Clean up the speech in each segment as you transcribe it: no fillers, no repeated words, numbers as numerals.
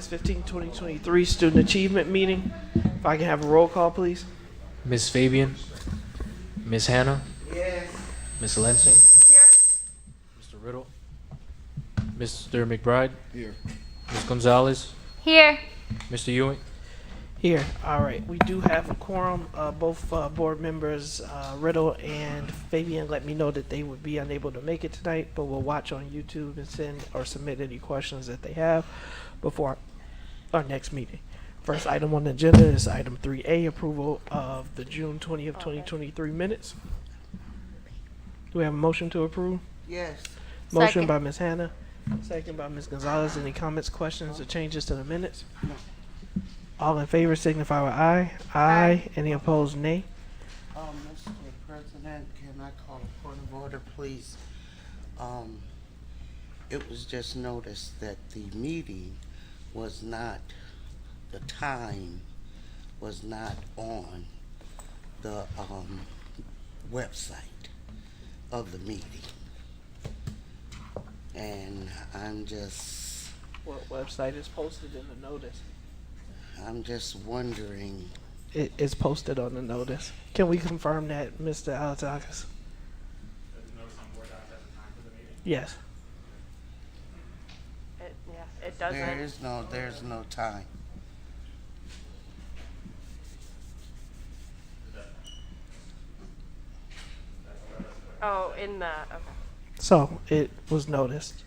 15, 2023 Student Achievement Meeting. If I can have a roll call, please. Ms. Fabian, Ms. Hannah, Yes. Ms. Lansing, Here. Mr. Riddle, Mr. McBride, Here. Ms. Gonzalez, Here. Mr. Ewing. Here. All right. We do have a quorum. Both board members, Riddle and Fabian, let me know that they would be unable to make it tonight, but we'll watch on YouTube and send or submit any questions that they have before our next meeting. First item on the agenda is item 3A, approval of the June 20th, 2023 minutes. Do we have a motion to approve? Yes. Motion Second. by Ms. Hannah, second by Ms. Gonzalez. Any comments, questions, or changes to the minutes? All in favor signify by aye. Aye. Any opposed, nay. Mr. President, can I call a point of order, please? It was just noticed that the meeting was not, the time was not on the website of the meeting. And I'm just What website is posted in the notice? wondering, It is posted on the notice. Can we confirm that, Mr. Alatakis? Yes. It doesn't. there's no time. Oh, in the, okay. So it was noticed.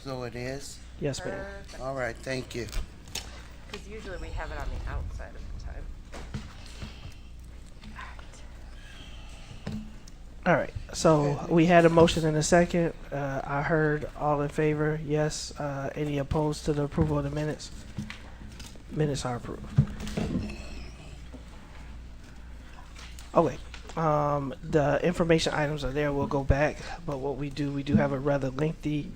So it is? Yes, ma'am. All right, thank you. Because usually we have it on the outside of the time. All right, so we had a motion and a second. I heard all in favor, yes. Any opposed to the approval of the minutes? Minutes are approved. Okay, the information items are there. We'll go back, but what we do have a rather lengthy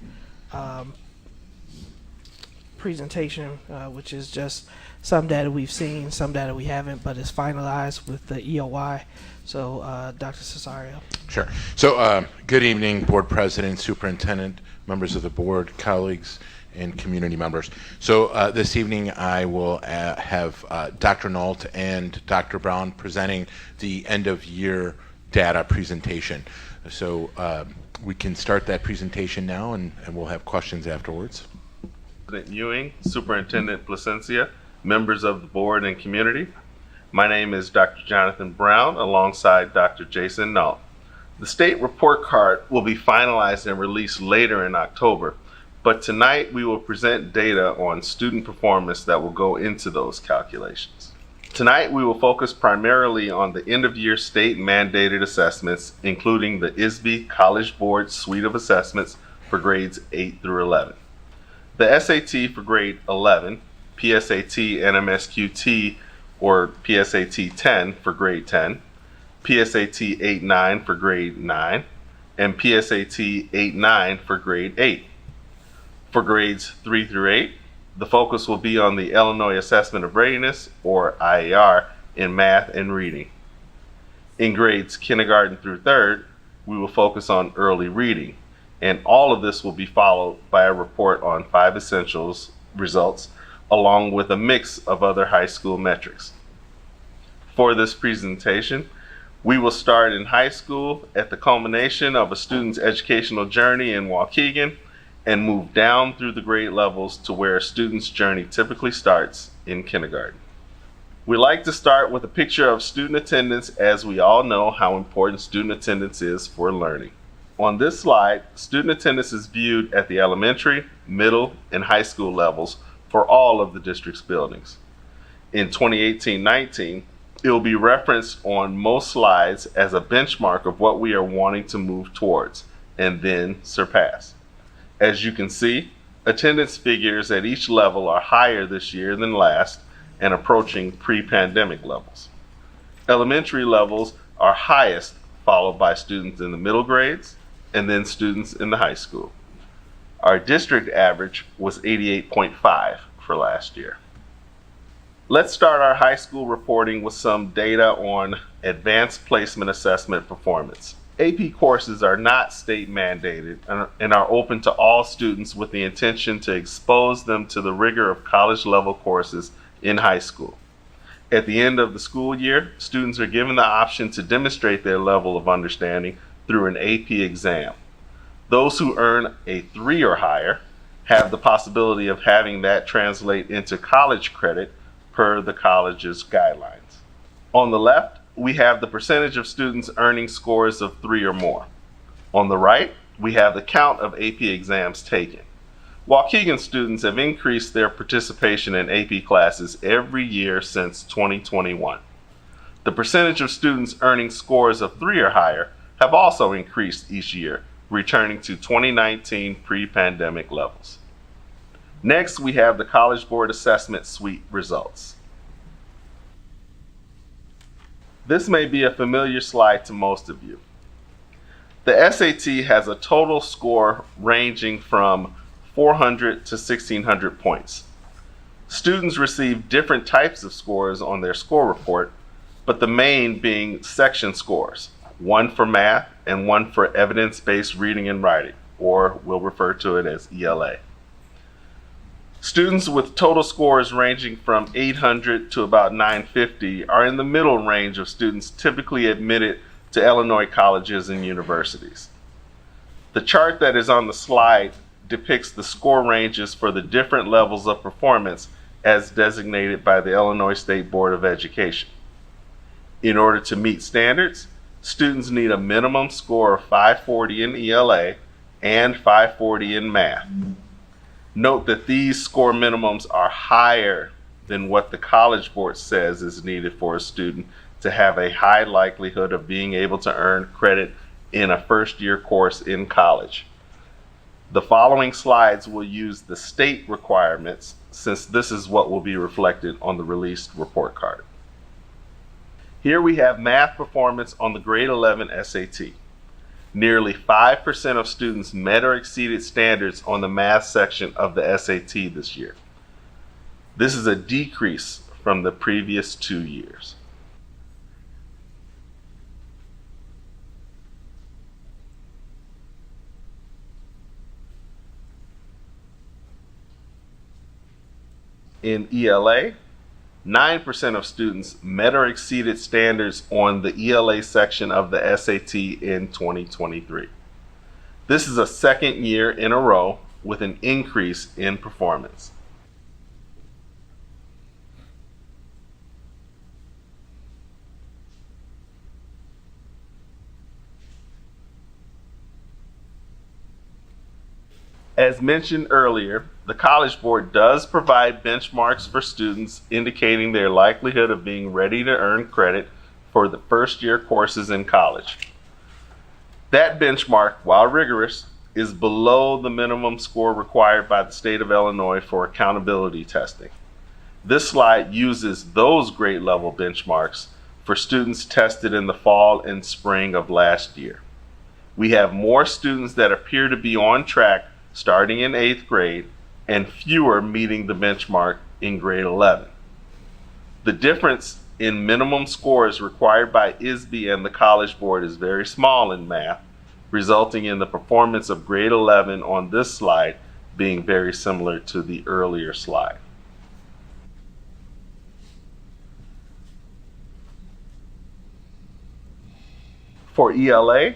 presentation, which is just some data we've seen, some data we haven't, but it's finalized with the EOI. So, Dr. Cesario. Sure. So, good evening, Board President, Superintendent, members of the board, colleagues, and community members. So, this evening I will have Dr. Nault and Dr. Brown presenting the end-of-year data presentation. So, we can start that presentation now, and we'll have questions afterwards. President Ewing, Superintendent Placencia, members of the board and community. My name is Dr. Jonathan Brown alongside Dr. Jason Nault. The state report card will be finalized and released later in October, but tonight we will present data on student performance that will go into those calculations. Tonight we will focus primarily on the end-of-year state mandated assessments, including the ISB College Board suite of assessments for grades 8 through 11. The SAT for grade 11, PSAT and MSQT or PSAT 10 for grade 10, PSAT 8-9 for grade 9, and PSAT 8-9 for grade 8. For grades 3 through 8, the focus will be on the Illinois Assessment of Readiness, or IAR, in math and reading. In grades kindergarten through 3rd, we will focus on early reading, and all of this will be followed by a report on 5 essentials results, along with a mix of other high school metrics. For this presentation, we will start in high school at the culmination of a student's educational journey in Waukegan and move down through the grade levels to where a student's journey typically starts in kindergarten. We like to start with a picture of student attendance, as we all know how important student attendance is for learning. On this slide, student attendance is viewed at the elementary, middle, and high school levels for all of the district's buildings. In 2018-19, it will be referenced on most slides as a benchmark of what we are wanting to move towards and then surpass. As you can see, attendance figures at each level are higher this year than last and approaching pre-pandemic levels. Elementary levels are highest, followed by students in the middle grades and then students in the high school. Our district average was 88.5 for last year. Let's start our high school reporting with some data on advanced placement assessment performance. AP courses are not state mandated and are open to all students with the intention to expose them to the rigor of college level courses in high school. At the end of the school year, students are given the option to demonstrate their level of understanding through an AP exam. Those who earn a 3 or higher have the possibility of having that translate into college credit per the college's guidelines. On the left, we have the percentage of students earning scores of 3 or more. On the right, we have the count of AP exams taken. Waukegan students have increased their participation in AP classes every year since 2021. The percentage of students earning scores of 3 or higher have also increased each year, returning to 2019 pre-pandemic levels. Next, we have the College Board Assessment Suite results. This may be a familiar slide to most of you. The SAT has a total score ranging from 400 to 1,600 points. Students receive different types of scores on their score report, but the main being section scores, one for math and one for evidence-based reading and writing, or we'll refer to it as ELA. Students with total scores ranging from 800 to about 950 are in the middle range of students typically admitted to Illinois colleges and universities. The chart that is on the slide depicts the score ranges for the different levels of performance as designated by the Illinois State Board of Education. In order to meet standards, students need a minimum score of 540 in ELA and 540 in math. Note that these score minimums are higher than what the College Board says is needed for a student to have a high likelihood of being able to earn credit in a first-year course in college. The following slides will use the state requirements, since this is what will be reflected on the released report card. Here we have math performance on the grade 11 SAT. Nearly 5% of students met or exceeded standards on the math section of the SAT this year. This is a decrease from the previous 2 years. In ELA, 9% of students met or exceeded standards on the ELA section of the SAT in 2023. This is a second year in a row with an increase in performance. As mentioned earlier, the College Board does provide benchmarks for students indicating their likelihood of being ready to earn credit for the first year courses in college. That benchmark, while rigorous, is below the minimum score required by the state of Illinois for accountability testing. This slide uses those grade level benchmarks for students tested in the fall and spring of last year. We have more students that appear to be on track starting in 8th grade and fewer meeting the benchmark in grade 11. The difference in minimum scores required by ISB and the College Board is very small in math, resulting in the performance of grade 11 on this slide being very similar to the earlier slide. For ELA,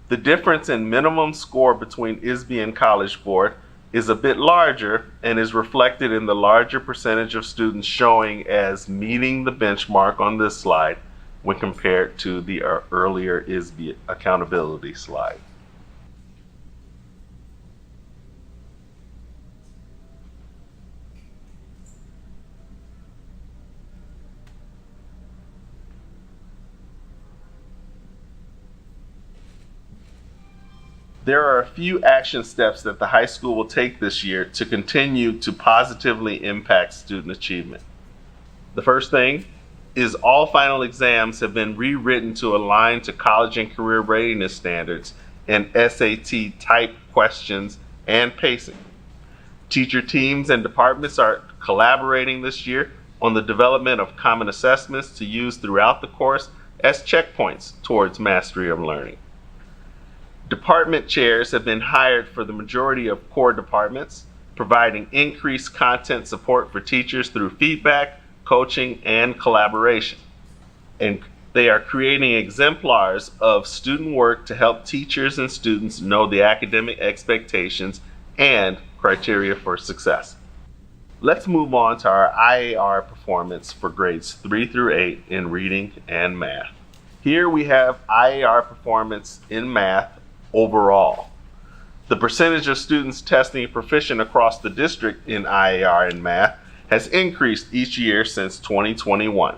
the difference in minimum score between ISB and College Board is a bit larger and is reflected in the larger percentage of students showing as meeting the benchmark on this slide when compared to the earlier ISB accountability slide. There are a few action steps that the high school will take this year to continue to positively impact student achievement. The first thing is all final exams have been rewritten to align to college and career readiness standards and SAT type questions and pacing. Teacher teams and departments are collaborating this year on the development of common assessments to use throughout the course as checkpoints towards mastery of learning. Department chairs have been hired for the majority of core departments, providing increased content support for teachers through feedback, coaching, and collaboration. And they are creating exemplars of student work to help teachers and students know the academic expectations and criteria for success. Let's move on to our IAR performance for grades 3 through 8 in reading and math. Here we have IAR performance in math overall. The percentage of students testing proficient across the district in IAR and math has increased each year since 2021.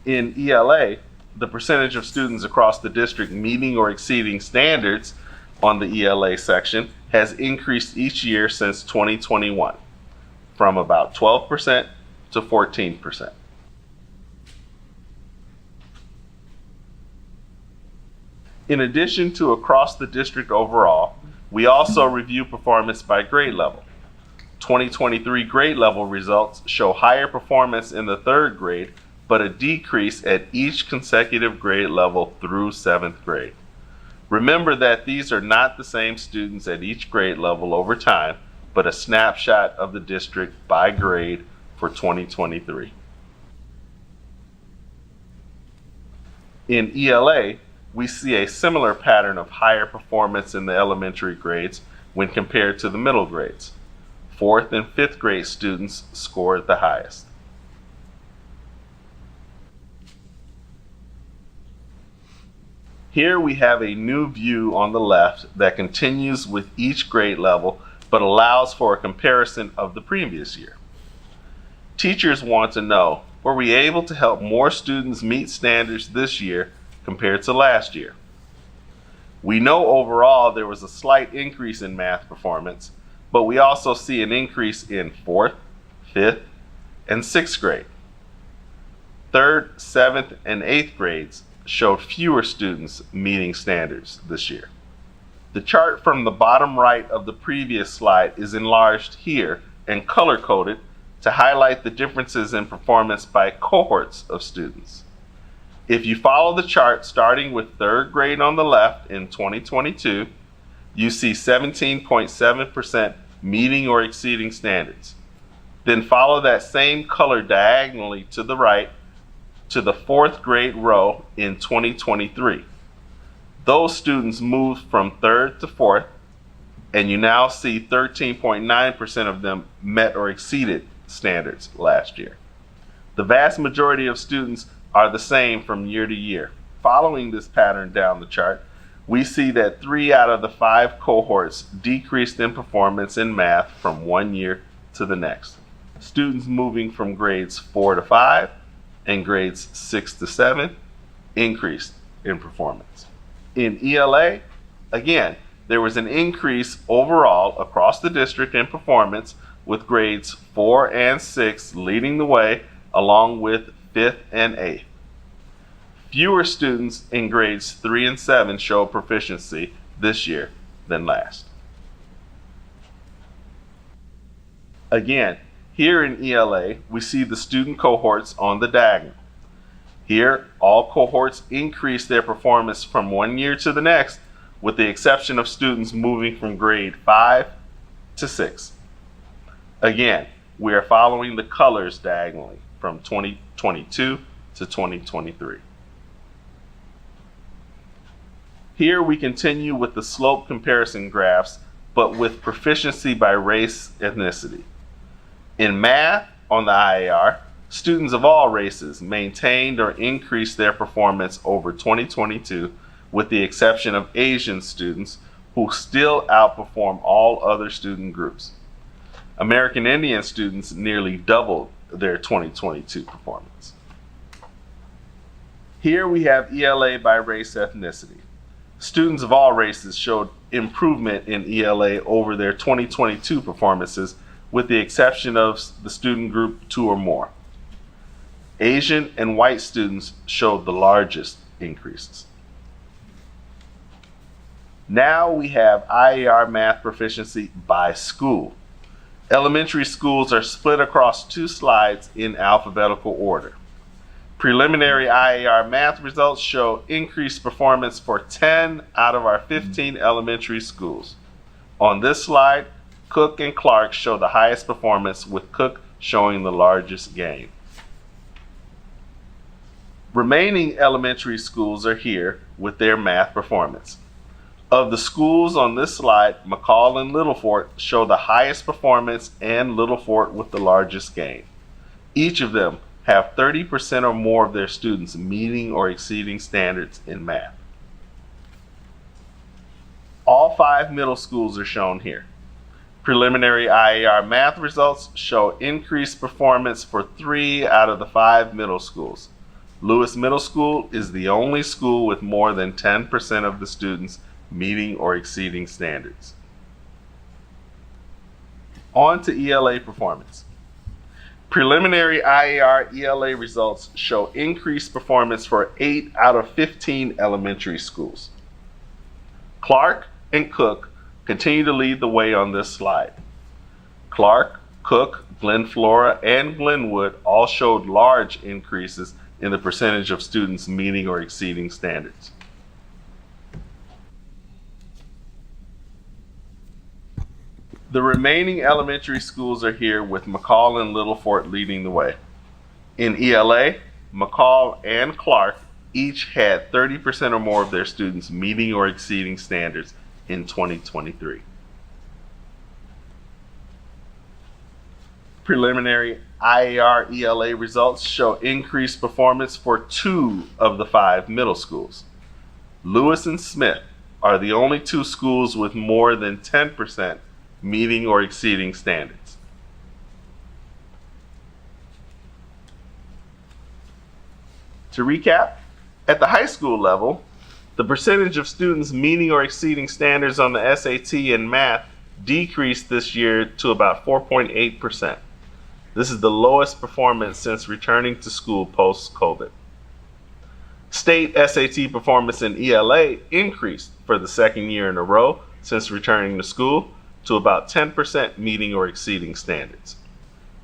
In ELA, the percentage of students across the district meeting or exceeding standards on the ELA section has increased each year since 2021, from about 12% to 14%. In addition to across the district overall, we also review performance by grade level. 2023 grade level results show higher performance in the 3rd grade, but a decrease at each consecutive grade level through 7th grade. Remember that these are not the same students at each grade level over time, but a snapshot of the district by grade for 2023. In ELA, we see a similar pattern of higher performance in the elementary grades when compared to the middle grades. 4th and 5th grade students scored the highest. Here we have a new view on the left that continues with each grade level but allows for a comparison of the previous year. Teachers want to know, were we able to help more students meet standards this year compared to last year? We know overall there was a slight increase in math performance, but we also see an increase in 4th, 5th, and 6th grade. 3rd, 7th, and 8th grades showed fewer students meeting standards this year. The chart from the bottom right of the previous slide is enlarged here and color-coded to highlight the differences in performance by cohorts of students. If you follow the chart starting with 3rd grade on the left in 2022, you see 17.7% meeting or exceeding standards. Then follow that same color diagonally to the right to the 4th grade row in 2023. Those students moved from 3rd to 4th, and you now see 13.9% of them met or exceeded standards last year. The vast majority of students are the same from year to year. Following this pattern down the chart, we see that 3 out of the 5 cohorts decreased in performance in math from one year to the next. Students moving from grades 4 to 5 and grades 6 to 7 increased in performance. In ELA, again, there was an increase overall across the district in performance, with grades 4 and 6 leading the way, along with 5th and 8th. Fewer students in grades 3 and 7 showed proficiency this year than last. Again, here in ELA, we see the student cohorts on the diagonal. Here, all cohorts increased their performance from one year to the next, with the exception of students moving from grade 5 to 6. Again, we are following the colors diagonally from 2022 to 2023. Here we continue with the slope comparison graphs, but with proficiency by race ethnicity. In math, on the IAR, students of all races maintained or increased their performance over 2022, with the exception of Asian students, who still outperform all other student groups. American Indian students nearly doubled their 2022 performance. Here we have ELA by race ethnicity. Students of all races showed improvement in ELA over their 2022 performances, with the exception of the student group 2 or more. Asian and white students showed the largest increases. Now we have IAR math proficiency by school. Elementary schools are split across 2 slides in alphabetical order. Preliminary IAR math results show increased performance for 10 out of our 15 elementary schools. On this slide, Cook and Clark show the highest performance, with Cook showing the largest gain. Remaining elementary schools are here with their math performance. Of the schools on this slide, McCall and Little Fort show the highest performance, and Little Fort with the largest gain. Each of them have 30% or more of their students meeting or exceeding standards in math. All 5 middle schools are shown here. Preliminary IAR math results show increased performance for 3 out of the 5 middle schools. Lewis Middle School is the only school with more than 10% of the students meeting or exceeding standards. On to ELA performance. Preliminary IAR ELA results show increased performance for 8 out of 15 elementary schools. Clark and Cook continue to lead the way on this slide. Clark, Cook, Glen Flora, and Glenwood all showed large increases in the percentage of students meeting or exceeding standards. The remaining elementary schools are here, with McCall and Little Fort leading the way. In ELA, McCall and Clark each had 30% or more of their students meeting or exceeding standards in 2023. Preliminary IAR ELA results show increased performance for 2 of the 5 middle schools. Lewis and Smith are the only 2 schools with more than 10% meeting or exceeding standards. To recap, at the high school level, the percentage of students meeting or exceeding standards on the SAT and math decreased this year to about 4.8%. This is the lowest performance since returning to school post-COVID. State SAT performance in ELA increased for the second year in a row since returning to school to about 10% meeting or exceeding standards.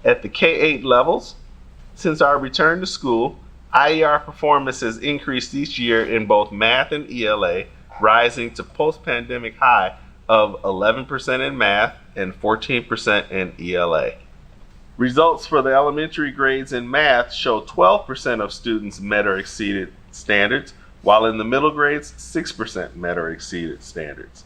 At the K-8 levels, since our return to school, IER performance has increased each year in both math and ELA, rising to post-pandemic high of 11% in math and 14% in ELA. Results for the elementary grades in math show 12% of students met or exceeded standards, while in the middle grades, 6% met or exceeded standards.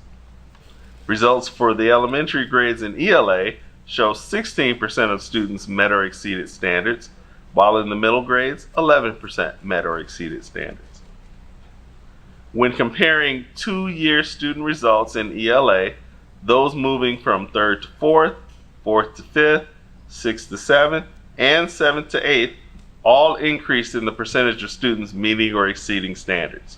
Results for the elementary grades in ELA show 16% of students met or exceeded standards, while in the middle grades, 11% met or exceeded standards. When comparing two-year student results in ELA, those moving from 3rd to 4th, 4th to 5th, 6th to 7th, and 7th to 8th all increased in the percentage of students meeting or exceeding standards.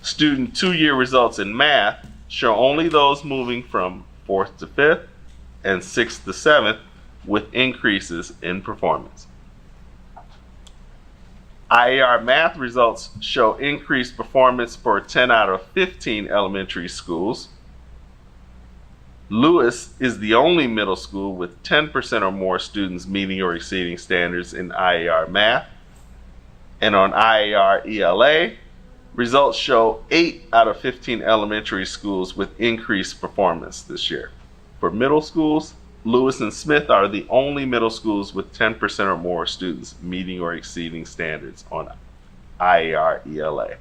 Student two-year results in math show only those moving from 4th to 5th and 6th to 7th with increases in performance. IER math results show increased performance for 10 out of 15 elementary schools. Lewis is the only middle school with 10% or more students meeting or exceeding standards in IER math. And on IER ELA, results show 8 out of 15 elementary schools with increased performance this year. For middle schools, Lewis and Smith are the only middle schools with 10% or more students meeting or exceeding standards on IER ELA.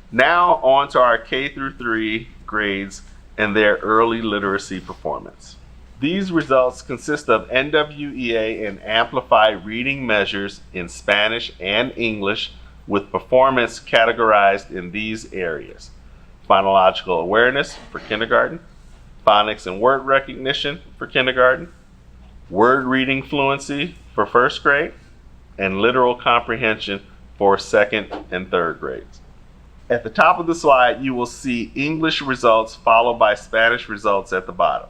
Now on to our K through 3 grades and their early literacy performance. These results consist of NWEA and amplified reading measures in Spanish and English with performance categorized in these areas: phonological awareness for kindergarten, phonics and word recognition for kindergarten, word reading fluency for first grade, and literal comprehension for second and third grades. At the top of the slide, you will see English results followed by Spanish results at the bottom.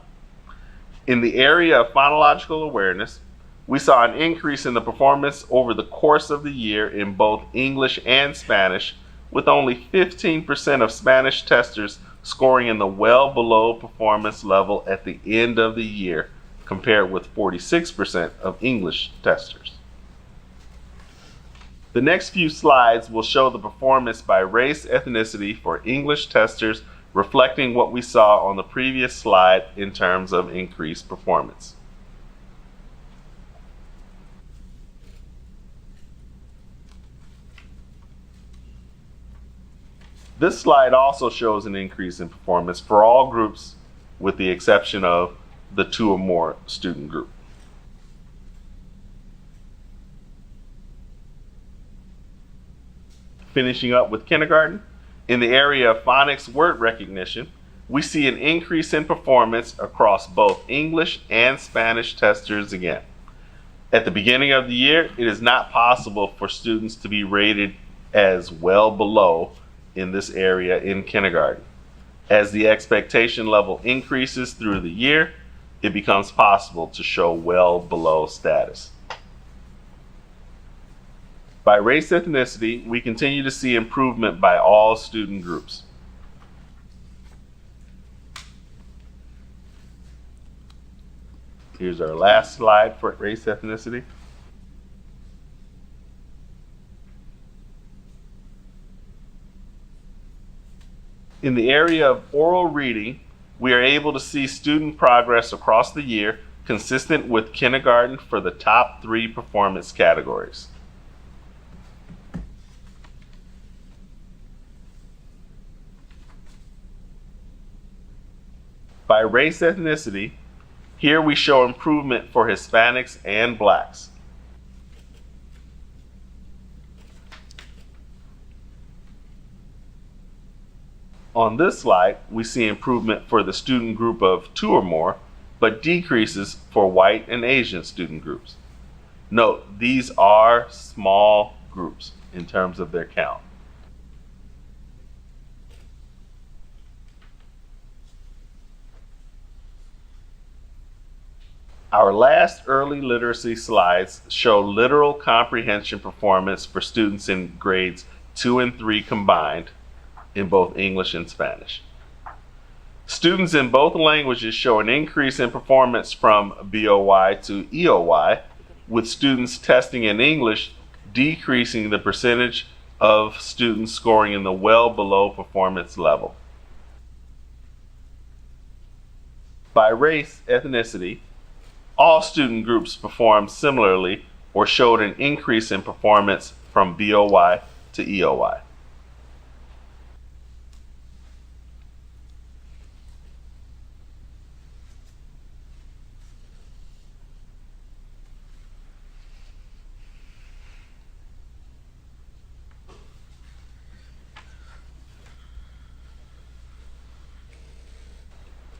In the area of phonological awareness, we saw an increase in the performance over the course of the year in both English and Spanish, with only 15% of Spanish testers scoring in the well below performance level at the end of the year, compared with 46% of English testers. The next few slides will show the performance by race ethnicity for English testers, reflecting what we saw on the previous slide in terms of increased performance. This slide also shows an increase in performance for all groups with the exception of the 2 or more student group. Finishing up with kindergarten, in the area of phonics word recognition, we see an increase in performance across both English and Spanish testers again. At the beginning of the year, it is not possible for students to be rated as well below in this area in kindergarten. As the expectation level increases through the year, it becomes possible to show well below status. By race ethnicity, we continue to see improvement by all student groups. Here's our last slide for race ethnicity. In the area of oral reading, we are able to see student progress across the year consistent with kindergarten for the top 3 performance categories. By race ethnicity, here we show improvement for Hispanics and Blacks. On this slide, we see improvement for the student group of 2 or more, but decreases for white and Asian student groups. Note, these are small groups in terms of their count. Our last early literacy slides show literal comprehension performance for students in grades 2 and 3 combined in both English and Spanish. Students in both languages show an increase in performance from BOY to EOY, with students testing in English decreasing the percentage of students scoring in the well below performance level. By race, ethnicity, all student groups performed similarly or showed an increase in performance from BOY to EOY.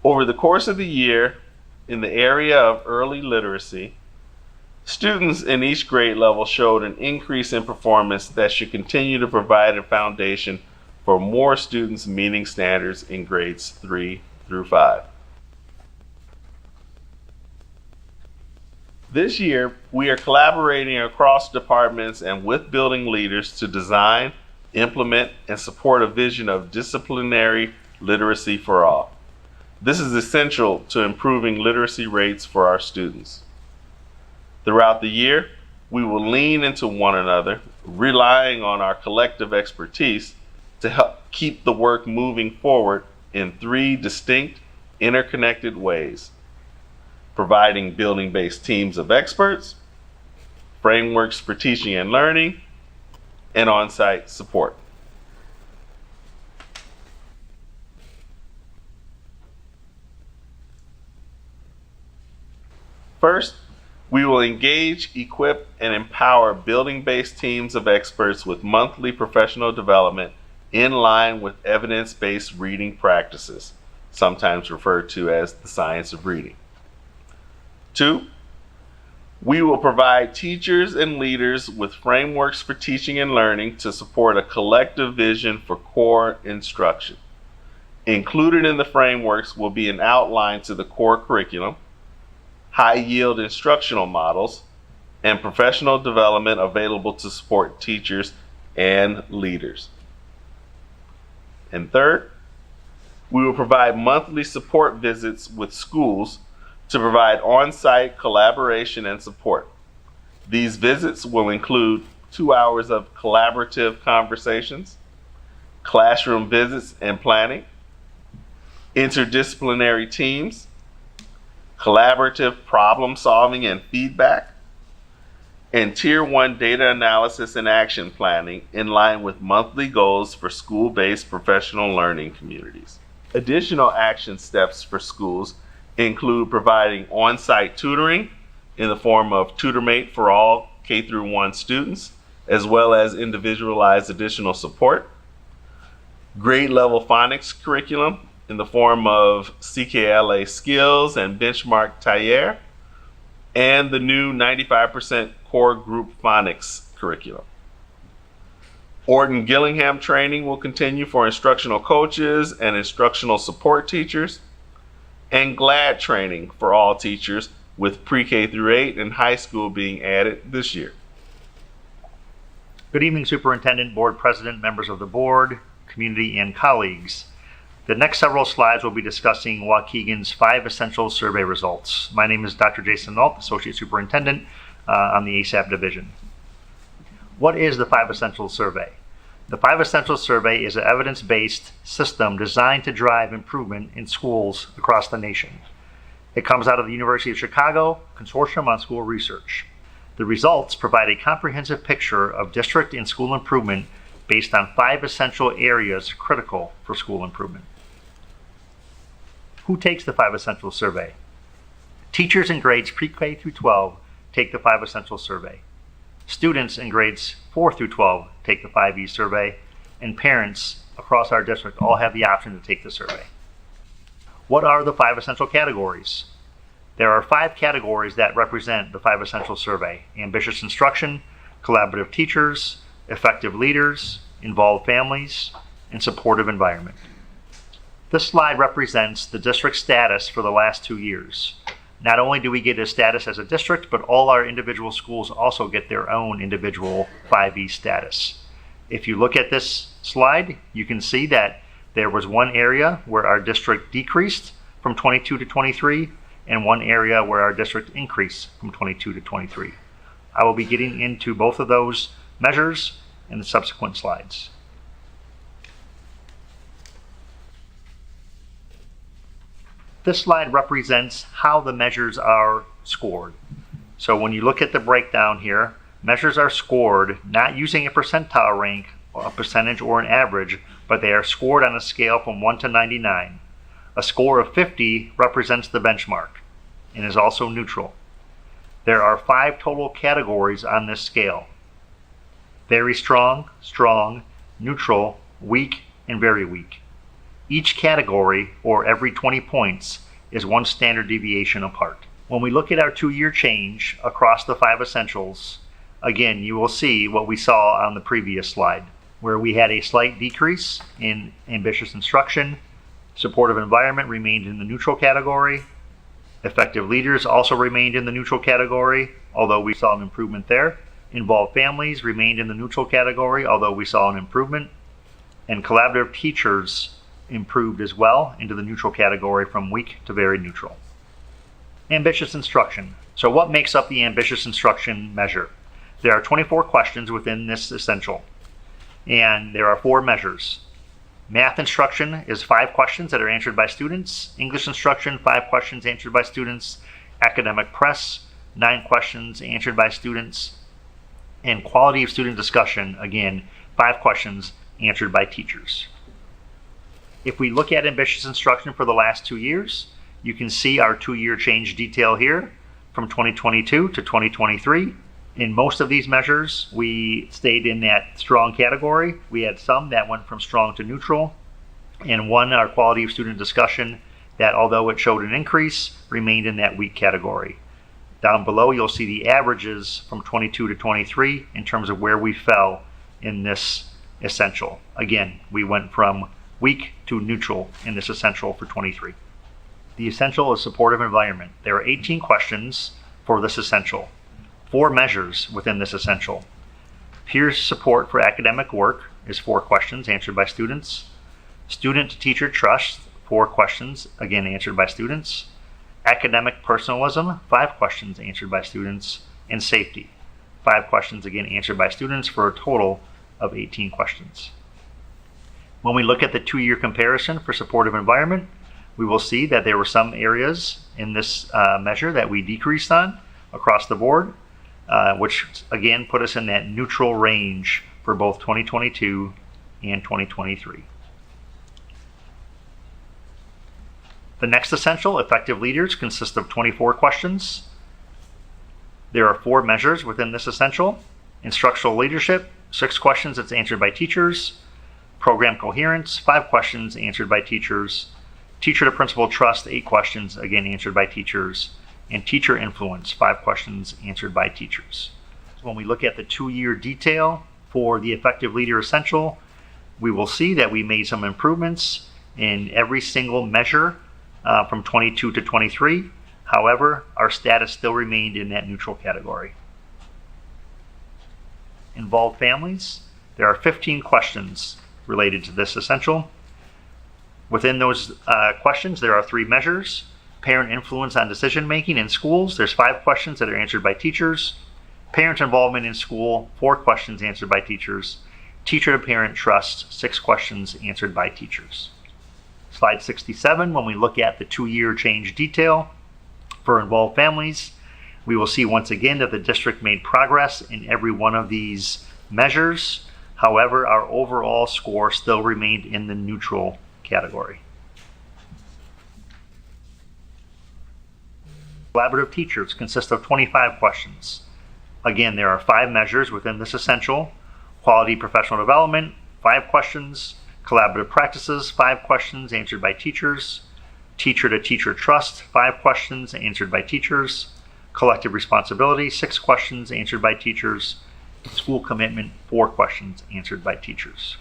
Over the course of the year, in the area of early literacy, students in each grade level showed an increase in performance that should continue to provide a foundation for more students meeting standards in grades 3 through 5. This year, we are collaborating across departments and with building leaders to design, implement, and support a vision of disciplinary literacy for all. This is essential to improving literacy rates for our students. Throughout the year, we will lean into one another, relying on our collective expertise to help keep the work moving forward in 3 distinct, interconnected ways: providing building-based teams of experts, frameworks for teaching and learning, and on-site support. First, we will engage, equip, and empower building-based teams of experts with monthly professional development in line with evidence-based reading practices, sometimes referred to as the science of reading. 2, we will provide teachers and leaders with frameworks for teaching and learning to support a collective vision for core instruction. Included in the frameworks will be an outline to the core curriculum, high-yield instructional models, and professional development available to support teachers and leaders. And third, we will provide monthly support visits with schools to provide on-site collaboration and support. These visits will include 2 hours of collaborative conversations, classroom visits and planning, interdisciplinary teams, collaborative problem solving and feedback, and Tier 1 data analysis and action planning in line with monthly goals for school-based professional learning communities. Additional action steps for schools include providing on-site tutoring in the form of TutorMate for all K-1 students, as well as individualized additional support, grade level phonics curriculum in the form of CKLA Skills and Benchmark Taller, and the new 95% core group phonics curriculum. Orton Gillingham training will continue for instructional coaches and instructional support teachers, and GLAD training for all teachers, with pre-K through 8 and high school being added this year. Good evening, Superintendent, Board President, members of the board, community, and colleagues. The next several slides will be discussing Waukegan's 5 essential survey results. My name is Dr. Jason Nault, Associate Superintendent on the ASAP Division. What is the 5 Essentials Survey? The 5 Essentials Survey is an evidence-based system designed to drive improvement in schools across the nation. It comes out of the University of Chicago Consortium on School Research. The results provide a comprehensive picture of district and school improvement based on 5 essential areas critical for school improvement. Who takes the 5 Essentials Survey? Teachers in grades pre-K through 12 take the 5 Essentials Survey. Students in grades 4 through 12 take the 5E survey, and parents across our district all have the option to take the survey. What are the 5 essential categories? There are 5 categories that represent the 5 Essentials survey: ambitious instruction, collaborative teachers, effective leaders, involved families, and supportive environment. This slide represents the district status for the last 2 years. Not only do we get a status as a district, but all our individual schools also get their own individual 5E status. If you look at this slide, you can see that there was one area where our district decreased from 22 to 23, and one area where our district increased from 22 to 23. I will be getting into both of those measures in the subsequent slides. This slide represents how the measures are scored. So when you look at the breakdown here, measures are scored not using a percentile rank, a percentage, or an average, but they are scored on a scale from 1 to 99. A score of 50 represents the benchmark and is also neutral. There are 5 total categories on this scale: very strong, strong, neutral, weak, and very weak. Each category, or every 20 points, is 1 standard deviation apart. When we look at our 2-year change across the 5 essentials, again, you will see what we saw on the previous slide, where we had a slight decrease in ambitious instruction. Supportive environment remained in the neutral category. Effective leaders also remained in the neutral category, although we saw an improvement there. Involved families remained in the neutral category, although we saw an improvement. And collaborative teachers improved as well into the neutral category from weak to very neutral. Ambitious instruction. So what makes up the ambitious instruction measure? There are 24 questions within this essential, and there are 4 measures. Math instruction is 5 questions that are answered by students. English instruction, 5 questions answered by students. Academic press, 9 questions answered by students. And quality of student discussion, again, 5 questions answered by teachers. If we look at ambitious instruction for the last 2 years, you can see our 2-year change detail here from 2022 to 2023. In most of these measures, we stayed in that strong category. We had some that went from strong to neutral, and one, our quality of student discussion, that although it showed an increase, remained in that weak category. Down below, you'll see the averages from 22 to 23 in terms of where we fell in this essential. Again, we went from weak to neutral in this essential for 23. The essential is supportive environment. There are 18 questions for this essential. 4 measures within this essential. Peer support for academic work is 4 questions answered by students. Student-teacher trust, 4 questions, again answered by students. Academic personalism, 5 questions answered by students. And safety, 5 questions, again answered by students, for a total of 18 questions. When we look at the 2-year comparison for supportive environment, we will see that there were some areas in this measure that we decreased on across the board, which again put us in that neutral range for both 2022 and 2023. The next essential, effective leaders, consists of 24 questions. There are 4 measures within this essential. Instructional leadership, 6 questions that's answered by teachers. Program coherence, 5 questions answered by teachers. Teacher to principal trust, 8 questions, again answered by teachers. And teacher influence, 5 questions answered by teachers. When we look at the 2-year detail for the effective leader essential, we will see that we made some improvements in every single measure from 22 to 23. However, our status still remained in that neutral category. Involved families, there are 15 questions related to this essential. Within those questions, there are 3 measures. Parent influence on decision making in schools, there's 5 questions that are answered by teachers. Parent involvement in school, 4 questions answered by teachers. Teacher to parent trust, 6 questions answered by teachers. Slide 67, when we look at the 2-year change detail for involved families, we will see once again that the district made progress in every one of these measures. However, our overall score still remained in the neutral category. Collaborative teachers consist of 25 questions. Again, there are 5 measures within this essential. Quality professional development, 5 questions. Collaborative practices, 5 questions answered by teachers. teacher-to-teacher trust, 5 questions answered by teachers. Collective responsibility, 6 questions answered by teachers. School commitment, 4 questions answered by teachers.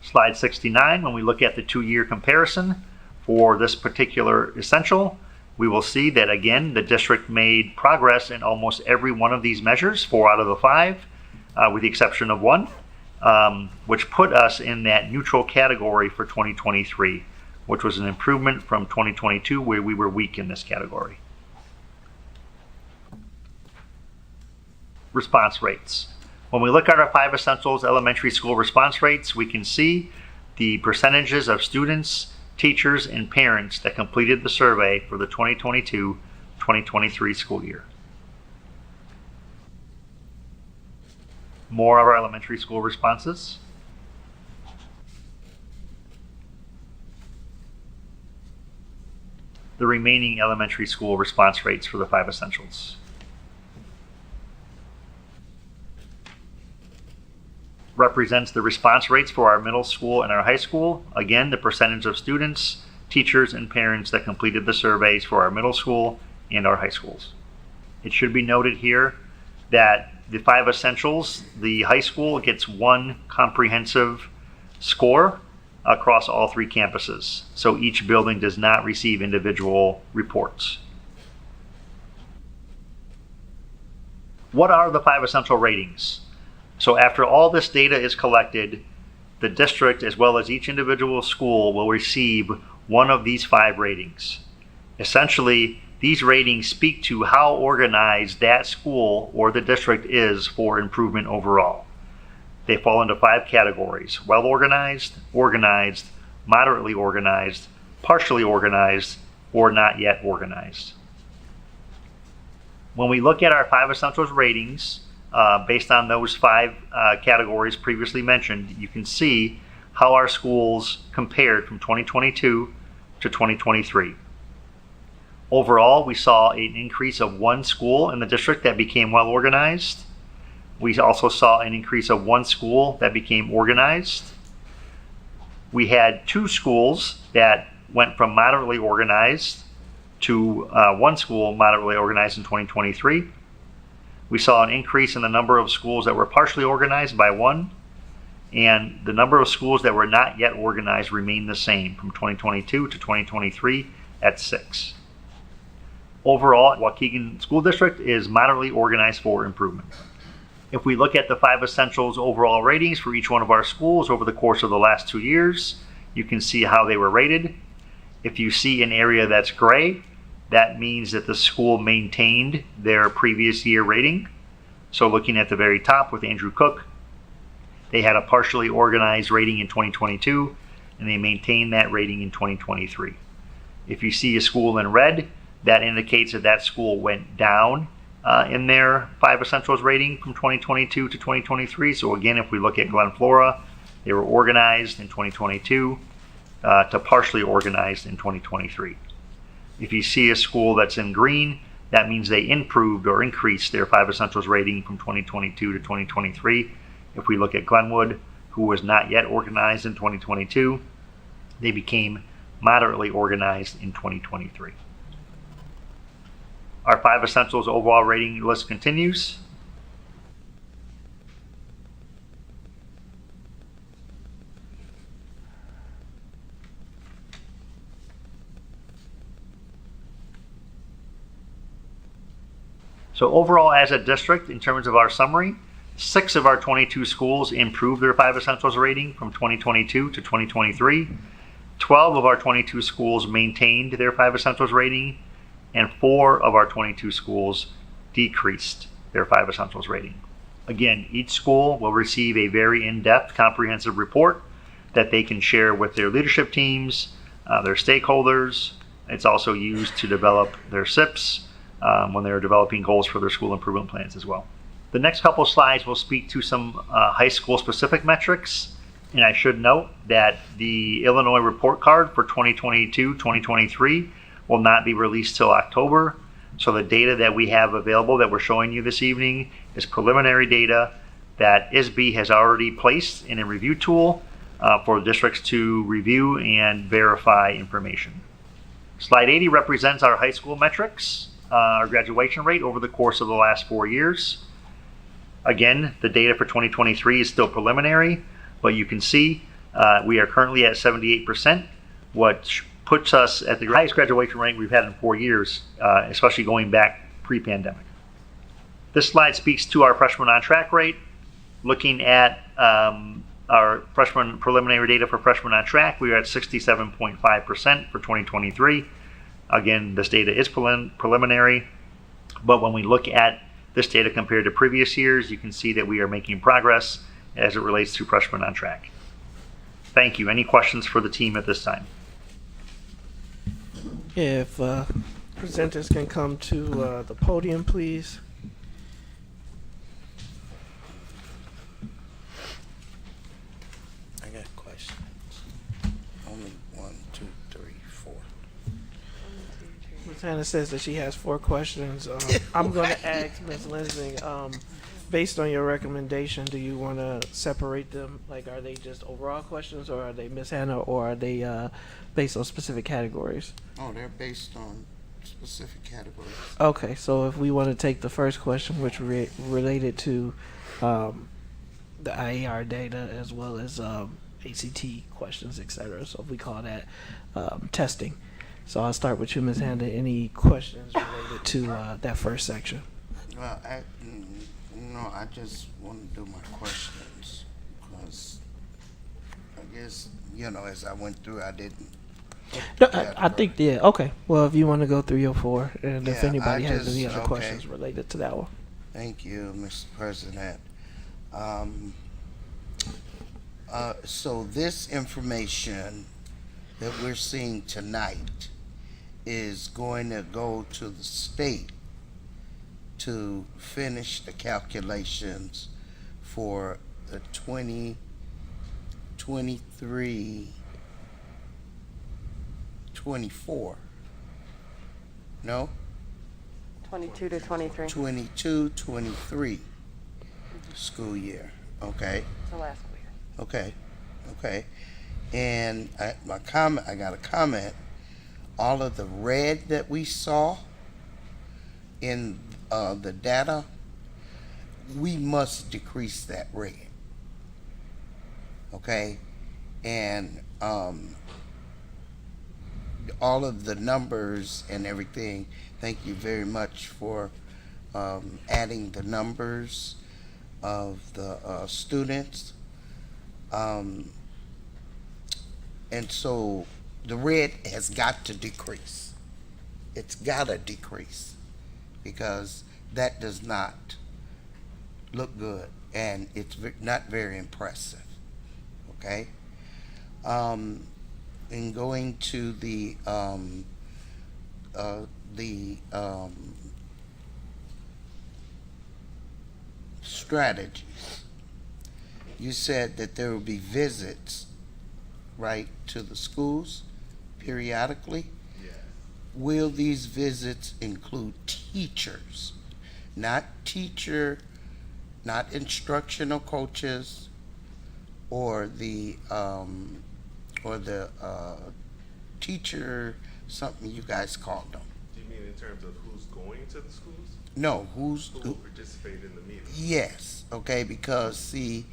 Slide 69, when we look at the 2-year comparison for this particular essential, we will see that again, the district made progress in almost every one of these measures, 4 out of the 5, with the exception of 1, which put us in that neutral category for 2023, which was an improvement from 2022 where we were weak in this category. Response rates. When we look at our 5 essentials elementary school response rates, we can see the percentages of students, teachers, and parents that completed the survey for the 2022-2023 school year. More of our elementary school responses. The remaining elementary school response rates for the 5 essentials. Represents the response rates for our middle school and our high school. Again, the percentage of students, teachers, and parents that completed the surveys for our middle school and our high schools. It should be noted here that the 5 essentials, the high school gets 1 comprehensive score across all 3 campuses. So each building does not receive individual reports. What are the 5 essential ratings? So after all this data is collected, the district as well as each individual school will receive one of these 5 ratings. Essentially, these ratings speak to how organized that school or the district is for improvement overall. They fall into 5 categories: well organized, organized, moderately organized, partially organized, or not yet organized. When we look at our 5 essentials ratings, based on those 5 categories previously mentioned, you can see how our schools compared from 2022 to 2023. Overall, we saw an increase of 1 school in the district that became well organized. We also saw an increase of 1 school that became organized. We had 2 schools that went from moderately organized to 1 school moderately organized in 2023. We saw an increase in the number of schools that were partially organized by 1, and the number of schools that were not yet organized remained the same from 2022 to 2023 at 6. Overall, Waukegan School District is moderately organized for improvement. If we look at the 5 essentials overall ratings for each one of our schools over the course of the last 2 years, you can see how they were rated. If you see an area that's gray, that means that the school maintained their previous year rating. So looking at the very top with Andrew Cook, they had a partially organized rating in 2022, and they maintained that rating in 2023. If you see a school in red, that indicates that that school went down in their 5 essentials rating from 2022 to 2023. So again, if we look at Glen Flora, they were organized in 2022 to partially organized in 2023. If you see a school that's in green, that means they improved or increased their 5 essentials rating from 2022 to 2023. If we look at Glenwood, who was not yet organized in 2022, they became moderately organized in 2023. Our 5 essentials overall rating list continues. So overall, as a district, in terms of our summary, 6 of our 22 schools improved their 5 essentials rating from 2022 to 2023. 12 of our 22 schools maintained their 5 essentials rating, and 4 of our 22 schools decreased their 5 essentials rating. Again, each school will receive a very in-depth, comprehensive report that they can share with their leadership teams, their stakeholders. It's also used to develop their SIPs when they're developing goals for their school improvement plans as well. The next couple slides will speak to some high school specific metrics. And I should note that the Illinois report card for 2022-2023 will not be released till October. So the data that we have available that we're showing you this evening is preliminary data that ISB has already placed in a review tool for districts to review and verify information. Slide 80 represents our high school metrics, our graduation rate over the course of the last 4 years. Again, the data for 2023 is still preliminary, but you can see we are currently at 78%, which puts us at the highest graduation rate we've had in 4 years, especially going back pre-pandemic. This slide speaks to our freshman on track rate. Looking at our freshman preliminary data for freshmen on track, we are at 67.5% for 2023. Again, this data is preliminary, but when we look at this data compared to previous years, you can see that we are making progress as it relates to freshmen on track. Thank you. Any questions for the team at this time? If presenters can come to the podium, please. I got questions. Only 1, 2, 3, 4. Ms. Hannah says that she has 4 questions. I'm going to ask Ms. Lensing, based on your recommendation, do you want to separate them? Like, are they just overall questions, or are they Ms. Hannah, or are they based on specific categories? Oh, they're based on specific categories. Okay, so if we want to take the first question, which related to the IAR data as well as ACT questions, etc. So if we call that testing. So I'll start with you, Ms. Hannah. Any questions related to that first section? Well, I just want to do my questions because I guess, as I went through, I didn't. No, I think, yeah, okay. Well, if you want to go through your 4, and if Yeah, anybody I has just- any other okay. questions related to that one. Thank you, Mr. President. So this information that we're seeing tonight is going to go to the state to finish the calculations for the 2023, 24. No? 22 to 23. 22, 23 school year. Okay. The last school year. Okay. And I got a comment. All of the red that we saw in the data, we must decrease that red. Okay. And all of the numbers and everything, thank you very much for adding the numbers of the students. And so the red has got to decrease. It's got to decrease because that does not look good and it's not very impressive. Okay? In going to the strategies, you said that there will be visits, right, to the schools periodically? Yes. Will these visits include teachers, not instructional coaches, or the teacher, something you guys called them? Do you mean in terms of who's going to the schools? No, Who will participate in the meeting? Yes, okay, because see,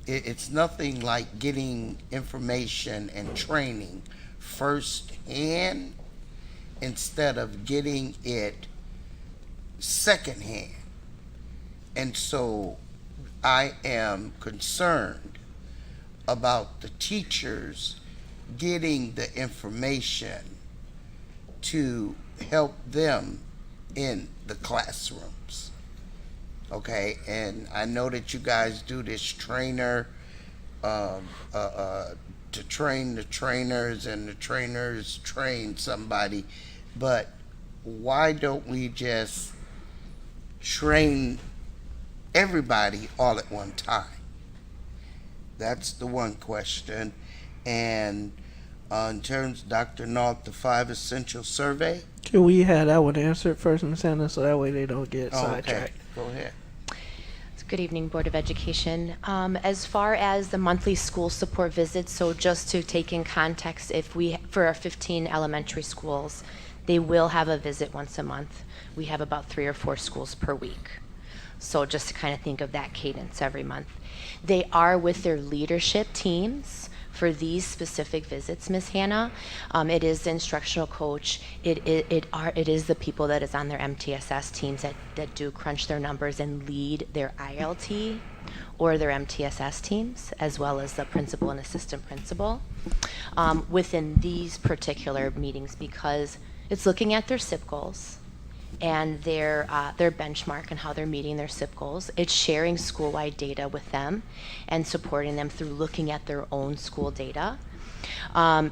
it's nothing like getting information and training firsthand instead of getting it secondhand. And so I am concerned about the teachers getting the information to help them in the classrooms. Okay, and I know that you guys do this trainer to train the trainers, and the trainers train somebody, but why don't we just train everybody all at one time? That's the one question. And in terms of Dr. Nault, the 5 essential survey. Can we have that one answered first, Ms. Hannah, so that way they don't get Oh, sidetracked? okay. Go ahead. Good evening, Board of Education. As far as the monthly school support visits, so just to take in context, for our 15 elementary schools, they will have a visit once a month. We have about 3 or 4 schools per week. So just to kind of think of that cadence every month. They are with their leadership teams for these specific visits, Ms. Hannah. It is the instructional coach. It is the people that is on their MTSS teams that do crunch their numbers and lead their ILT or their MTSS teams, as well as the principal and assistant principal within these particular meetings, because it's looking at their SIP goals and their benchmark and how they're meeting their SIP goals. It's sharing school-wide data with them and supporting them through looking at their own school data.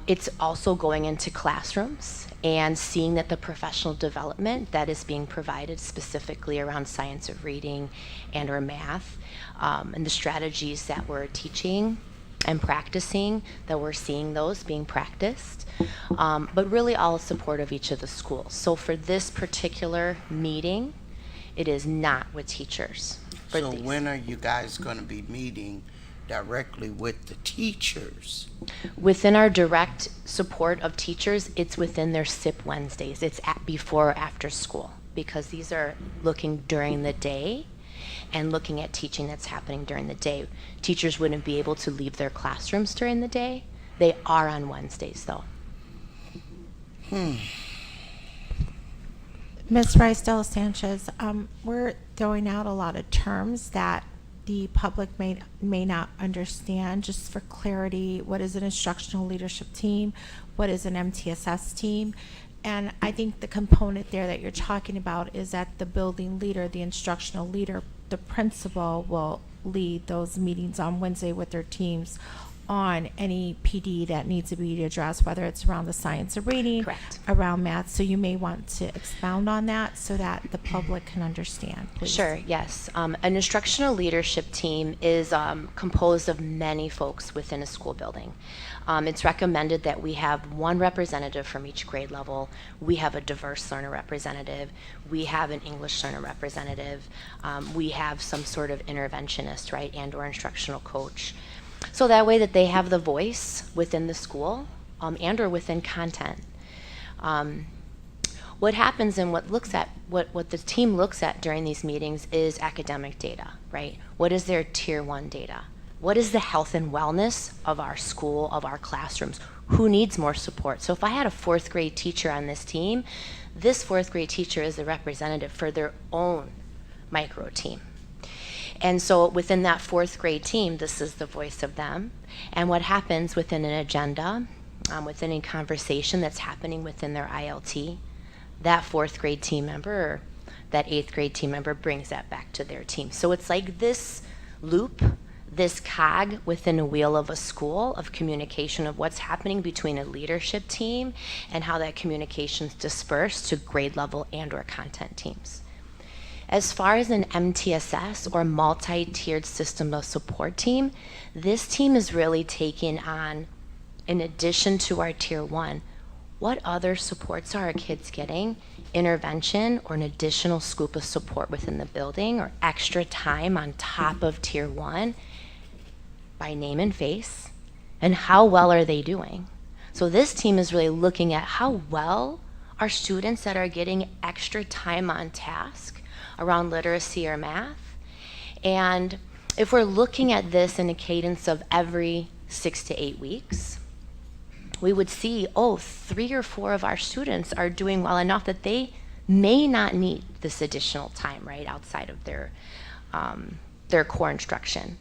It's also going into classrooms and seeing that the professional development that is being provided specifically around science of reading and or math, and the strategies that we're teaching and practicing, that we're seeing those being practiced, but really all support of each of the schools. So for this particular meeting, it is not with teachers. So when are you guys going to be meeting directly with the teachers? Within our direct support of teachers, it's within their SIP Wednesdays. It's before or after school, because these are looking during the day and looking at teaching that's happening during the day. Teachers wouldn't be able to leave their classrooms during the day. They are on Wednesdays, though. Ms. Rice-Della Sanchez, we're throwing out a lot of terms that the public may not understand. Just for clarity, what is an instructional leadership team? What is an MTSS team? And I think the component there that you're talking about is that the building leader, the instructional leader, the principal will lead those meetings on Wednesday with their teams on any PD that needs to be addressed, whether it's around the science of reading, Correct. around math. So you may want to expound on that so that the public can understand, please. Sure, yes. An instructional leadership team is composed of many folks within a school building. It's recommended that we have one representative from each grade level. We have a diverse learner representative. We have an English learner representative. We have some sort of interventionist, right, and or instructional coach. So that way that they have the voice within the school and or within content. What happens and what the team looks at during these meetings is academic data, right? What is their tier 1 data? What is the health and wellness of our school, of our classrooms? Who needs more support? So if I had a 4th grade teacher on this team, this 4th grade teacher is the representative for their own micro team. And so within that 4th grade team, this is the voice of them. And what happens within an agenda, within a conversation that's happening within their ILT, that 4th grade team member or that 8th grade team member brings that back to their team. So it's like this loop, this cog within a wheel of a school of communication of what's happening between a leadership team and how that communication's dispersed to grade level and or content teams. As far as an MTSS or multi-tiered system of support team, this team is really taking on, in addition to our tier 1, what other supports are our kids getting? Intervention or an additional scoop of support within the building or extra time on top of tier 1 by name and face, and how well are they doing? So this team is really looking at how well are students that are getting extra time on task around literacy or math. And if we're looking at this in a cadence of every 6 to 8 weeks, we would see, 3 or 4 of our students are doing well enough that they may not need this additional time, right, outside of their core instruction.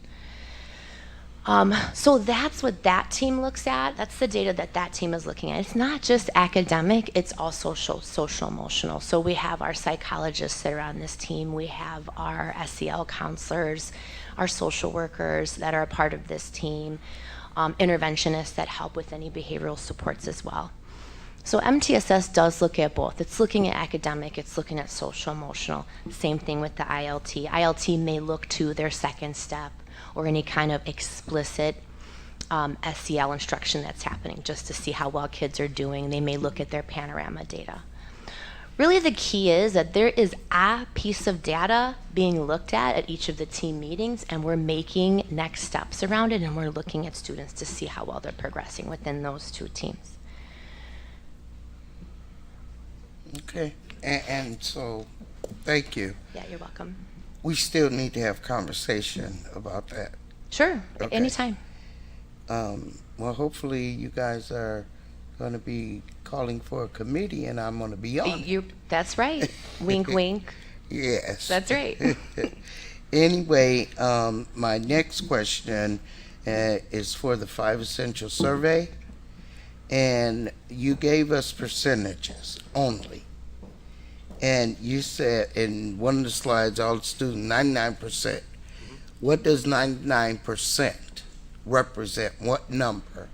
So that's what that team looks at. That's the data that team is looking at. It's not just academic, it's also social emotional. So we have our psychologists that are on this team. We have our SEL counselors, our social workers that are a part of this team, interventionists that help with any behavioral supports as well. So MTSS does look at both. It's looking at academic, it's looking at social emotional. Same thing with the ILT. ILT may look to their second step or any kind of explicit SEL instruction that's happening just to see how well kids are doing. They may look at their panorama data. Really, the key is that there is a piece of data being looked at each of the team meetings, and we're making next steps around it, and we're looking at students to see how well they're progressing within those two teams. Okay, and so, thank you. Yeah, you're welcome. We still need to have conversation about that. Sure, Okay. anytime. Well, hopefully you guys are gonna be calling for a committee and I'm gonna be on it. That's right. Wink, wink. Yes. That's right. Anyway, my next question is for the 5 Essential Survey. And you gave us percentages only. And you said in one of the slides, all the students, 99%. What does 99% represent? What number?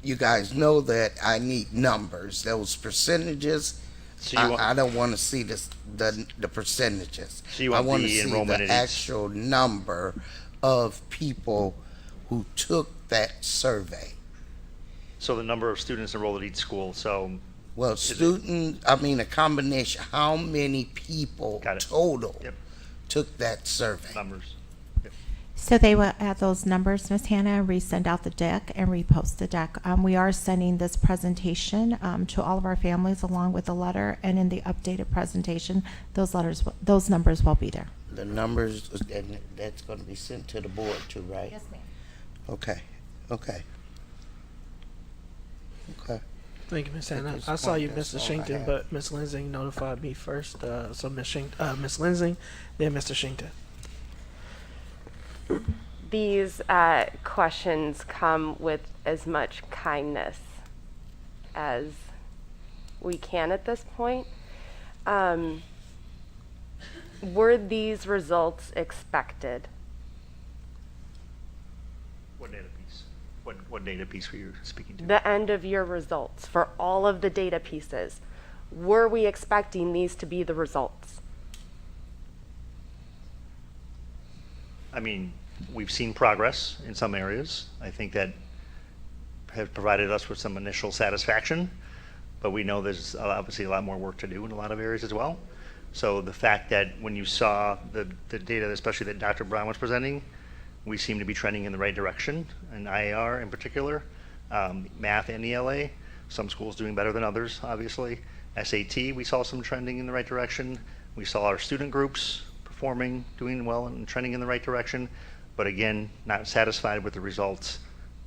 You guys know that I need numbers. Those percentages, So you want- I don't want to see the percentages. So you I want want the to see enrollment the in each- actual number of people who took that survey. So the number of students enrolled at each school, so Well, a combination, how many people Got it. total Yep. took that survey? numbers. So they will add those numbers, Ms. Hannah, resend out the deck and repost the deck. We are sending this presentation to all of our families along with the letter, and in the updated presentation, those numbers will be there. The numbers, and that's gonna be sent to the board too, right? ma'am. Okay, okay. Okay. Thank you, Ms. At Hannah. this I saw point, you, that's Mr. all I Shinkton, have. but Ms. Lensing notified me first. So Ms. Lensing, then Mr. Shinkton. These questions come with as much kindness as we can at this point. Were these results expected? What data piece? What data piece were you speaking to? The end of year results for all of the data pieces. Were we expecting these to be the results? I mean, we've seen progress in some areas. I think that have provided us with some initial satisfaction, but we know there's obviously a lot more work to do in a lot of areas as well. So the fact that when you saw the data, especially that Dr. Brown was presenting, we seem to be trending in the right direction, and IAR in particular, math and ELA, some schools doing better than others, obviously. SAT, we saw some trending in the right direction. We saw our student groups performing, doing well and trending in the right direction. But again, not satisfied with the results,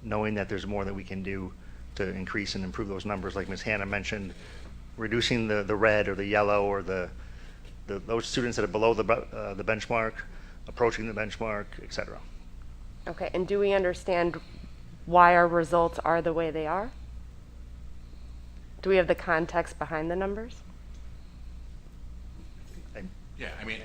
knowing that there's more that we can do to increase and improve those numbers, like Ms. Hannah mentioned, reducing the red or the yellow or those students that are below the benchmark, approaching the benchmark, et cetera. Okay, and do we understand why our results are the way they are? Do we have the context behind the numbers? Yeah, I mean,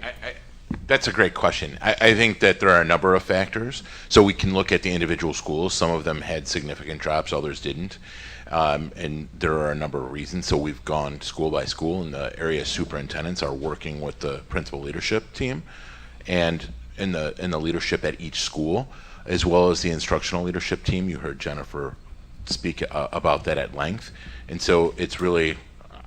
that's a great question. I think that there are a number of factors. So we can look at the individual schools. Some of them had significant drops, others didn't. And there are a number of reasons. So we've gone school by school, and the area superintendents are working with the principal leadership team and in the leadership at each school, as well as the instructional leadership team. You heard Jennifer speak about that at length. And so it's really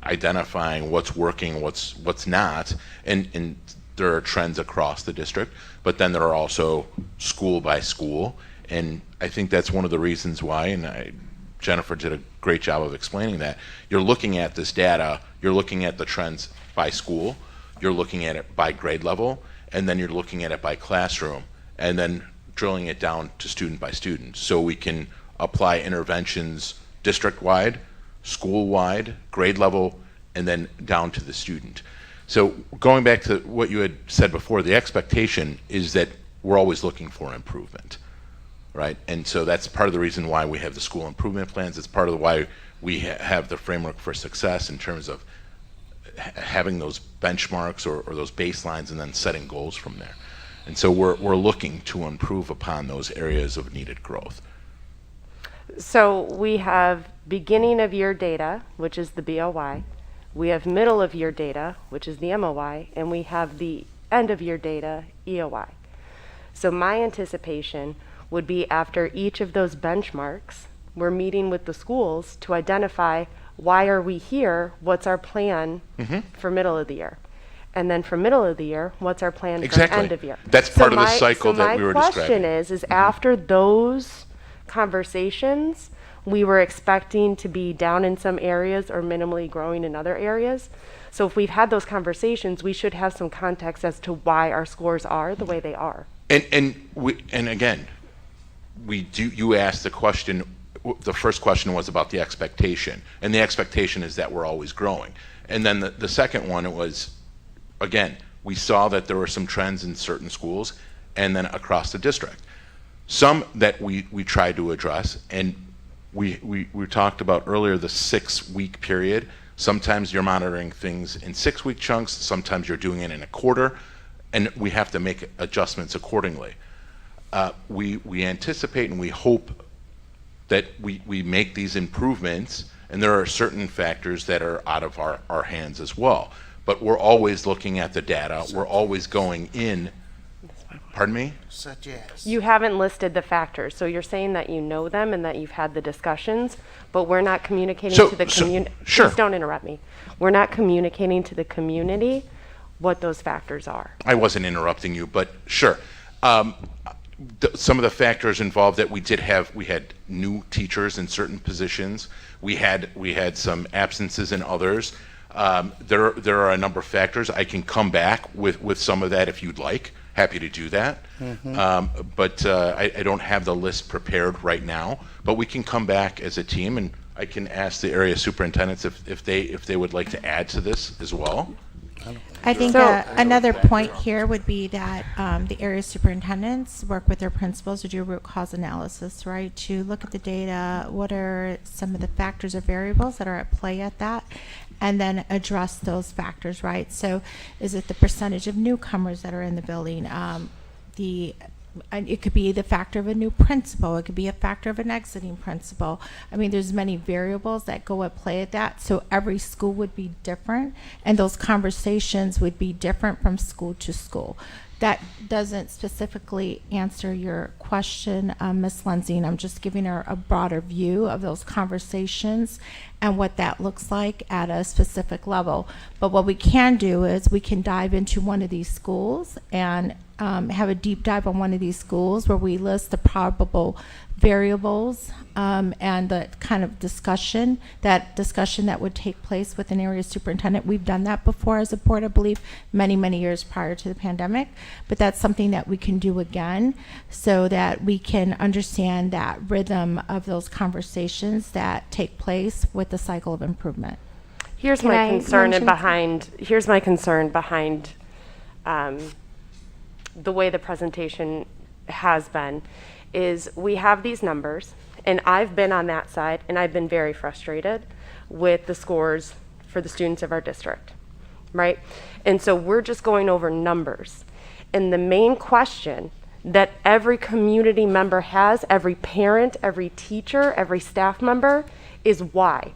identifying what's working, what's not, and there are trends across the district, but then there are also school by school, and I think that's one of the reasons why, and Jennifer did a great job of explaining that. You're looking at this data, you're looking at the trends by school, you're looking at it by grade level, and then you're looking at it by classroom, and then drilling it down to student by student, so we can apply interventions district-wide, school-wide, grade level, and then down to the student. So going back to what you had said before, the expectation is that we're always looking for improvement, right? And so that's part of the reason why we have the school improvement plans. It's part of why we have the framework for success in terms of having those benchmarks or those baselines and then setting goals from there. And so we're looking to improve upon those areas of needed growth. So we have beginning of year data, which is the BOY. We have middle of year data, which is the MOY, and we have the end of year data, EOY. So my anticipation would be after each of those benchmarks, we're meeting with the schools to identify why are we here? What's our plan for middle of the year? And then for middle of the year, what's our plan Exactly. for end of year? That's part of the cycle that we were My question describing. is after those conversations, we were expecting to be down in some areas or minimally growing in other areas. So if we've had those conversations, we should have some context as to why our scores are the way they are. And again, you asked the question, the first question was about the expectation, and the expectation is that we're always growing. And then the second one was, again, we saw that there were some trends in certain schools and then across the district. Some that we tried to address, and we talked about earlier the 6-week period. Sometimes you're monitoring things in 6-week chunks, sometimes you're doing it in a quarter, and we have to make adjustments accordingly. We anticipate and we hope that we make these improvements, and there are certain factors that are out of our hands as well. But we're always looking at the data, we're always going in. Pardon me? Such as? You haven't listed the factors, so you're saying that you know them and that you've had the discussions, but we're not communicating to the community. Sure. Please don't interrupt me. We're not communicating to the community what those factors are. I wasn't interrupting you, but sure. Some of the factors involved that we had new teachers in certain positions. We had some absences in others. There are a number of factors. I can come back with some of that if you'd like. Happy to do that. But I don't have the list prepared right now. But we can come back as a team, and I can ask the area superintendents if they would like to add to this as well. I think another point here would be that the area superintendents work with their principals to do root cause analysis, right? To look at the data, what are some of the factors or variables that are at play at that, and then address those factors, right? So is it the percentage of newcomers that are in the building? It could be the factor of a new principal. It could be a factor of an exiting principal. I mean, there's many variables that go at play at that. So every school would be different, and those conversations would be different from school to school. That doesn't specifically answer your question, Ms. Lindsay, and I'm just giving her a broader view of those conversations and what that looks like at a specific level. But what we can do is we can dive into one of these schools and have a deep dive on one of these schools where we list the probable variables and the kind of discussion that would take place with an area superintendent. We've done that before as a board, I believe, many years prior to the pandemic, but that's something that we can do again so that we can understand that rhythm of those conversations that take place with the cycle of improvement. Here's my concern behind the way the presentation has been is we have these numbers, and I've been on that side, and I've been very frustrated with the scores for the students of our district, right? And so we're just going over numbers. And the main question that every community member has, every parent, every teacher, every staff member, is why.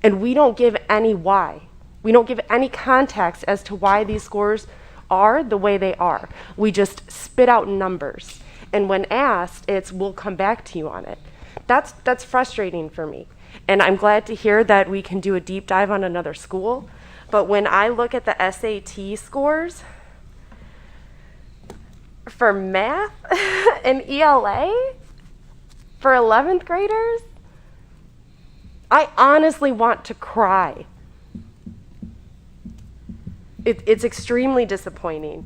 And we don't give any why. We don't give any context as to why these scores are the way they are. We just spit out numbers. And when asked, it's, we'll come back to you on it. That's frustrating for me. And I'm glad to hear that we can do a deep dive on another school. But when I look at the SAT scores for math and ELA for 11th graders, I honestly want to cry. It's extremely disappointing.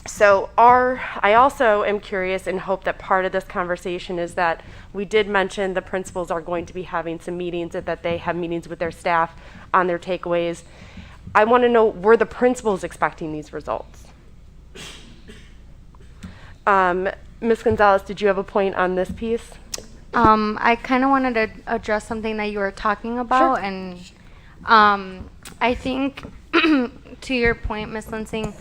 So I also am curious and hope that part of this conversation is that we did mention the principals are going to be having some meetings and that they have meetings with their staff on their takeaways. I want to know, were the principals expecting these results? Ms. Gonzalez, did you have a point on this piece? I kind of wanted to address something that you were talking about, and I think to your point, Ms. Linsing,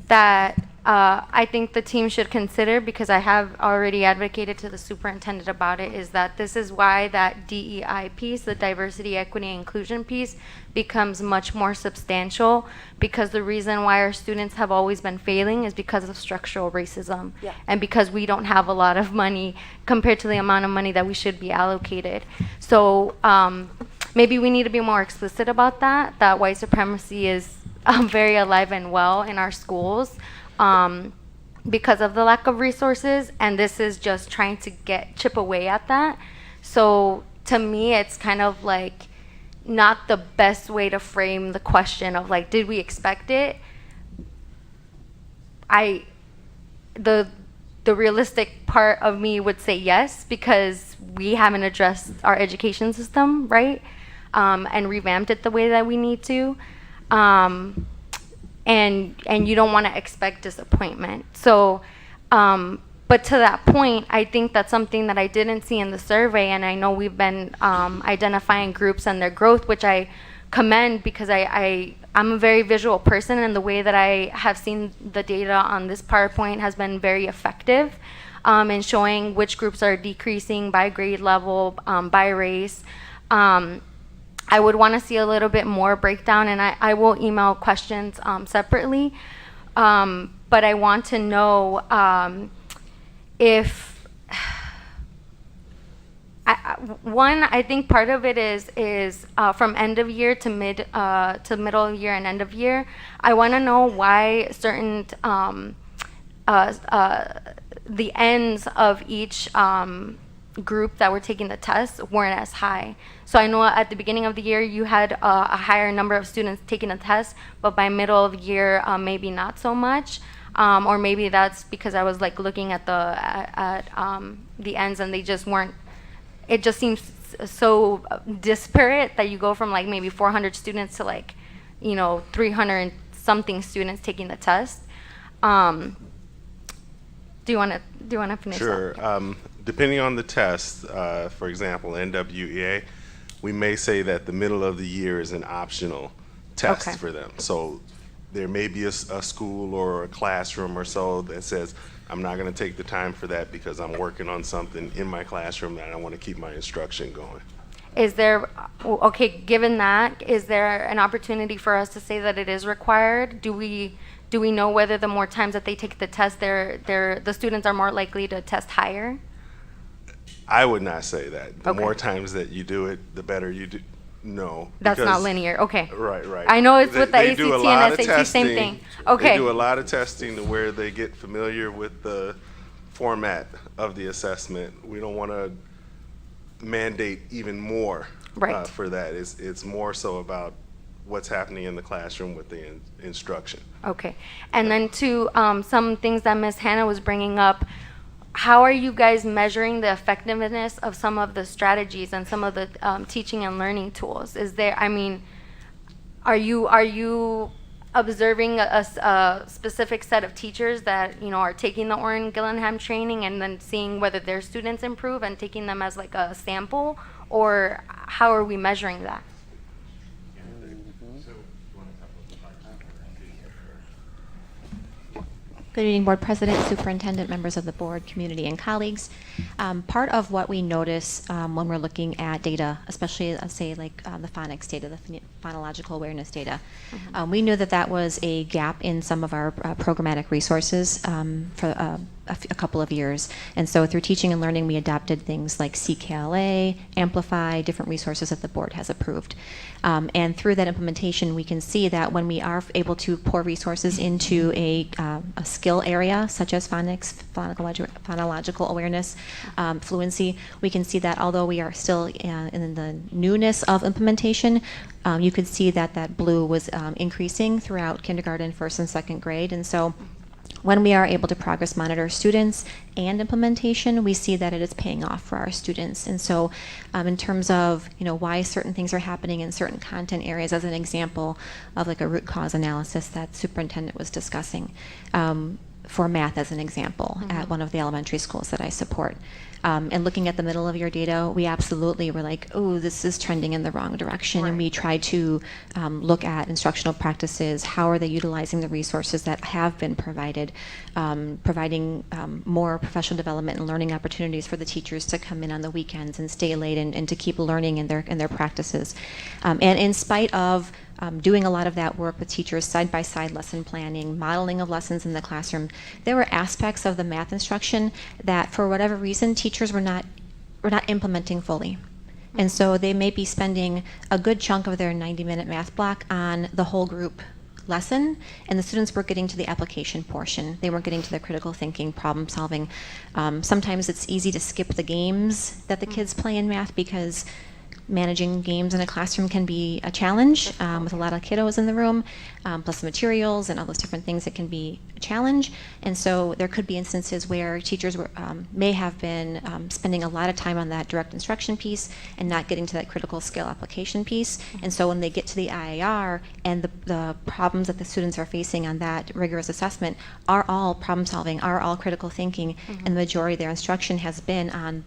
that I think the team should consider, because I have already advocated to the superintendent about it, is that this is why that DEI piece, the diversity, equity, and inclusion piece, becomes much more substantial, because the reason why our students have always been failing is because of structural racism. Yeah. And because we don't have a lot of money compared to the amount of money that we should be allocated. So maybe we need to be more explicit about that white supremacy is very alive and well in our schools. Because of the lack of resources, and this is just trying to chip away at that. So to me, it's kind of like not the best way to frame the question of like, did we expect it? The realistic part of me would say yes, because we haven't addressed our education system, right? And revamped it the way that we need to. And you don't want to expect disappointment. So, but to that point, I think that's something that I didn't see in the survey, and I know we've been identifying groups and their growth, which I commend, because I'm a very visual person, and the way that I have seen the data on this PowerPoint has been very effective in showing which groups are decreasing by grade level, by race. I would want to see a little bit more breakdown, and I will email questions separately. But I want to know if I think part of it is from end of year to middle of year and end of year. I want to know why certain the ends of each group that were taking the tests weren't as high. So I know at the beginning of the year you had a higher number of students taking the test, but by middle of the year maybe not so much. Or maybe that's because I was like looking at the ends, and they just weren't. It just seems so disparate that you go from like maybe 400 students to like 300 something students taking the test. Do you want to finish? Sure. Depending on the test, for example, NWEA, we may say that the middle of the year is an optional test Okay. for them. So there may be a school or a classroom or so that says, I'm not going to take the time for that because I'm working on something in my classroom that I want to keep my instruction going. Is there, okay, given that, is there an opportunity for us to say that it is required? Do we know whether the more times that they take the test, the students are more likely to test higher? I would not say that. The Okay. more times that you do it, the better you do. No. That's not because- linear, okay. Right, right. I know it's with the They do a ACT lot and of SAT, same testing. thing. Okay. They do a lot of testing to where they get familiar with the format of the assessment. We don't want to mandate even more Right. for that. It's more so about what's happening in the classroom with the instruction. Okay. And then to some things that Ms. Hannah was bringing up, how are you guys measuring the effectiveness of some of the strategies and some of the teaching and learning tools? Is there, I mean, are you observing a specific set of teachers that are taking the Orrin Gillingham training and then seeing whether their students improve and taking them as like a sample, or how are we measuring that? Good evening, Board President, Superintendent, members of the board, community, and colleagues. Part of what we notice when we're looking at data, especially, say, like the phonics data, the phonological awareness data, we knew that was a gap in some of our programmatic resources for a couple of years. And so through teaching and learning, we adopted things like CKLA, Amplify, different resources that the board has approved. And through that implementation, we can see that when we are able to pour resources into a skill area, such as phonics, phonological awareness, fluency, we can see that although we are still in the newness of implementation, you could see that blue was increasing throughout kindergarten, first and second grade. And so when we are able to progress monitor students and implementation, we see that it is paying off for our students. And so in terms of why certain things are happening in certain content areas, as an example of like a root cause analysis that the superintendent was discussing, for math as an example, at one of the elementary schools that I support. And looking at the middle of your data, we absolutely were like, oh, this is trending in the wrong direction. And we try to look at instructional practices. How are they utilizing the resources that have been provided, providing more professional development and learning opportunities for the teachers to come in on the weekends and stay late and to keep learning in their practices. And in spite of doing a lot of that work with teachers, side-by-side lesson planning, modeling of lessons in the classroom, there were aspects of the math instruction that, for whatever reason, teachers were not implementing fully. And so they may be spending a good chunk of their 90-minute math block on the whole group lesson, and the students were getting to the application portion. They weren't getting to the critical thinking, problem solving. Sometimes it's easy to skip the games that the kids play in math because managing games in a classroom can be a challenge with a lot of kiddos in the room, plus the materials and all those different things. It can be a challenge. And so there could be instances where teachers may have been spending a lot of time on that direct instruction piece and not getting to that critical skill application piece. And so when they get to the IAR and the problems that the students are facing on that rigorous assessment are all problem solving, are all critical thinking, and the majority of their instruction has been on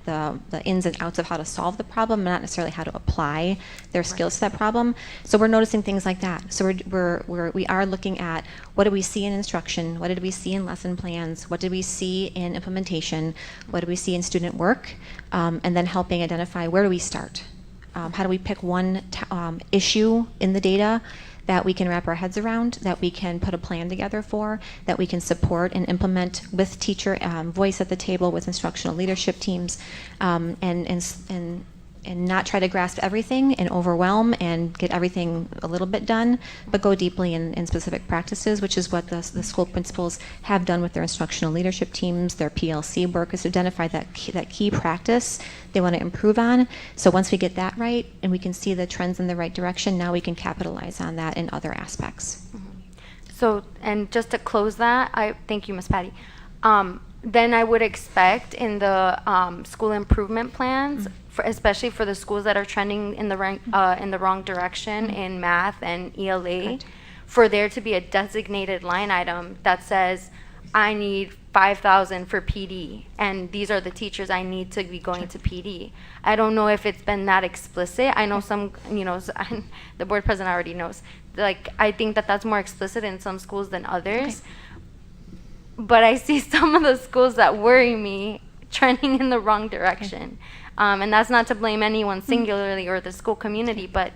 the ins and outs of how to solve the problem, not necessarily how to apply their skills to that problem. So we're noticing things like that. So we are looking at what do we see in instruction, what did we see in lesson plans, what did we see in implementation, what do we see in student work, and then helping identify where do we start. How do we pick one issue in the data that we can wrap our heads around, that we can put a plan together for, that we can support and implement with teacher voice at the table, with instructional leadership teams, and not try to grasp everything and overwhelm and get everything a little bit done, but go deeply in specific practices, which is what the school principals have done with their instructional leadership teams. Their PLC work is to identify that key practice they want to improve on. So once we get that right and we can see the trends in the right direction, now we can capitalize on that in other aspects. So, and just to close that, I thank you, Ms. Patty. Then I would expect in the school improvement plans, especially for the schools that are trending in the wrong direction in math and ELA, for there to be a designated line item that says, I need 5,000 for PD, and these are the teachers I need to be going to PD. I don't know if it's been that explicit. I know some, the board president already knows. Like, I think that that's more explicit in some schools than others. But I see some of the schools that worry me trending in the wrong direction. And that's not to blame anyone singularly or the school community, but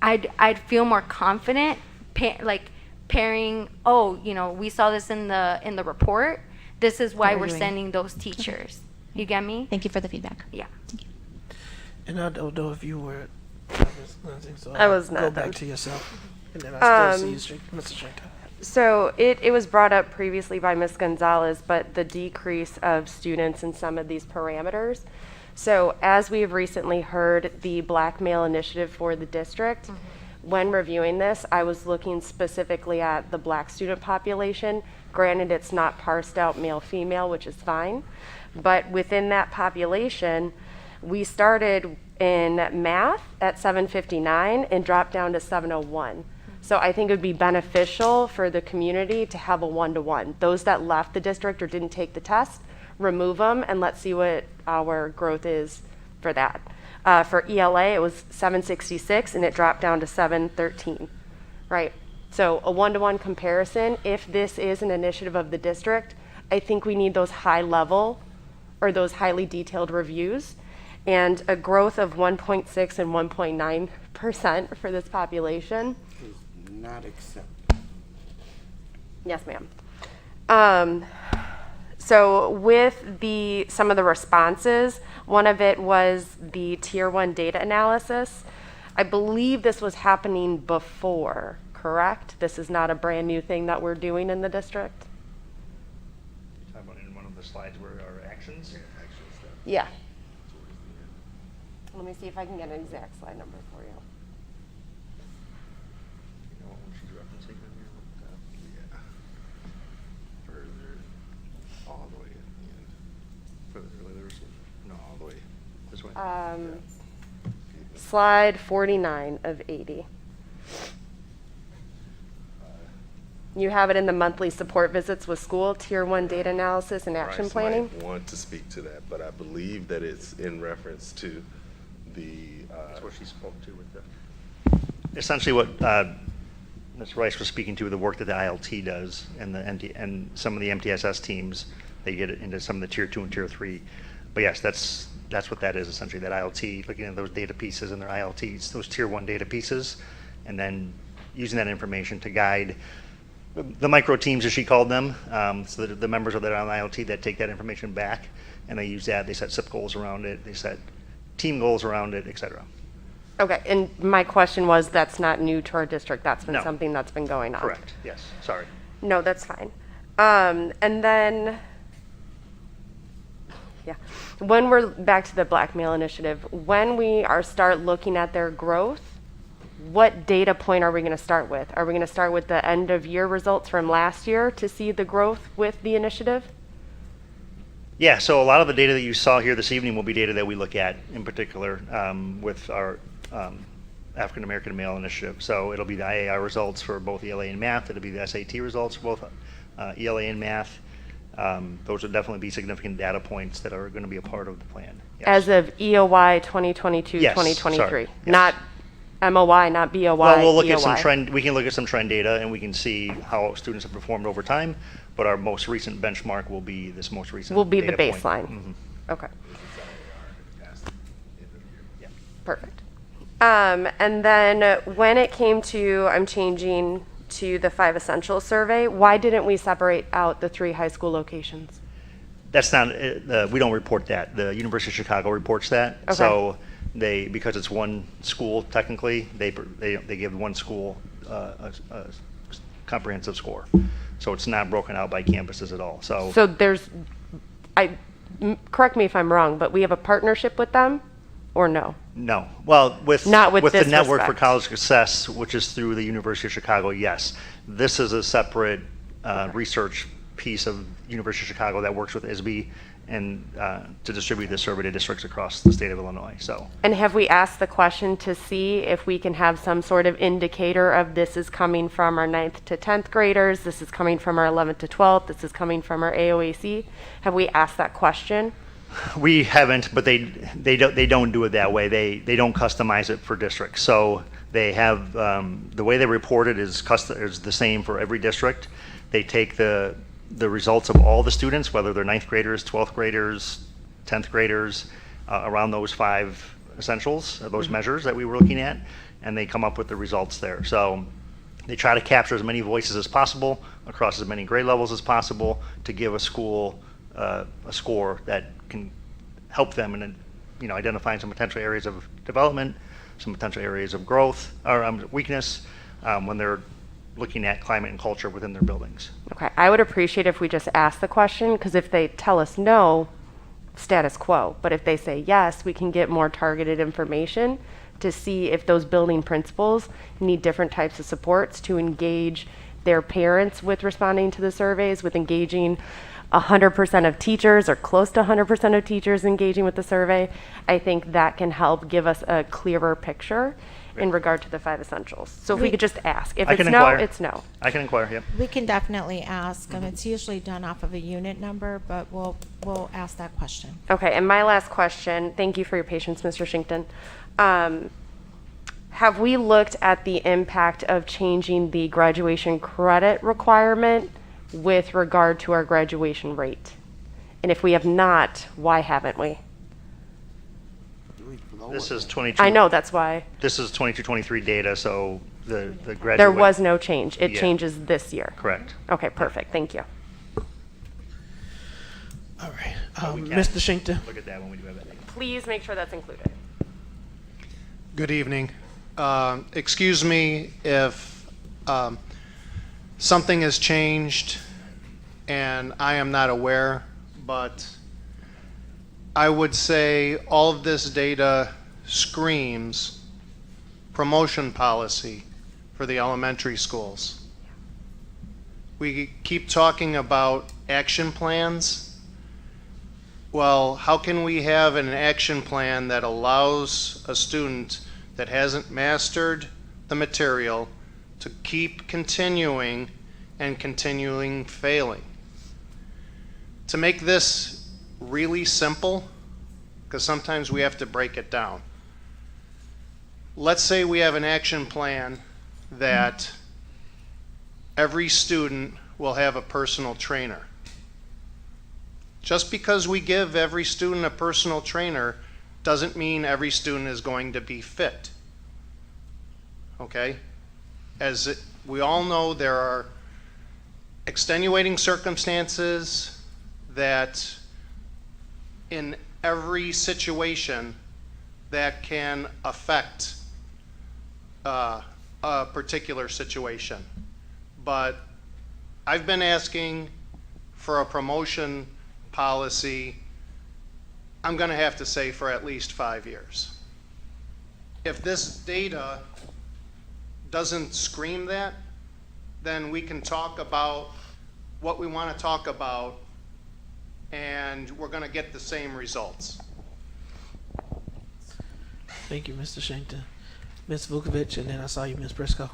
I'd feel more confident pairing, we saw this in the report. This is why we're sending those teachers. You get me? Thank you for the feedback. Yeah. And I don't know if you were. So I was not Go done. back to yourself. And then I still see you, Mr. Shanker. So it was brought up previously by Ms. Gonzalez, but the decrease of students in some of these parameters. So as we have recently heard the Black Male Initiative for the district, when reviewing this, I was looking specifically at the Black student population. Granted, it's not parsed out male-female, which is fine. But within that population, we started in math at 759 and dropped down to 701. So I think it would be beneficial for the community to have a one-to-one. Those that left the district or didn't take the test, remove them, and let's see what our growth is for that. For ELA, it was 766, and it dropped down to 713, right? So a one-to-one comparison, if this is an initiative of the district, I think we need those high-level or those highly detailed reviews, and a growth of 1.6 and 1.9% for this population. Not acceptable. Yes, ma'am. So with some of the responses, one of it was the Tier 1 data analysis. I believe this was happening before, correct? This is not a brand new thing that we're doing in the district? Talk about in one of the slides where our actions. Yeah. Let me see if I can get an exact slide number for you. You know what one she's referencing in here? Yeah. Further, all the way at the end. Further, there was no, all the way this way. Slide 49 of 80. You have it in the monthly support visits with school, Tier 1 data analysis and action Bryce planning? might want to speak to that, but I believe that it's in reference to the. That's what she spoke to with essentially what Ms. Rice was speaking to, the work that the ILT does and and some of the MTSS teams, they get it into some of the Tier 2 and Tier 3. But yes, that's what that is essentially, that ILT, looking at those data pieces in their ILTs, those Tier 1 data pieces, and then using that information to guide the micro teams, as she called them, so that the members of that ILT that take that information back, and they use that, they set SIP goals around it, they set team goals around it, et cetera. Okay, and my question was, that's not new to our district, that's been No. something that's been going on? Correct, yes, sorry. No, that's fine. And then, yeah, when we're back to the Blackmail Initiative, when we start looking at their growth, what data point are we going to start with? Are we going to start with the end of year results from last year to see the growth with the initiative? Yeah, so a lot of the data that you saw here this evening will be data that we look at in particular with our African American Male Initiative. So it'll be the IAR results for both ELA and math. It'll be the SAT results for both ELA and math. Those will definitely be significant data points that are going to be a part of the plan. Yes. As of EOY 2022, Yes, 2023, sorry, yes. not MOY, not BOY. Well, we'll look at EOY. some trend. We can look at some trend data, and we can see how students have performed over time. But our most recent benchmark will be this most recent. Will be the data point. baseline. Mhm. Okay, Yeah. perfect. And then when it came to, I'm changing to the 5 Essentials survey, why didn't we separate out the 3 high school locations? That's not, we don't report that. The University of Chicago reports that. Okay. So because it's one school technically, they give one school a comprehensive score. So it's not broken out by campuses at all. So So correct me if I'm wrong, but we have a partnership with them or no? no. Well, Not with the this Network for respect. College Success, which is through the University of Chicago, yes. This is a separate research piece of University of Chicago that works with ISB and to distribute this survey to districts across the state of Illinois. So And have we asked the question to see if we can have some sort of indicator of this is coming from our 9th to 10th graders, this is coming from our 11th to 12th, this is coming from our AOAC? Have we asked that question? we haven't, but they don't do it that way. They don't customize it for districts. So they have the way they report it is the same for every district. They take the results of all the students, whether they're 9th graders, 12th graders, 10th graders, around those 5 essentials, those measures that we were looking at, and they come up with the results there. So they try to capture as many voices as possible across as many grade levels as possible to give a school a score that can help them in identifying some potential areas of development, some potential areas of growth or weakness when they're looking at climate and culture within their buildings. Okay, I would appreciate if we just ask the question, because if they tell us no, status quo. But if they say yes, we can get more targeted information to see if those building principals need different types of supports to engage their parents with responding to the surveys, with engaging 100% of teachers or close to 100% of teachers engaging with the survey. I think that can help give us a clearer picture in regard to the 5 essentials. So if we could just ask. If I it's can no, inquire. it's no. I can inquire, yep. We can definitely ask, it's usually done off of a unit number, but we'll ask that question. Okay, and my last question, thank you for your patience, Mr. Shinkton. Have we looked at the impact of changing the graduation credit requirement with regard to our graduation rate? And if we have not, why haven't we? This is 22. I know, that's why. This is 22-23 data, so the graduate. There was no change. It Yeah. changes this year. Correct. Okay, perfect, thank you. All right. But we can Mr. Shinkton. Look at that when we do have that data. Please make sure that's included. Good evening. Excuse me if something has changed and I am not aware, but I would say all of this data screams promotion policy for the elementary schools. We keep talking about action plans. Well, how can we have an action plan that allows a student that hasn't mastered the material to keep continuing and continuing failing. To make this really simple, because sometimes we have to break it down. Let's say we have an action plan that every student will have a personal trainer. Just because we give every student a personal trainer doesn't mean every student is going to be fit. Okay? As we all know, there are extenuating circumstances that in every situation that can affect a particular situation. But I've been asking for a promotion policy, I'm going to have to say, for at least 5 years. If this data doesn't scream that, then we can talk about what we want to talk about, and we're going to get the same results. Thank you, Mr. Shankton. Ms. Vukovic, and then I saw you, Ms. Briscoe.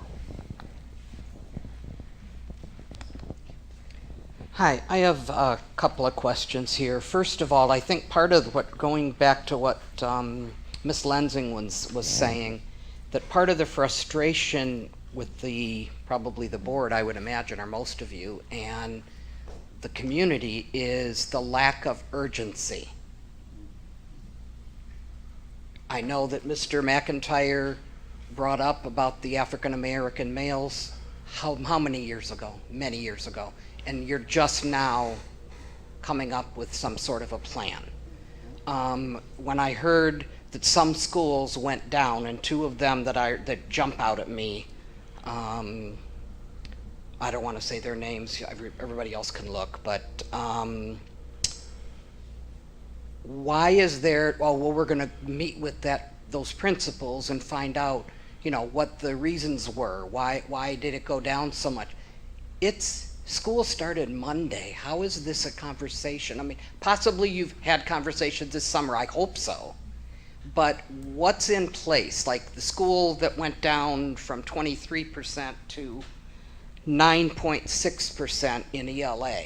Hi, I have a couple of questions here. First of all, I think part of what, going back to what Ms. Lensing was saying, that part of the frustration with probably the board, I would imagine, or most of you, and the community is the lack of urgency. I know that Mr. McIntyre brought up about the African American males, how many years ago? Many years ago. And you're just now coming up with some sort of a plan. When I heard that some schools went down, and two of them that jump out at me, I don't want to say their names, everybody else can look, but why is there, well, we're going to meet with those principals and find out, what the reasons were. Why did it go down so much? School started Monday. How is this a conversation? I mean, possibly you've had conversations this summer. I hope so. But what's in place? Like the school that went down from 23% to 9.6% in ELA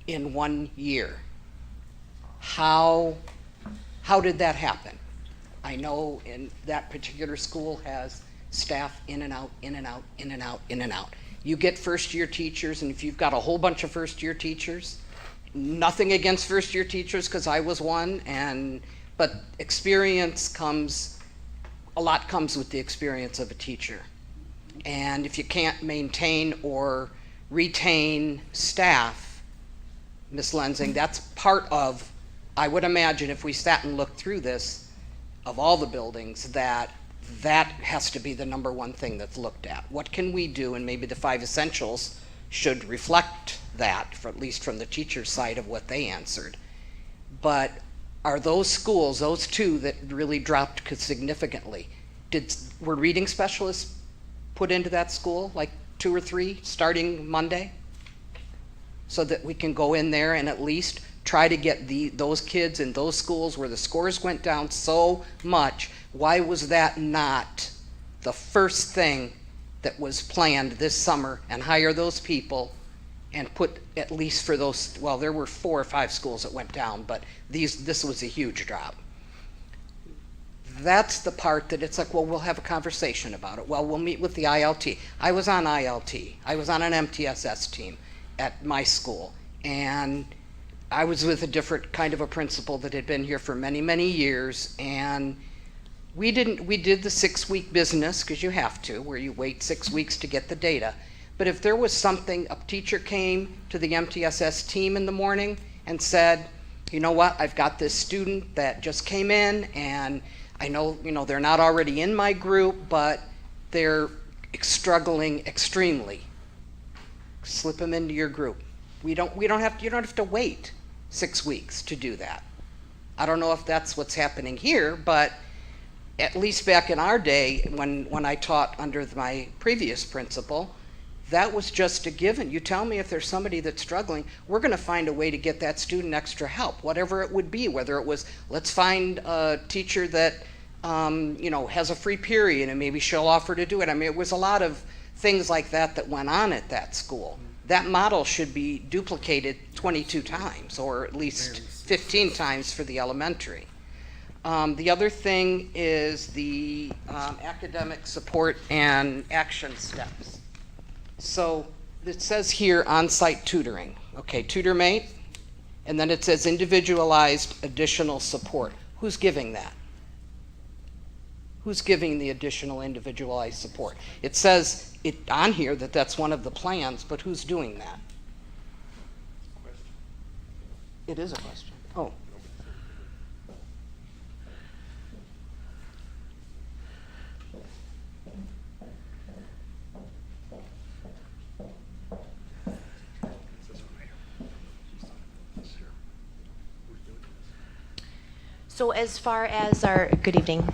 in 1 year. How did that happen? I know in that particular school has staff in and out, in and out, in and out, in and out. You get first-year teachers, and if you've got a whole bunch of first-year teachers, nothing against first-year teachers because I was one, but experience a lot comes with the experience of a teacher. And if you can't maintain or retain staff, Ms. Lensing, that's part of, I would imagine if we sat and looked through this, of all the buildings, that has to be the number one thing that's looked at. What can we do? And maybe the 5 essentials should reflect that, at least from the teacher's side of what they answered. But are those schools, those two that really dropped significantly, were reading specialists put into that school, like 2 or 3, starting Monday? So that we can go in there and at least try to get those kids in those schools where the scores went down so much. Why was that not the first thing that was planned this summer, and hire those people and put at least for those, well, there were 4 or 5 schools that went down, but this was a huge drop. That's the part that it's like, well, we'll have a conversation about it. Well, we'll meet with the ILT. I was on ILT. I was on an MTSS team at my school, and I was with a different kind of a principal that had been here for many, many years, and we did the 6-week business, because you have to, where you wait 6 weeks to get the data. But if there was something, a teacher came to the MTSS team in the morning and said, you know what, I've got this student that just came in, and I know, they're not already in my group, but they're struggling extremely. Slip them into your group. You don't have to wait 6 weeks to do that. I don't know if that's what's happening here, but at least back in our day, when I taught under my previous principal, that was just a given. You tell me if there's somebody that's struggling, we're going to find a way to get that student extra help, whatever it would be, whether it was, let's find a teacher that has a free period and maybe she'll offer to do it. I mean, it was a lot of things like that went on at that school. That model should be duplicated 22 times, or at least 15 times for the elementary. The other thing is the academic support and action steps. So it says here on-site tutoring. Okay, TutorMate, and then it says individualized additional support. Who's giving that? Who's giving the additional individualized support? It says it on here that that's one of the plans, but who's doing that? It is a question. Oh. So as far as our, good evening.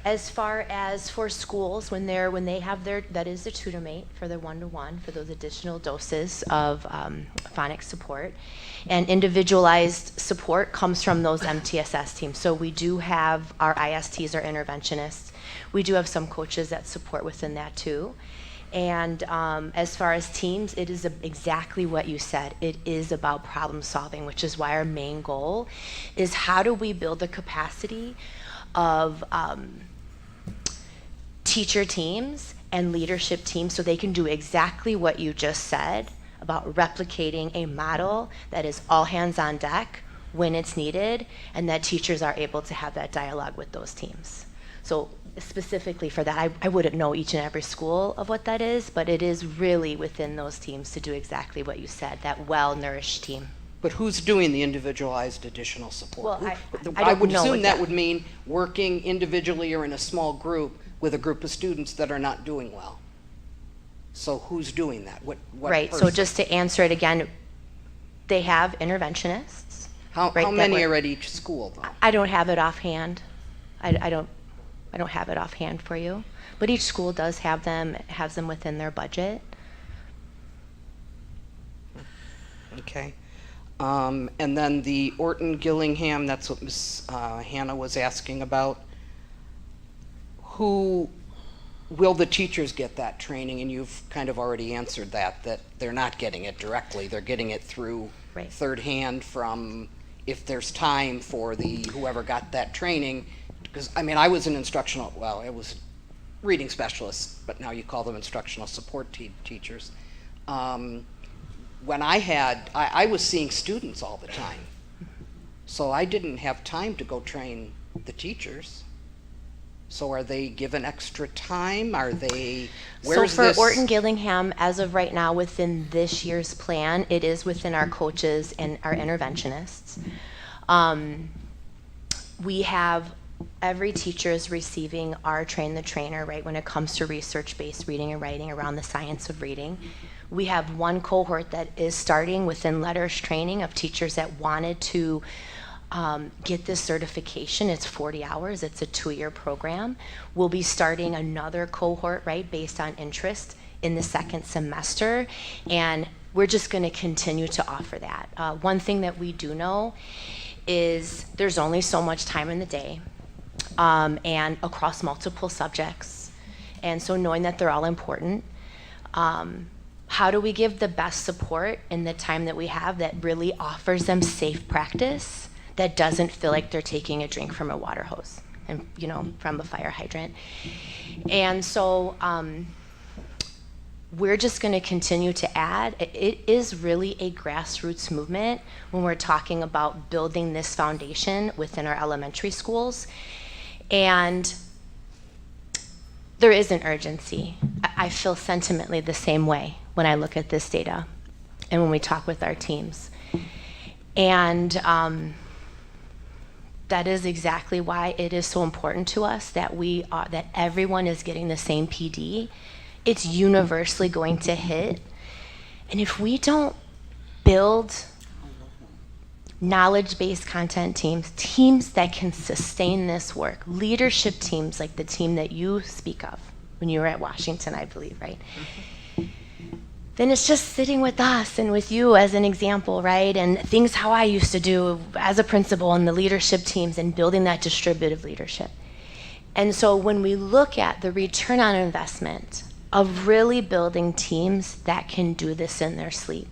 As far as for schools, when they have their, that is the TutorMate for their one-to-one, for those additional doses of phonics support. And individualized support comes from those MTSS teams. So we do have our ISTs, our interventionists. We do have some coaches that support within that too. And as far as teams, it is exactly what you said. It is about problem solving, which is why our main goal is how do we build the capacity of teacher teams and leadership teams so they can do exactly what you just said about replicating a model that is all hands on deck when it's needed, and that teachers are able to have that dialogue with those teams. So specifically for that, I wouldn't know each and every school of what that is, but it is really within those teams to do exactly what you said, that well-nourished team. But who's doing the individualized additional support? Well, I would assume that would mean working individually or in a small group with a group of students that are not doing well. So who's doing that? What right, person? So just to answer it again, they have interventionists. How many are at each school, though? I don't have it offhand. I don't have it offhand for you. But each school does have them, has them within their budget. Okay. And then the Orton Gillingham, that's what Ms. Hannah was asking about. Who will the teachers get that training? And you've kind of already answered that they're not getting it directly. They're getting it through third hand from, if there's time for the whoever got that training. Because I mean, I was an instructional, well, I was reading specialists, but now you call them instructional support teachers. When I was seeing students all the time. So I didn't have time to go train the teachers. So are they given extra time? Are they, where's so for this? Orton Gillingham, as of right now, within this year's plan, it is within our coaches and our interventionists. We have every teacher is receiving our Train the Trainer, right, when it comes to research-based reading and writing around the science of reading. We have one cohort that is starting within LETRS training of teachers that wanted to get this certification. It's 40 hours. It's a 2-year program. We'll be starting another cohort, right, based on interest in the second semester, and we're just going to continue to offer that. One thing that we do know is there's only so much time in the day, and across multiple subjects, and so knowing that they're all important, how do we give the best support in the time that we have that really offers them safe practice that doesn't feel like they're taking a drink from a water hose and, you know, from a fire hydrant? And so we're just going to continue to add. It is really a grassroots movement when we're talking about building this foundation within our elementary schools. And there is an urgency. I feel sentimentally the same way when I look at this data and when we talk with our teams. And that is exactly why it is so important to us that that everyone is getting the same PD. It's universally going to hit. And if we don't build knowledge-based content teams that can sustain this work, leadership teams like the team that you speak of when you were at Washington, I believe, right? Then it's just sitting with us and with you as an example, right? And things how I used to do as a principal and the leadership teams and building that distributive leadership. And so when we look at the return on investment of really building teams that can do this in their sleep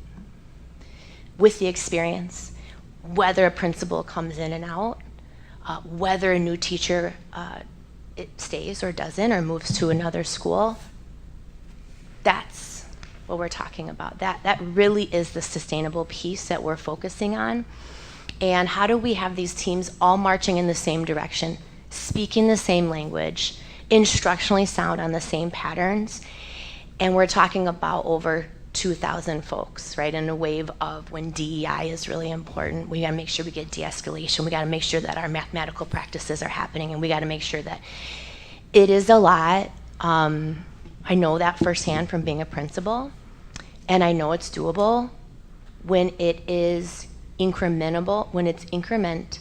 with the experience, whether a principal comes in and out, whether a new teacher it stays or doesn't or moves to another school. That's what we're talking about. That really is the sustainable piece that we're focusing on. And how do we have these teams all marching in the same direction, speaking the same language, instructionally sound on the same patterns? And we're talking about over 2,000 folks, right, in a wave of when DEI is really important. We got to make sure we get de-escalation. We got to make sure that our mathematical practices are happening, and we got to make sure that it is a lot. I know that firsthand from being a principal, and I know it's doable when it is incrementable, when it's increment,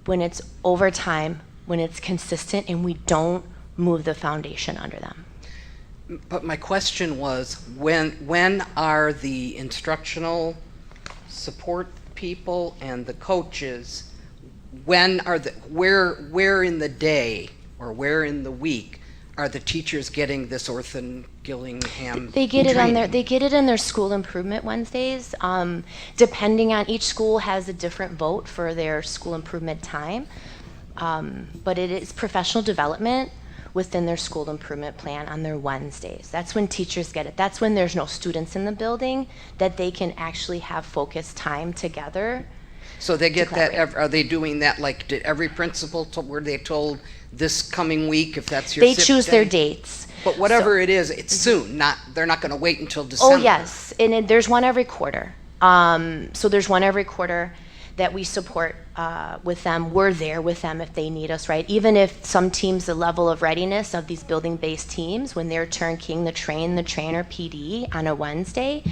when it's over time, when it's consistent, and we don't move the foundation under them. But my question was, when are the instructional support people and the coaches, when are where in the day or where in the week are the teachers getting this Orthan Gillingham They get it on training? their they get it in their school improvement Wednesdays. Depending on each school has a different vote for their school improvement time. But it is professional development within their school improvement plan on their Wednesdays. That's when teachers get it. That's when there's no students in the building, that they can actually have focused time together. So they get that, are they doing that, like, did every principal, were they told this coming week, if that's your They SIP choose day? their dates. But whatever it is, it's soon, they're not gonna wait until December. Oh, yes, and there's one every quarter. So there's one every quarter that we support with them. We're there with them if they need us, right? Even if some teams, the level of readiness of these building-based teams, when they're turnkeying the trainer PD on a Wednesday,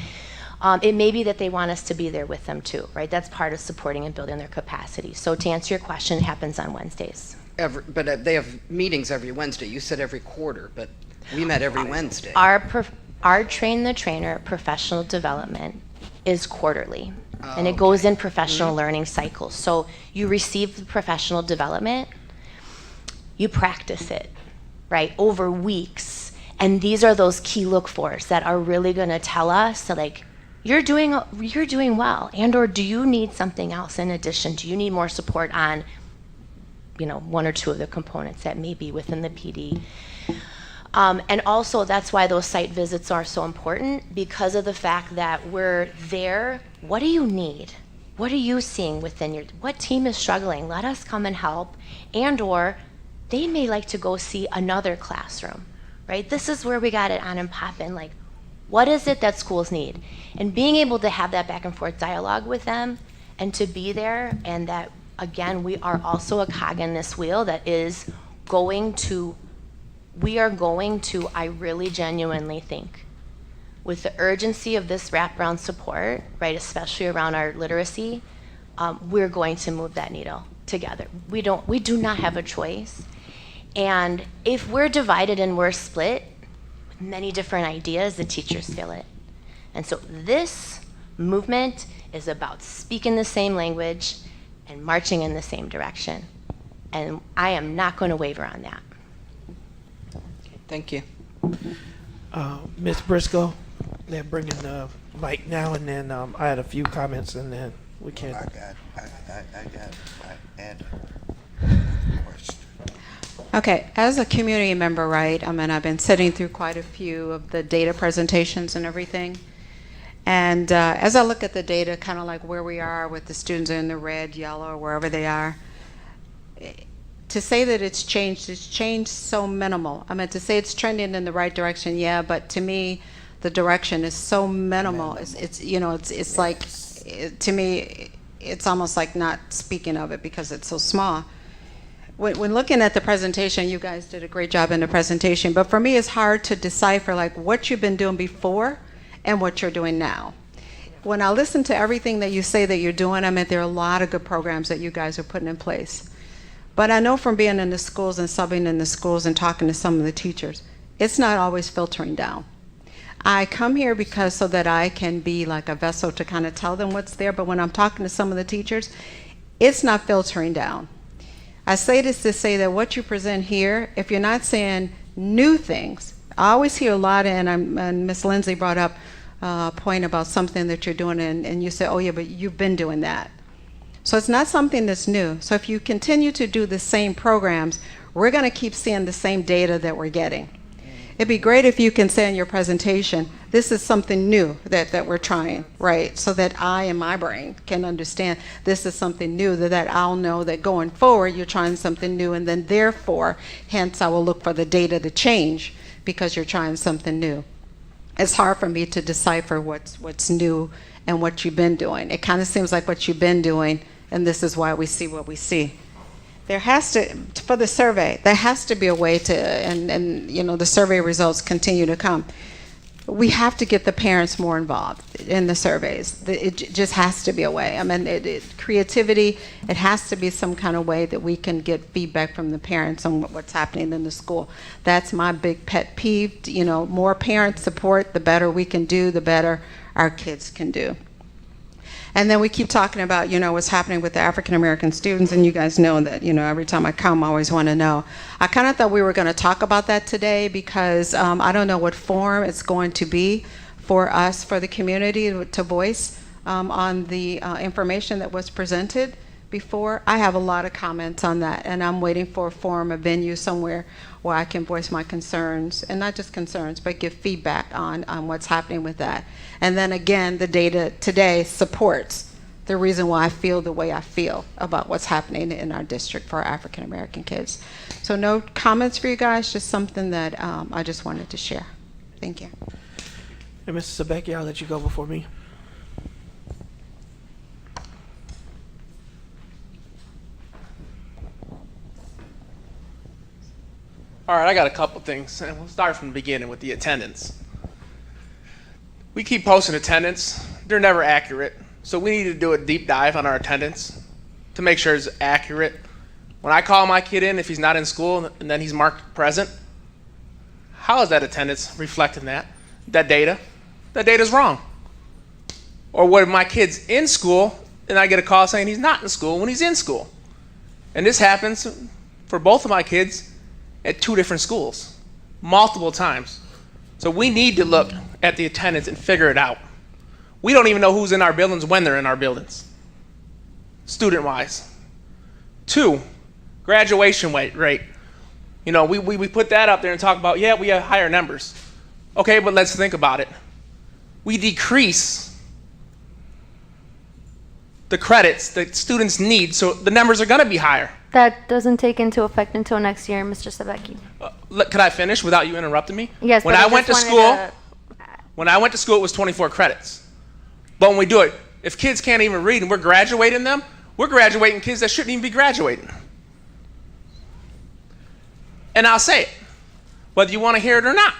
it may be that they want us to be there with them too, right? That's part of supporting and building their capacity. So to answer your question, it happens on Wednesdays. But they have meetings every Wednesday. You said every quarter, but we met every Wednesday. Our train the trainer professional development is quarterly. And it goes in professional learning cycles. So you receive the professional development, you practice it, right, over weeks. And these are those key look-fors that are really going to tell us, so like, you're doing well, and or do you need something else in addition? Do you need more support on, one or two of the components that may be within the PD? And also, that's why those site visits are so important, because of the fact that we're there. What do you need? What are you seeing within what team is struggling? Let us come and help. And or they may like to go see another classroom, right? This is where we got it on and poppin'. Like, what is it that schools need? And being able to have that back and forth dialogue with them and to be there, and that, again, we are also a cog in this wheel that is I really genuinely think, with the urgency of this wraparound support, right, especially around our literacy, we're going to move that needle together. We do not have a choice. And if we're divided and we're split with many different ideas, the teachers feel it. And so this movement is about speaking the same language and marching in the same direction. And I am not going to waver on that. Thank you. Ms. Briscoe, they're bringing the mic now, and then I had a few comments, and then we can. I got add question. Okay, as a community member, right, I've been sitting through quite a few of the data presentations and everything. And as I look at the data, kind of like where we are with the students in the red, yellow, or wherever they are, to say that it's changed so minimal. To say it's trending in the right direction, yeah, but to me, the direction is so minimal. It's like, to me, it's almost like not speaking of it because it's so small. When looking at the presentation, you guys did a great job in the presentation, but for me, it's hard to decipher like what you've been doing before and what you're doing now. When I listen to everything that you say that you're doing, there are a lot of good programs that you guys are putting in place. But I know from being in the schools and subbing in the schools and talking to some of the teachers, it's not always filtering down. I come here so that I can be like a vessel to kind of tell them what's there, but when I'm talking to some of the teachers, it's not filtering down. I say this to say that what you present here, if you're not saying new things, I always hear a lot, and Ms. Lindsay brought up a point about something that you're doing, and you say, oh yeah, but you've been doing that. So it's not something that's new. So if you continue to do the same programs, we're going to keep seeing the same data that we're getting. It'd be great if you can say in your presentation, this is something new that we're trying, right? So that I and my brain can understand this is something new, that I'll know that going forward you're trying something new, and then therefore, hence I will look for the data to change because you're trying something new. It's hard for me to decipher what's new and what you've been doing. It kind of seems like what you've been doing, and this is why we see what we see. There has to, for the survey, there has to be a way to, and you know, the survey results continue to come. We have to get the parents more involved in the surveys. It just has to be a way. I mean, creativity, it has to be some kind of way that we can get feedback from the parents on what's happening in the school. That's my big pet peeve. You know, more parent support, the better we can do, the better our kids can do. And then we keep talking about, you know, what's happening with the African American students, and you guys know that, you know, every time I come, I always want to know. I kind of thought we were going to talk about that today because I don't know what form it's going to be for us, for the community to voice on the information that was presented before. I have a lot of comments on that, and I'm waiting for a forum, a venue somewhere where I can voice my concerns, and not just concerns, but give feedback on what's happening with that. And then again, the data today supports the reason why I feel the way I feel about what's happening in our district for our African American kids. So no comments for you guys, just something that I just wanted to share. Thank you. And Mr. Sabeki, I'll let you go before me. All right, I got a couple things, and we'll start from the beginning with the attendance. We keep posting attendance. They're never accurate, so we need to do a deep dive on our attendance to make sure it's accurate. When I call my kid in, if he's not in school and then he's marked present, how is that attendance reflecting that data? That data's wrong. Or what if my kid's in school and I get a call saying he's not in school when he's in school? And this happens for both of my kids at 2 different schools, multiple times. So we need to look at the attendance and figure it out. We don't even know who's in our buildings when they're in our buildings, student-wise. 2, graduation rate. You know, we put that up there and talk about, yeah, we have higher numbers. Okay, but let's think about it. We decrease the credits that students need, so the numbers are going to be higher. That doesn't take into effect until next year, Mr. Sabeki. Could I finish without you interrupting me? Yes. When I went to school, it was 24 credits. But when we do it, if kids can't even read and we're graduating them, we're graduating kids that shouldn't even be graduating. And I'll say it, whether you want to hear it or not.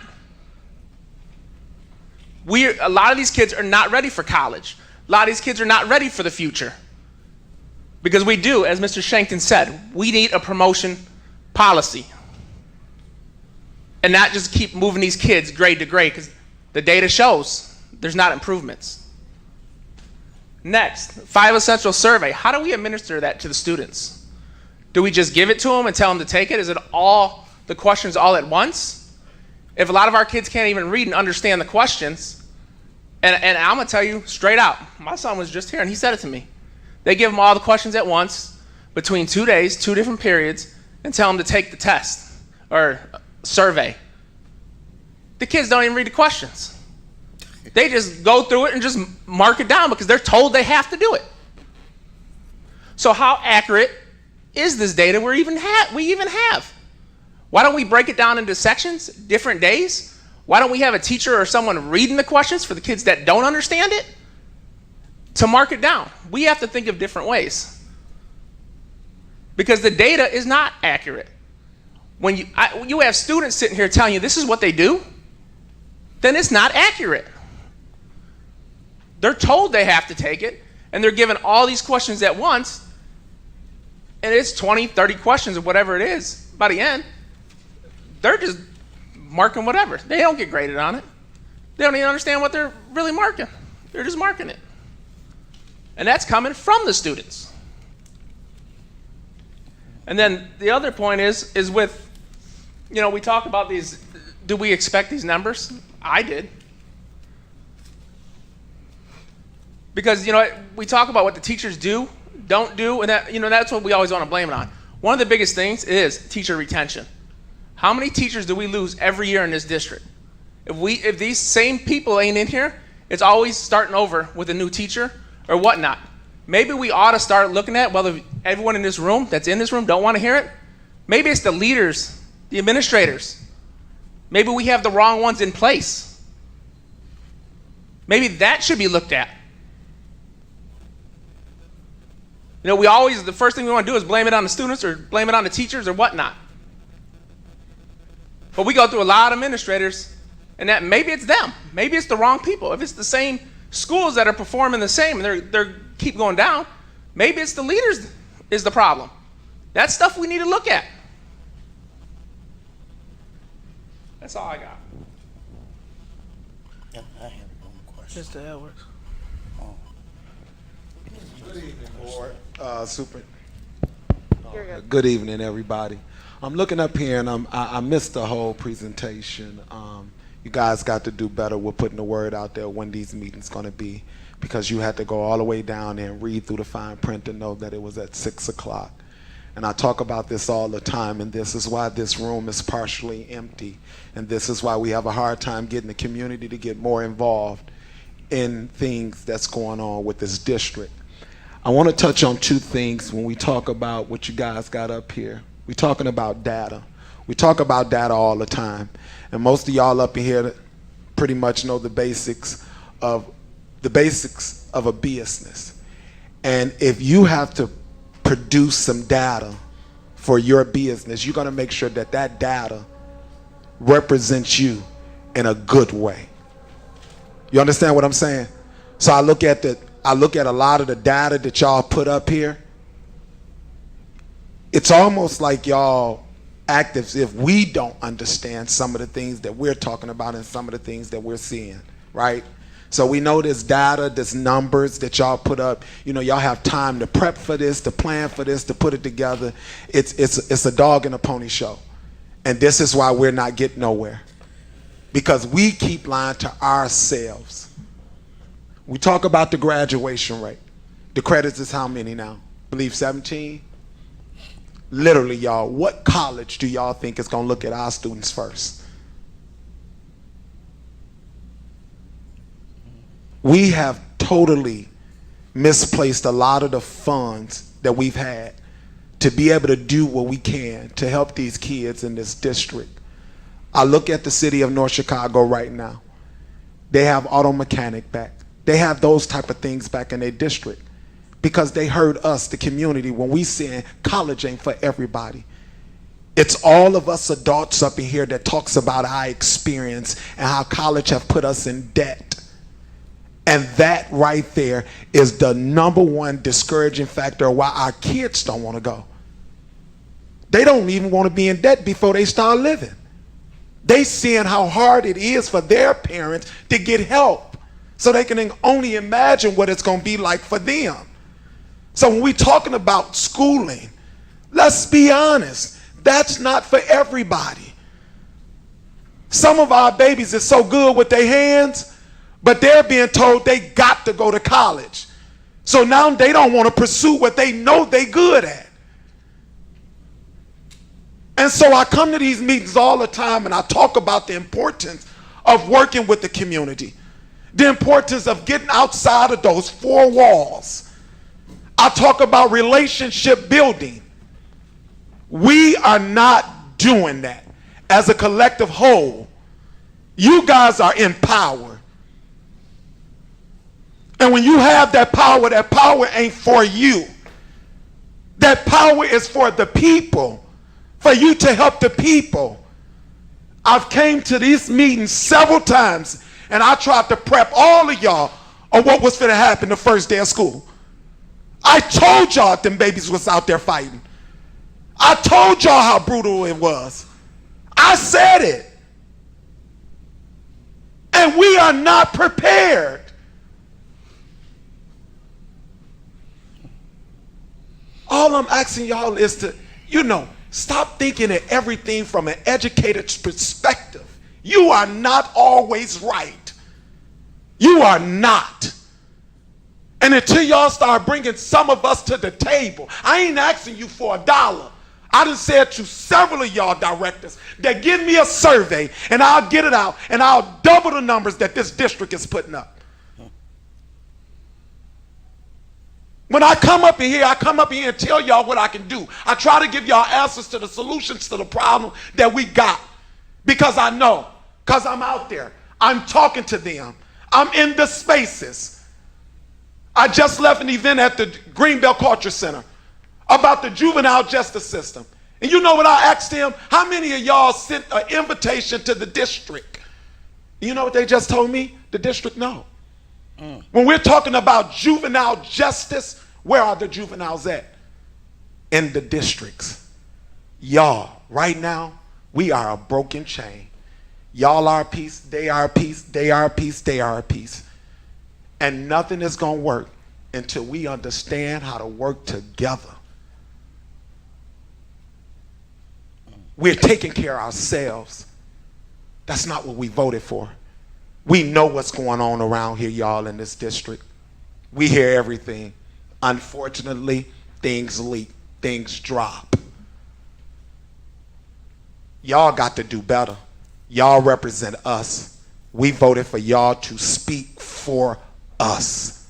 A lot of these kids are not ready for college. A lot of these kids are not ready for the future. Because we do, as Mr. Shankton said, we need a promotion policy. And not just keep moving these kids grade to grade, because the data shows there's not improvements. Next, 5 Essential Survey. How do we administer that to the students? Do we just give it to them and tell them to take it? Is it all the questions all at once? If a lot of our kids can't even read and understand the questions, and I'm going to tell you straight out, my son was just here and he said it to me. They give them all the questions at once, between 2 days, 2 different periods, and tell them to take the test or survey. The kids don't even read the questions. They just go through it and just mark it down because they're told they have to do it. So how accurate is this data we even have? Why don't we break it down into sections, different days? Why don't we have a teacher or someone reading the questions for the kids that don't understand it? To mark it down. We have to think of different ways. Because the data is not accurate. When you have students sitting here telling you this is what they do, then it's not accurate. They're told they have to take it, and they're given all these questions at once, and it's 20, 30 questions or whatever it is. By the end, they're just marking whatever. They don't get graded on it. They don't even understand what they're really marking. They're just marking it. And that's coming from the students. And then the other point is with, you know, we talk about these do we expect these numbers? I did. Because, we talk about what the teachers do, don't do, and that's what we always want to blame it on. One of the biggest things is teacher retention. How many teachers do we lose every year in this district? If these same people ain't in here, it's always starting over with a new teacher or whatnot. Maybe we ought to start looking at whether everyone in this room that's in this room don't want to hear it. Maybe it's the leaders, the administrators. Maybe we have the wrong ones in place. Maybe that should be looked at. The first thing we want to do is blame it on the students or blame it on the teachers or whatnot. But we go through a lot of administrators, and that maybe it's them. Maybe it's the wrong people. If it's the same schools that are performing the same and they're keep going down, maybe it's the leaders is the problem. That's stuff we need to look at. That's all I got. Yeah, I have one question. Mr. Edwards. Good evening, Board. Good evening, everybody. I'm looking up here, and I missed the whole presentation. You guys got to do better with putting the word out there when these meetings going to be, because you had to go all the way down there and read through the fine print to know that it was at 6 o'clock. And I talk about this all the time, and this is why this room is partially empty, and this is why we have a hard time getting the community to get more involved in things that's going on with this district. I want to touch on two things when we talk about what you guys got up here. We're talking about data. We talk about data all the time, and most of y'all up in here pretty much know the basics of a business. And if you have to produce some data for your business, you're going to make sure that that data represents you in a good way. You understand what I'm saying? So I look at a lot of the data that y'all put up here. It's almost like y'all act as if we don't understand some of the things that we're talking about and some of the things that we're seeing, right? So we know this data, this numbers that y'all put up. Y'all have time to prep for this, to plan for this, to put it together. It's a dog and a pony show. And this is why we're not getting nowhere. Because we keep lying to ourselves. We talk about the graduation rate. The credits is how many now? I believe 17? Literally, y'all, what college do y'all think is going to look at our students first? We have totally misplaced a lot of the funds that we've had to be able to do what we can to help these kids in this district. I look at the city of North Chicago right now. They have auto mechanic back. They have those type of things back in their district because they heard us, the community, when we saying college ain't for everybody. It's all of us adults up in here that talks about our experience and how college have put us in debt. And that right there is the number one discouraging factor of why our kids don't want to go. They don't even want to be in debt before they start living. They seeing how hard it is for their parents to get help, so they can only imagine what it's going to be like for them. So when we're talking about schooling, let's be honest, that's not for everybody. Some of our babies are so good with their hands, but they're being told they got to go to college. So now they don't want to pursue what they know they good at. And so I come to these meetings all the time and I talk about the importance of working with the community, the importance of getting outside of those four walls. I talk about relationship building. We are not doing that as a collective whole. You guys are in power. And when you have that power ain't for you. That power is for the people, for you to help the people. I've came to these meetings several times and I tried to prep all of y'all on what was going to happen the first day of school. I told y'all them babies was out there fighting. I told y'all how brutal it was. I said it. And we are not prepared. All I'm asking y'all is to, stop thinking of everything from an educator's perspective You are not always right. You are not. And until y'all start bringing some of us to the table, I ain't asking you for $1. I done said to several of y'all directors that give me a survey and I'll get it out and I'll double the numbers that this district is putting up. When I come up in here, I come up in here and tell y'all what I can do. I try to give y'all answers to the solutions to the problem that we got. Because I know, because I'm out there. I'm talking to them. I'm in the spaces. I just left an event at the Greenbelt Culture Center about the juvenile justice system. And you know what I asked them? How many of y'all sent an invitation to the district? You know what they just told me? The district, no. When we're talking about juvenile justice, where are the juveniles at? In the districts. Y'all, right now, we are a broken chain. Y'all are a piece, they are a piece, they are a piece, they are a piece. And nothing is going to work until we understand how to work together. We're taking care of ourselves. That's not what we voted for. We know what's going on around here, y'all, in this district. We hear everything. Unfortunately, things leak, things drop. Y'all got to do better. Y'all represent us. We voted for y'all to speak for us.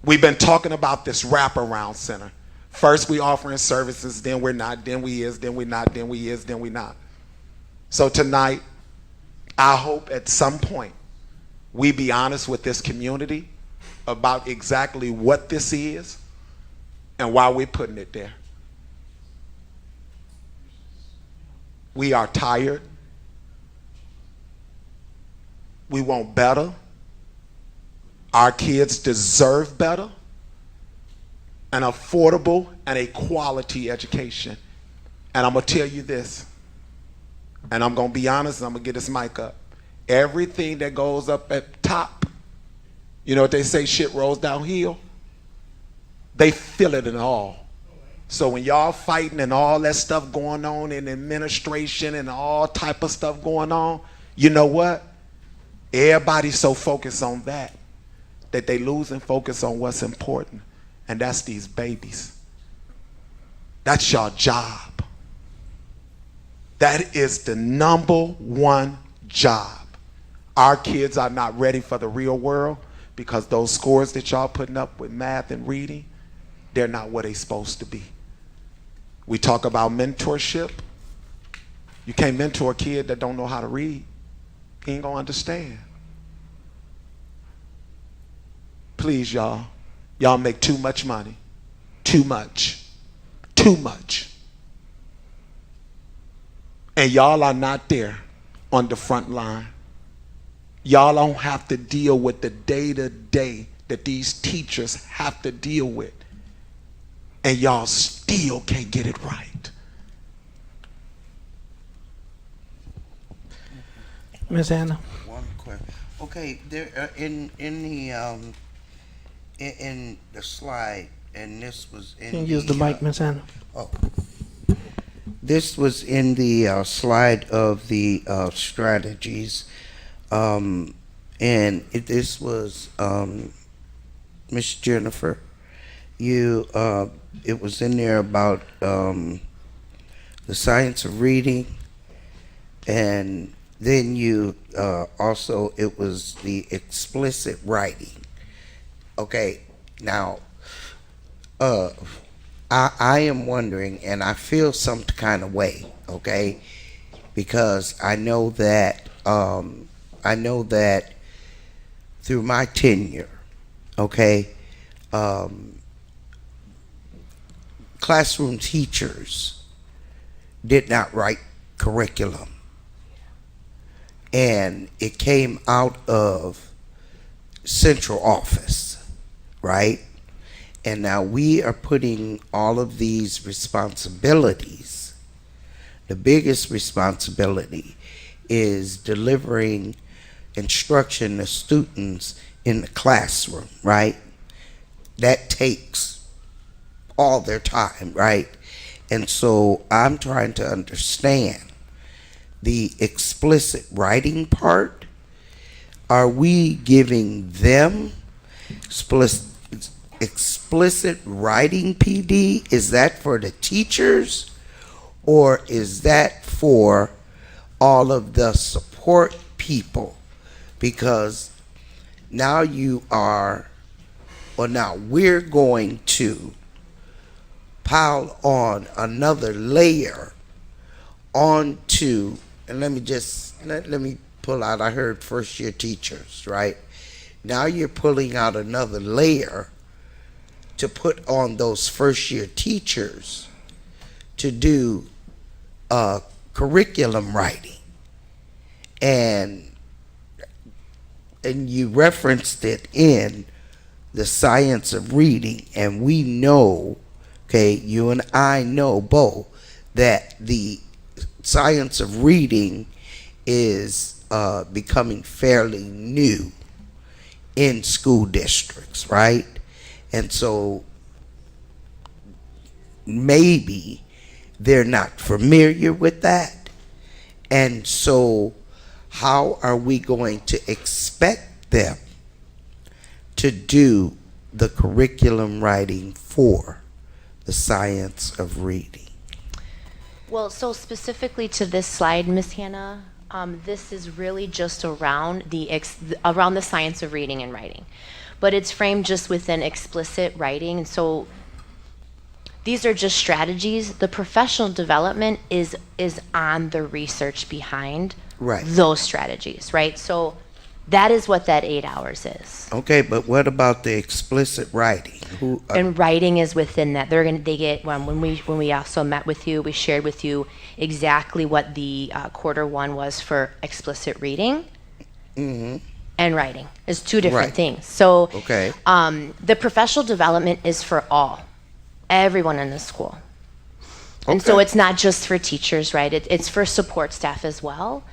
We've been talking about this wraparound center. First we offering services, then we're not, then we is, then we're not, then we is, then we not. So tonight, I hope at some point we be honest with this community about exactly what this is and why we're putting it there. We are tired. We want better. Our kids deserve better, an affordable and a quality education. And I'm going to tell you this, and I'm going to be honest, and I'm going to get this mic up. Everything that goes up at top, you know what they say, shit rolls downhill? They feel it in all. So when y'all fighting and all that stuff going on in administration and all type of stuff going on, you know what? Everybody's so focused on that they losing focus on what's important, and that's these babies. That's your job. That is the #1 job. Our kids are not ready for the real world because those scores that y'all putting up with math and reading, they're not what they're supposed to be. We talk about mentorship. You can't mentor a kid that don't know how to read. He ain't gonna understand. Please, y'all. Y'all make too much money. Too much. Too much. And y'all are not there on the front line. Y'all don't have to deal with the day-to-day that these teachers have to deal with. And y'all still can't get it right. Ms. Anna. One question. Okay, there in the slide, and this was in. Can you use the mic, Ms. Anna? Oh, this was in the slide of the strategies, and this was Miss Jennifer. You it was in there about the science of reading, and then you also it was the explicit writing. Okay, now I am wondering, and I feel some kind of way, okay, because I know that through my tenure, okay, classroom teachers did not write curriculum, and it came out of central office, right? And now we are putting all of these responsibilities. The biggest responsibility is delivering instruction to students in the classroom, right? That takes all their time, right? And so I'm trying to understand the explicit writing part, are we giving them explicit writing PD? Is that for the teachers, or is that for all of the support people? Because now now we're going to pile on another layer onto, and let me pull out, I heard first year teachers, right? Now you're pulling out another layer to put on those first year teachers to do curriculum writing. And you referenced it in the science of reading, and we know, okay, you and I know both, that the science of reading is becoming fairly new in school districts, right? And so maybe they're not familiar with that. And so how are we going to expect them to do the curriculum writing for the science of reading? Well, so specifically to this slide, Ms. Hannah, this is really just around around the science of reading and writing, but it's framed just within explicit writing. And so these are just strategies. The professional development is on the research behind those strategies, right? So that is what that 8 hours is. Okay, but what about the explicit writing? And writing is within that. They get when we also met with you, we shared with you exactly what the quarter one was for explicit reading and writing. It's two different things. So the professional development is for everyone in the school. And so it's not just for teachers, right? It's for support staff as well,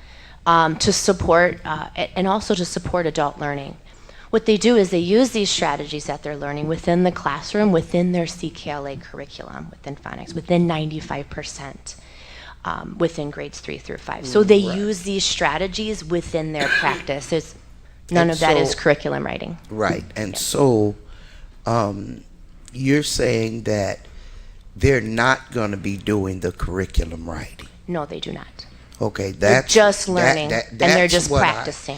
to support and also to support adult learning. What they do is they use these strategies that they're learning within the classroom, within their CKLA curriculum, within phonics, within 95%, within grades 3 through 5. So they use these strategies within their practice. None of that is curriculum writing. Right. And so you're saying that they're not going to be doing the curriculum writing? No, they do not. Okay, they're just learning, and they're just practicing.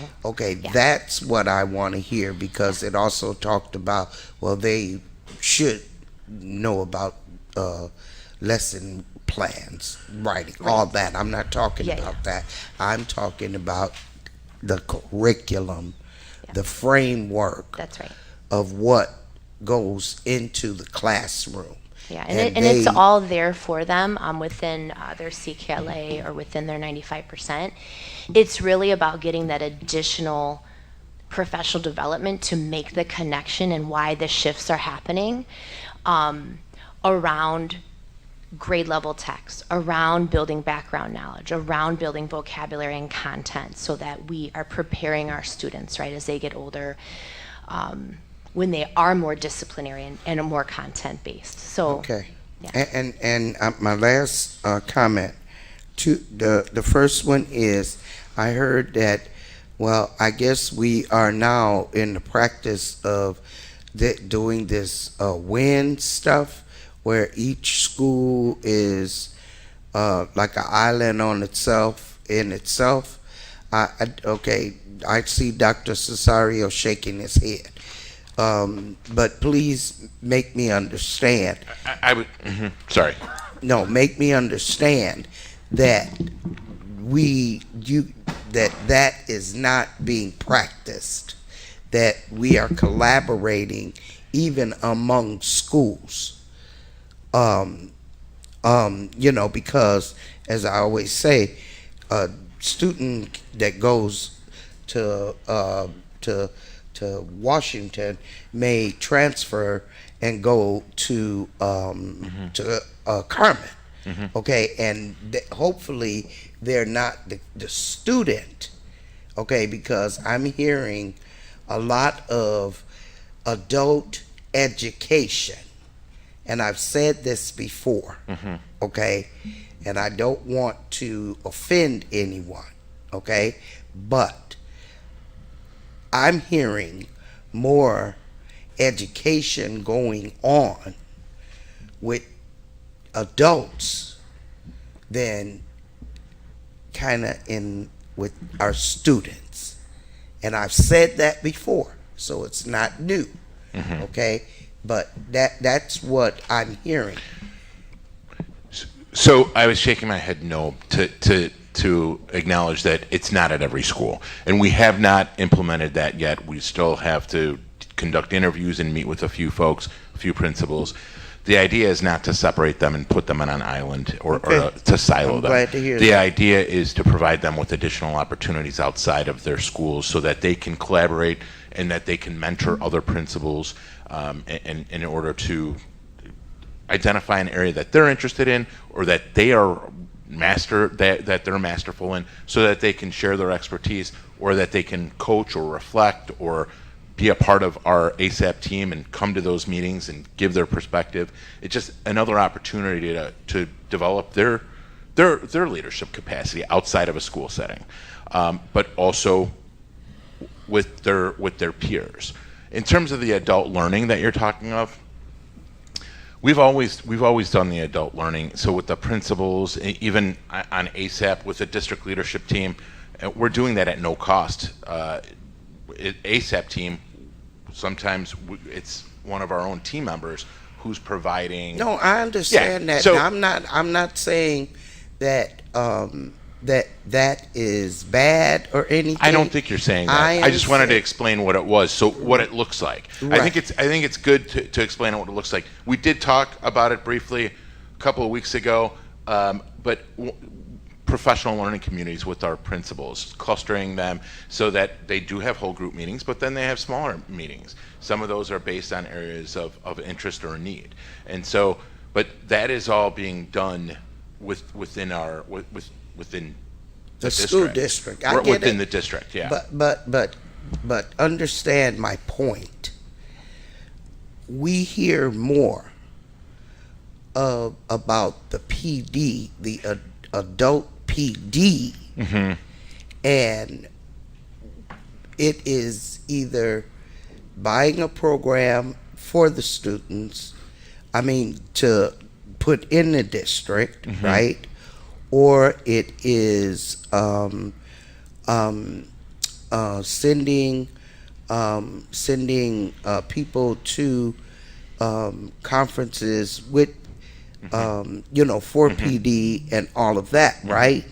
That's what I want to hear, because it also talked about, well, they should know about lesson plans, writing, all that. I'm not talking about that. I'm talking about the curriculum, the framework of what goes into the classroom. Yeah, and it's all there for them within their CKLA or within their 95%. It's really about getting that additional professional development to make the connection and why the shifts are happening around grade level text, around building background knowledge, around building vocabulary and content, so that we are preparing our students, right, as they get older, when they are more disciplinary and more content based. So and my last comment to the first one is, I heard that, well, I guess we are now in the practice of doing this WIN stuff, where each school is like an island on itself, in itself. I see Dr. Cesario shaking his head. But please make me understand. I would, sorry. No, make me understand that that is not being practiced, that we are collaborating even among schools. Because as I always say, a student that goes to Washington may transfer and go to Carmen. Okay, and hopefully they're not the student. Okay, because I'm hearing a lot of adult education and I've said this before, okay, and I don't want to offend anyone, okay, but I'm hearing more education going on with adults than kind of in with our students. And I've said that before, so it's not new, okay? But that's what I'm hearing. So I was shaking my head no to acknowledge that it's not at every school. And we have not implemented that yet. We still have to conduct interviews and meet with a few folks, a few principals. The idea is not to separate them and put them on an island or to silo them. Glad to hear the that. idea is to provide them with additional opportunities outside of their schools so that they can collaborate and that they can mentor other principals in order to identify an area that they're interested in or that they are that they're masterful in, so that they can share their expertise or that they can coach or reflect or be a part of our ASAP team and come to those meetings and give their perspective. It's just another opportunity to develop their leadership capacity outside of a school setting, but also with their peers. In terms of the adult learning that you're talking of, we've always done the adult learning. So with the principals, even on ASAP with the district leadership team, we're doing that at no cost. ASAP team, sometimes it's one of our own team members who's providing. No, I understand that. So I'm not saying that that is bad or anything. I don't think you're saying that. I just wanted to explain what it was, so what it looks like. Right. I think it's good to explain what it looks like. We did talk about it briefly a couple of weeks ago, but professional learning communities with our principals, clustering them so that they do have whole group meetings, but then they have smaller meetings. Some of those are based on areas of interest or need, and so, but that is all being done within the school district. I get within it. the district, yeah. But understand my point. We hear more about the PD, the adult PD, and it is either buying a program for the students, to put in the district, right? Or it is sending people to conferences with for PD and all of that, right?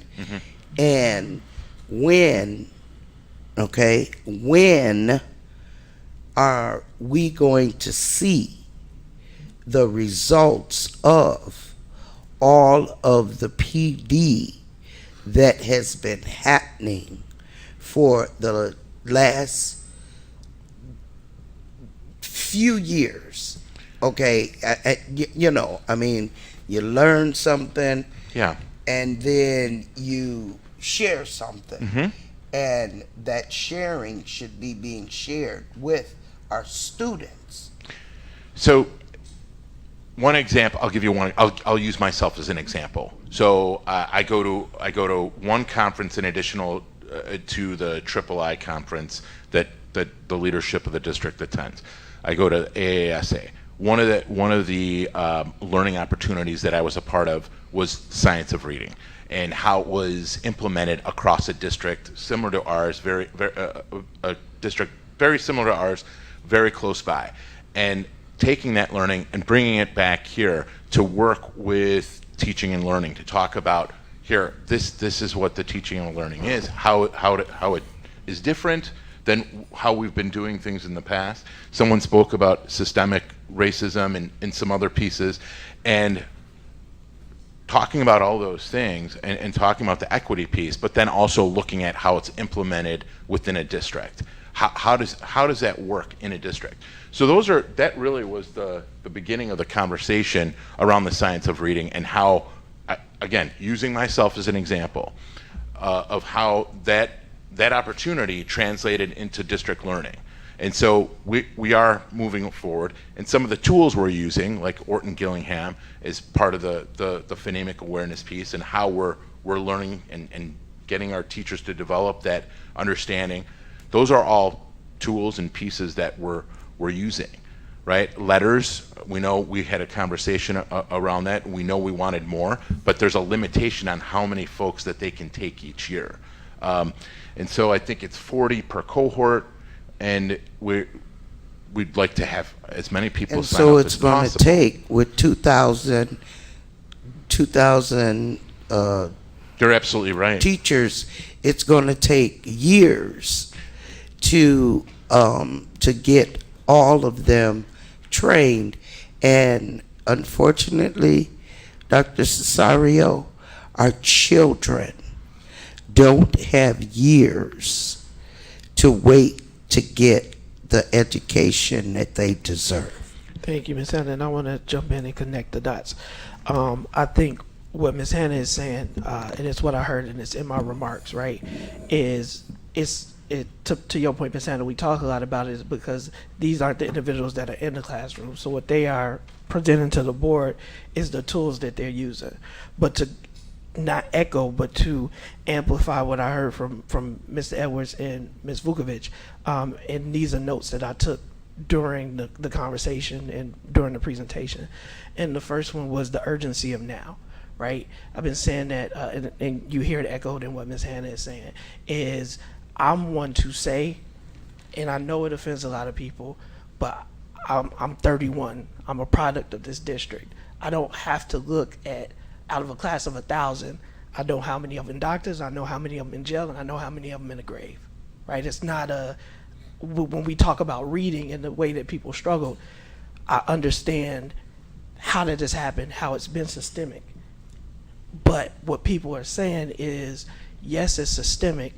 And when are we going to see the results of all of the PD that has been happening for the last few years? You learn something, and then you share something, and that sharing should be being shared with our students. So one example, I'll give you one. I'll use myself as an example. So I go to one conference in additional to the III conference that the leadership of the district attends. I go to AASA. One of the learning opportunities that I was a part of was science of reading and how it was implemented across a district similar to ours, a district very similar to ours, very close by, and taking that learning and bringing it back here to work with teaching and learning to talk about here. This is what the teaching and learning is. How it is different than how we've been doing things in the past. Someone spoke about systemic racism and some other pieces, and talking about all those things and talking about the equity piece, but then also looking at how it's implemented within a district. How does that work in a district? So that really was the beginning of the conversation around the science of reading and how, again, using myself as an example of how that opportunity translated into district learning. And so we are moving forward. And some of the tools we're using, like Orton Gillingham, is part of the phonemic awareness piece and how we're learning and getting our teachers to develop that understanding. Those are all tools and pieces that we're using, right? Letters, we know we had a conversation around that. We know we wanted more, but there's a limitation on how many folks that they can take each year. And so I think it's 40 per cohort, and we'd like to have as many people And sign so up it's as going to possible. take with 2,000 You're absolutely right. teachers, it's going to take years to get all of them trained. And unfortunately, Dr. Cesario, our children don't have years to wait to get the education that they deserve. Thank you, Ms. Hannah, and I want to jump in and connect the dots. I think what Ms. Hannah is saying, and it's what I heard, and it's in my remarks, right, to your point, Ms. Hannah, we talk a lot about it because these aren't the individuals that are in the classroom. So what they are presenting to the board is the tools that they're using. But to not echo, but to amplify what I heard from Mr. Edwards and Ms. Vukovic, and these are notes that I took during the conversation and during the presentation. And the first one was the urgency of now, right? I've been saying that, and you hear it echoed in what Ms. Hannah is saying, is I'm one to say, and I know it offends a lot of people, but I'm 31. I'm a product of this district. I don't have to look at, out of a class of 1,000, I know how many of them doctors, I know how many of them in jail, and I know how many of them in the grave, right? It's not when we talk about reading and the way that people struggle, I understand how did this happen, how it's been systemic. But what people are saying is, yes, it's systemic,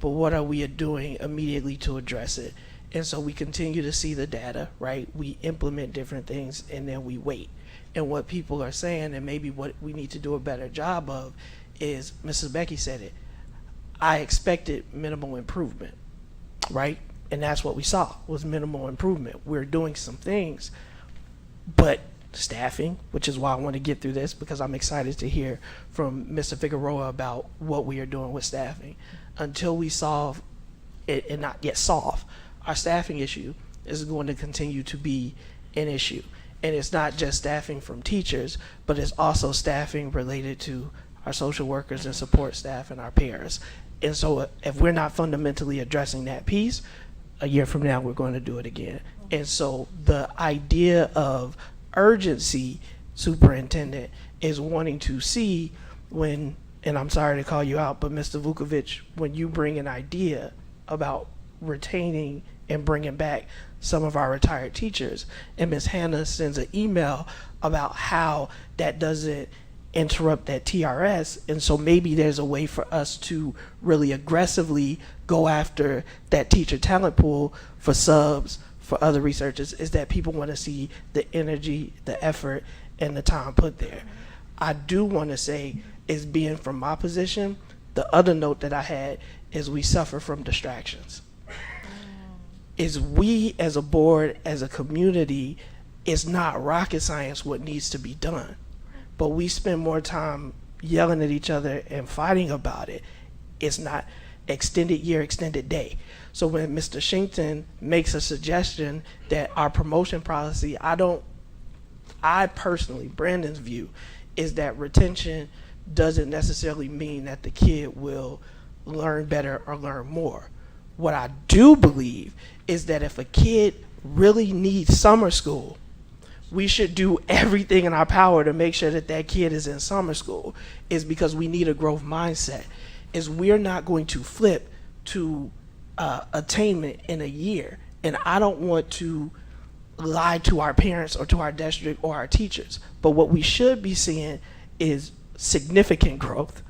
but what are we doing immediately to address it? And so we continue to see the data, right? We implement different things and then we wait. And what people are saying, and maybe what we need to do a better job of, is, Mrs. Becky said it, I expected minimal improvement, right? And that's what we saw, was minimal improvement. We're doing some things, but staffing, which is why I want to get through this, because I'm excited to hear from Mr. Figueroa about what we are doing with staffing. Until we solve it, and not yet solve, our staffing issue is going to continue to be an issue. And it's not just staffing from teachers, but it's also staffing related to our social workers and support staff and our peers. And so if we're not fundamentally addressing that piece, a year from now, we're going to do it again. And so the idea of urgency, Superintendent, is wanting to see when, and I'm sorry to call you out, but Mr. Vukovic, when you bring an idea about retaining and bringing back some of our retired teachers, and Ms. Hannah sends an email about how that doesn't interrupt that TRS, and so maybe there's a way for us to really aggressively go after that teacher talent pool for subs, for other researchers, is that people want to see the energy, the effort, and the time put there. I do want to say, is being from my position, the other note that I had is we suffer from distractions. Is we as a board, as a community, it's not rocket science what needs to be done. But we spend more time yelling at each other and fighting about it. It's not extended year, extended day. So when Mr. Shinkton makes a suggestion that our promotion policy, I personally, Brandon's view, is that retention doesn't necessarily mean that the kid will learn better or learn more. What I do believe is that if a kid really needs summer school, we should do everything in our power to make sure that that kid is in summer school, is because we need a growth mindset. Is we're not going to flip to attainment in a year. And I don't want to lie to our parents or to our district or our teachers. But what we should be seeing is significant growth,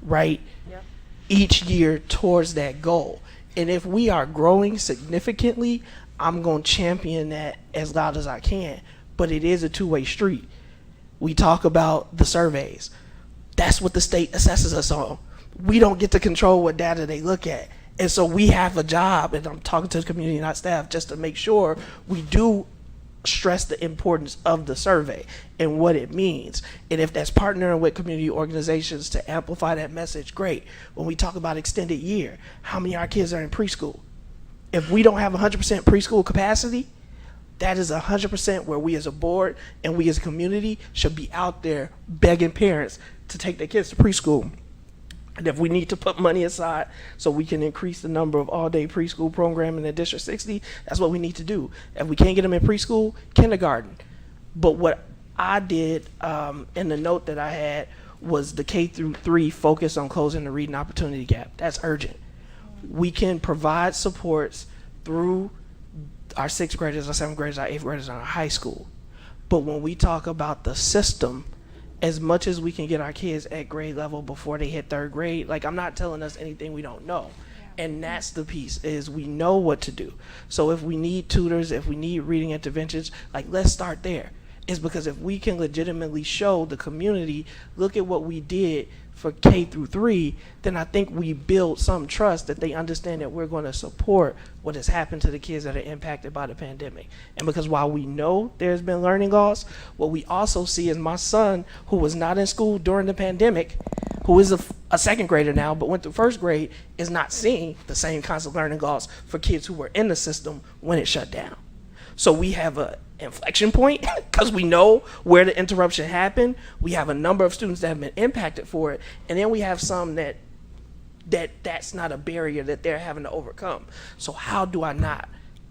right? Yep. Each year towards that goal. And if we are growing significantly, I'm going to champion that as loud as I can. But it is a two-way street. We talk about the surveys. That's what the state assesses us on. We don't get to control what data they look at. And so we have a job, and I'm talking to the community, not staff, just to make sure we do stress the importance of the survey and what it means. And if that's partnering with community organizations to amplify that message, great. When we talk about extended year, how many of our kids are in preschool? If we don't have 100% preschool capacity, that is 100% where we as a board and we as a community should be out there begging parents to take their kids to preschool. And if we need to put money aside so we can increase the number of all-day preschool programming in District 60, that's what we need to do. If we can't get them in preschool, kindergarten. But what I did in the note that I had was the K-3 focus on closing the reading opportunity gap. That's urgent. We can provide supports through our 6th graders, our 7th graders, our 8th graders, and our high school. But when we talk about the system, as much as we can get our kids at grade level before they hit 3rd grade, like, I'm not telling us anything we don't know. And that's the piece, is we know what to do. So if we need tutors, if we need reading interventions, like, let's start there. It's because if we can legitimately show the community, look at what we did for K-3, then I think we build some trust that they understand that we're going to support what has happened to the kids that are impacted by the pandemic. And because while we know there's been learning loss, what we also see is my son, who was not in school during the pandemic, who is a 2nd grader now, but went through 1st grade, is not seeing the same kinds of learning loss for kids who were in the system when it shut down. So we have a inflection point because we know where the interruption happened. We have a number of students that have been impacted for it, and then we have some that's not a barrier that they're having to overcome. So how do I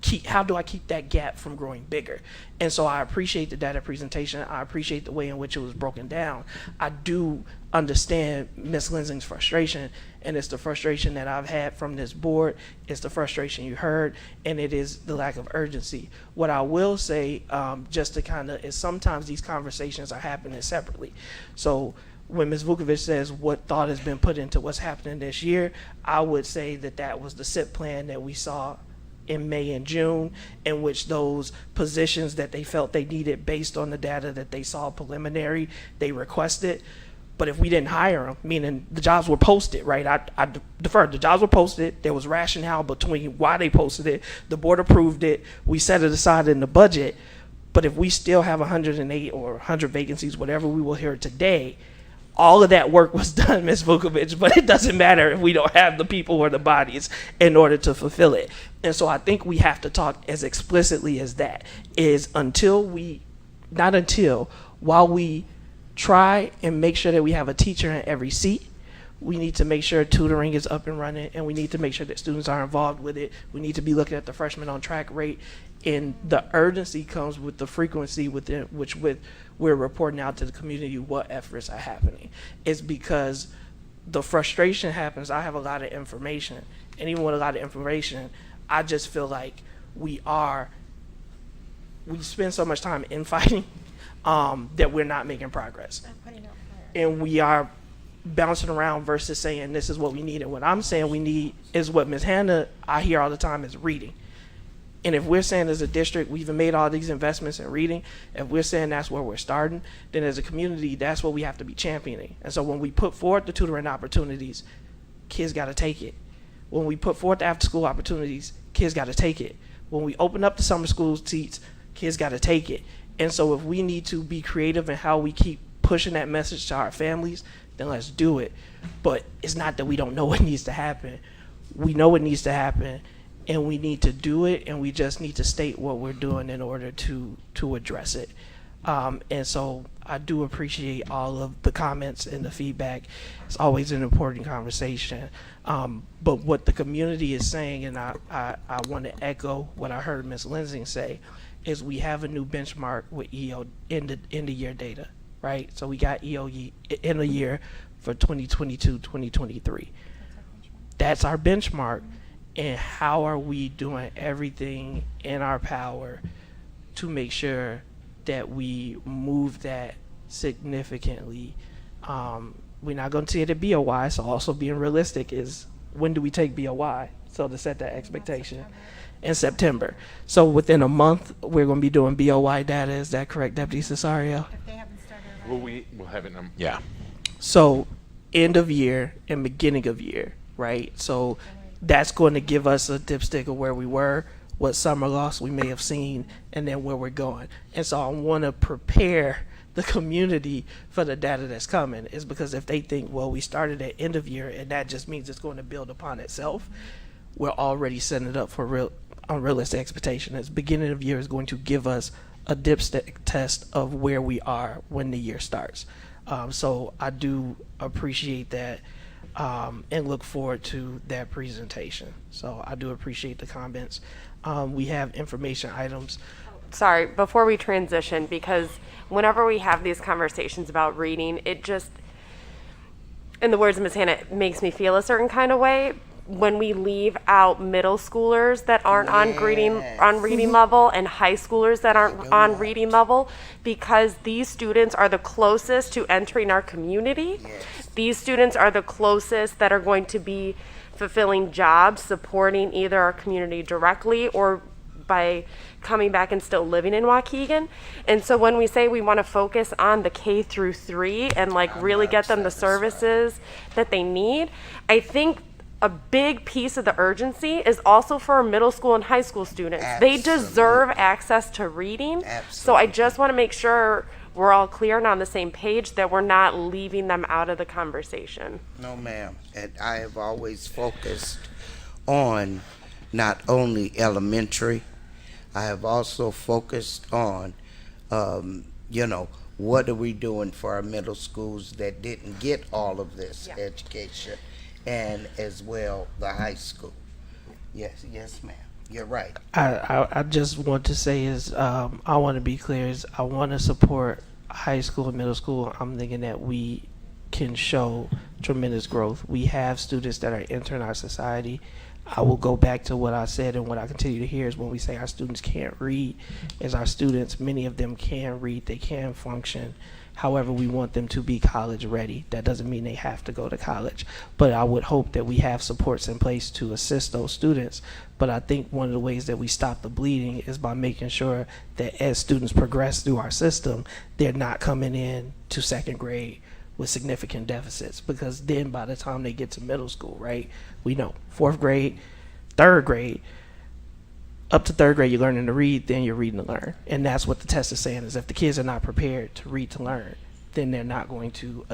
keep that gap from growing bigger? And so I appreciate the data presentation. I appreciate the way in which it was broken down. I do understand Ms. Lensing's frustration, and it's the frustration that I've had from this board. It's the frustration you heard, and it is the lack of urgency. What I will say, just to kind of, is sometimes these conversations are happening separately. So when Ms. Vukovic says what thought has been put into what's happening this year, I would say that was the SIP plan that we saw in May and June, in which those positions that they felt they needed based on the data that they saw preliminary, they requested. But if we didn't hire them, meaning the jobs were posted, right? I deferred. The jobs were posted. There was rationale between why they posted it. The board approved it. We set it aside in the budget. But if we still have 108 or 100 vacancies, whatever we will hear today, all of that work was done, Ms. Vukovic, but it doesn't matter if we don't have the people or the bodies in order to fulfill it. And so I think we have to talk as explicitly as that, is while we try and make sure that we have a teacher in every seat, we need to make sure tutoring is up and running, and we need to make sure that students are involved with it. We need to be looking at the freshman on track rate, and the urgency comes with the frequency with we're reporting out to the community what efforts are happening. It's because the frustration happens. I have a lot of information, and even with a lot of information, I just feel like we spend so much time infighting that we're not making progress. And we are bouncing around versus saying this is what we need. And what I'm saying we need is what Ms. Hannah, I hear all the time, is reading. And if we're saying as a district we've made all these investments in reading, if we're saying that's where we're starting, then as a community, that's what we have to be championing. And so when we put forward the tutoring opportunities, kids got to take it. When we put forth the after-school opportunities, kids got to take it. When we open up the summer school seats, kids got to take it. And so if we need to be creative in how we keep pushing that message to our families, then let's do it. But it's not that we don't know what needs to happen. We know what needs to happen, and we need to do it, and we just need to state what we're doing in order to address it. And so I do appreciate all of the comments and the feedback. It's always an important conversation. But what the community is saying, and I want to echo what I heard Ms. Lensing say, is we have a new benchmark with EO in the year data, right? So we got EOE in the year for 2022, 2023. That's our benchmark. And how are we doing everything in our power to make sure that we move that significantly? We're not going to see it at BOY, so also being realistic is when do we take BOY? So to set that expectation. In September. So within a month, we're going to be doing BOY data. Is that correct, Deputy Cesario? If they haven't started Well, we'll have it. Yeah. So end of year and beginning of year, right? So that's going to give us a dipstick of where we were, what summer loss we may have seen, and then where we're going. And so I want to prepare the community for the data that's coming, is because if they think, well, we started at end of year and that just means it's going to build upon itself, we're already setting it up for unrealistic expectation. As beginning of year is going to give us a dipstick test of where we are when the year starts. So I do appreciate that and look forward to that presentation. So I do appreciate the comments. We have information items. Sorry, before we transition, because whenever we have these conversations about reading, it just, in the words of Ms. Hannah, it makes me feel a certain kind of way when we leave out middle schoolers that aren't on reading level and high schoolers that aren't on reading level, because these students are the closest to entering our community. These students are the closest that are going to be fulfilling jobs, supporting either our community directly or by coming back and still living in Waukegan. And so when we say we want to focus on the K through 3 and really get them the services that they need, I think a big piece of the urgency is also for our middle school and high school students. They deserve access to reading. So I just want to make sure we're all clear and on the same page that we're not leaving them out of the conversation. No, ma'am. And I have always focused on not only elementary, I have also focused on, what are we doing for our middle schools that didn't get all of this education, and as well the high school. Yes, ma'am. You're right. I just want to say is I want to be clear is I want to support high school and middle school. I'm thinking that we can show tremendous growth. We have students that are entering our society. I will go back to what I said, and what I continue to hear is when we say our students can't read, is our students, many of them can read, they can function. However, we want them to be college ready. That doesn't mean they have to go to college, but I would hope that we have supports in place to assist those students. But I think one of the ways that we stop the bleeding is by making sure that as students progress through our system, they're not coming in to second grade with significant deficits, because then by the time they get to middle school, right, we know fourth grade, third grade, up to third grade, you're learning to read, then you're reading to learn. And that's what the test is saying, is if the kids are not prepared to read to learn, then they're not going to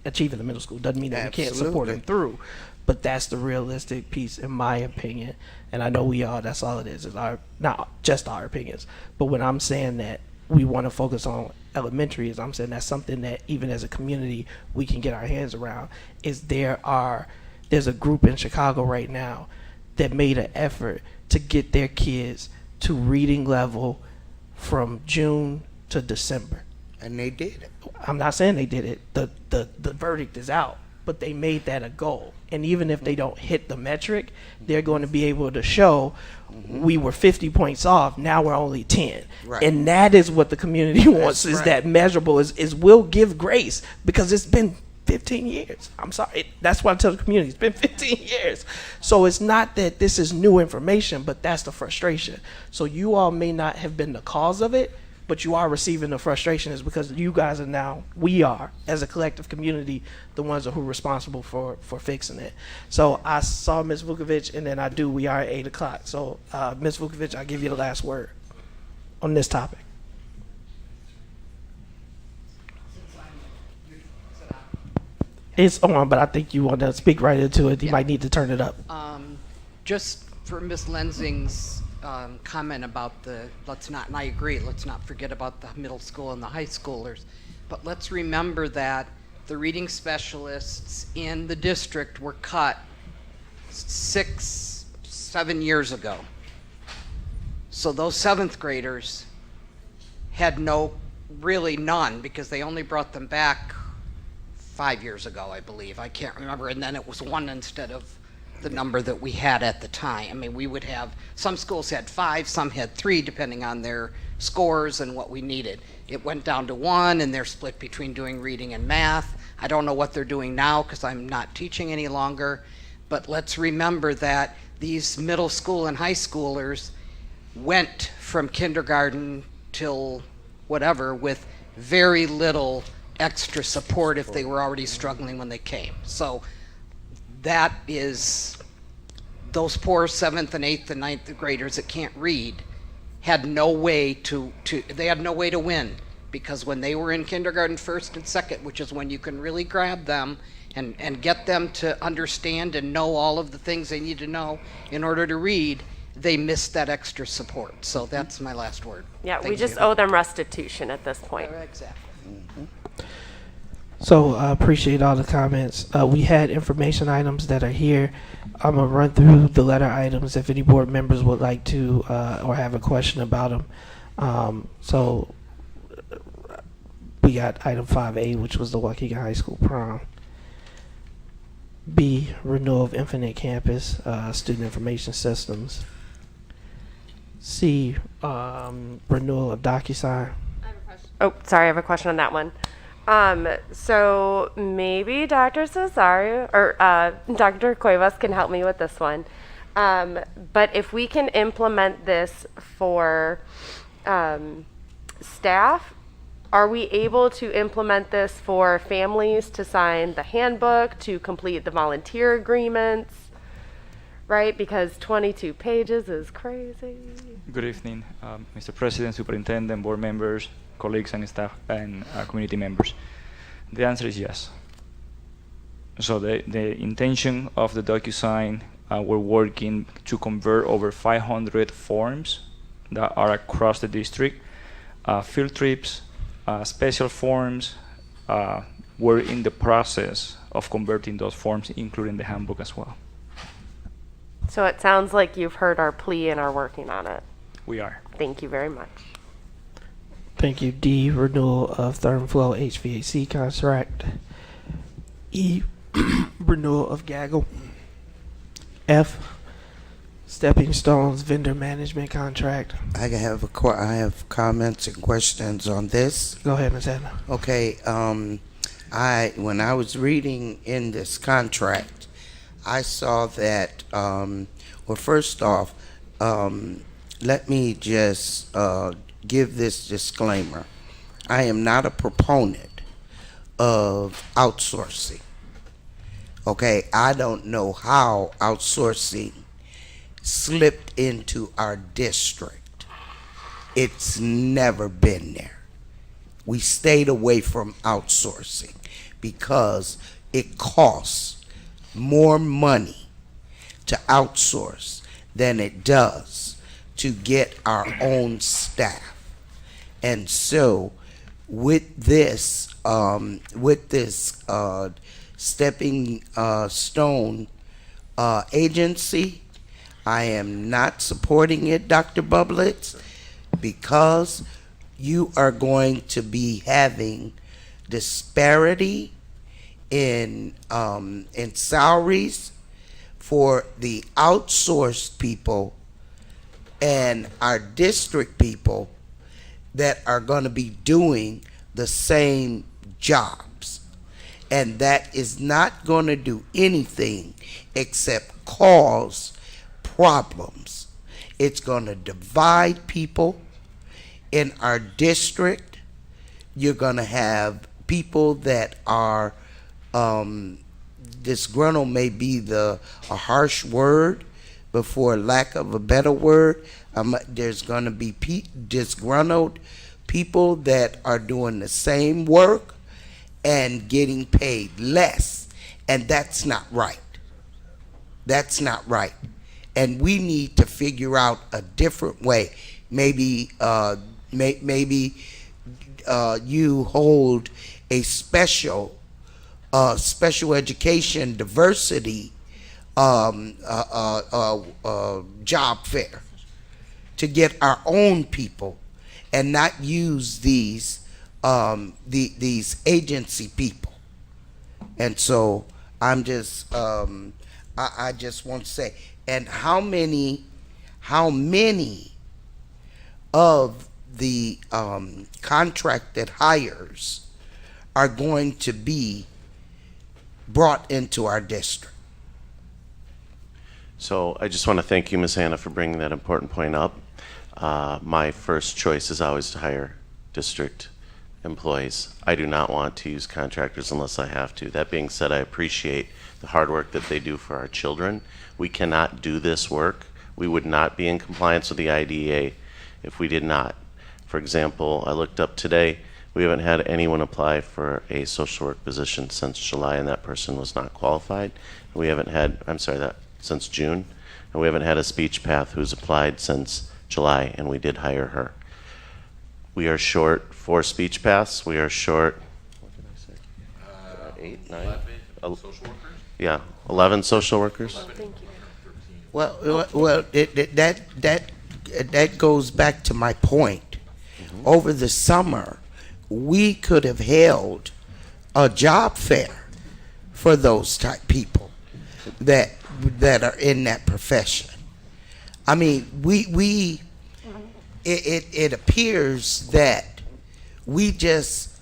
achieve in the middle school. Doesn't mean that we can't support them through, but that's the realistic piece, in my opinion. And I know that's all it is not just our opinions. But when I'm saying that we want to focus on elementary, is I'm saying that's something that even as a community we can get our hands around. Is there's a group in Chicago right now that made an effort to get their kids to reading level from June to December. And they did it. I'm not saying they did it. The verdict is out, but they made that a goal. And even if they don't hit the metric, they're going to be able to show we were 50 points off, now we're only 10. Right. And that is what the community wants, is that measurable, is we'll give grace, because it's been 15 years. I'm sorry. That's why I tell the community it's been 15 years. So it's not that this is new information, but that's the frustration. So you all may not have been the cause of it, but you are receiving the frustration, is because you guys are now, we are, as a collective community, the ones who are responsible for fixing it. So I saw Ms. Vukovic, and then we are at 8 o'clock. So Ms. Vukovic, I'll give you the last word on this topic. It's on, but I think you want to speak right into it. You might need to turn it up. Just for Ms. Lensing's comment about and I agree, let's not forget about the middle school and the high schoolers, but let's remember that the reading specialists in the district were cut 6-7 years ago. So those 7th graders had none, because they only brought them back 5 years ago, I believe. I can't remember. And then it was 1 instead of the number that we had at the time. I mean, we would have, some schools had 5, some had 3, depending on their scores and what we needed. It went down to 1, and they're split between doing reading and math. I don't know what they're doing now, because I'm not teaching any longer. But let's remember that these middle school and high schoolers went from kindergarten till whatever with very little extra support if they were already struggling when they came. So that is those poor 7th and 8th and 9th graders that can't read had no way to win, because when they were in kindergarten, 1st and 2nd, which is when you can really grab them and get them to understand and know all of the things they need to know in order to read, they missed that extra support. So that's my last word. Yeah, we Thank just you. owe them restitution at this point. Exactly. So I appreciate all the comments. We had information items that are here. I'm gonna run through the letter items if any board members would like to or have a question about them. So we got item 5A, which was the Waukegan High School prom. B, renewal of Infinite Campus student information systems. C, renewal of DocuSign. Oh, sorry, I have a question on that one. So maybe Dr. Cesario or Dr. Cuevas can help me with this one. But if we can implement this for staff, are we able to implement this for families to sign the handbook, to complete the volunteer agreements, right? Because 22 pages is crazy. Good evening, Mr. President, Superintendent, board members, colleagues and staff and community members. The answer is yes. So the intention of the DocuSign, we're working to convert over 500 forms that are across the district, field trips, special forms. We're in the process of converting those forms, including the handbook as well. So it sounds like you've heard our plea and are working on it. We are. Thank you very much. Thank you. D, renewal of Third Flow HVAC contract. E, renewal of Gaggle. F, Stepping Stones vendor management contract. I have comments and questions on this. Go ahead, Ms. Edna. Okay, when I was reading in this contract, I saw that, well, first off, let me just give this disclaimer. I am not a proponent of outsourcing. Okay, I don't know how outsourcing slipped into our district. It's never been there. We stayed away from outsourcing because it costs more money to outsource than it does to get our own staff. And so with this Stepping Stone agency, I am not supporting it, Dr. Bublitz, because you are going to be having disparity in salaries for the outsourced people and our district people that are going to be doing the same jobs. And that is not going to do anything except cause problems. It's going to divide people in our district. You're going to have people that are disgruntled, may be a harsh word, but for lack of a better word, there's going to be disgruntled people that are doing the same work and getting paid less, and that's not right. That's not right. And we need to figure out a different way. Maybe you hold a special education diversity job fair to get our own people and not use these agency people. And so I'm just I just want to say, and how many of the contracted hires are going to be brought into our district? So I just want to thank you, Ms. Hannah, for bringing that important point up. My first choice is always to hire district employees. I do not want to use contractors unless I have to. That being said, I appreciate the hard work that they do for our children. We cannot do this work. We would not be in compliance with the IDEA if we did not. For example, I looked up today, we haven't had anyone apply for a social work position since July, and that person was not qualified. We haven't had, since June, and we haven't had a speech path who's applied since July, and we did hire her. We are short 4 speech paths. We are short, what did I say? 8, 9? 11 social workers? Yeah, 11 social workers. Thank you. Well, that goes back to my point. Over the summer, we could have held a job fair for those type people that are in that profession. I mean, it appears that we just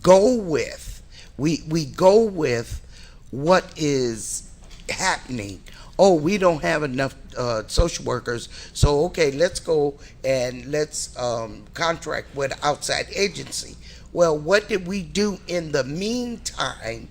go with what is happening. Oh, we don't have enough social workers, so okay, let's go and let's contract with an outside agency. Well, what did we do in the meantime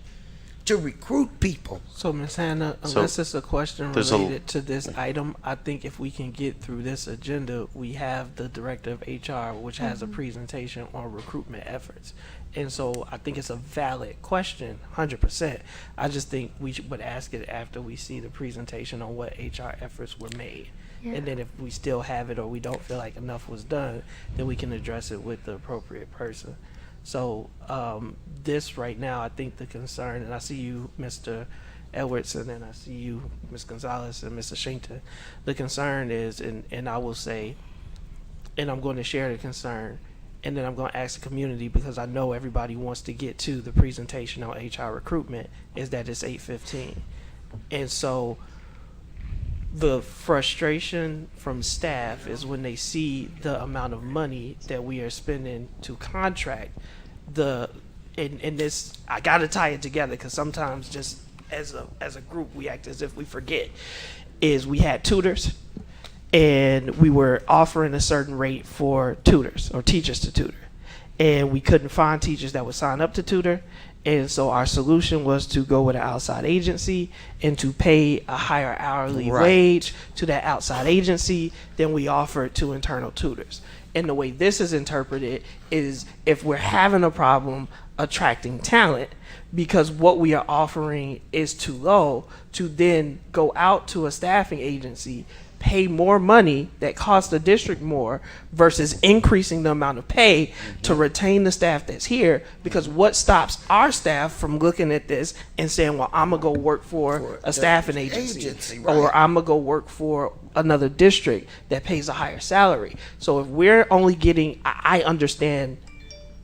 to recruit people? So, Ms. Hannah, unless it's a question there's related to this item, I think if we can get through this agenda, we have the Director of HR, which has a presentation on recruitment efforts. And so I think it's a valid question, 100%. I just think we would ask it after we see the presentation on what HR efforts were made. Yeah. And then if we still have it or we don't feel like enough was done, then we can address it with the appropriate person. So this right now, I think the concern, and I see you, Mr. Edwardson, and I see you, Ms. Gonzalez, and Mr. Shinkton. The concern is, and I will say, and I'm going to share the concern, and then I'm going to ask the community, because I know everybody wants to get to the presentation on HR recruitment, is that it's 8:15. And so the frustration from staff is when they see the amount of money that we are spending to contract and this, I got to tie it together, because sometimes just as a group we act as if we forget, is we had tutors and we were offering a certain rate for tutors or teachers to tutor, and we couldn't find teachers that would sign up to tutor. And so our solution was to go with an outside agency and to pay a higher hourly wage to that outside agency than we offered to internal tutors. And the way this is interpreted is, if we're having a problem attracting talent because what we are offering is too low, to then go out to a staffing agency, pay more money that costs the district more, versus increasing the amount of pay to retain the staff that's here. Because what stops our staff from looking at this and saying, well, I'm gonna go work for a staffing agency, or I'm gonna go work for another district that pays a higher salary. So if we're only getting, I understand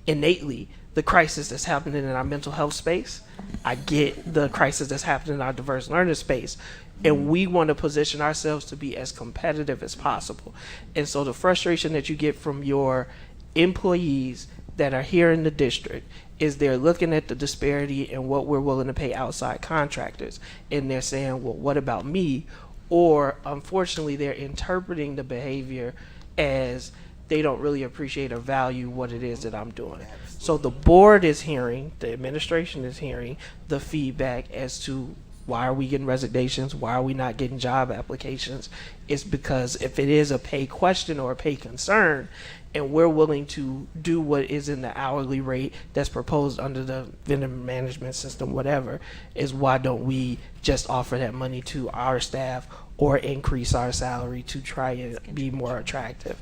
innately the crisis that's happening in our mental health space. I get the crisis that's happening in our diverse learner space. And we want to position ourselves to be as competitive as possible. And so the frustration that you get from your employees that are here in the district is they're looking at the disparity in what we're willing to pay outside contractors. And they're saying, well, what about me? Or unfortunately, they're interpreting the behavior as they don't really appreciate or value what it is that I'm doing. So the board is hearing, the administration is hearing the feedback as to why are we getting resignations? Why are we not getting job applications? It's because if it is a pay question or a pay concern, and we're willing to do what is in the hourly rate that's proposed under the vendor management system, whatever, is why don't we just offer that money to our staff or increase our salary to try and be more attractive?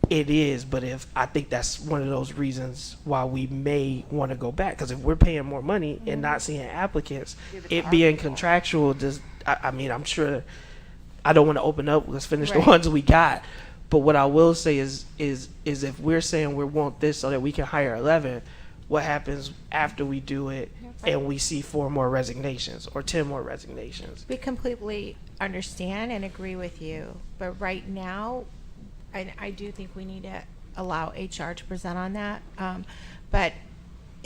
It is, but if I think that's one of those reasons why we may want to go back, because if we're paying more money and not seeing applicants, it being contractual, just I mean, I'm sure I don't want to open up. Let's finish the ones we got. But what I will say is if we're saying we want this so that we can hire 11, what happens after we do it and we see 4 more resignations or 10 more resignations? We completely understand and agree with you, but right now, I do think we need to allow HR to present on that. But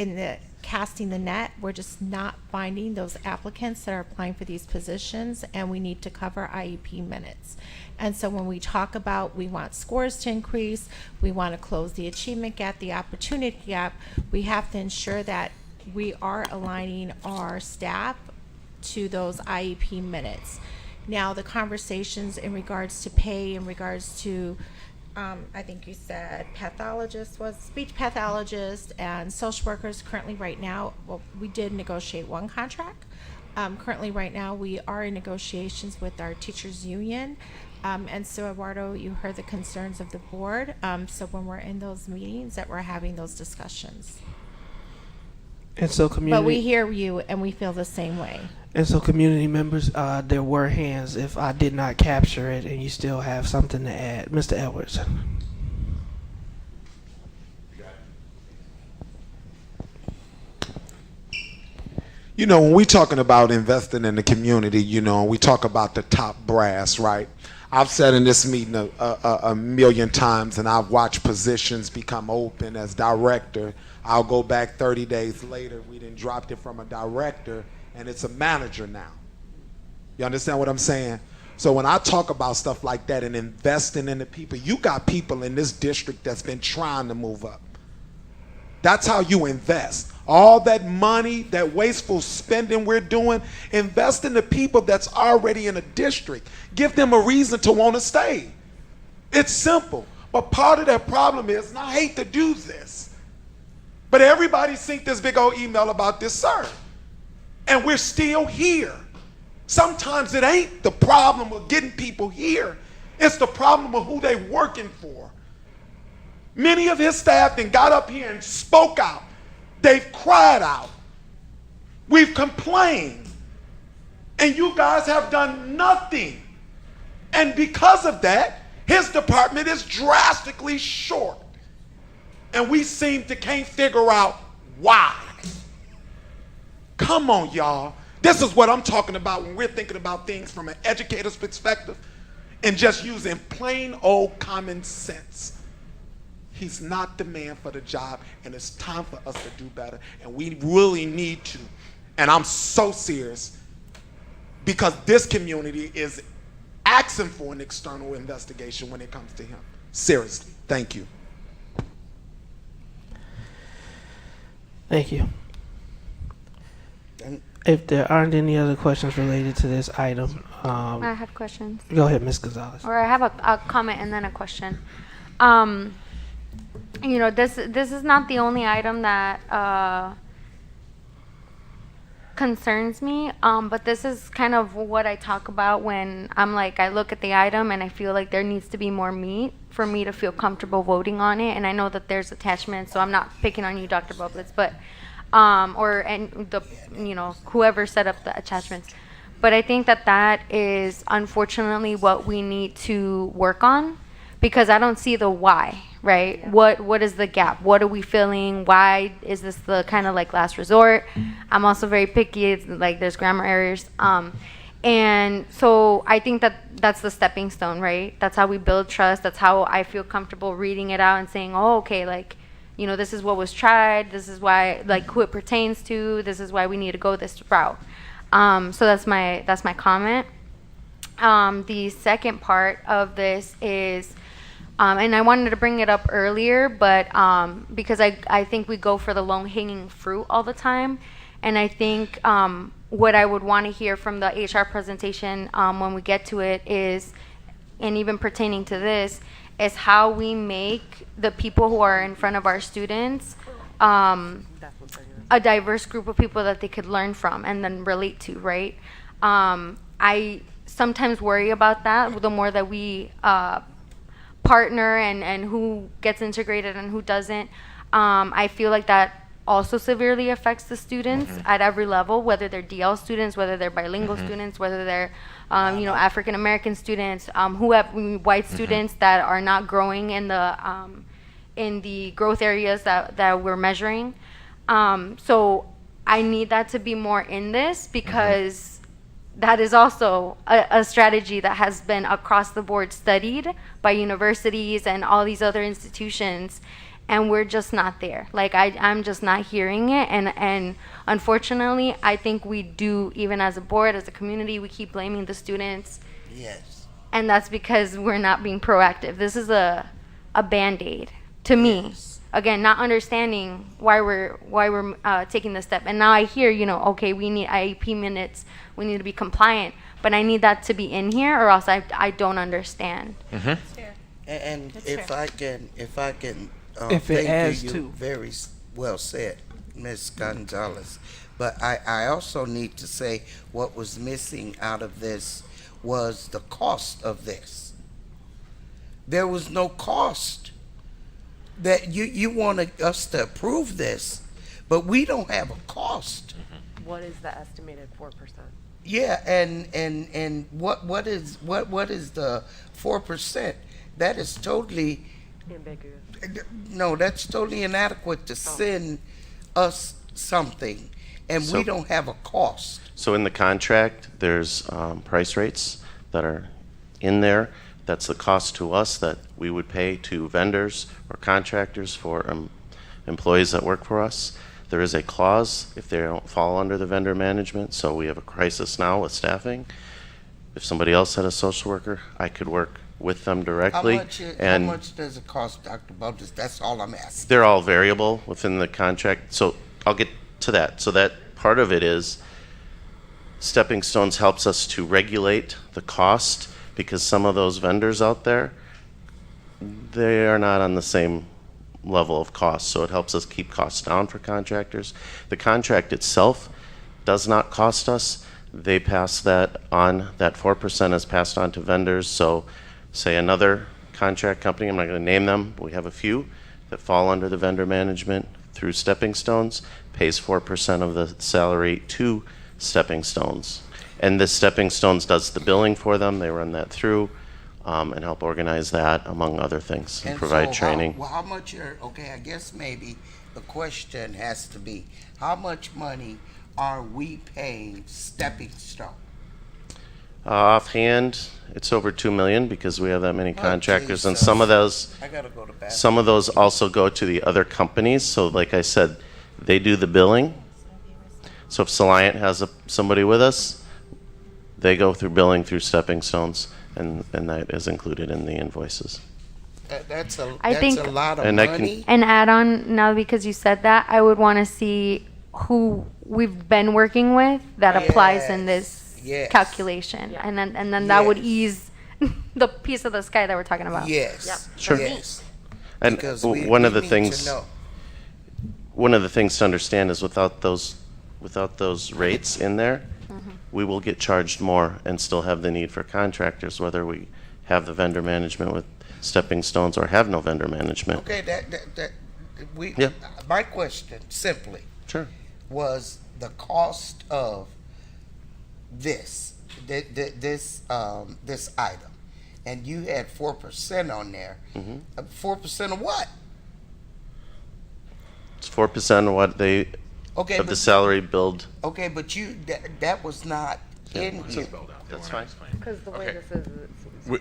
in the casting the net, we're just not finding those applicants that are applying for these positions, and we need to cover IEP minutes. And so when we talk about we want scores to increase, we want to close the achievement gap, the opportunity gap, we have to ensure that we are aligning our staff to those IEP minutes. Now, the conversations in regards to pay, in regards to I think you said speech pathologist and social workers currently right now, well, we did negotiate one contract. Currently right now we are in negotiations with our teachers union. And so Eduardo, you heard the concerns of the board. So when we're in those meetings that we're having those discussions. And so But we hear you and we feel the same way. And so community members, there were hands if I did not capture it and you still have something to add. Mr. Edwards. You know, when we're talking about investing in the community, you know, we talk about the top brass, right? I've said in this meeting a million times, and I've watched positions become open as director. I'll go back 30 days later, we done dropped it from a director, and it's a manager now. You understand what I'm saying? So when I talk about stuff like that and investing in the people, you got people in this district that's been trying to move up. That's how you invest. All that money, that wasteful spending we're doing, invest in the people that's already in a district. Give them a reason to want to stay. It's simple. But part of that problem is, and I hate to do this, but everybody sent this big old email about this, sir. And we're still here. Sometimes it ain't the problem of getting people here. It's the problem of who they working for. Many of his staff then got up here and spoke out. They've cried out. We've complained. And you guys have done nothing. And because of that, his department is drastically short. And we seem to can't figure out why. Come on, y'all. This is what I'm talking about when we're thinking about things from an educator's perspective and just using plain old common sense. He's not the man for the job, and it's time for us to do better. And we really need to. And I'm so serious because this community is asking for an external investigation when it comes to him. Seriously. Thank you. Thank you. If there aren't any other questions related to this item, I have questions. Go ahead, Ms. Gonzalez. Or I have a comment and then a question. You know, this is not the only item that concerns me, but this is kind of what I talk about when I'm like, I look at the item and I feel like there needs to be more meat for me to feel comfortable voting on it. And I know that there's attachments, so I'm not picking on you, Dr. Bublitz, but you know, whoever set up the attachments. But I think that is unfortunately what we need to work on, because I don't see the why, right? Yeah. What is the gap? What are we feeling? Why is this the kind of like last resort? I'm also very picky. It's like there's grammar errors. And so I think that's the stepping stone, right? That's how we build trust. That's how I feel comfortable reading it out and saying, oh, okay, like, you know, this is what was tried. This is why, like, who it pertains to. This is why we need to go this route. So that's my comment. The second part of this is, and I wanted to bring it up earlier, but because I think we go for the low-hanging fruit all the time, and I think what I would want to hear from the HR presentation when we get to it is, and even pertaining to this, is how we make the people who are in front of our students a diverse group of people that they could learn from and then relate to, right? I sometimes worry about that. The more that we partner and who gets integrated and who doesn't, I feel like that also severely affects the students at every level, whether they're DL students, whether they're bilingual students, whether they're you know, African American students, who have white students that are not growing in the growth areas that we're measuring. So I need that to be more in this, because that is also a strategy that has been across the board studied by universities and all these other institutions. and we're just not there. Like I'm just not hearing it, and unfortunately, I think we do, even as a board, as a community, we keep blaming the students, Yes. and that's because we're not being proactive. This is a band-aid to me. Again, not understanding why we're taking this step. And now I hear, okay, we need IEP minutes, we need to be compliant, but I need that to be in here, or else I don't understand. And if I can, If it thank adds you, to. very well said, Ms. Gonzalez. But I also need to say what was missing out of this was the cost of this. There was no cost. That you wanted us to approve this, but we don't have a cost. What is the estimated 4%? Yeah, and what is the 4%? That is totally Ambiguous. no, that's totally inadequate to send us something, and we So- don't have a cost. So in the contract, there's price rates that are in there. That's the cost to us that we would pay to vendors or contractors for employees that work for us. There is a clause if they don't fall under the vendor management. So we have a crisis now with staffing. If somebody else had a social worker, I could work with them directly. How much does it cost, Dr. Boldis? That's all I'm asking. They're all variable within the contract. So I'll get to that. So that part of it is Stepping Stones helps us to regulate the cost, because some of those vendors out there, they are not on the same level of cost. So it helps us keep costs down for contractors. The contract itself does not cost us. They pass that on, that 4% is passed on to vendors. So say another contract company, I'm not going to name them, but we have a few that fall under the vendor management through Stepping Stones, pays 4% of the salary to Stepping Stones. And this Stepping Stones does the billing for them. They run that through and help organize that, among other things, and provide so training. How much okay, I guess maybe the question has to be, how much money are we paying Stepping Stone? Offhand, it's over 2 million, because we have that many Oh, contractors, and Jesus. some of those, I gotta go to bathroom. some of those also go to the other companies. So like I said, they do the billing. So if Soliant has somebody with us, they go through billing through Stepping Stones, and that is included in the invoices. That's a I think- a lot of And I can- money. And add on, now because you said that, I would want to see who we've been working with that applies in this Yes. calculation, and then that would ease the piece of the sky that we're talking about. Yes. Sure. Yes. And Because one of the need to things, know. one of the things to understand is without those rates in there, we will get charged more and still have the need for contractors, whether we have the vendor management with Stepping Stones or have no vendor management. Okay, that we. Yeah. My question simply Sure. was the cost of this item, and you had 4% on there. 4% of what? It's 4% of what they, Okay, of the but- salary billed. Okay, but that was not in here. That's fine. Because the way Okay. this is,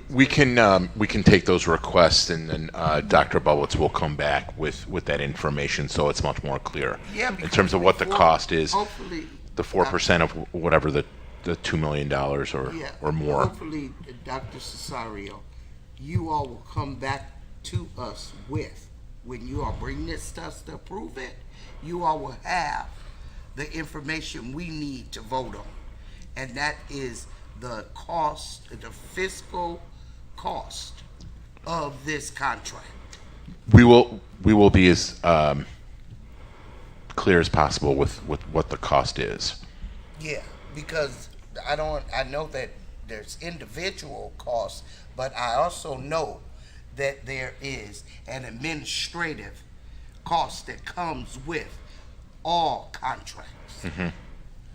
We can take those requests, and then Dr. Bullets will come back with that information, so it's much more clear Yeah, in terms of what the cost is. Hopefully, The 4% of whatever the $2 million yeah, or more. Hopefully, Dr. Cesario, you all will come back to us with, when you all bring this to us to approve it, you all will have the information we need to vote on. And that is the cost, the fiscal cost of this contract. We will be as clear as possible with what the cost is. Yeah, because I know that there's individual costs, but I also know that there is an administrative cost that comes with all contracts.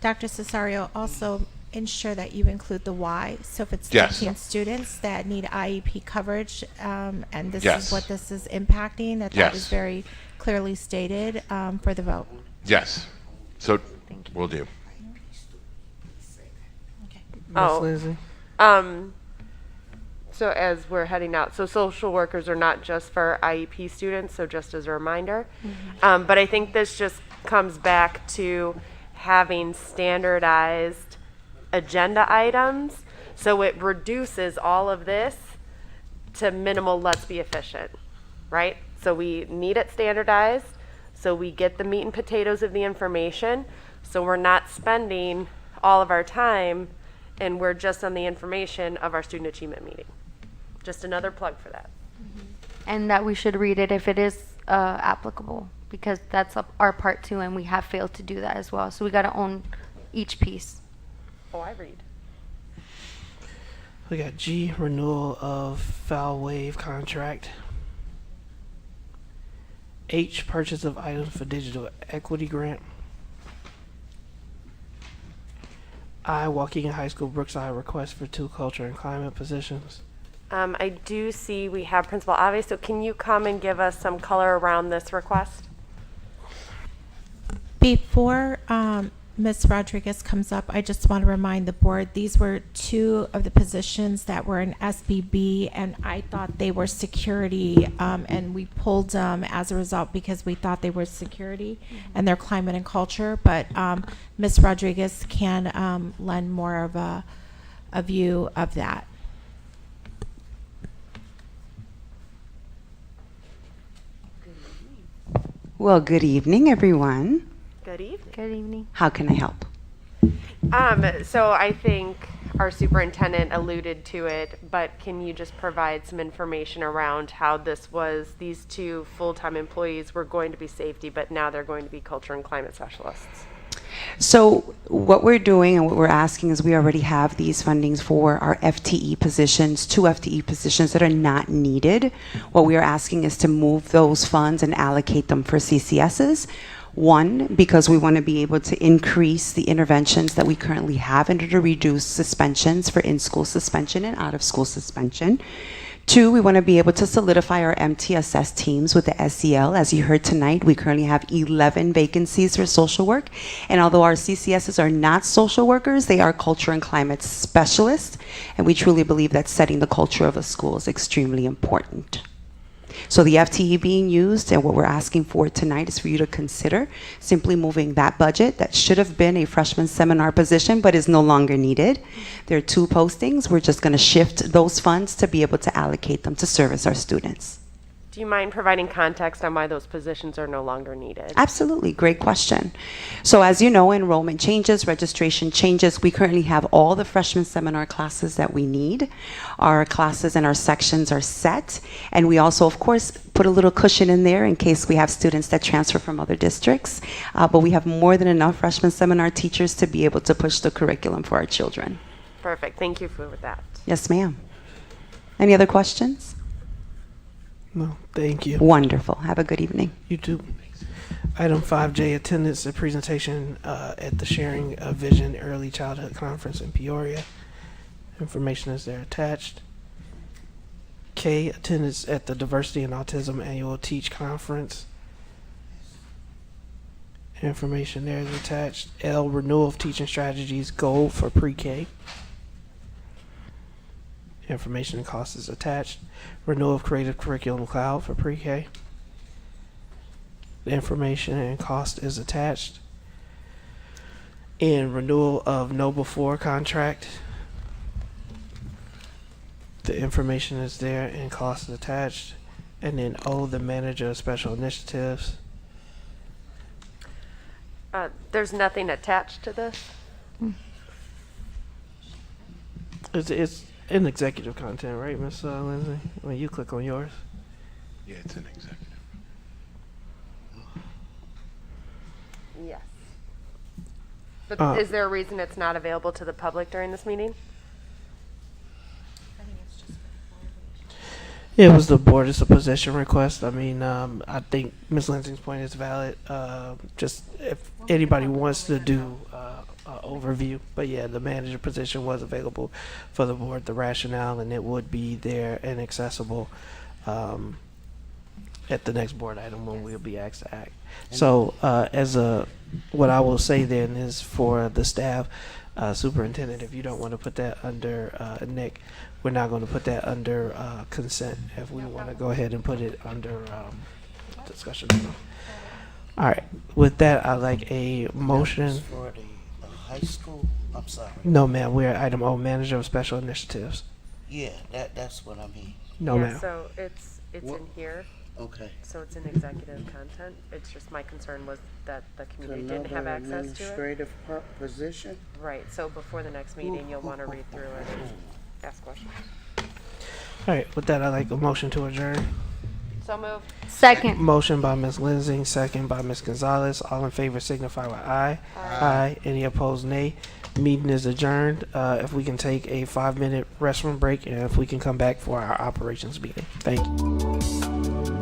Dr. Cesario, also ensure that you include the why. So if it's Yes. 13 students that need IEP coverage, and this Yes. is what this is impacting, that Yes. is very clearly stated for the vote. Yes. So we'll do. Miss Lindsay? So as we're heading out, so social workers are not just for IEP students, so just as a reminder. But I think this just comes back to having standardized agenda items. So it reduces all of this to minimal, let's be efficient, right? So we need it standardized, so we get the meat and potatoes of the information, so we're not spending all of our time and we're just on the information of our student achievement meeting. Just another plug for that. And that we should read it if it is applicable, because that's our part too, and we have failed to do that as well. So we got to own each piece. Oh, I read. We got G, renewal of foul wave contract. H, purchase of items for digital equity grant. I, Waukegan High School Brookside request for 2 culture and climate positions. I do see we have Principal Ave, so can you come and give us some color around this request? Before Ms. Rodriguez comes up, I just want to remind the board, these were 2 of the positions that were in SBB, and I thought they were security, and we pulled them as a result because we thought they were security and they're climate and culture, but Ms. Rodriguez can lend more of a view of that. Well, good evening, everyone. Good evening. Good evening. How can I help? So I think our superintendent alluded to it, but can you just provide some information around how this was, these 2 full-time employees were going to be safety, but now they're going to be culture and climate specialists? So what we're doing and what we're asking is we already have these fundings for our FTE positions, 2 FTE positions that are not needed. What we are asking is to move those funds and allocate them for CCSs. 1, because we want to be able to increase the interventions that we currently have and to reduce suspensions for in-school suspension and out-of-school suspension. 2, we want to be able to solidify our MTSS teams with the SEL. As you heard tonight, we currently have 11 vacancies for social work. And although our CCSs are not social workers, they are culture and climate specialists. And we truly believe that setting the culture of a school is extremely important. So the FTE being used, and what we're asking for tonight is for you to consider simply moving that budget that should have been a freshman seminar position but is no longer needed. There are 2 postings. We're just going to shift those funds to be able to allocate them to service our students. Do you mind providing context on why those positions are no longer needed? Absolutely, great question. So as you know, enrollment changes, registration changes. We currently have all the freshman seminar classes that we need. Our classes and our sections are set. And we also, of course, put a little cushion in there in case we have students that transfer from other districts. But we have more than enough freshman seminar teachers to be able to push the curriculum for our children. Perfect. Thank you for that. Yes, ma'am. Any other questions? No, thank you. Wonderful. Have a good evening. You too. Item 5J, attendance, a presentation at the Sharing a Vision Early Childhood Conference in Peoria. Information is there attached. K, attendance at the Diversity and Autism Annual Teach Conference. Information there is attached. L, renewal of teaching strategies goal for pre-K. Information and cost is attached. Renewal of Creative Curriculum Cloud for pre-K. The information and cost is attached. And renewal of Know Before contract. The information is there and cost is attached. And then O, the manager of special initiatives. There's nothing attached to this? It's in executive content, right, Ms. Lindsay? When you click on yours. Yeah, it's an executive. Yes. But is there a reason it's not available to the public during this meeting? Yeah, it was the board. It's a possession request. I mean, I think Ms. Lindsay's point is valid. Just if anybody wants to do overview, but yeah, the manager position was available for the board, the rationale, and it would be there and accessible at the next board item when we'll be asked to act. So what I will say then is for the staff, superintendent, if you don't want to put that under Nick, we're not going to put that under consent if we want to go ahead and put it under discussion. All right. With that, I'd like a motion. For the high school, I'm sorry. No, ma'am. We're at item O, manager of special initiatives. Yeah, that's what I mean. No, ma'am. So it's What- in here. Okay. So it's in executive content. It's just my concern was that the community didn't have access to it. Administrative position? Right, so before the next meeting, you'll want to read through it and ask questions. All right. With that, I'd like a motion to adjourn. So moved. Second. Motion by Ms. Lindsay, second by Ms. Gonzalez. All in favor signify by aye. Aye. Any opposed, nay. Meeting is adjourned. If we can take a 5-minute restroom break, and if we can come back for our operations meeting. Thank you.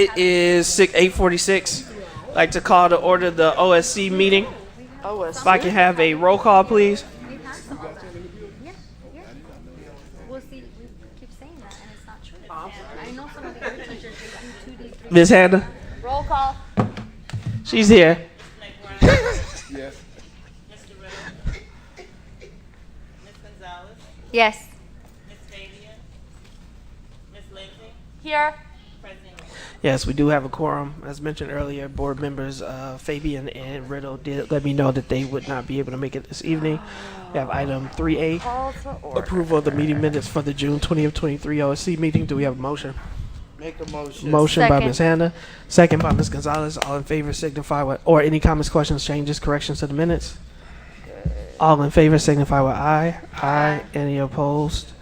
It is 8:46. I'd like to call to order the OSC meeting. If I can have a roll call, please. Ms. Hannah? Roll call. She's here. Yes. Yes. Here. Yes, we do have a quorum. As mentioned earlier, board members Fabian and Riddle did let me know that they would not be able to make it this evening. We have item 3A, Call to order. approval of the meeting minutes for the June 20th, 23 OSC meeting. Do we have a motion? Make a motion. Motion by Second. Ms. Hannah, second by Ms. Gonzalez. All in favor signify with, or any comments, questions, changes, corrections to the minutes? All in favor signify with aye. Aye. Any opposed?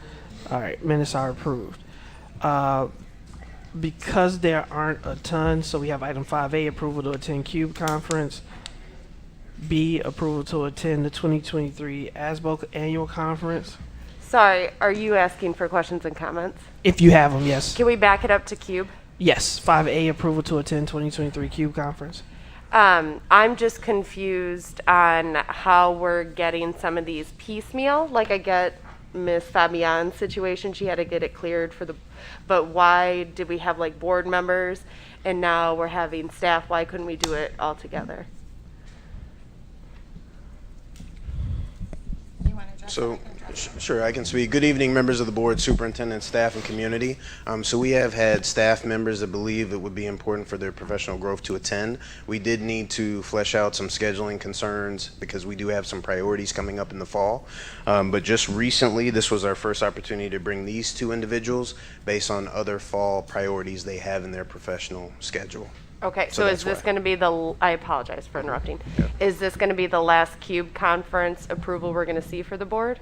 All right, minutes are approved. Because there aren't a ton, so we have item 5A, approval to attend CUBE conference. B, approval to attend the 2023 ASBO annual conference. Sorry, are you asking for questions and comments? If you have them, yes. Can we back it up to Cube? Yes, 5A, approval to attend 2023 CUBE conference. I'm just confused on how we're getting some of these piecemeal. Like I get Miss Fabian's situation, she had to get it cleared for the, but why did we have like board members and now we're having staff? Why couldn't we do it all together? So, sure, I can speak. Good evening, members of the board, superintendent, staff, and community. So we have had staff members that believe it would be important for their professional growth to attend. We did need to flesh out some scheduling concerns because we do have some priorities coming up in the fall. But just recently, this was our first opportunity to bring these two individuals based on other fall priorities they have in their professional schedule. Okay, So so is that's this why. going to be the, I apologize for interrupting. Is this going to be the last CUBE conference approval we're going to see for the board?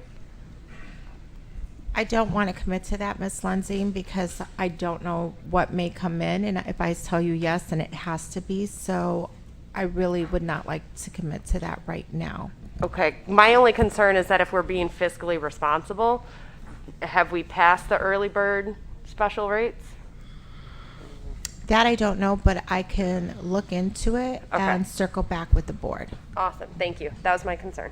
I don't want to commit to that, Ms. Lindsay, because I don't know what may come in, and if I tell you yes, then it has to be, so I really would not like to commit to that right now. Okay, my only concern is that if we're being fiscally responsible, have we passed the early bird special rates? That I don't know, but I can look into it Okay. and circle back with the board. Awesome, thank you. That was my concern.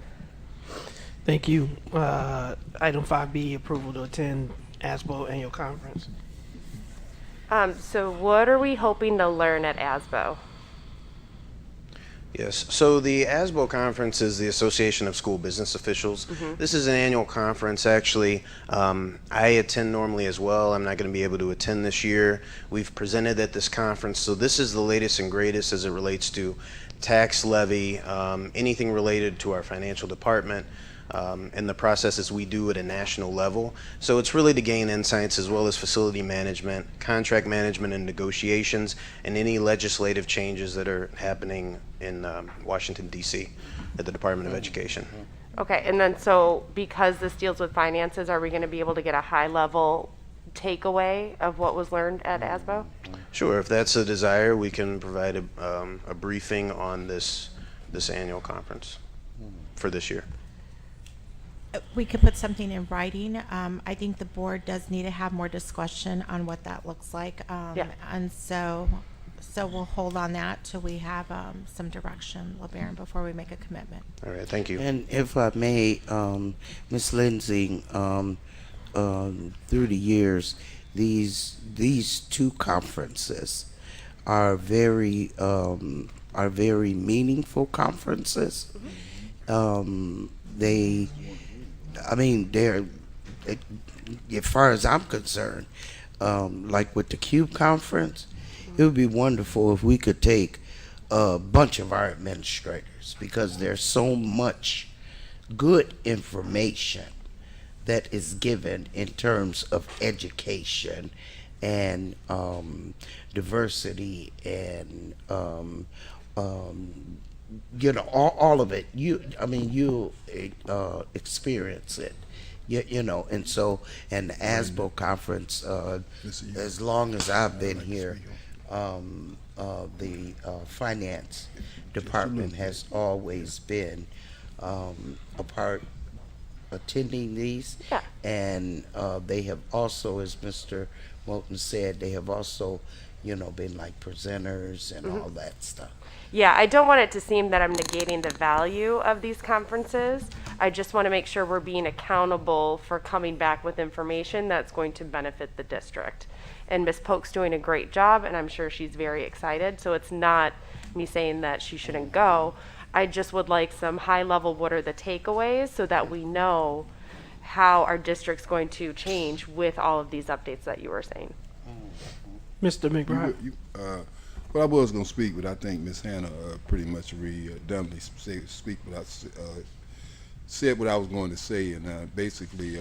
Thank you. Item 5B, approval to attend ASBO annual conference. So what are we hoping to learn at ASBO? Yes, so the ASBO conference is the Association of School Business Officials. This is an annual conference, actually. I attend normally as well. I'm not going to be able to attend this year. We've presented at this conference, so this is the latest and greatest as it relates to tax levy, anything related to our financial department, and the processes we do at a national level. So it's really to gain insights as well as facility management, contract management and negotiations, and any legislative changes that are happening in Washington, D.C. at the Department of Education. Okay, and then so because this deals with finances, are we going to be able to get a high level takeaway of what was learned at ASBO? Sure, if that's a desire, we can provide a briefing on this annual conference for this year. We could put something in writing. I think the board does need to have more discussion on what that looks like. And so we'll hold on that till we have some direction, LeBaron, before we make a commitment. All right, thank you. And if I may, Ms. Lindsay, through the years, these two conferences are very meaningful conferences. They're, as far as I'm concerned, like with the CUBE conference, it would be wonderful if we could take a bunch of our administrators, because there's so much good information that is given in terms of education and diversity and all of it. You'll experience it. And so, and the ASBO conference, as long as I've been here, the finance department has always been a part attending these. And they have also, as Mr. Moulton said, they have also been like presenters and all that stuff. Yeah, I don't want it to seem that I'm negating the value of these conferences. I just want to make sure we're being accountable for coming back with information that's going to benefit the district. And Ms. Polk's doing a great job, and I'm sure she's very excited. So it's not me saying that she shouldn't go. I just would like some high level, what are the takeaways, so that we know how our district's going to change with all of these updates that you were saying. Mr. McBride. Well, I was going to speak, but I think Ms. Hannah pretty much redundantly speak what I said what I was going to say, and basically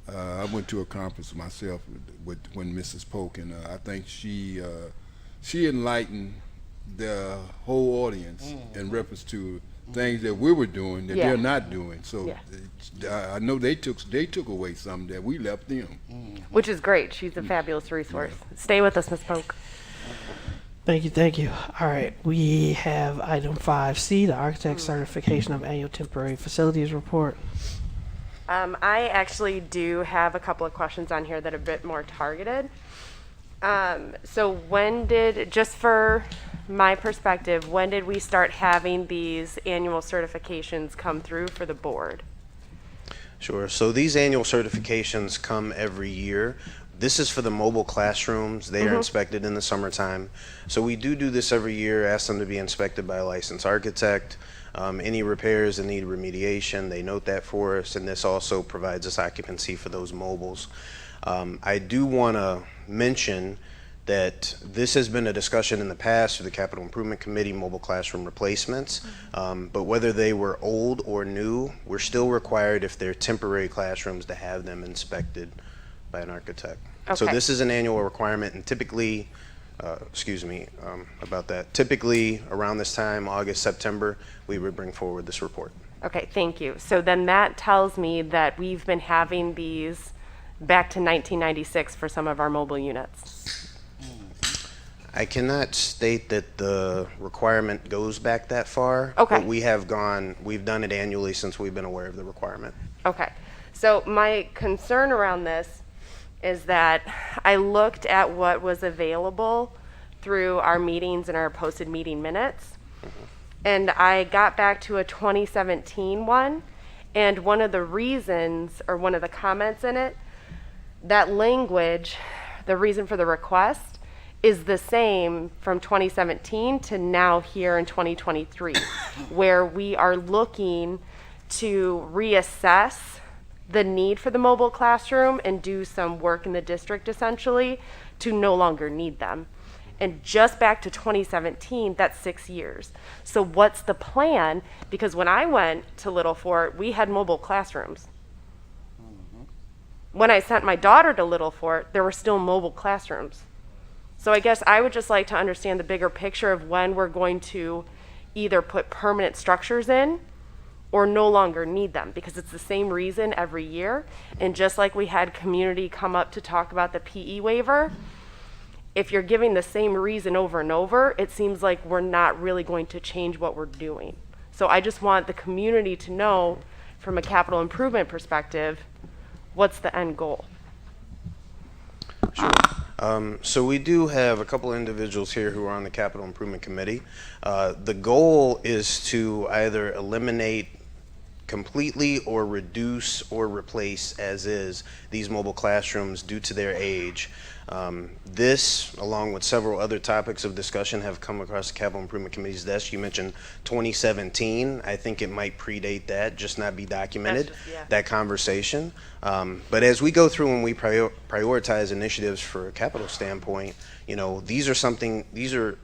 I went to a conference myself when Mrs. Polk, and I think she enlightened the whole audience in reference to things that we were doing that they're not doing. So I know they took away something that we left them. Which is great. She's a fabulous resource. Stay with us, Ms. Polk. Thank you. All right, we have item 5C, the architect certification of annual temporary facilities report. I actually do have a couple of questions on here that are a bit more targeted. So just for my perspective, when did we start having these annual certifications come through for the board? Sure. So these annual certifications come every year. This is for the mobile classrooms. They are inspected in the summertime. So we do this every year, ask them to be inspected by a licensed architect. Any repairs that need remediation, they note that for us, and this also provides us occupancy for those mobiles. I do want to mention that this has been a discussion in the past for the Capital Improvement Committee, mobile classroom replacements, but whether they were old or new, we're still required, if they're temporary classrooms, to have them inspected by an architect. So this is an annual requirement, and typically, typically around this time, August, September, we would bring forward this report. Okay, thank you. So then that tells me that we've been having these back to 1996 for some of our mobile units. I cannot state that the requirement goes back that far, Okay. but we've done it annually since we've been aware of the requirement. Okay, so my concern around this is that I looked at what was available through our meetings and our posted meeting minutes, and I got back to a 2017 one, and one of the reasons, or one of the comments in it, that language, the reason for the request, is the same from 2017 to now here in 2023, where we are looking to reassess the need for the mobile classroom and do some work in the district essentially to no longer need them. And just back to 2017, that's 6 years. So what's the plan? Because when I went to Little Fort, we had mobile classrooms. When I sent my daughter to Little Fort, there were still mobile classrooms. So I guess I would just like to understand the bigger picture of when we're going to either put permanent structures in or no longer need them, because it's the same reason every year. And just like we had community come up to talk about the PE waiver, if you're giving the same reason over and over, it seems like we're not really going to change what we're doing. So I just want the community to know, from a capital improvement perspective, what's the end goal? So we do have a couple individuals here who are on the Capital Improvement Committee. The goal is to either eliminate completely or reduce or replace as is these mobile classrooms due to their age. This, along with several other topics of discussion, have come across the Capital Improvement Committee's desk. You mentioned 2017. I think it might predate that, just not be documented, that conversation. But as we go through and we prioritize initiatives for a capital standpoint, these are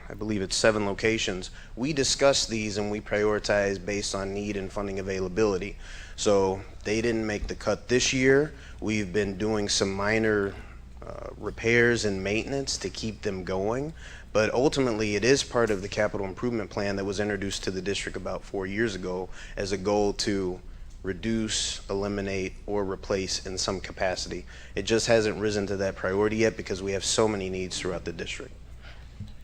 I believe it's 7 locations. We discuss these and we prioritize based on need and funding availability. So they didn't make the cut this year. We've been doing some minor repairs and maintenance to keep them going. But ultimately, it is part of the capital improvement plan that was introduced to the district about 4 years ago as a goal to reduce, eliminate, or replace in some capacity. It just hasn't risen to that priority yet because we have so many needs throughout the district.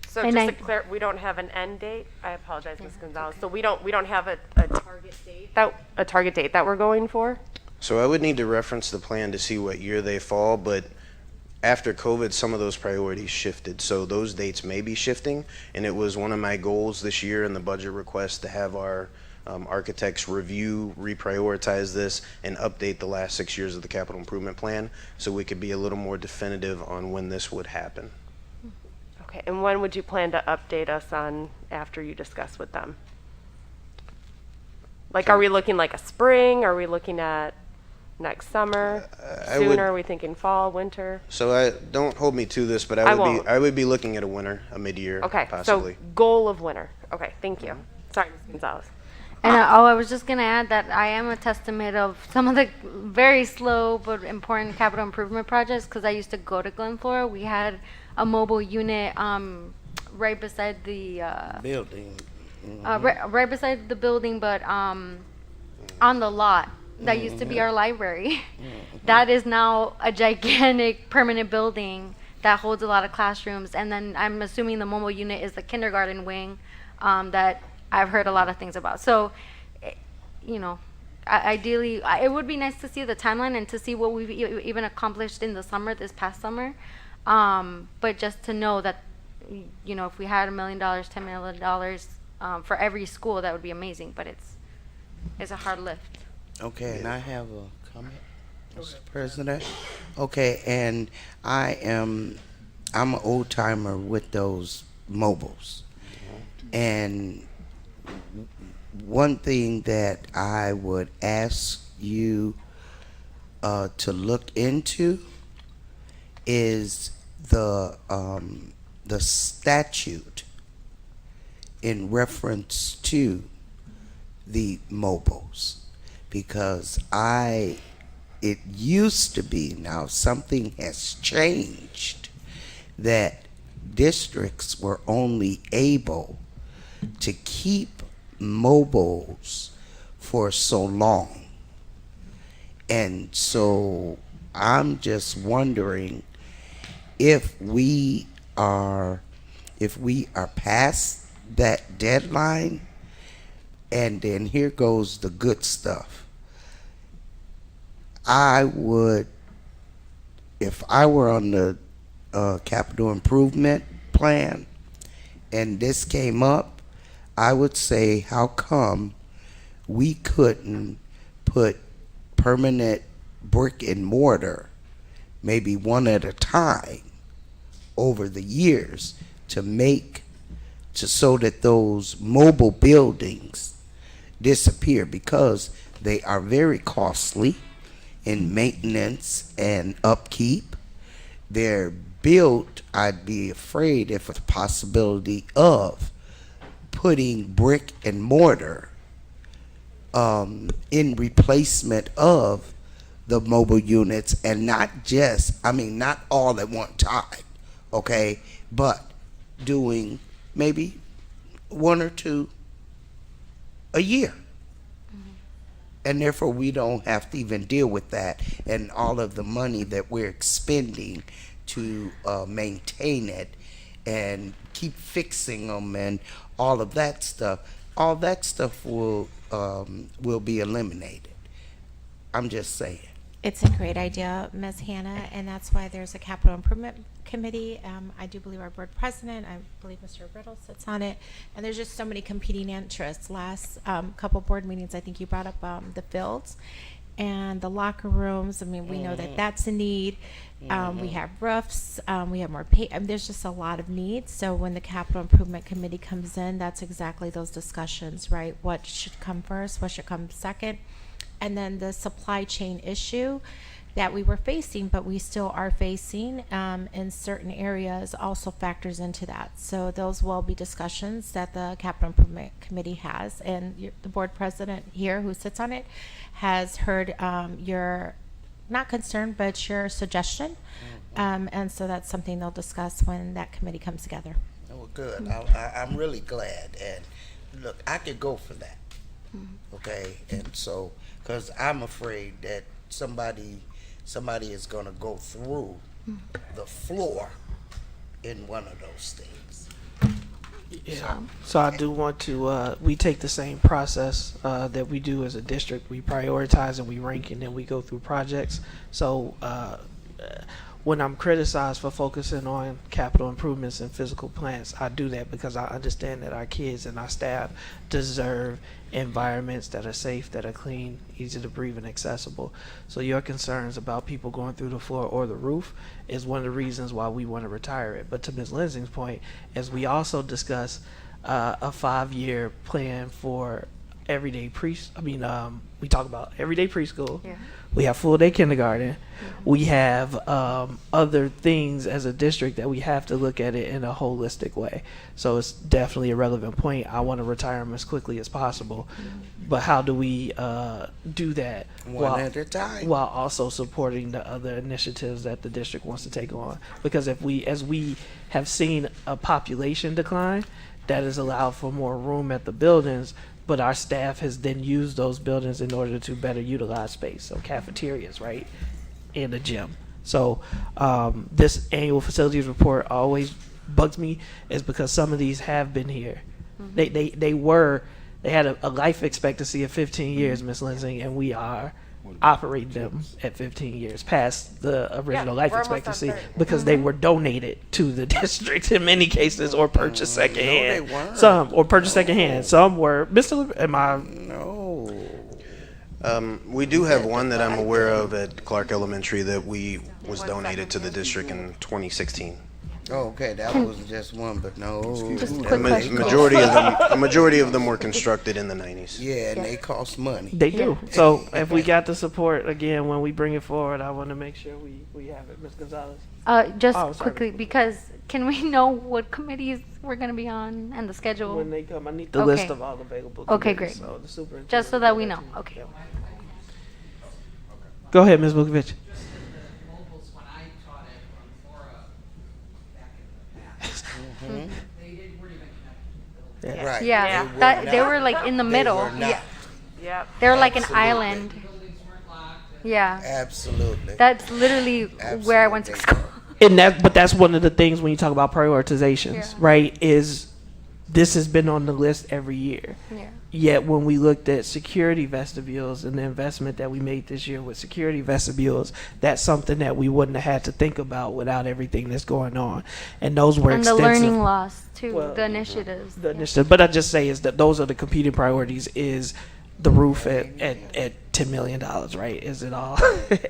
So And just I- to clear, we don't have an end date. I apologize, Ms. Gonzalez. So we don't have a target date that we're going for. So I would need to reference the plan to see what year they fall, but after COVID, some of those priorities shifted. So those dates may be shifting. And it was one of my goals this year in the budget request to have our architects review, reprioritize this, and update the last 6 years of the capital improvement plan so we could be a little more definitive on when this would happen. Okay, and when would you plan to update us on after you discuss with them? Like, are we looking like a spring? Are we looking at next summer? Sooner? Are we thinking fall, winter? So don't hold me to this, but I would be looking at a winter, a mid-year, Okay, possibly. so goal of winter. Okay, thank you. Sorry, Ms. Gonzalez. And I was just going to add that I am a testament of some of the very slow but important capital improvement projects, because I used to go to Glen Flora. We had a mobile unit right beside the building. Right beside the building, but on the lot that used to be our library. That is now a gigantic permanent building that holds a lot of classrooms. And then I'm assuming the mobile unit is the kindergarten wing that I've heard a lot of things about. So, you know, ideally, it would be nice to see the timeline and to see what we've even accomplished in the summer, this past summer. But just to know that, you know, if we had $1 million, $10 million for every school, that would be amazing. But it's a hard lift. Okay, and I have a comment, Mr. President. Okay, and I'm an old timer with those mobiles, and one thing that I would ask you to look into is the statute in reference to the mobiles, because it used to be, now something has changed, that districts were only able to keep mobiles for so long. And so I'm just wondering if we are past that deadline. And then here goes the good stuff. I would, if I were on the capital improvement plan and this came up, I would say, how come we couldn't put permanent brick and mortar, maybe one at a time, over the years so that those mobile buildings disappear, because they are very costly in maintenance and upkeep. They're built, I'd be afraid if a possibility of putting brick and mortar in replacement of the mobile units, and not all at one time, okay, but doing maybe one or two a year. And therefore we don't have to even deal with that and all of the money that we're expending to maintain it and keep fixing them and all of that stuff. All that stuff will be eliminated. I'm just saying. It's a great idea, Ms. Hannah, and that's why there's a capital improvement committee. I do believe our board president, I believe Mr. Riddle sits on it, and there's just so many competing interests. Last couple board meetings, I think you brought up the fields and the locker rooms. I mean, we know that that's a need. We have roofs, we have more pay. There's just a lot of needs. So when the capital improvement committee comes in, that's exactly those discussions, right? What should come first? What should come second? And then the supply chain issue that we were facing, but we still are facing in certain areas, also factors into that. So those will be discussions that the capital improvement committee has, and the board president here who sits on it has heard your, not concern, but your suggestion. And so that's something they'll discuss when that committee comes together. Oh, good. I'm really glad. And look, I could go for that. Okay, and so, because I'm afraid that somebody is going to go through the floor in one of those things. Yeah. So I do want to, we take the same process that we do as a district. We prioritize and we rank, and then we go through projects. So when I'm criticized for focusing on capital improvements and physical plants, I do that because I understand that our kids and our staff deserve environments that are safe, that are clean, easy to breathe, and accessible. So your concerns about people going through the floor or the roof is one of the reasons why we want to retire it. But to Ms. Lindsay's point, as we also discuss a 5-year plan for everyday we talk about everyday preschool. Yeah. We have full day kindergarten. We have other things as a district that we have to look at it in a holistic way. So it's definitely a relevant point. I want to retire them as quickly as possible. But how do we do that One at a time. while also supporting the other initiatives that the district wants to take on? Because as we have seen a population decline, that has allowed for more room at the buildings, but our staff has then used those buildings in order to better utilize space. So cafeterias, right, and a gym. So this annual facilities report always bugs me, is because some of these have been here. They had a life expectancy of 15 years, Ms. Lindsay, and we are operating them at 15 years past the original life we're almost on expectancy 30. because they were donated to the district in many cases, or purchased secondhand. they weren't. Some or purchased secondhand. Some were. No. We do have one that I'm aware of at Clark Elementary that was donated to the district in 2016. Oh, okay, that was just one, but no. Just that- quick Ma- question. a majority of them were constructed in the 90s. Yeah, and they cost money. They do. So if we got the support again when we bring it forward, I want to make sure we have it, Ms. Gonzalez. Just Oh, sorry. quickly, because can we know what committees we're going to be on and the schedule? When they come, I need the Okay. list of all available. Okay, committees, great. So the superintendent Just so will that do we know. to you. Okay. Go ahead, Ms. Vukovic. Yeah. Right. Yeah, They were they not. were like in the They middle. were not. Yep. They were like an Absolutely. island. Yeah. Absolutely. That's literally where I went to school. And but that's one of the things when you talk about prioritizations, Yeah. right? Is this has been on the list every year. Yeah. Yet when we looked at security vestibules and the investment that we made this year with security vestibules, that's something that we wouldn't have had to think about without everything that's going on. And those were And the extensive. learning loss too, Well, the initiatives. The initiative. But I just say is that those are the competing priorities. Is the roof at $10 million, right? Is it all?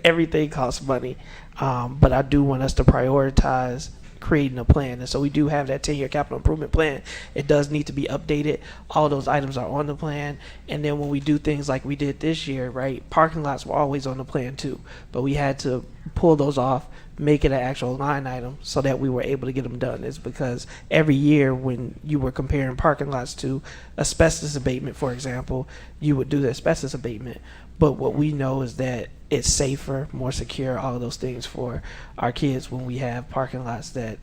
Everything costs money. But I do want us to prioritize creating a plan. And so we do have that 10-year capital improvement plan. It does need to be updated. All those items are on the plan. And then when we do things like we did this year, right, parking lots were always on the plan too. But we had to pull those off, make it an actual line item so that we were able to get them done. Is because every year when you were comparing parking lots to asbestos abatement, for example, you would do the asbestos abatement. But what we know is that it's safer, more secure, all of those things for our kids when we have parking lots that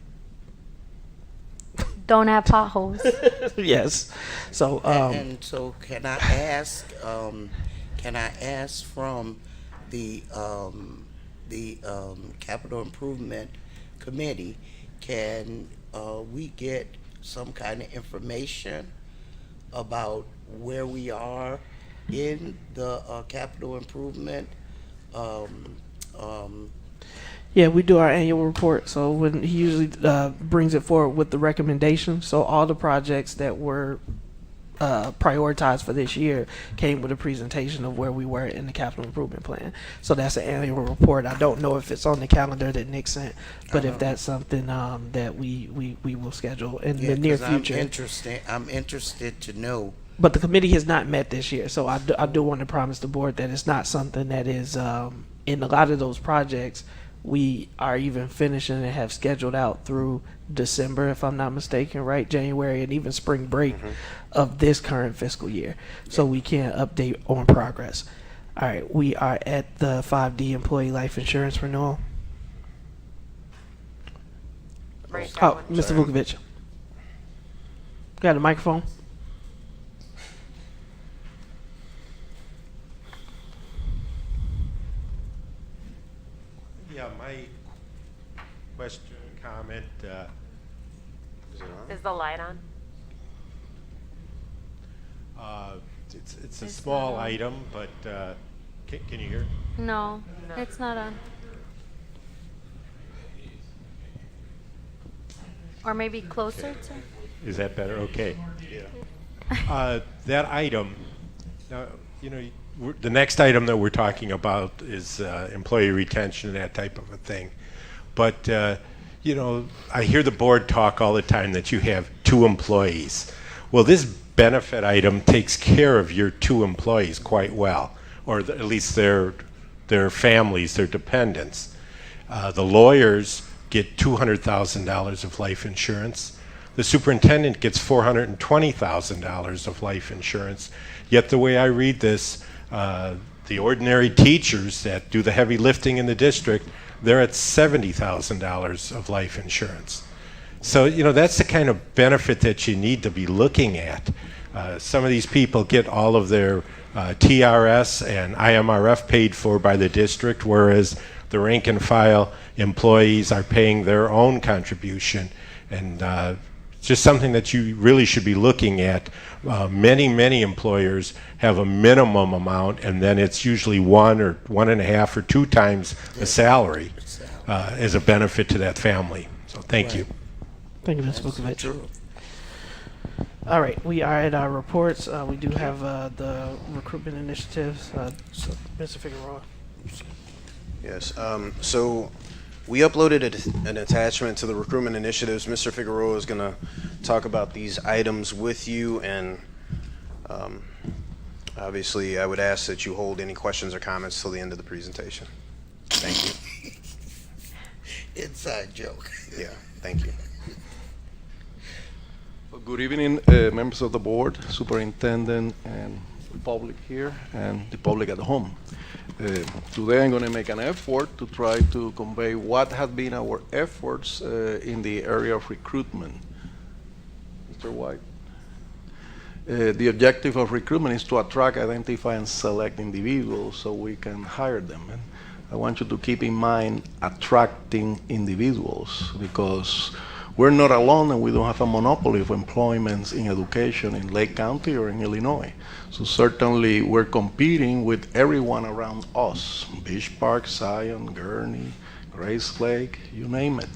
Don't have potholes. yes. So and so can I ask from the capital improvement committee, can we get some kind of information about where we are in the capital improvement? yeah, we do our annual report. So when he usually brings it forward with the recommendations, so all the projects that were prioritized for this year came with a presentation of where we were in the capital improvement plan. So that's an annual report. I don't know if it's on the calendar that Nick sent, but if that's something that we will schedule in the near 'cause future. I'm interested to know. But the committee has not met this year, so I do want to promise the board that it's not something that is in a lot of those projects. We are even finishing and have scheduled out through December, if I'm not mistaken, right? January and even spring break of this current fiscal year. So we can't update on progress. All right, we are at the 5D employee life insurance renewal. Oh, Mr. Vukovic. Got a microphone? Yeah, my question, comment, is it on? Is the light on? It's a small item, but can you hear? No, it's not on. Or maybe closer to? Is that better? Okay. That item, the next item that we're talking about is employee retention and that type of a thing. But, I hear the board talk all the time that you have 2 employees. Well, this benefit item takes care of your 2 employees quite well, or at least their families, their dependents. The lawyers get $200,000 of life insurance. The superintendent gets $420,000 of life insurance. Yet the way I read this, the ordinary teachers that do the heavy lifting in the district, they're at $70,000 of life insurance. So, that's the kind of benefit that you need to be looking at. Some of these people get all of their TRS and IMRF paid for by the district, whereas the rank and file employees are paying their own contribution. And it's just something that you really should be looking at. Many employers have a minimum amount, and then it's usually 1 or 1.5 or 2 times the salary as a benefit to that family. So thank you. Thank you, Ms. Vukovic. All right, we are at our reports. We do have the recruitment initiatives. Mr. Figueroa. Yes, so we uploaded an attachment to the recruitment initiatives. Mr. Figueroa is going to talk about these items with you, and obviously I would ask that you hold any questions or comments till the end of the presentation. Thank you. Inside joke. Yeah, thank you. Good evening, members of the board, superintendent, and the public here, and the public at home. Today I'm going to make an effort to try to convey what have been our efforts in the area of recruitment. Mr. White. The objective of recruitment is to attract, identify, and select individuals so we can hire them. And I want you to keep in mind attracting individuals, because we're not alone and we don't have a monopoly of employments in education in Lake County or in Illinois. So certainly we're competing with everyone around us, Beach Park, Zion, Gurney, Grace Lake, you name it.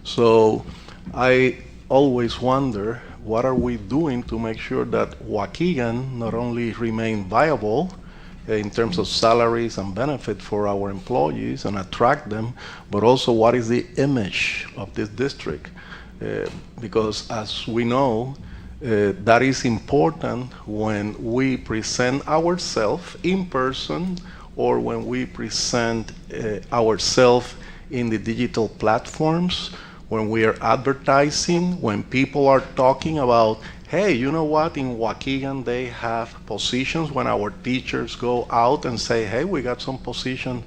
So I always wonder, what are we doing to make sure that Waukegan not only remain viable in terms of salaries and benefit for our employees and attract them, but also what is the image of this district? Because as we know, that is important when we present ourselves in person or when we present ourselves in the digital platforms, when we are advertising, when people are talking about, hey, you know what, in Waukegan they have positions, when our teachers go out and say, hey, we got some position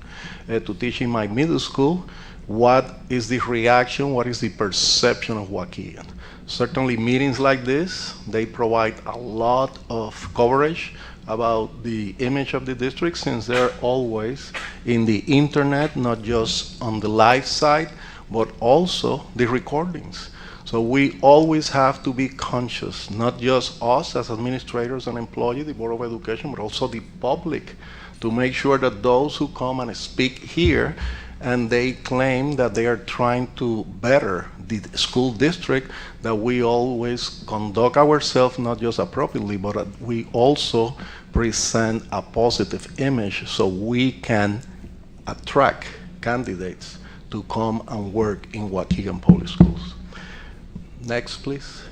to teach in my middle school. What is the reaction? What is the perception of Waukegan? Certainly meetings like this, they provide a lot of coverage about the image of the district, since they're always in the internet, not just on the live side, but also the recordings. So we always have to be conscious, not just us as administrators and employees, the Board of Education, but also the public, to make sure that those who come and speak here and they claim that they are trying to better the school district, that we always conduct ourselves not just appropriately, but that we also present a positive image so we can attract candidates to come and work in Waukegan Public Schools. Next, please.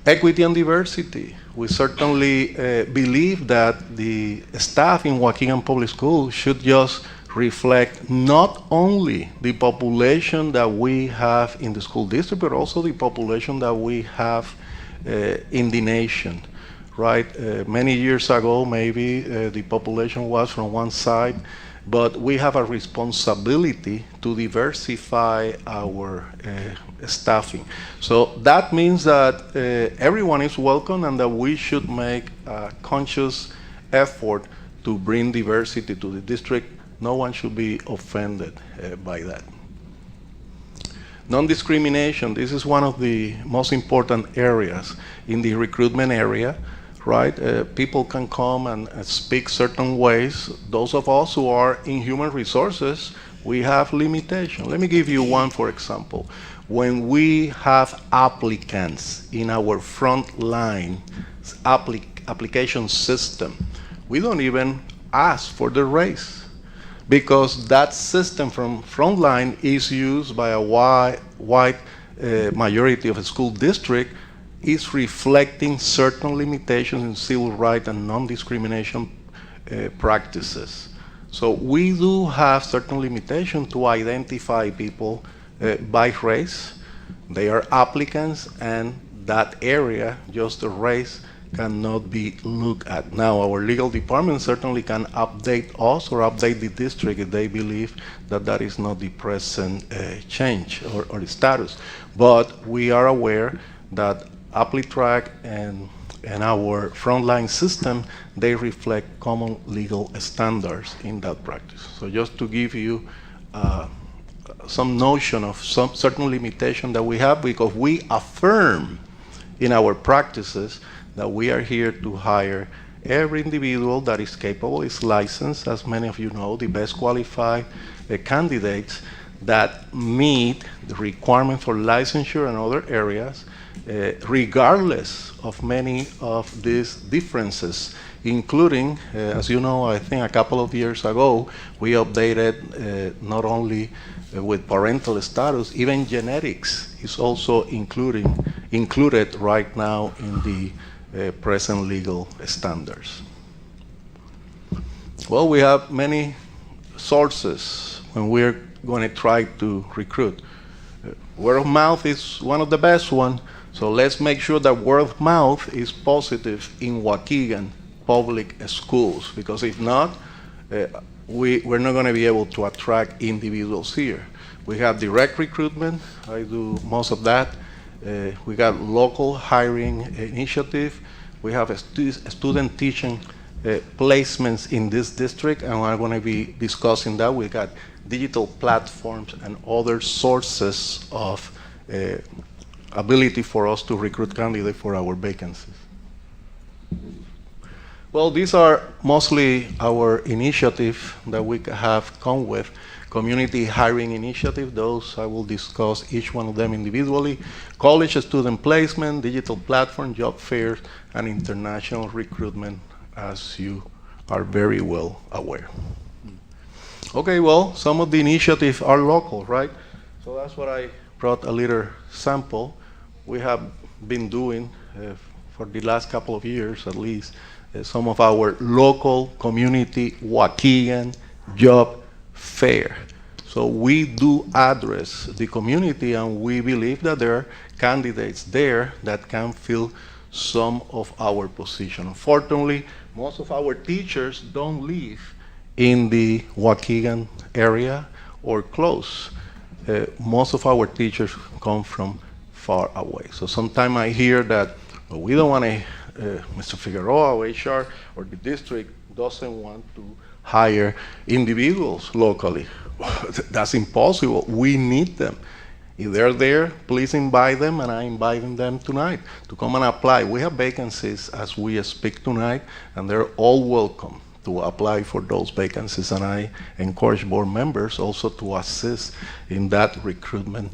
Equity and diversity. We certainly believe that the staff in Waukegan Public Schools should just reflect not only the population that we have in the school district, but also the population that we have in the nation, right? Many years ago, maybe the population was from one side, but we have a responsibility to diversify our staffing. So that means that everyone is welcome and that we should make a conscious effort to bring diversity to the district. No one should be offended by that. Non-discrimination, this is one of the most important areas in the recruitment area, right? People can come and speak certain ways. Those of us who are in human resources, we have limitations. Let me give you one, for example. when we have applicants in our frontline application system, we don't even ask for the race, because that system from frontline is used by a wide majority of a school district, is reflecting certain limitations in civil rights and non-discrimination practices. So we do have certain limitations to identify people by race. They are applicants, and that area, just the race, cannot be looked at. Now, our legal department certainly can update us or update the district if they believe that that is not the present change or the status. But we are aware that ApplyTrack and our frontline system, they reflect common legal standards in that practice. So just to give you some notion of some certain limitation that we have, because we affirm in our practices that we are here to hire every individual that is capable, is licensed, as many of you know, the best qualified candidates that meet the requirement for licensure and other areas, regardless of many of these differences, including, as you know, I think a couple of years ago, we updated not only with parental status, even genetics is also included right now in the present legal standards. Well, we have many sources when we're going to try to recruit. Word of mouth is one of the best ones, so let's make sure that word of mouth is positive in Waukegan public schools, because if not, we're not going to be able to attract individuals here. We have direct recruitment. I do most of that. We got local hiring initiative. We have a student teaching placements in this district, and I'm going to be discussing that. We got digital platforms and other sources of ability for us to recruit candidates for our vacancies. Well, these are mostly our initiatives that we have come with. Community hiring initiative, those I will discuss each one of them individually. College student placement, digital platform, job fairs, and international recruitment, as you are very well aware. Okay, well, some of the initiatives are local, right? So that's what I brought a little sample. We have been doing for the last couple of years at least, some of our local community Waukegan job fair. So we do address the community, and we believe that there are candidates there that can fill some of our positions. Unfortunately, most of our teachers don't live in the Waukegan area or close. Most of our teachers come from far away. So sometimes I hear that we don't want to, Mr. Figueroa or HR or the district doesn't want to hire individuals locally. That's impossible. We need them. If they're there, please invite them, and I'm inviting them tonight to come and apply. We have vacancies as we speak tonight, and they're all welcome to apply for those vacancies, and I encourage board members also to assist in that recruitment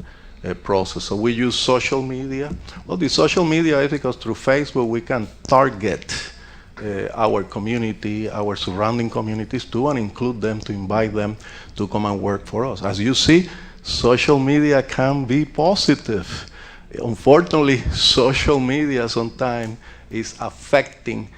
process. So we use social media. Well, the social media is because through Facebook we can target our community, our surrounding communities too, and include them to invite them to come and work for us. As you see, social media can be positive. Unfortunately, social media sometimes is affecting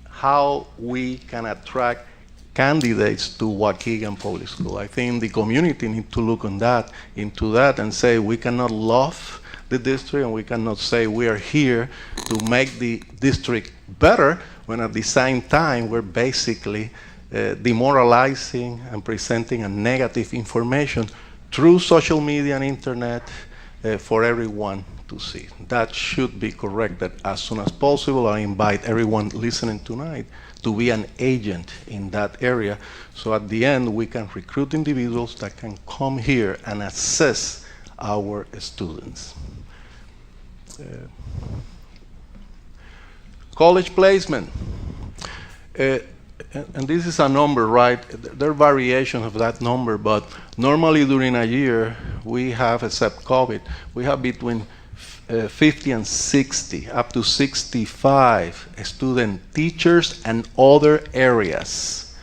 how we can attract candidates to Waukegan Public School. I think the community need to look into that and say we cannot love the district, and we cannot say we are here to make the district better, when at the same time we're basically demoralizing and presenting a negative information through social media and internet for everyone to see. That should be corrected as soon as possible. I invite everyone listening tonight to be an agent in that area, so at the end we can recruit individuals that can come here and assess our students. College placement. And this is a number, right? There are variations of that number, but normally during a year we have, except COVID, we have between 50 and 60, up to 65 student teachers and other areas.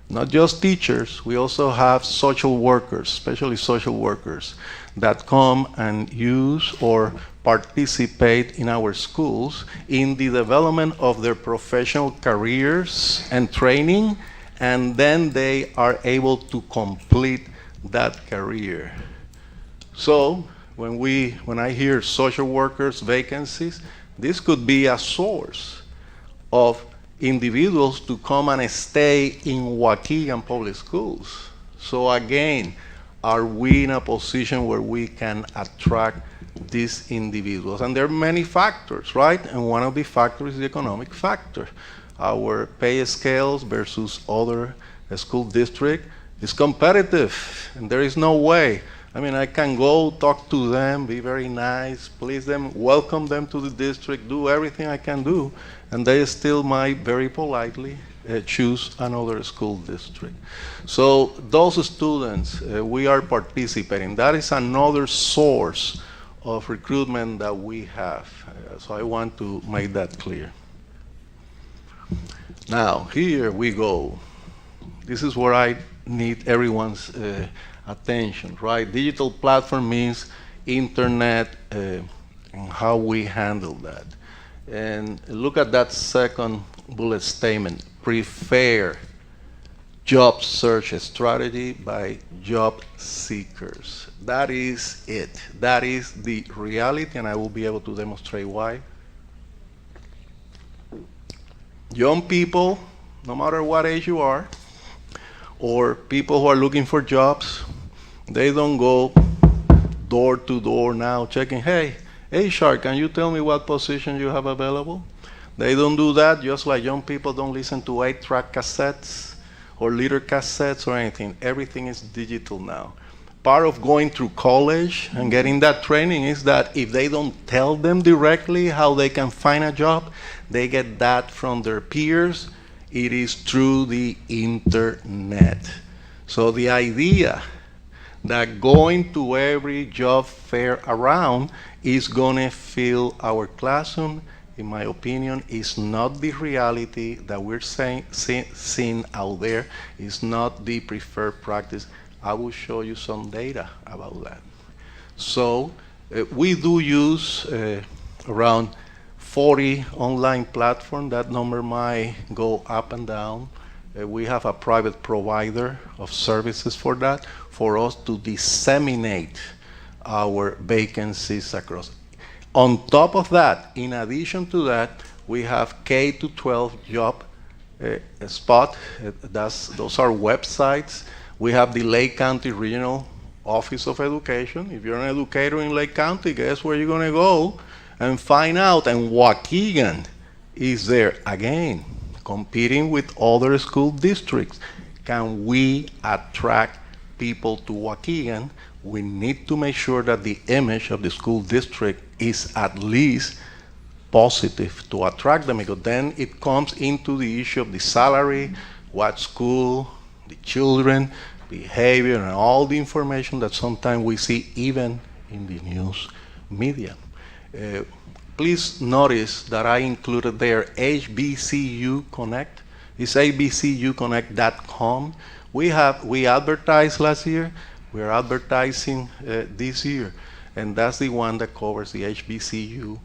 Not just teachers, we also have social workers, especially social workers, that come and use or participate in our schools in the development of their professional careers and training, and then they are able to complete that career. So when I hear social workers vacancies, this could be a source of individuals to come and stay in Waukegan Public Schools. So again, are we in a position where we can attract these individuals? And there are many factors, right? And one of the factors is the economic factor. Our pay scales versus other school districts is competitive, and there is no way. I mean, I can go talk to them, be very nice, please them, welcome them to the district, do everything I can do, and they still might very politely choose another school district. So those students, we are participating. That is another source of recruitment that we have. So I want to make that clear. Now, here we go. This is where I need everyone's attention, right? Digital platform means internet and how we handle that. And look at that second bullet statement, prepare job search strategy by job seekers. That is it. That is the reality, and I will be able to demonstrate why. Young people, no matter what age you are, or people who are looking for jobs, they don't go door to door now checking, hey, HR, can you tell me what position you have available? They don't do that, just like young people don't listen to 8-track cassettes or liter cassettes or anything. Everything is digital now. Part of going through college and getting that training is that if they don't tell them directly how they can find a job, they get that from their peers. It is through the internet. So the idea that going to every job fair around is going to fill our classroom, in my opinion, is not the reality that we're seeing out there. It's not the preferred practice. I will show you some data about that. So we do use around 40 online platforms. That number might go up and down. We have a private provider of services for that, for us to disseminate our vacancies across. On top of that, in addition to that, we have K-12 job spot. Those are websites. We have the Lake County Regional Office of Education. If you're an educator in Lake County, guess where you're going to go and find out? And Waukegan is there again, competing with other school districts. Can we attract people to Waukegan? We need to make sure that the image of the school district is at least positive to attract them, because then it comes into the issue of the salary, what school, the children, behavior, and all the information that sometimes we see even in the news media. Please notice that I included there HBCU Connect. It's hbcuconnect.com. We advertised last year. We're advertising this year, and that's the one that covers the HBCU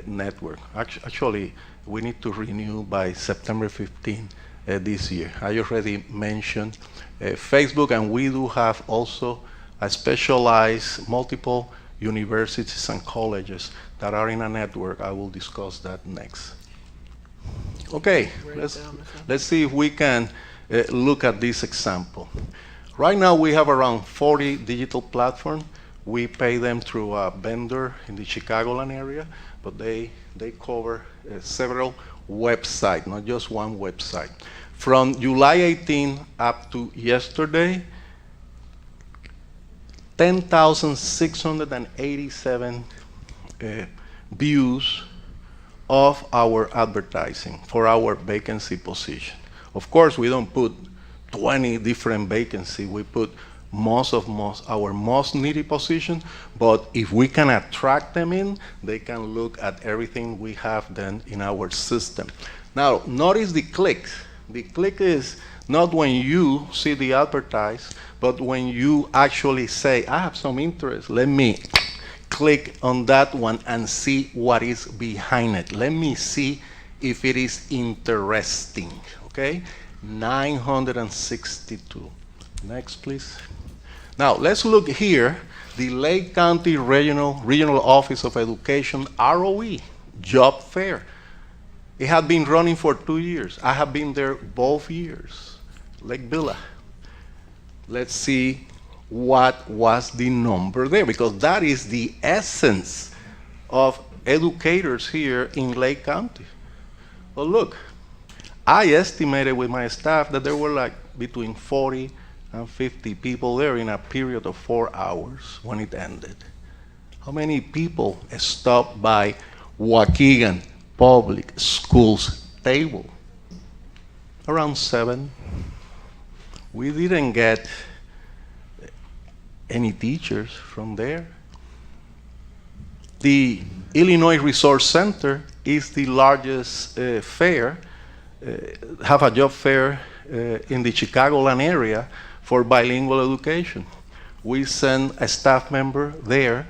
network. Actually, we need to renew by September 15 this year. I already mentioned Facebook, and we do have also a specialized multiple universities and colleges that are in a network. I will discuss that next. Okay, let's see if we can look at this example. Right now we have around 40 digital platforms. We pay them through a vendor in the Chicagoland area, but they cover several websites, not just one website. From July 18 up to yesterday, 10,687 views of our advertising for our vacancy position. Of course, we don't put 20 different vacancies. We put our most needed position, but if we can attract them in, they can look at everything we have then in our system. Now, notice the click. The click is not when you see the advertise, but when you actually say, I have some interest, let me click on that one and see what is behind it. Let me see if it is interesting, okay? 962. Next, please. Now, let's look here, the Lake County Regional Office of Education, ROE, job fair. It had been running for 2 years. I have been there both years, Lake Villa. Let's see what was the number there, because that is the essence of educators here in Lake County. Well, look, I estimated with my staff that there were like between 40 and 50 people there in a period of 4 hours when it ended. How many people stopped by Waukegan Public Schools table? Around 7. We didn't get any teachers from there. The Illinois Resource Center is the largest fair, have a job fair in the Chicagoland area for bilingual education. We sent a staff member there,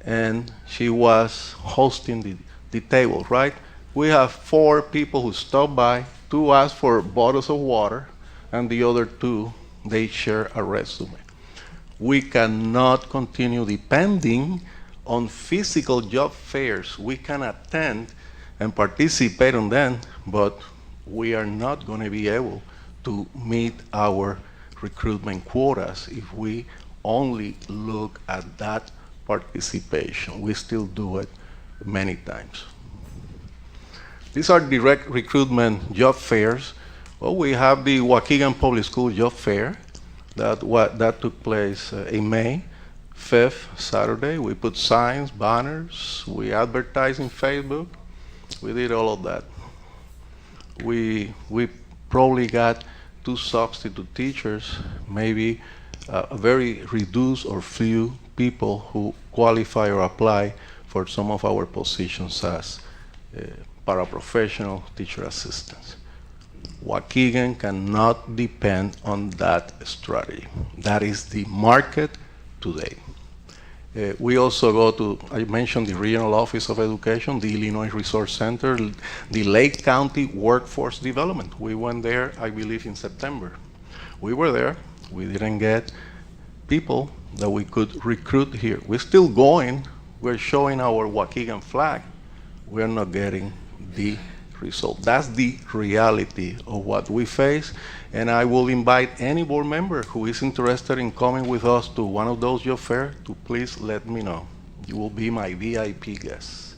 and she was hosting the table, right? We have 4 people who stopped by, 2 asked for bottles of water, and the other 2, they share a resume. We cannot continue depending on physical job fairs. We can attend and participate on them, but we are not going to be able to meet our recruitment quotas if we only look at that participation. We still do it many times. These are direct recruitment job fairs. Well, we have the Waukegan Public School Job Fair that took place in May 5th, Saturday. We put signs, banners, we advertised in Facebook. We did all of that. We probably got 2 substitute teachers, maybe a very reduced or few people who qualify or apply for some of our positions as paraprofessional teacher assistants. Waukegan cannot depend on that strategy. That is the market today. We also go to, I mentioned the Regional Office of Education, the Illinois Resource Center, the Lake County Workforce Development. We went there, I believe, in September. We were there. We didn't get people that we could recruit here. We're still going. We're showing our Waukegan flag. We're not getting the result. That's the reality of what we face, and I will invite any board member who is interested in coming with us to one of those job fairs to please let me know. You will be my VIP guest.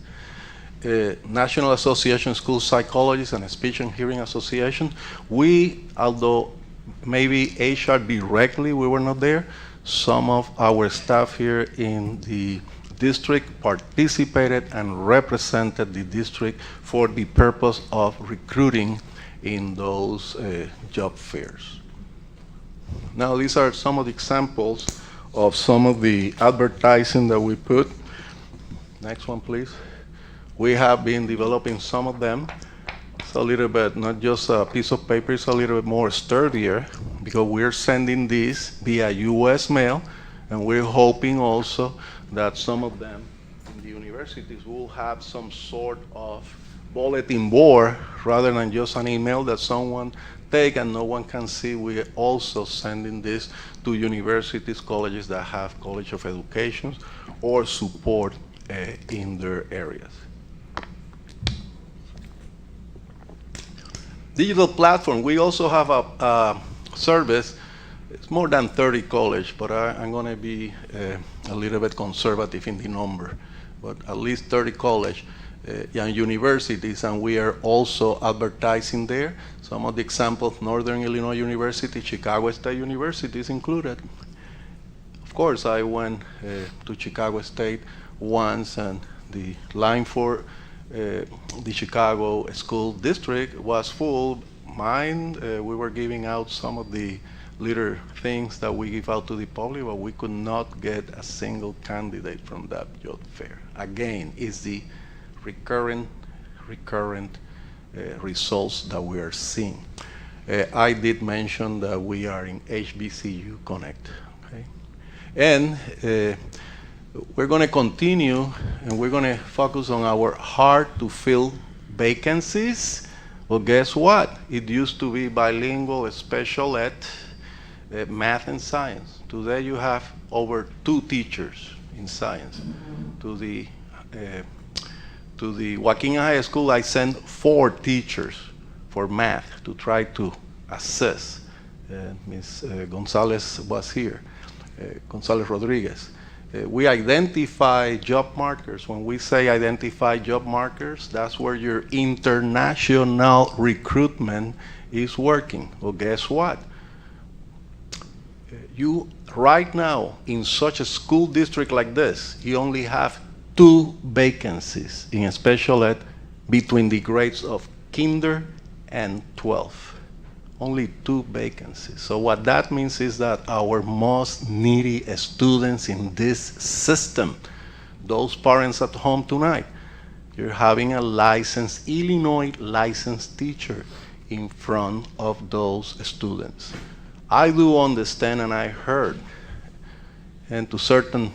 National Association of School Psychologists and Speech and Hearing Association, we, although maybe HR directly, we were not there, some of our staff here in the district participated and represented the district for the purpose of recruiting in those job fairs. Now, these are some of the examples of some of the advertising that we put. Next one, please. We have been developing some of them. It's a little bit, not just a piece of paper, it's a little bit more sturdier because we're sending this via US mail, and we're hoping also that some of them in the universities will have some sort of bulletin board rather than just an email that someone take and no one can see. We're also sending this to universities, colleges that have College of Education or support in their areas. Digital platform, we also have a service. It's more than 30 colleges, but I'm going to be a little bit conservative in the number, but at least 30 colleges and universities, and we are also advertising there. Some of the examples, Northern Illinois University, Chicago State University is included. Of course, I went to Chicago State once, and the line for the Chicago School District was full. Mine, we were giving out some of the little things that we give out to the public, but we could not get a single candidate from that job fair. Again, it's the recurrent results that we are seeing. I did mention that we are in HBCU Connect, okay? And we're going to continue, and we're going to focus on our hard-to-fill vacancies. Well, guess what? It used to be bilingual, special ed, math and science. Today you have over 2 teachers in science. To the Joaquin High School, I sent 4 teachers for math to try to assess. Ms. Gonzalez was here, Gonzalez Rodriguez. We identify job markers. When we say identify job markers, that's where your international recruitment is working. Well, guess what? You, right now, in such a school district like this, you only have 2 vacancies in special ed between the grades of kinder and 12. Only 2 vacancies. So what that means is that our most needy students in this system, those parents at home tonight, you're having a licensed, Illinois licensed teacher in front of those students. I do understand, and I heard, and to certain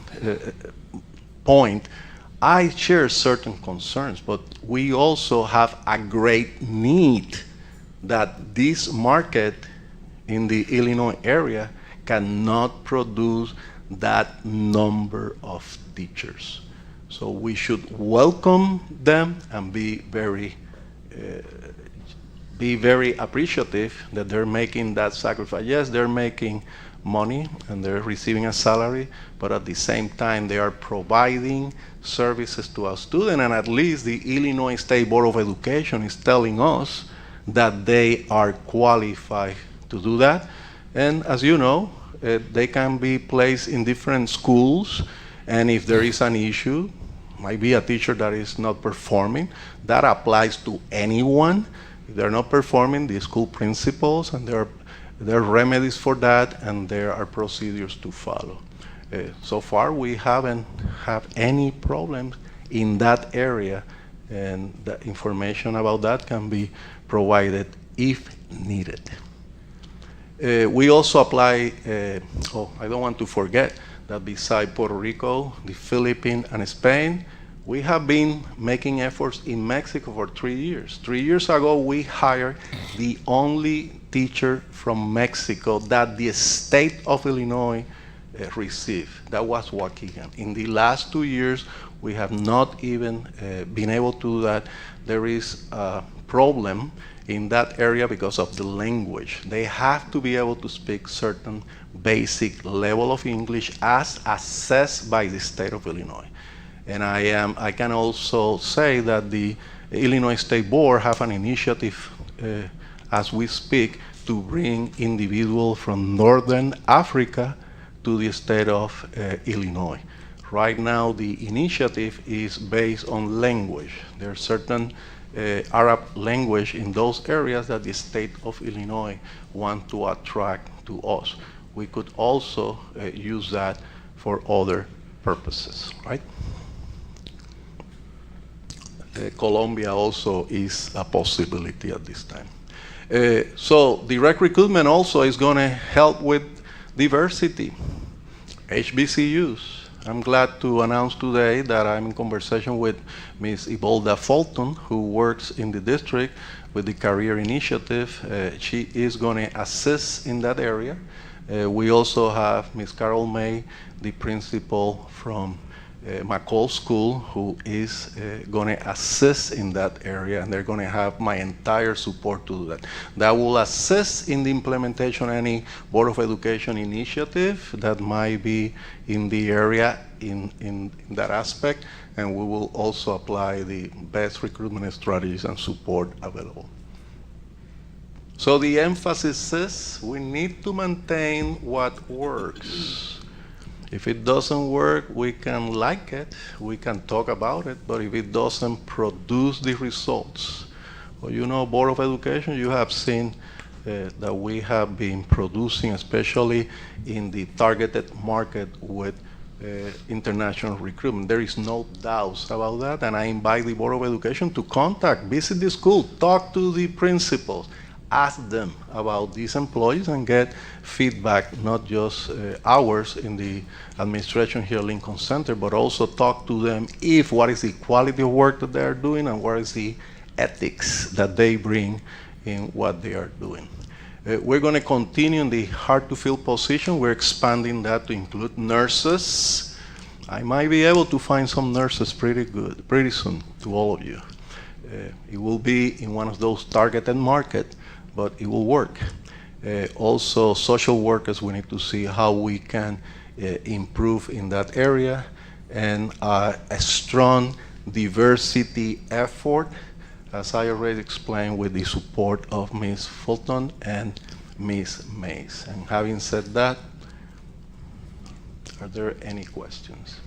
point, I share certain concerns, but we also have a great need that this market in the Illinois area cannot produce that number of teachers. So we should welcome them and be very appreciative that they're making that sacrifice. Yes, they're making money and they're receiving a salary, but at the same time they are providing services to our students, and at least the Illinois State Board of Education is telling us that they are qualified to do that. And as you know, they can be placed in different schools, and if there is an issue, might be a teacher that is not performing, that applies to anyone. If they're not performing, the school principals, and there are remedies for that, and there are procedures to follow. So far, we haven't had any problems in that area, and the information about that can be provided if needed. We also apply, I don't want to forget that beside Puerto Rico, the Philippines, and Spain, we have been making efforts in Mexico for 3 years. 3 years ago, we hired the only teacher from Mexico that the state of Illinois received. That was Waukegan. In the last 2 years, we have not even been able to do that. There is a problem in that area because of the language. They have to be able to speak certain basic level of English as assessed by the state of Illinois. And I can also say that the Illinois State Board have an initiative as we speak to bring individuals from Northern Africa to the state of Illinois. Right now, the initiative is based on language. There are certain Arab language in those areas that the state of Illinois want to attract to us. We could also use that for other purposes, right? Colombia also is a possibility at this time. So direct recruitment also is going to help with diversity. HBCUs. I'm glad to announce today that I'm in conversation with Ms. Ibolda Fulton, who works in the district with the Career Initiative. She is going to assist in that area. We also have Ms. Carol May, the principal from McCall School, who is going to assist in that area, and they're going to have my entire support to do that. That will assist in the implementation of any Board of Education initiative that might be in the area in that aspect, and we will also apply the best recruitment strategies and support available. So the emphasis is we need to maintain what works. If it doesn't work, we can like it, we can talk about it, but if it doesn't produce the results, well, you know, Board of Education, you have seen that we have been producing, especially in the targeted market with international recruitment. There is no doubt about that, and I invite the Board of Education to contact, visit the school, talk to the principals, ask them about these employees and get feedback, not just ours in the administration here at Lincoln Center, but also talk to them if what is the quality of work that they are doing and what is the ethics that they bring in what they are doing. We're going to continue in the hard-to-fill position. We're expanding that to include nurses. I might be able to find some nurses pretty soon to all of you. It will be in one of those targeted markets, but it will work. Also, social workers, we need to see how we can improve in that area, and a strong diversity effort, as I already explained, with the support of Ms. Fulton and Ms. Mays. And having said that, are there any questions?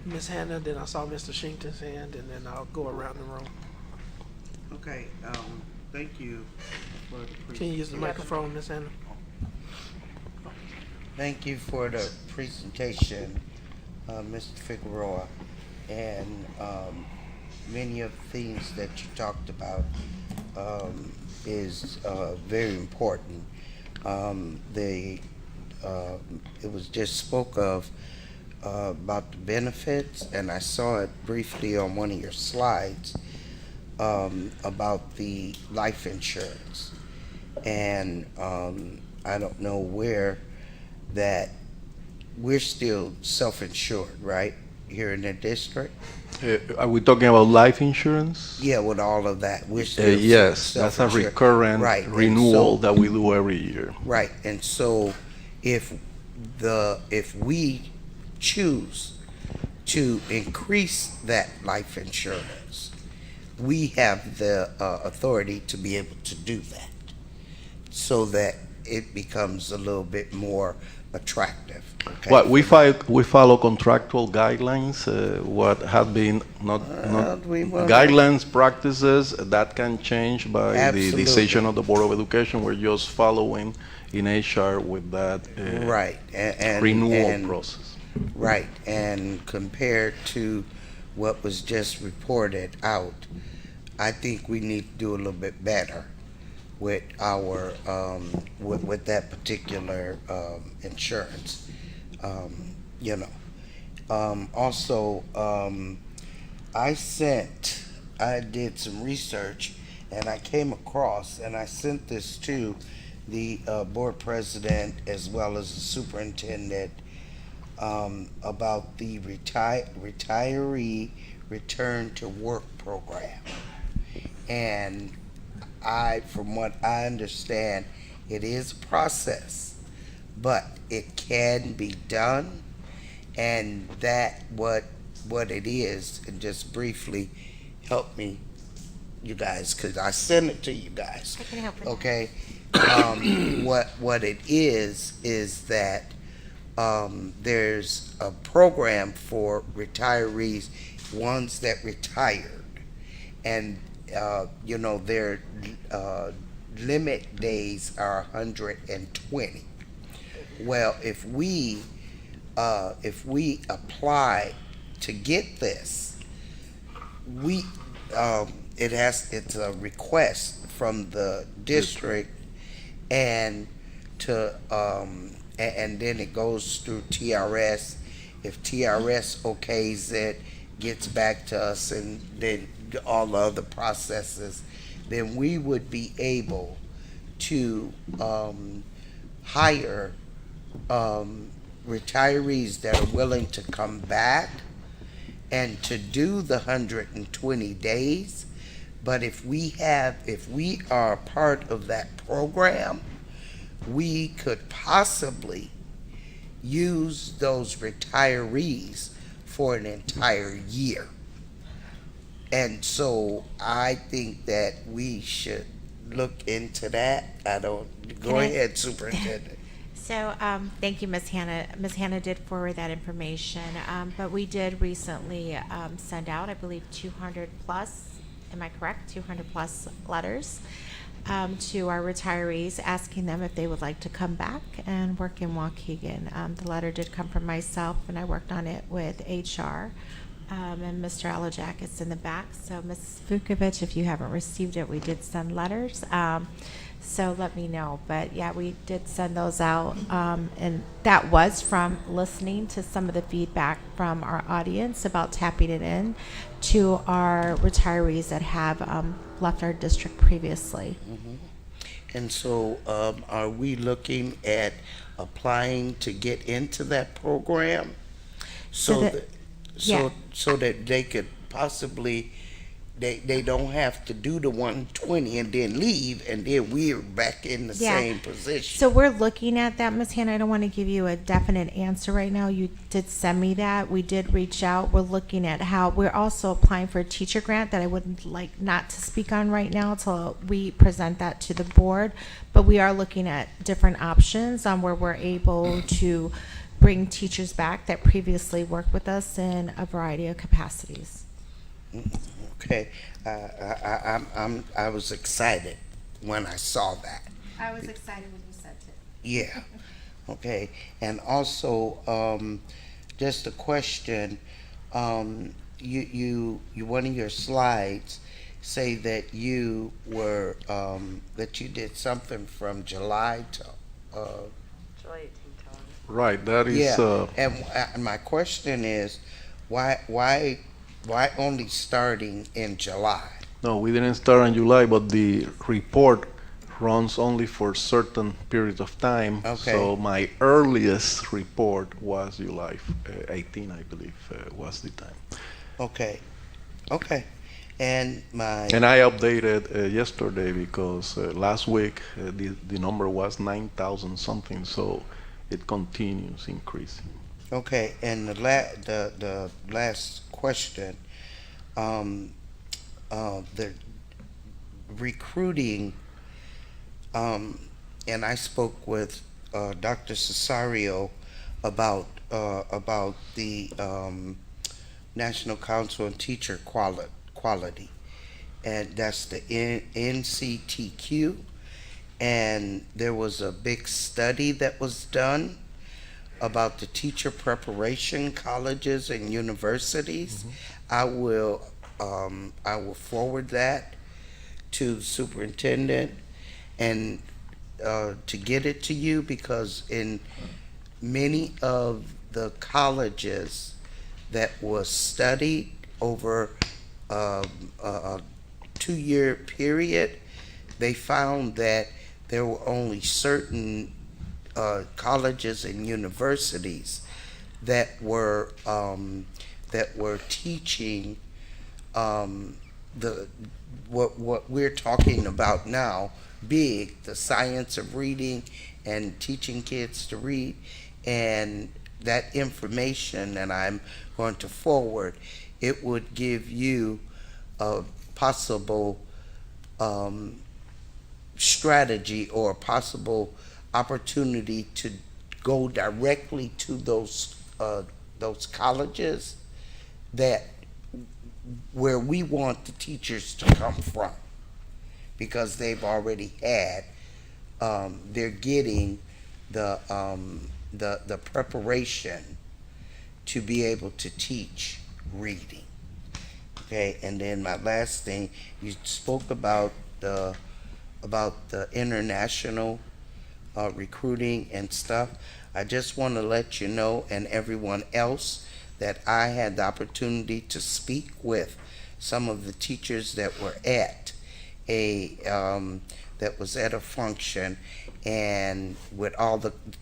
Ms. Hannah, then I saw Mr. Shinkton's hand, and then I'll go around the room. Okay, thank you for the presentation. Can you use the microphone, Ms. Hannah? Thank you for the presentation, Mr. Figueroa, and many of the things that you talked about is very important. It was just spoke of about the benefits, and I saw it briefly on one of your slides about the life insurance, and I don't know where that we're still self-insured, right, here in the district? Are we talking about life insurance? Yeah, with all of that, we're still yes, that's a self-insured. recurrent Right, and renewal so- that we do every year. Right, and so if we choose to increase that life insurance, we have the authority to be able to do that, so that it becomes a little bit more attractive. Okay? Well, we follow contractual guidelines. What have been not guidelines, practices that can change by Absolutely. the decision of the Board of Education. We're just following in HR with that Right, and renewal process. Right, and compared to what was just reported out, I think we need to do a little bit better with our with that particular insurance. Also, I did some research, and I came across, and I sent this to the board president as well as the superintendent, about the retiree return to work program. And from what I understand, it is a process, but it can be done. And that what it is, and just briefly help me, you guys, because I sent it to you guys. I can help with okay. What it is that there's a program for retirees, ones that retired, and their limit days are 120. Well, if we apply to get this, it's a request from the district, and then it goes through TRS. If TRS okays it, gets back to us, and then all the other processes, then we would be able to hire retirees that are willing to come back and to do the 120 days. But if we are part of that program, we could possibly use those retirees for an entire year. And so I think that we should look into that. Go ahead, Superintendent. So, thank you, Ms. Hannah. Ms. Hannah did forward that information, but we did recently send out, I believe, 200 plus, am I correct? 200 plus letters to our retirees, asking them if they would like to come back and work in Waukegan. The letter did come from myself, and I worked on it with HR. And Mr. Alojak is in the back. So, Ms. Vukovic, if you haven't received it, we did send letters. So let me know. But yeah, we did send those out. And that was from listening to some of the feedback from our audience about tapping it in to our retirees that have left our district previously. Mm-hmm. And so are we looking at applying to get into that program? So that they could possibly, they don't have to do the 120 and then leave, and then we're back in the same position. So we're looking at that, Ms. Hannah. I don't want to give you a definite answer right now. You did send me that. We did reach out. We're looking at how we're also applying for a teacher grant that I would like not to speak on right now until we present that to the board. But we are looking at different options on where we're able to bring teachers back that previously worked with us in a variety of capacities. Okay, I was excited when I saw that. I was excited when you sent it. Yeah. Okay, and also just a question. You one of your slides say that you were that you did something from July to July 18th. Right, that is. Yeah, and my question is, why only starting in July? No, we didn't start in July, but the report runs only for certain periods of time. Okay. So my earliest report was July 18, I believe, was the time. Okay, okay, and I updated yesterday because last week the number was 9,000 something. So it continues increasing. Okay, and the last question, the recruiting, and I spoke with Dr. Cesario about the National Council on Teacher Quality, and that's the NCTQ. And there was a big study that was done about the teacher preparation colleges and universities. Mm-hmm. I will forward that to the superintendent and to get it to you, because in many of the colleges that was studied over a 2-year period, they found that there were only certain colleges and universities that were teaching what we're talking about now, big, the science of reading and teaching kids to read. And that information that I'm going to forward, it would give you a possible strategy or possible opportunity to go directly to those colleges that where we want the teachers to come from, because they've already had they're getting the preparation to be able to teach reading. Okay, and then my last thing, you spoke about the international recruiting and stuff. I just want to let you know, and everyone else, that I had the opportunity to speak with some of the teachers that were at that was at a function, and with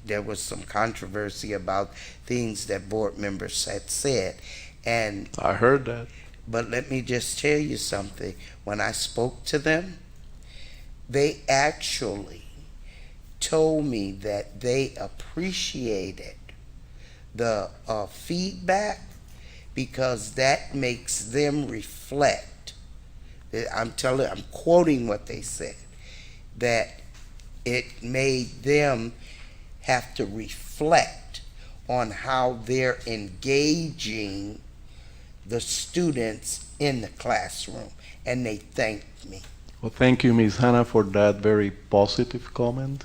there was some controversy about things that board members had said, and I heard that. But let me just tell you something. When I spoke to them, they actually told me that they appreciated the feedback, because that makes them reflect. I'm quoting what they said, that it made them have to reflect on how they're engaging the students in the classroom, and they thanked me. Well, thank you, Ms. Hannah, for that very positive comment.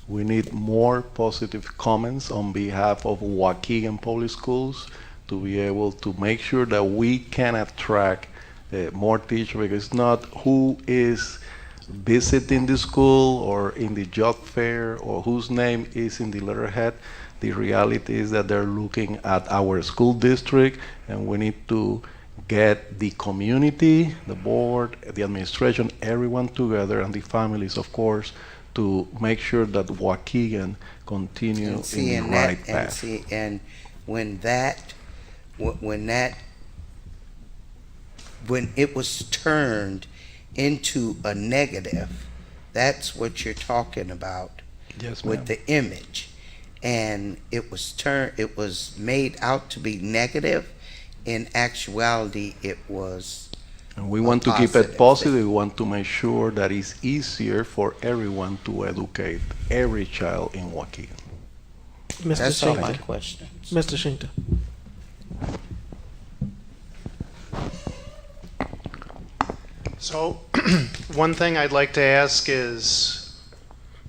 We need more positive comments on behalf of Waukegan Public Schools to be able to make sure that we can attract more teachers, because it's not who is visiting the school or in the job fair or whose name is in the letterhead. The reality is that they're looking at our school district, and we need to get the community, the board, the administration, everyone together, and the families, of course, to make sure that Waukegan continue in the right path. And when it was turned into a negative, that's what you're talking about. Yes, with ma'am. the image, and it was made out to be negative. In actuality, it was. And we want to keep it positive. We want to make sure that it's easier for everyone to educate every child in Waukegan. Mr. That's all my Shinkton. questions. Mr. Shinkton. So, one thing I'd like to ask is,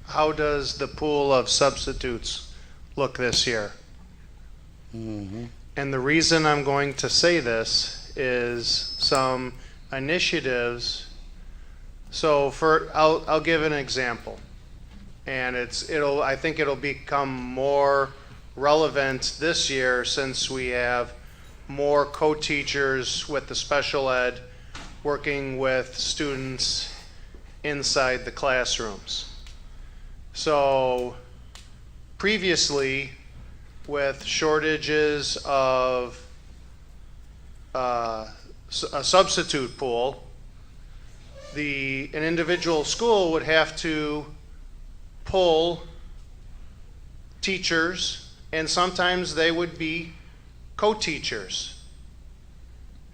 how does the pool of substitutes look this year? Mm-hmm. And the reason I'm going to say this is some initiatives. So I'll give an example, and I think it'll become more relevant this year since we have more co-teachers with the special ed working with students inside the classrooms. So previously, with shortages of a substitute pool, an individual school would have to pull teachers, and sometimes they would be co-teachers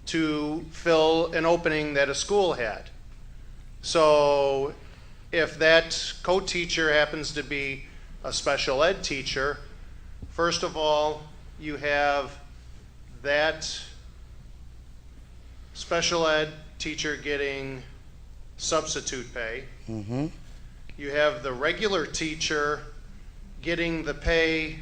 to fill an opening that a school had. So if that co-teacher happens to be a special ed teacher, first of all, you have that special ed teacher getting substitute pay. Mm-hmm. You have the regular teacher getting the pay,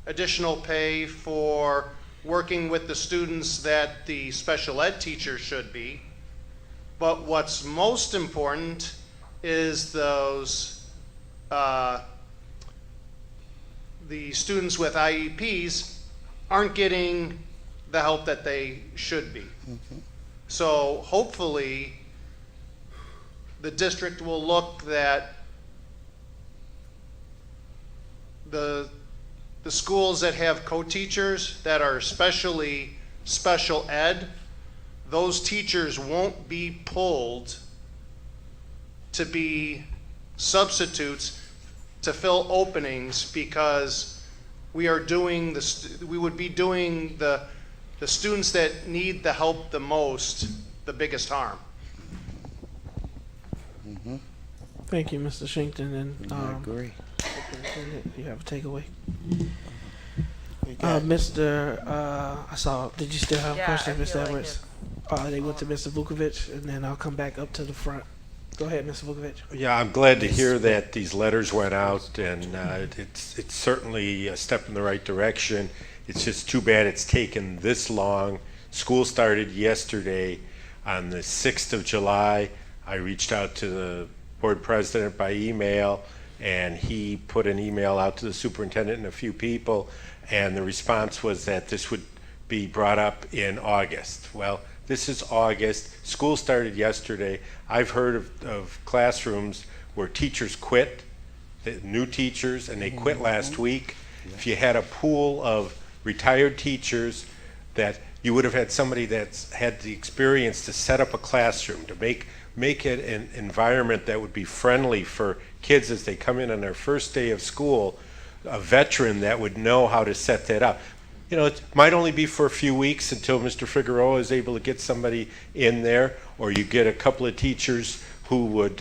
additional pay for working with the students that the special ed teacher should be. But what's most important is those the students with IEPs aren't getting the help that they should be. Mm-hmm. So hopefully the district will look that the schools that have co-teachers that are especially special ed, those teachers won't be pulled to be substitutes to fill openings, because we would be doing the students that need the help the most the biggest harm. Mm-hmm. Thank you, Mr. Shinkton. And I agree. You have a takeaway? I saw, did you still have a question, Mr. Edwards? They went to Mr. Vukovic, and then I'll come back up to the front. Go ahead, Mr. Vukovic. Yeah, I'm glad to hear that these letters went out, and it's certainly a step in the right direction. It's just too bad it's taken this long. School started yesterday on the 6th of July. I reached out to the board president by email, and he put an email out to the superintendent and a few people, and the response was that this would be brought up in August. Well, this is August. School started yesterday. I've heard of classrooms where teachers quit, the new teachers, and they quit last week. If you had a pool of retired teachers, that you would have had somebody that's had the experience to set up a classroom, to make it an environment that would be friendly for kids as they come in on their first day of school, a veteran that would know how to set that up. You know, it might only be for a few weeks until Mr. Figueroa is able to get somebody in there, or you get a couple of teachers who would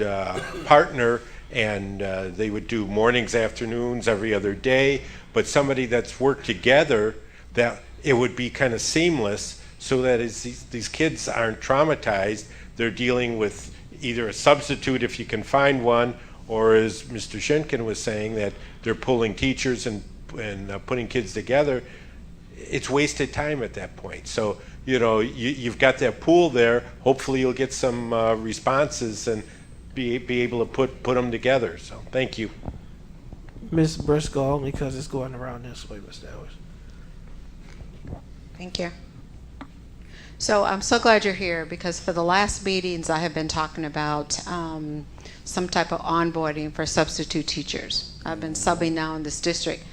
partner, and they would do mornings, afternoons, every other day, but somebody that's worked together, that it would be kind of seamless, so that as these kids aren't traumatized, they're dealing with either a substitute if you can find one, or as Mr. Schinkin was saying, that they're pulling teachers and putting kids together, it's wasted time at that point. So, you've got that pool there. Hopefully you'll get some responses and be able to put them together. So thank you. Ms. Briscoe, only because it's going around this way, Mr. Ellis. Thank you. So I'm so glad you're here, because for the last meetings I have been talking about some type of onboarding for substitute teachers. I've been subbing now in this district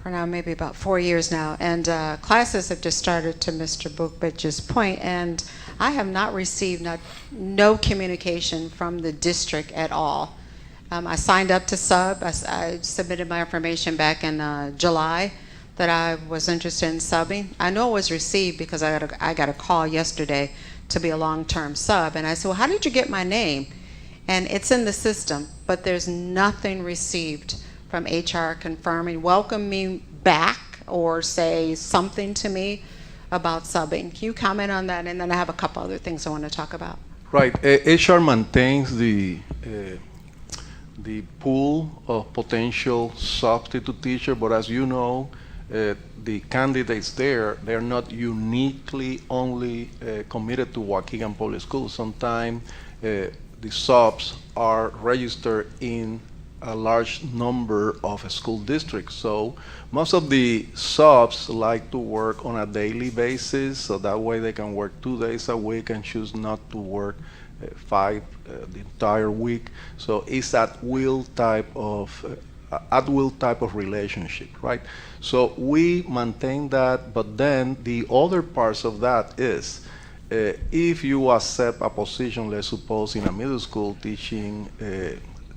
for now maybe about 4 years now, and classes have just started, to Mr. Bookbitch's point, and I have not received no communication from the district at all. I signed up to sub. I submitted my information back in July that I was interested in subbing. I know it was received because I got a call yesterday to be a long-term sub, and I said, well, how did you get my name? And it's in the system, but there's nothing received from HR confirming, welcome me back, or say something to me about subbing. Can you comment on that? And then I have a couple other things I want to talk about. Right. HR maintains the pool of potential substitute teacher, but as you know, the candidates there, they're not uniquely only committed to Waukegan Public Schools. Sometimes the subs are registered in a large number of school districts. So most of the subs like to work on a daily basis, so that way they can work 2 days a week and choose not to work 5 the entire week. So it's at will type of relationship, right? So we maintain that, but then the other parts of that is if you accept a position, let's suppose in a middle school teaching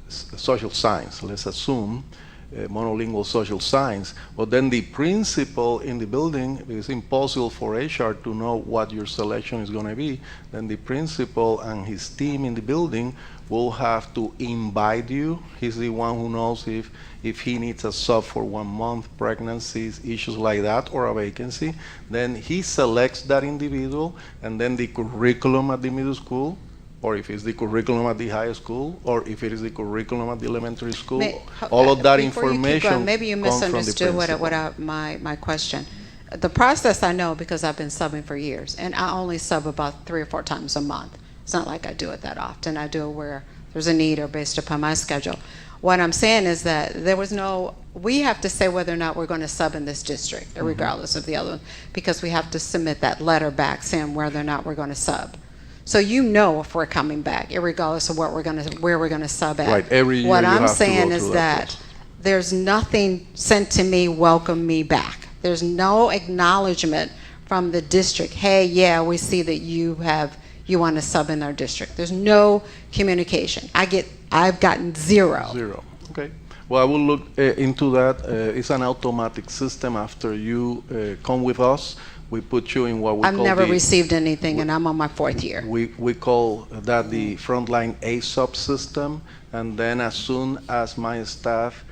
social science, let's assume monolingual social science, but then the principal in the building, it's impossible for HR to know what your selection is going to be, then the principal and his team in the building will have to invite you. He's the one who knows if he needs a sub for 1 month, pregnancies, issues like that, or a vacancy. Then he selects that individual, and then the curriculum at the middle school, or if it's the curriculum at the high school, or if it is the curriculum at the elementary school, all of that information. Maybe you misunderstood my question. The process I know because I've been subbing for years, and I only sub about 3 or 4 times a month. It's not like I do it that often. I do it where there's a need or based upon my schedule. What I'm saying is that we have to say whether or not we're going to sub in this district, regardless of the other one, because we have to submit that letter back saying whether or not we're going to sub. So you know if we're coming back, regardless of where we're going to sub at. Right. Every year what you I'm have to saying go is through that process. there's nothing sent to me, welcome me back. There's no acknowledgement from the district. Hey, yeah, we see that you want to sub in our district. There's no communication. I've gotten zero. Zero. Okay. Well, I will look into that. It's an automatic system. After you come with us, we put you in what we I've call never received anything, and I'm on my 4th year. We call that the frontline ASOP system, and then as soon as my staff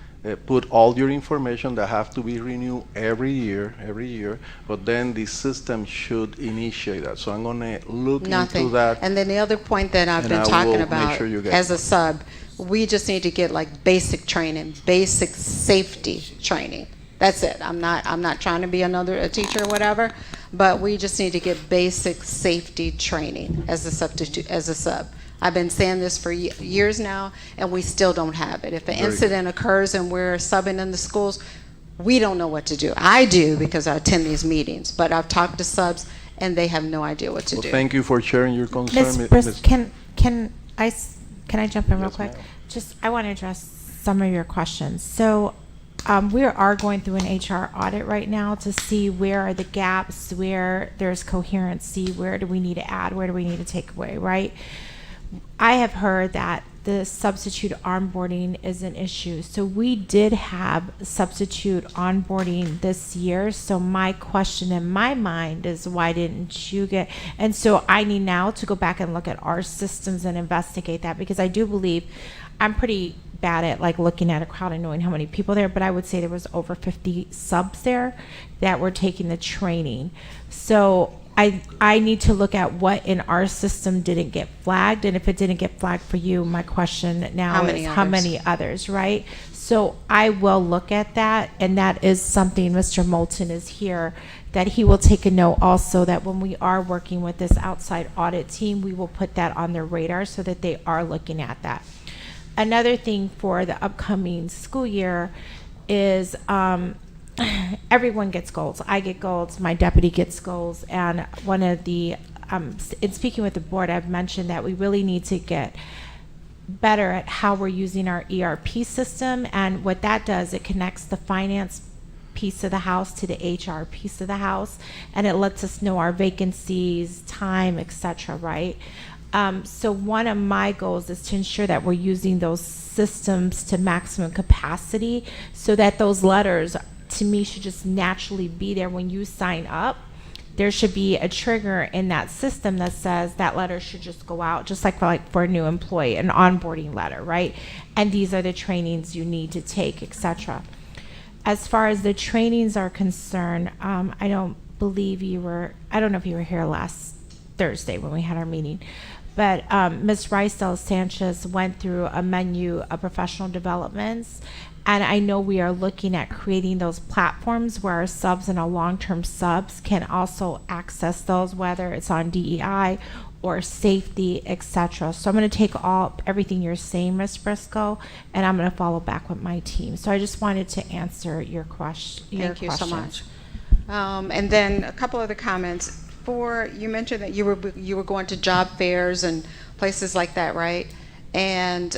put all your information that have to be renewed every year, but then the system should initiate that. So I'm going to look into that. And then the other point that I've been talking about as a sub, we just need to get like basic training, basic safety training. That's it. I'm not trying to be a teacher or whatever, but we just need to get basic safety training as a sub. I've been saying this for years now, and we still don't have it. If an incident occurs and we're subbing in the schools, we don't know what to do. I do because I attend these meetings, but I've talked to subs, and they have no idea what to do. Thank you for sharing your concern. Ms. Brisk, can I jump in real quick? Just I want to address some of your questions. So we are going through an HR audit right now to see where are the gaps, where there's coherency, where do we need to add, where do we need to take away, right? I have heard that the substitute onboarding is an issue. So we did have substitute onboarding this year. So my question in my mind is, why didn't you get? And so I need now to go back and look at our systems and investigate that, because I do believe I'm pretty bad at like looking at a crowd and knowing how many people there, but I would say there was over 50 subs there that were taking the training. So I need to look at what in our system didn't get flagged, and if it didn't get flagged for you, my question now How is many how others? many others, right? So I will look at that, and that is something Mr. Moulton is here, that he will take a note also that when we are working with this outside audit team, we will put that on their radar so that they are looking at that. Another thing for the upcoming school year is everyone gets goals. I get goals, my deputy gets goals, and one of the, in speaking with the board, I've mentioned that we really need to get better at how we're using our ERP system, and what that does, it connects the finance piece of the house to the HR piece of the house, and it lets us know our vacancies, time, etc., right? So one of my goals is to ensure that we're using those systems to maximum capacity, so that those letters, to me, should just naturally be there when you sign up. There should be a trigger in that system that says that letter should just go out, just like for a new employee, an onboarding letter, right? And these are the trainings you need to take, etc. As far as the trainings are concerned, I don't believe you were, I don't know if you were here last Thursday when we had our meeting, but Ms. Rysel Sanchez went through a menu of professional developments, and I know we are looking at creating those platforms where our subs and our long-term subs can also access those, whether it's on DEI or safety, etc. So I'm going to take everything you're saying, Ms. Briscoe, and I'm going to follow back with my team. So I just wanted to answer your question. Thank you so much. And then a couple other comments. You mentioned that you were going to job fairs and places like that, right? And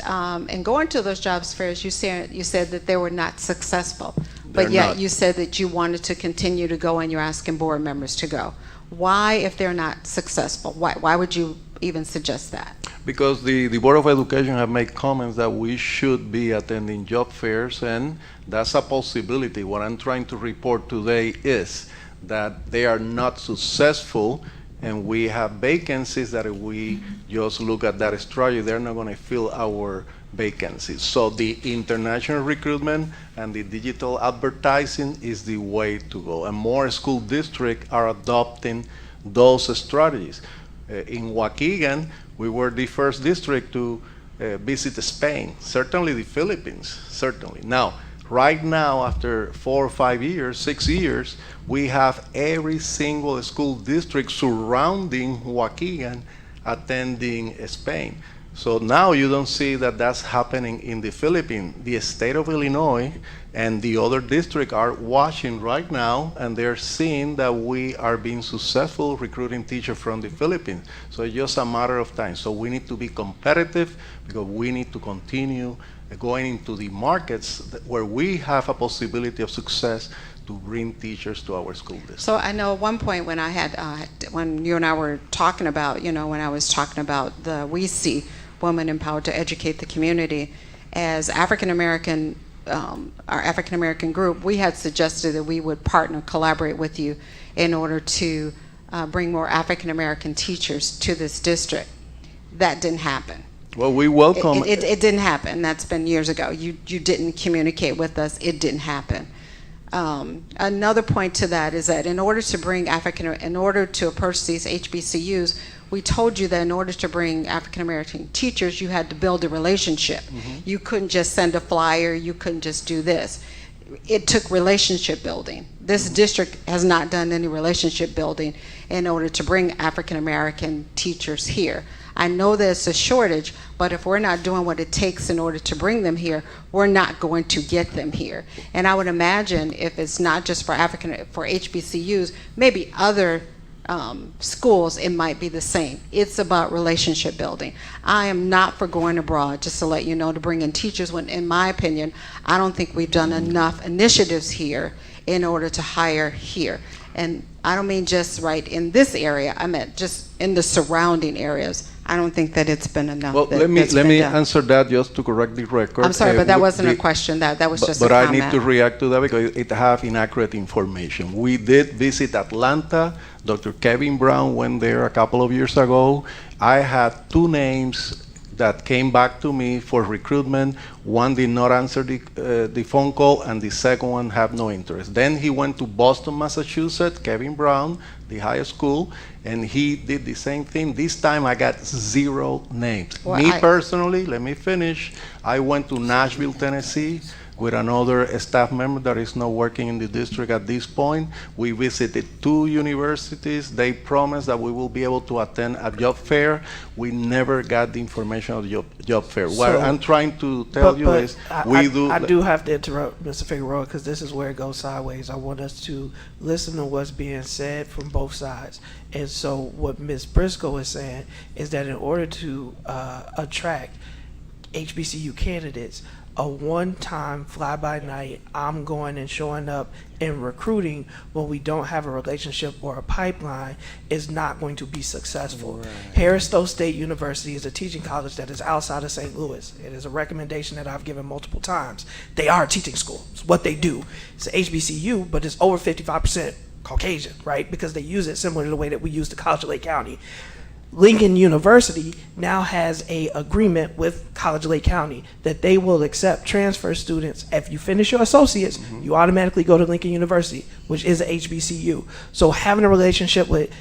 going to those jobs fairs, you said that they were not successful, but yet you said that you wanted to continue to go, and you're asking board members to go. Why, if they're not successful? Why would you even suggest that? Because the Board of Education have made comments that we should be attending job fairs, and that's a possibility. What I'm trying to report today is that they are not successful, and we have vacancies that if we just look at that strategy, they're not going to fill our vacancies. So the international recruitment and the digital advertising is the way to go. And more school districts are adopting those strategies. In Waukegan, we were the first district to visit Spain, certainly the Philippines, certainly. Now, right now, after 4 or 5 years, 6 years, we have every single school district surrounding Waukegan attending Spain. So now you don't see that that's happening in the Philippines. The state of Illinois and the other districts are watching right now, and they're seeing that we are being successful recruiting teachers from the Philippines. So it's just a matter of time. So we need to be competitive, because we need to continue going into the markets where we have a possibility of success to bring teachers to our school district. So I know at one point when when you and I were talking about, when I was talking about the We See Women Empowered to Educate the Community, as African American, our African American group, we had suggested that we would collaborate with you in order to bring more African American teachers to this district. That didn't happen. Well, we welcome. It didn't happen. That's been years ago. You didn't communicate with us. It didn't happen. Another point to that is that in order to approach these HBCUs, we told you that in order to bring African American teachers, you had to build a relationship. Mm-hmm. You couldn't just send a flyer. You couldn't just do this. It took relationship building. This district has not done any relationship building in order to bring African American teachers here. I know there's a shortage, but if we're not doing what it takes in order to bring them here, we're not going to get them here. And I would imagine if it's not just for HBCUs, maybe other schools, it might be the same. It's about relationship building. I am not for going abroad, just to let you know, to bring in teachers when, in my opinion, I don't think we've done enough initiatives here in order to hire here. And I don't mean just right in this area, I meant just in the surrounding areas. I don't think that it's been enough. Well, let me answer that just to correct the record. I'm sorry, but that wasn't a question. That was just a comment. But I need to react to that because it have inaccurate information. We did visit Atlanta. Dr. Kevin Brown went there a couple of years ago. I had 2 names that came back to me for recruitment. One did not answer the phone call, and the second one had no interest. Then he went to Boston, Massachusetts, Kevin Brown, the high school, and he did the same thing. This time I got 0 names. Well, Me personally, let me finish. I went to Nashville, Tennessee, with another staff member that is not working in the district at this point. We visited 2 universities. They promised that we will be able to attend a job fair. We never got the information of the job fair. What I'm trying to tell you is I do have to interrupt Mr. Figueroa because this is where it goes sideways. I want us to listen to what's being said from both sides. And so what Ms. Briscoe is saying is that in order to attract HBCU candidates, a one-time fly-by-night, I'm going and showing up and recruiting when we don't have a relationship or a pipeline is not going to be successful. Right. Harris-Stowe State University is a teaching college that is outside of St. Louis. It is a recommendation that I've given multiple times. They are a teaching school. It's what they do. It's an HBCU, but it's over 55% Caucasian, right? Because they use it similar to the way that we use the College of Lake County. Lincoln University now has a agreement with College of Lake County that they will accept transfer students. If you finish your associates, you automatically go to Lincoln University, which is a HBCU. So having a relationship with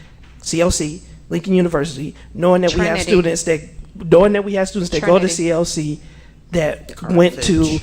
CLC, Lincoln University, knowing that we have students that go to CLC that went to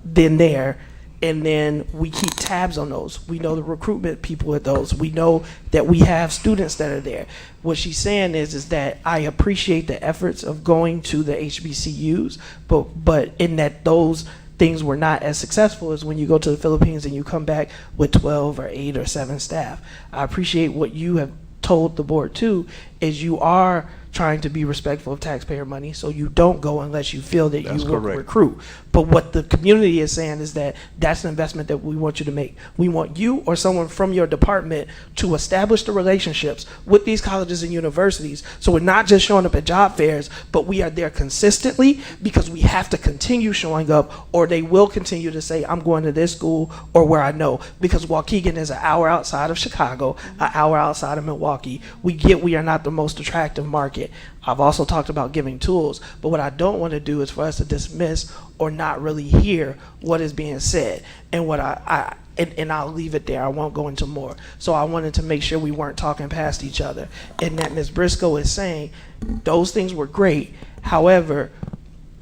then there, and then we keep tabs on those. We know the recruitment people at those. We know that we have students that are there. What she's saying is that I appreciate the efforts of going to the HBCUs, but in that those things were not as successful as when you go to the Philippines and you come back with 12 or 8 or 7 staff. I appreciate what you have told the board too, is you are trying to be respectful of taxpayer money, so you don't go unless you feel that you will recruit. But what the community is saying is that that's an investment that we want you to make. We want you or someone from your department to establish the relationships with these colleges and universities, so we're not just showing up at job fairs, but we are there consistently, because we have to continue showing up, or they will continue to say, I'm going to this school or where I know, because Waukegan is an hour outside of Chicago, an hour outside of Milwaukee. We are not the most attractive market. I've also talked about giving tools, but what I don't want to do is for us to dismiss or not really hear what is being said. And what and I'll leave it there. I won't go into more. So I wanted to make sure we weren't talking past each other, and that Ms. Briscoe is saying those things were great. However,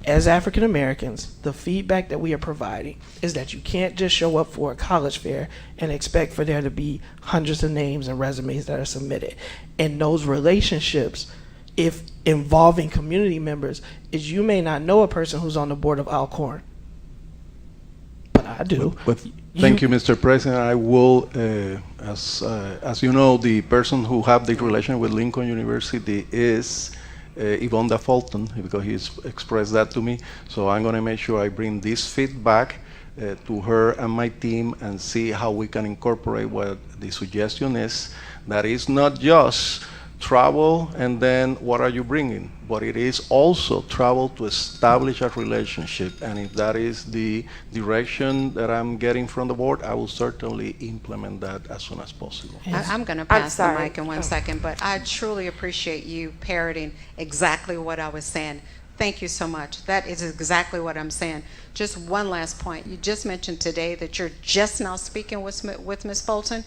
as African Americans, the feedback that we are providing is that you can't just show up for a college fair and expect for there to be hundreds of names and resumes that are submitted. And those relationships, if involving community members, is you may not know a person who's on the board of Alcorn, but I do. Thank you, Mr. President. I will, as you know, the person who have the relation with Lincoln University is Yvonne Fulton, because he's expressed that to me. So I'm going to make sure I bring this feedback to her and my team and see how we can incorporate what the suggestion is. That is not just travel and then what are you bringing, but it is also travel to establish a relationship. And if that is the direction that I'm getting from the board, I will certainly implement that as soon as possible. I'm going to pass the mic in 1 second, but I truly appreciate you parroting exactly what I was saying. Thank you so much. That is exactly what I'm saying. Just one last point. You just mentioned today that you're just now speaking with Ms. Fulton.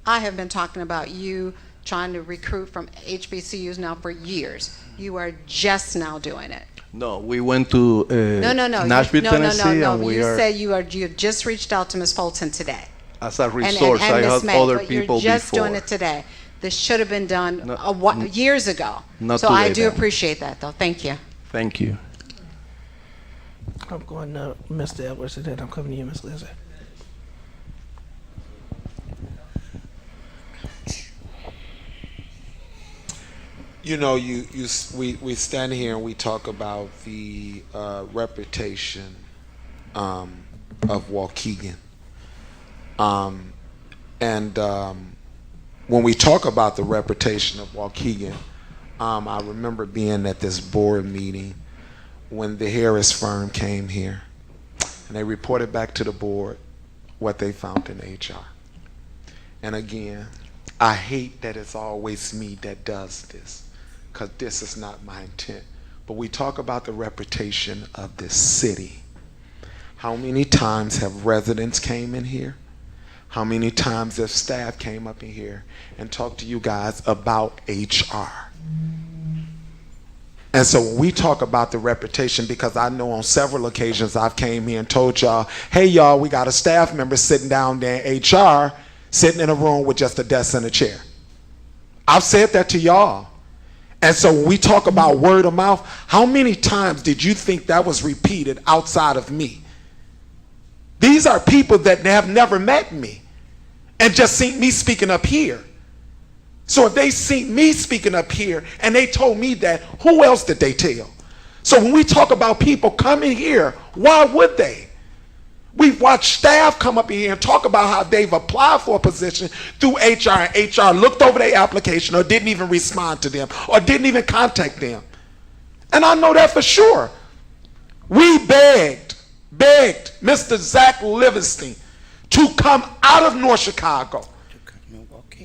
I have been talking about you trying to recruit from HBCUs now for years. You are just now doing it. No, we went to Nashville, Tennessee, and we you said you just reached out to Ms. Fulton today. As a resource, I had other people before. You're just doing it today. This should have been done years ago. So I do appreciate that, though. Thank you. Thank you. I'm going to Mr. Edwards, and then I'm coming to you, Ms. Lizzie. You know, we stand here and we talk about the reputation of Waukegan. When we talk about the reputation of Waukegan, I remember being at this board meeting when the Harris firm came here, and they reported back to the board what they found in HR. And again, I hate that it's always me that does this, because this is not my intent. but we talk about the reputation of this city. How many times have residents came in here? How many times have staff came up in here and talked to you guys about HR? And so when we talk about the reputation, because I know on several occasions I've came here and told y'all, hey y'all, we got a staff member sitting down there in HR, sitting in a room with just a desk and a chair. I've said that to y'all. And so when we talk about word of mouth, how many times did you think that was repeated outside of me? These are people that have never met me and just seen me speaking up here. So if they seen me speaking up here and they told me that, who else did they tell? So when we talk about people coming here, why would they? We've watched staff come up in here and talk about how they've applied for a position through HR, and HR looked over their application or didn't even respond to them or didn't even contact them. And I know that for sure. We begged Mr. Zach Livingston to come out of North Chicago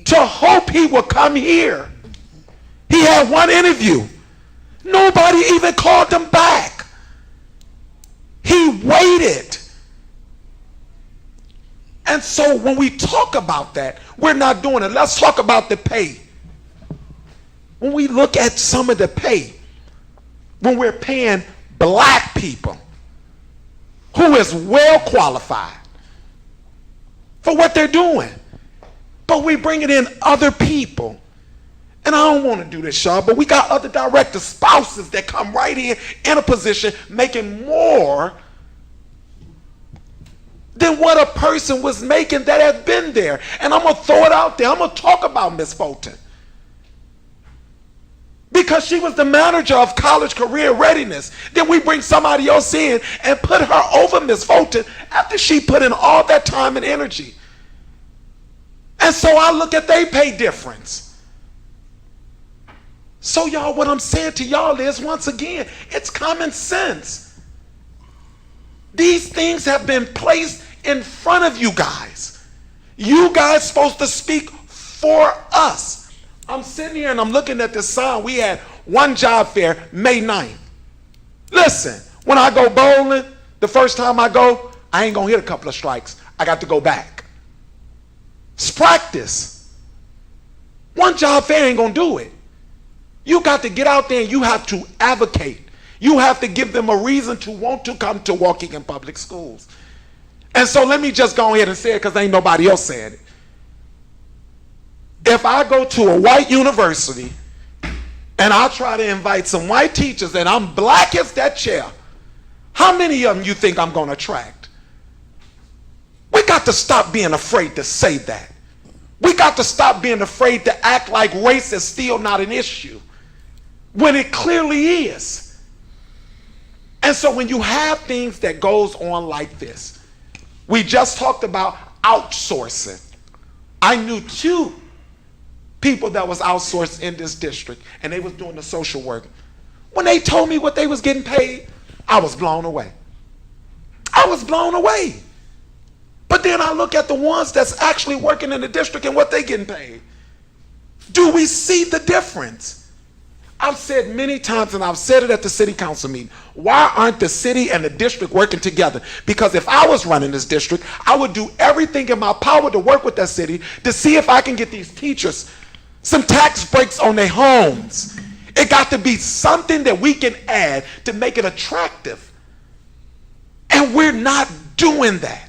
to hope he would come here. He had one interview. Nobody even called him back. He waited. And so when we talk about that, we're not doing it. Let's talk about the pay. When we look at some of the pay, when we're paying black people who is well qualified for what they're doing, but we bringing in other people. And I don't want to do this, y'all, but we got other director spouses that come right in a position making more than what a person was making that has been there. And I'm going to throw it out there. I'm going to talk about Miss Fulton. Because she was the manager of college career readiness. Then we bring somebody else in and put her over Miss Fulton after she put in all that time and energy. And so I look at their pay difference. So y'all, what I'm saying to y'all is, once again, it's common sense. These things have been placed in front of you guys. You guys supposed to speak for us. I'm sitting here and I'm looking at this sign. We had one job fair May 9th. Listen, when I go bowling, the first time I go, I ain't gonna hit a couple of strikes. I got to go back. It's practice. One job fair ain't gonna do it. You got to get out there and you have to advocate. You have to give them a reason to want to come to Waukegan Public Schools. And so let me just go ahead and say it because ain't nobody else saying it. If I go to a white university and I try to invite some white teachers and I'm black as that chair, how many of them you think I'm gonna attract? We got to stop being afraid to say that. We got to stop being afraid to act like race is still not an issue when it clearly is. And so when you have things that goes on like this, we just talked about outsourcing. I knew 2 people that was outsourced in this district and they was doing the social work. When they told me what they was getting paid, I was blown away. I was blown away. But then I look at the ones that's actually working in the district and what they getting paid. Do we see the difference? I've said many times, and I've said it at the city council meeting, why aren't the city and the district working together? Because if I was running this district, I would do everything in my power to work with that city to see if I can get these teachers some tax breaks on their homes. It got to be something that we can add to make it attractive. And we're not doing that.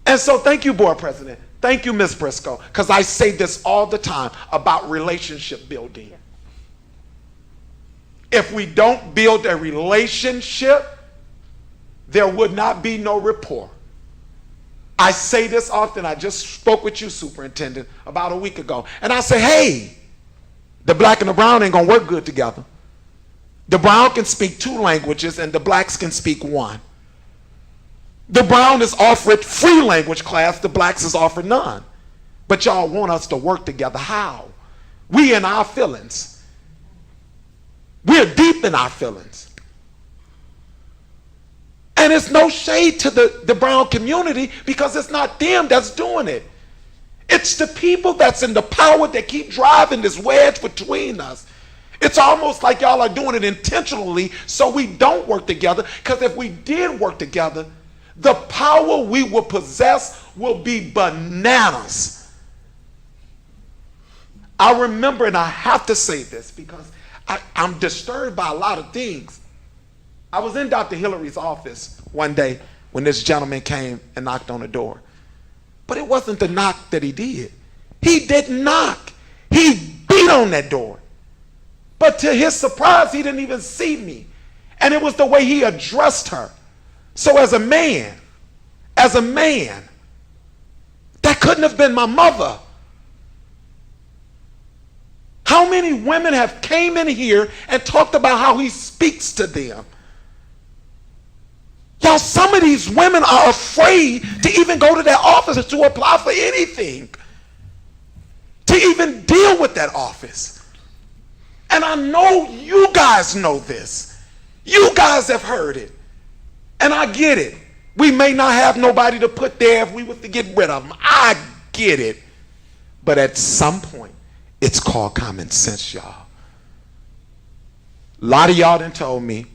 And so thank you, Board President. Thank you, Ms. Briscoe, because I say this all the time about relationship building. If we don't build a relationship, there would not be no rapport. I say this often. I just spoke with you, Superintendent, about a week ago. And I say, hey, the black and the brown ain't going to work good together. The brown can speak 2 languages and the blacks can speak 1. The brown is offered free language class, the blacks is offered none. But y'all want us to work together. How? We in our feelings. We're deep in our feelings. And it's no shade to the brown community because it's not them that's doing it. It's the people that's in the power that keep driving this wedge between us. It's almost like y'all are doing it intentionally so we don't work together, because if we did work together, the power we will possess will be bananas. I remember, and I have to say this because I'm disturbed by a lot of things. I was in Dr. Hillary's office one day when this gentleman came and knocked on the door. But it wasn't the knock that he did. He didn't knock. He beat on that door. But to his surprise, he didn't even see me. And it was the way he addressed her. So as a man, that couldn't have been my mother. How many women have came in here and talked about how he speaks to them? Y'all, some of these women are afraid to even go to their office to apply for anything, to even deal with that office. And I know you guys know this. You guys have heard it. And I get it. We may not have nobody to put there if we was to get rid of them. I get it. But at some point, it's called common sense, y'all. A lot of y'all done told me,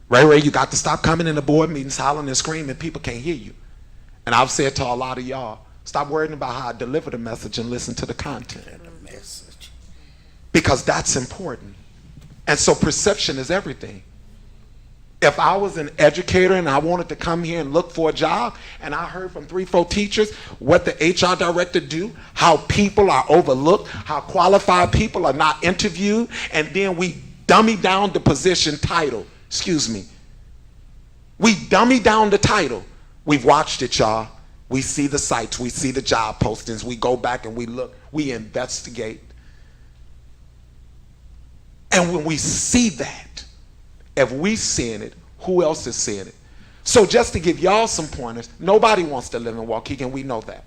Ray, you got to stop coming in the board meetings, hollering and screaming, people can't hear you. And I've said to a lot of y'all, stop worrying about how I deliver the message and listen to the content. Because that's important. And so perception is everything. If I was an educator and I wanted to come here and look for a job, and I heard from 3-4 teachers what the HR director do, how people are overlooked, how qualified people are not interviewed, and then we dummy down the position title. Excuse me. We dummy down the title. We've watched it, y'all. We see the sites, we see the job postings, we go back and we look, we investigate. And when we see that, if we seeing it, who else is seeing it? So just to give y'all some pointers, nobody wants to live in Waukegan. We know that.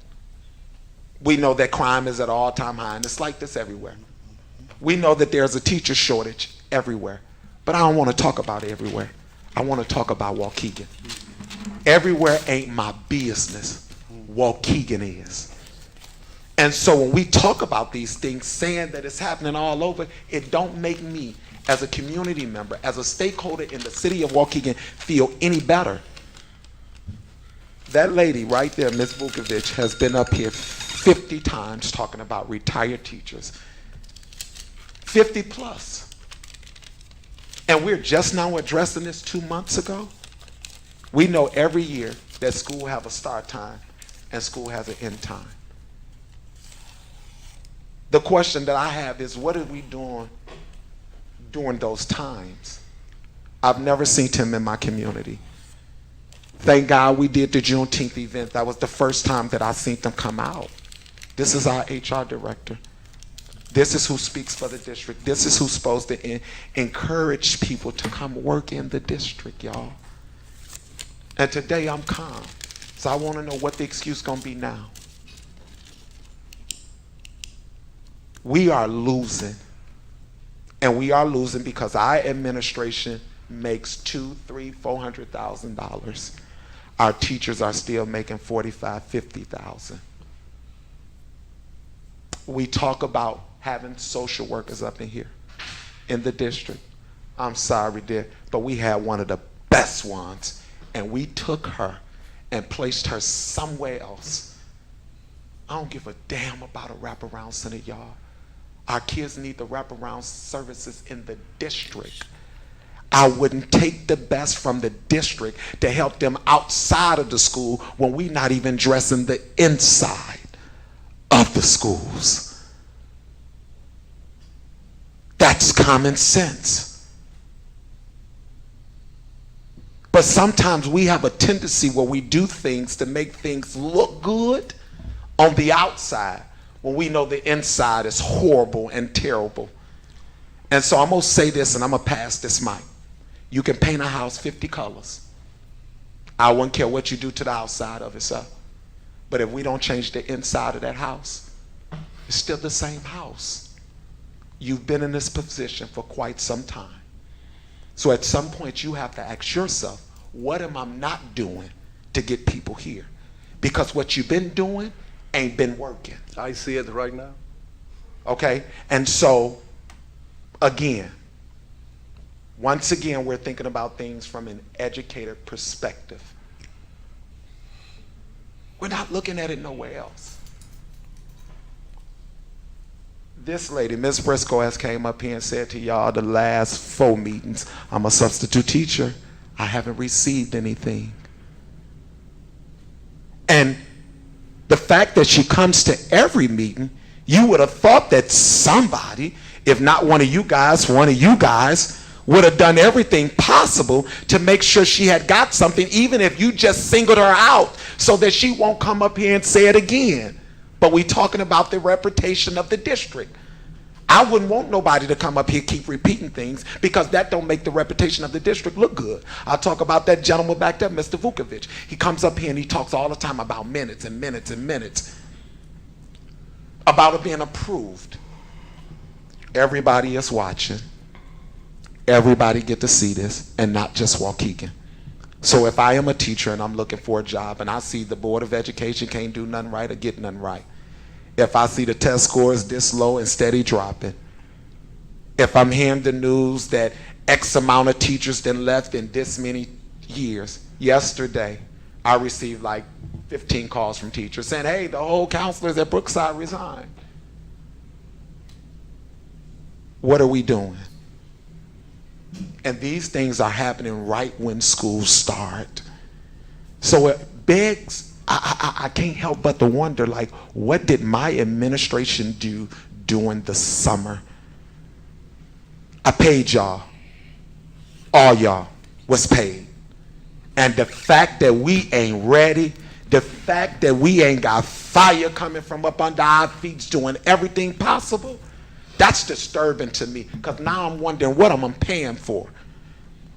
We know that crime is at an all-time high, and it's like this everywhere. We know that there's a teacher shortage everywhere. But I don't want to talk about everywhere. I want to talk about Waukegan. Everywhere ain't my business. Waukegan is. And so when we talk about these things, saying that it's happening all over, it don't make me, as a community member, as a stakeholder in the city of Waukegan, feel any better. That lady right there, Ms. Vukovic, has been up here 50 times talking about retired teachers. 50 plus. And we're just now addressing this 2 months ago. We know every year that school have a start time and school has an end time. The question that I have is, what are we doing during those times? I've never seen him in my community. Thank God we did the Juneteenth event. That was the first time that I seen them come out. This is our HR director. This is who speaks for the district. This is who's supposed to encourage people to come work in the district, y'all. And today I'm calm. So I want to know what the excuse gonna be now. We are losing. And we are losing because our administration makes $200,000, $300,000, $400,000. Our teachers are still making $45,000, $50,000. We talk about having social workers up in here in the district. I'm sorry, dear, but we had one of the best ones, and we took her and placed her somewhere else. I don't give a damn about a wraparound center, y'all. Our kids need the wraparound services in the district. I wouldn't take the best from the district to help them outside of the school when we're not even dressing the inside of the schools. That's common sense. But sometimes we have a tendency where we do things to make things look good on the outside when we know the inside is horrible and terrible. And so I'm going to say this and I'm going to pass this mic. You can paint a house 50 colors. I wouldn't care what you do to the outside of it, sir. But if we don't change the inside of that house, it's still the same house. You've been in this position for quite some time. So at some point you have to ask yourself, what am I not doing to get people here? Because what you've been doing ain't been working. I see it right now. Okay? And so, again, Once again, we're thinking about things from an educator perspective. We're not looking at it nowhere else. This lady, Ms. Briscoe, has came up here and said to y'all the last 4 meetings, I'm a substitute teacher. I haven't received anything. And the fact that she comes to every meeting, you would have thought that somebody, if not one of you guys would have done everything possible to make sure she had got something, even if you just singled her out so that she won't come up here and say it again. But we're talking about the reputation of the district. I wouldn't want nobody to come up here keep repeating things, because that don't make the reputation of the district look good. I'll talk about that gentleman back there, Mr. Vukovic. He comes up here and he talks all the time about minutes and minutes and minutes, about it being approved. Everybody is watching. Everybody get to see this, and not just Waukegan. So if I am a teacher and I'm looking for a job and I see the Board of Education can't do nothing right or get nothing right, if I see the test scores this low and steady dropping, if I'm hearing the news that X amount of teachers then left in this many years, yesterday I received like 15 calls from teachers saying, hey, the whole counselors at Brookside resigned. What are we doing? And these things are happening right when schools start. So it begs, I can't help but to wonder, like, what did my administration do during the summer? I paid y'all. All y'all was paid. And the fact that we ain't ready, the fact that we ain't got fire coming from up under our feet doing everything possible, that's disturbing to me, because now I'm wondering what I'm paying for.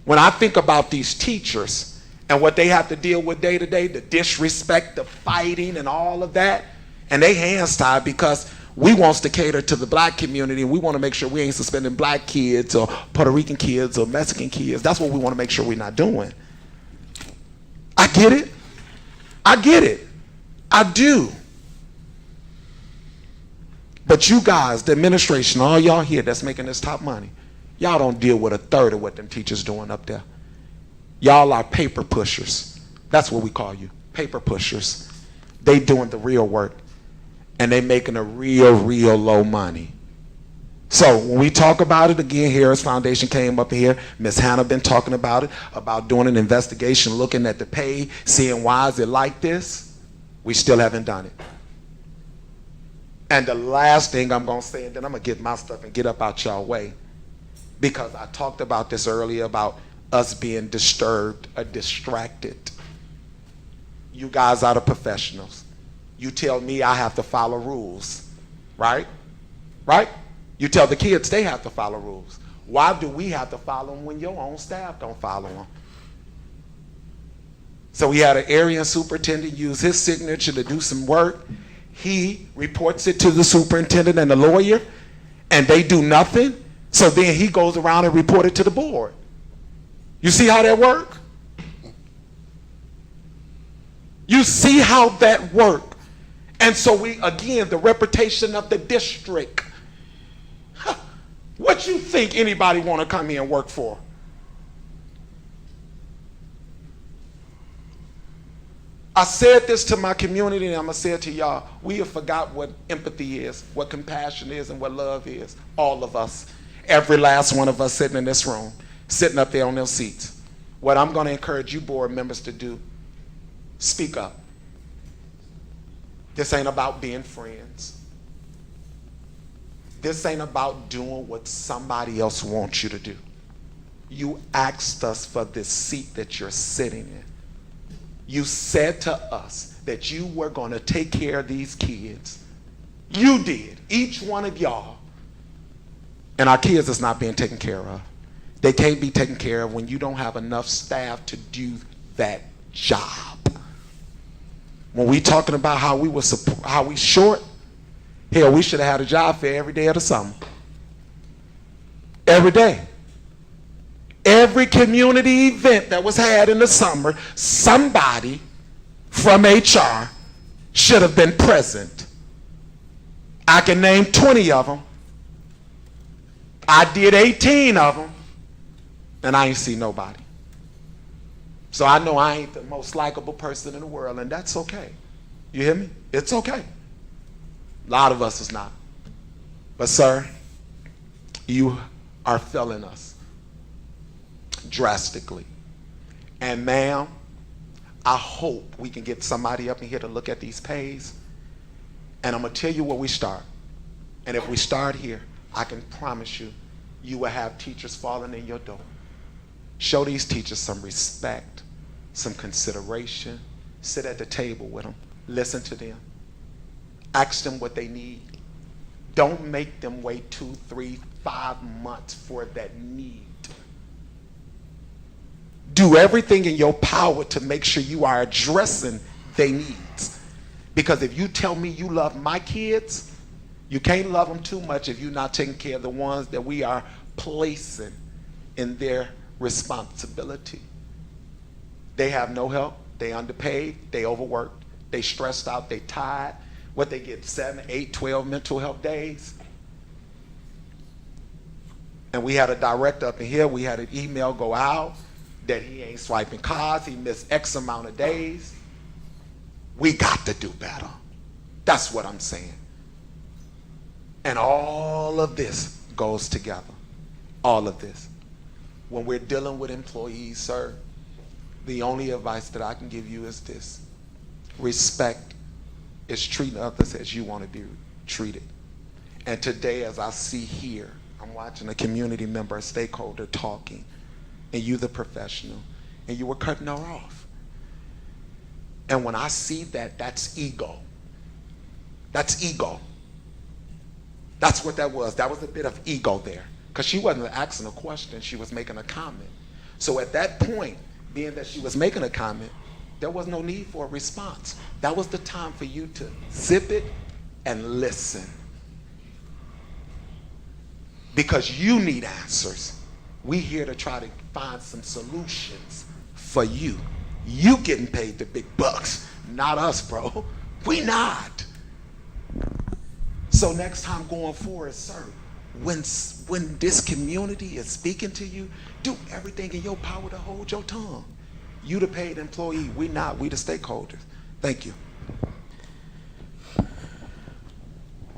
When I think about these teachers and what they have to deal with day to day, the disrespect, the fighting and all of that, and they hands tied because we wants to cater to the black community, and we want to make sure we ain't suspending black kids or Puerto Rican kids or Mexican kids. That's what we want to make sure we're not doing. I get it. I get it. I do. But you guys, the administration, all y'all here that's making this top money, y'all don't deal with a third of what them teachers doing up there. Y'all are paper pushers. That's what we call you, paper pushers. They doing the real work, and they making a real low money. So when we talk about it again, Harris Foundation came up here. Ms. Hannah been talking about it, about doing an investigation, looking at the pay, seeing why is it like this. We still haven't done it. And the last thing I'm going to say, and then I'm going to get my stuff and get up out y'all way, because I talked about this earlier about us being disturbed or distracted. You guys are the professionals. You tell me I have to follow rules, right? Right? You tell the kids they have to follow rules. Why do we have to follow them when your own staff don't follow them? So we had an area superintendent use his signature to do some work. He reports it to the superintendent and the lawyer, and they do nothing. So then he goes around and reports it to the board. You see how that works? You see how that works? And so we, again, the reputation of the district. What you think anybody want to come here and work for? I said this to my community, and I'm going to say it to y'all. We have forgot what empathy is, what compassion is, and what love is. All of us. Every last one of us sitting in this room, sitting up there on those seats. What I'm going to encourage you board members to do, speak up. This ain't about being friends. This ain't about doing what somebody else wants you to do. You asked us for this seat that you're sitting in. You said to us that you were going to take care of these kids. You did, each one of y'all. And our kids is not being taken care of. They can't be taken care of when you don't have enough staff to do that job. When we talking about how we short, hell, we should have had a job fair every day of the summer. Every day. Every community event that was had in the summer, somebody from HR should have been present. I can name 20 of them. I did 18 of them. and I ain't see nobody. So I know I ain't the most likable person in the world, and that's okay. You hear me? It's okay. A lot of us is not. But sir, you are failing us drastically. And ma'am, I hope we can get somebody up in here to look at these pays. And I'm gonna tell you where we start. And if we start here, I can promise you, you will have teachers falling in your door. Show these teachers some respect, some consideration. Sit at the table with them. Listen to them. Ask them what they need. Don't make them wait 2, 3, 5 months for that need. Do everything in your power to make sure you are addressing their needs. Because if you tell me you love my kids, you can't love them too much if you're not taking care of the ones that we are placing in their responsibility. They have no help, they underpaid, they overworked, they stressed out, they tired. What they get, 7, 8, 12 mental health days. And we had a director up in here, we had an email go out that he ain't swiping cards, he missed X amount of days. We got to do better. That's what I'm saying. And all of this goes together. All of this. When we're dealing with employees, sir, the only advice that I can give you is this. Respect is treating others as you want to be treated. And today, as I see here, I'm watching a community member, a stakeholder talking, and you the professional, and you were cutting her off. And when I see that, that's ego. That's ego. That's what that was. That was a bit of ego there. Because she wasn't asking a question, she was making a comment. So at that point, being that she was making a comment, there was no need for a response. That was the time for you to zip it and listen. Because you need answers. We here to try to find some solutions for you. You getting paid the big bucks, not us, bro. We not. So next time going forward, sir, when this community is speaking to you, do everything in your power to hold your tongue. You the paid employee, we not, we the stakeholders. Thank you.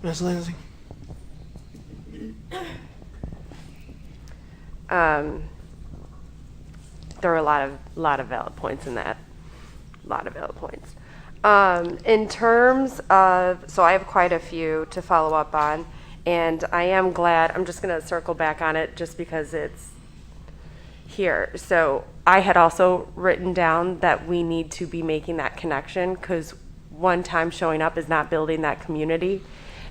Ms. Lindsay? There are a lot of valid points in that. A lot of valid points. In terms of, so I have quite a few to follow up on, and I am glad, I'm just going to circle back on it just because it's here. So I had also written down that we need to be making that connection because one time showing up is not building that community.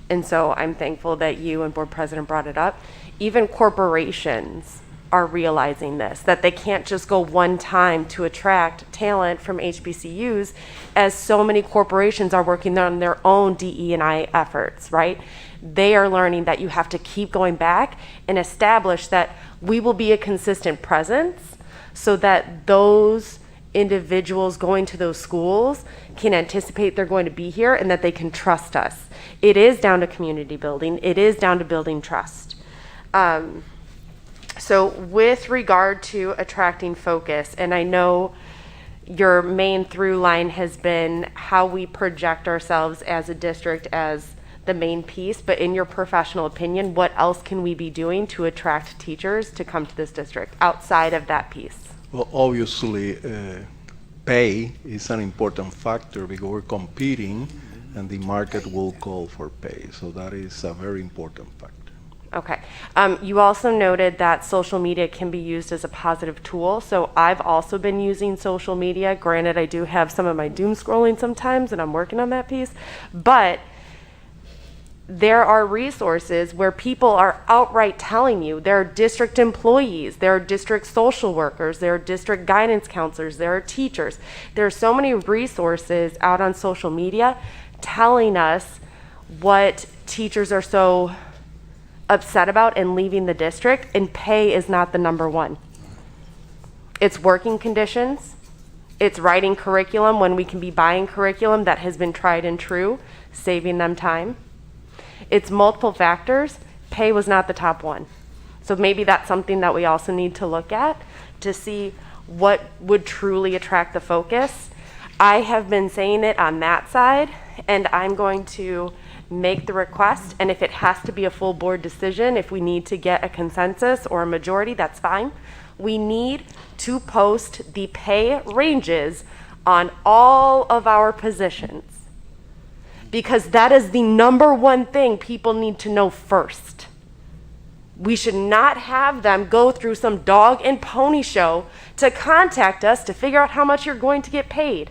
And so I'm thankful that you and Board President brought it up. Even corporations are realizing this, that they can't just go one time to attract talent from HBCUs, as so many corporations are working on their own DE&I efforts, right? They are learning that you have to keep going back and establish that we will be a consistent presence so that those individuals going to those schools can anticipate they're going to be here and that they can trust us. It is down to community building. It is down to building trust. So with regard to attracting focus, and I know your main through line has been how we project ourselves as a district as the main piece, but in your professional opinion, what else can we be doing to attract teachers to come to this district outside of that piece? Well, obviously, pay is an important factor because we're competing and the market will call for pay. So that is a very important factor. Okay. You also noted that social media can be used as a positive tool. So I've also been using social media. Granted, I do have some of my doom scrolling sometimes, and I'm working on that piece. But there are resources where people are outright telling you, there are district employees, there are district social workers, there are district guidance counselors, there are teachers. There are so many resources out on social media telling us what teachers are so upset about and leaving the district, and pay is not the number one. It's working conditions, it's writing curriculum when we can be buying curriculum that has been tried and true, saving them time. It's multiple factors. Pay was not the top one. So maybe that's something that we also need to look at to see what would truly attract the focus. I have been saying it on that side, and I'm going to make the request, and if it has to be a full board decision, if we need to get a consensus or a majority, that's fine. We need to post the pay ranges on all of our positions, because that is the number one thing people need to know first. We should not have them go through some dog and pony show to contact us to figure out how much you're going to get paid.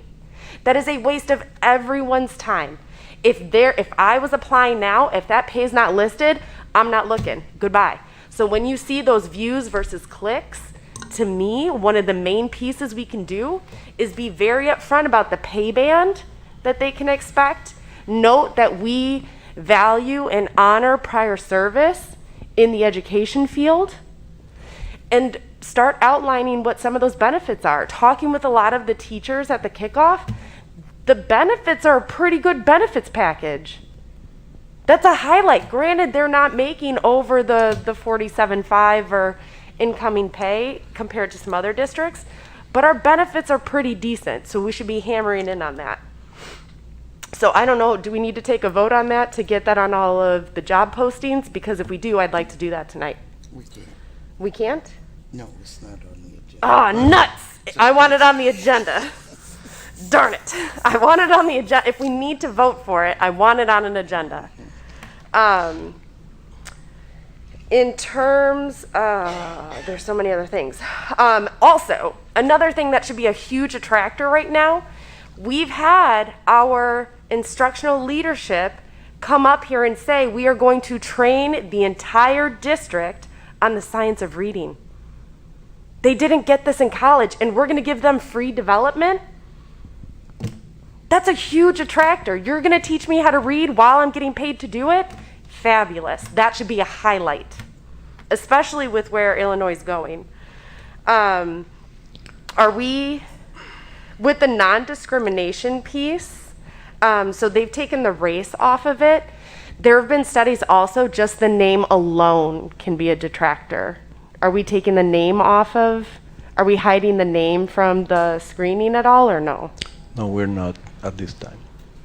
That is a waste of everyone's time. If I was applying now, if that pay is not listed, I'm not looking. Goodbye. So when you see those views versus clicks, to me, one of the main pieces we can do is be very upfront about the pay band that they can expect. Note that we value and honor prior service in the education field, and start outlining what some of those benefits are. Talking with a lot of the teachers at the kickoff, the benefits are a pretty good benefits package. That's a highlight. Granted, they're not making over the 47.5 or incoming pay compared to some other districts, but our benefits are pretty decent, so we should be hammering in on that. So I don't know, do we need to take a vote on that to get that on all of the job postings? Because if we do, I'd like to do that tonight. We can't. We can't? No, it's not on the agenda. Ah, nuts! I want it on the agenda. Darn it. I want it on the agenda. If we need to vote for it, I want it on an agenda. In terms, there's so many other things. Also, another thing that should be a huge attractor right now, we've had our instructional leadership come up here and say we are going to train the entire district on the science of reading. They didn't get this in college, and we're going to give them free development. That's a huge attractor. You're going to teach me how to read while I'm getting paid to do it? Fabulous. That should be a highlight, especially with where Illinois is going. Are we, with the non-discrimination piece, so they've taken the race off of it. There have been studies also, just the name alone can be a detractor. Are we taking the name off of, are we hiding the name from the screening at all, or no? No, we're not at this time.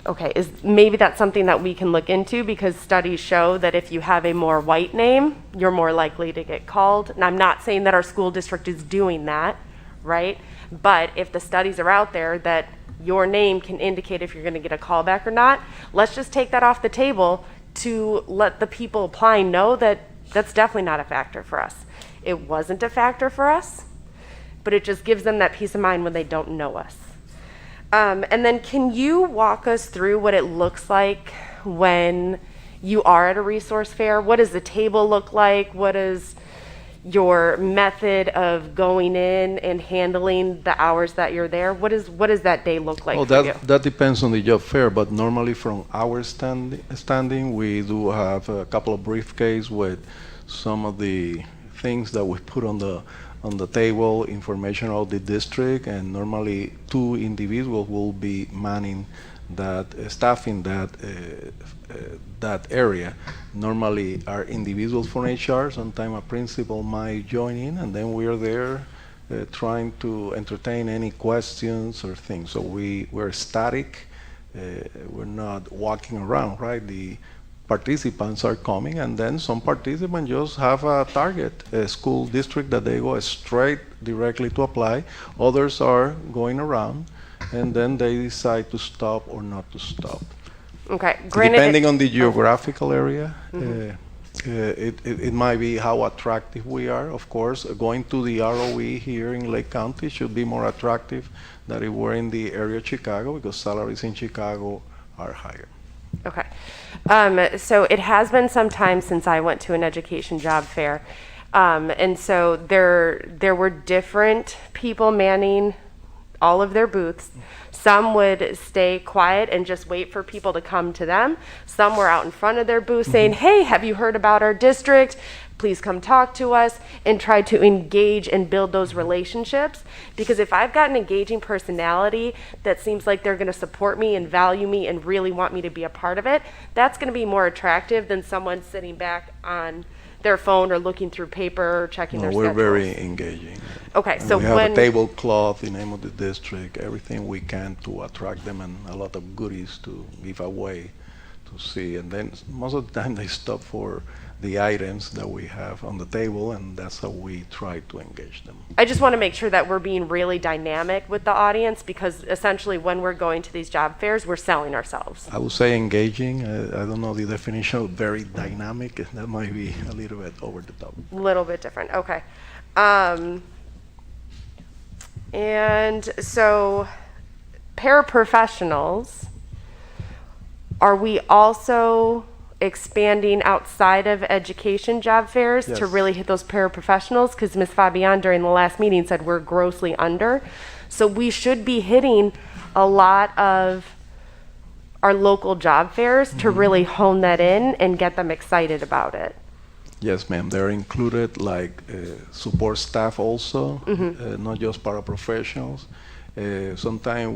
Okay, maybe that's something that we can look into, because studies show that if you have a more white name, you're more likely to get called. And I'm not saying that our school district is doing that, right? But if the studies are out there that your name can indicate if you're going to get a call back or not, let's just take that off the table to let the people applying know that that's definitely not a factor for us. It wasn't a factor for us, but it just gives them that peace of mind when they don't know us. And then can you walk us through what it looks like when you are at a resource fair? What does the table look like? What is your method of going in and handling the hours that you're there? What does that day look like for you? That depends on the job fair, but normally from our standing, we do have a couple of briefcases with some of the things that we put on the table, information of the district, and normally 2 individuals will be manning that, staffing that area. Normally are individuals from HR, sometimes a principal might join in, and then we are there trying to entertain any questions or things. So we're static, we're not walking around, right? The participants are coming, and then some participants just have a target, a school district that they go straight directly to apply. Others are going around, and then they decide to stop or not to stop. Okay. Granted, depending on the geographical area, it might be how attractive we are. Of course, going to the ROE here in Lake County should be more attractive than if we're in the area of Chicago, because salaries in Chicago are higher. Okay. So it has been some time since I went to an education job fair. And so there were different people manning all of their booths. Some would stay quiet and just wait for people to come to them. Some were out in front of their booth saying, hey, have you heard about our district? Please come talk to us, and try to engage and build those relationships. Because if I've got an engaging personality that seems like they're going to support me and value me and really want me to be a part of it, that's going to be more attractive than someone sitting back on their phone or looking through paper or checking No, their we're schedules? very engaging. Okay, And so we have when- a tablecloth, the name of the district, everything we can to attract them, and a lot of goodies to give away to see. And then most of the time they stop for the items that we have on the table, and that's how we try to engage them. I just want to make sure that we're being really dynamic with the audience, because essentially when we're going to these job fairs, we're selling ourselves. I would say engaging. I don't know the definition of very dynamic. That might be a little bit over the top. A little bit different. Okay. And so paraprofessionals, are we also expanding outside of education job fairs to Yes. really hit those paraprofessionals? Because Ms. Fabian during the last meeting said we're grossly under. So we should be hitting a lot of our local job fairs to really hone that in and get them excited about it. Yes, ma'am. They're included like support staff also, not just paraprofessionals. Sometimes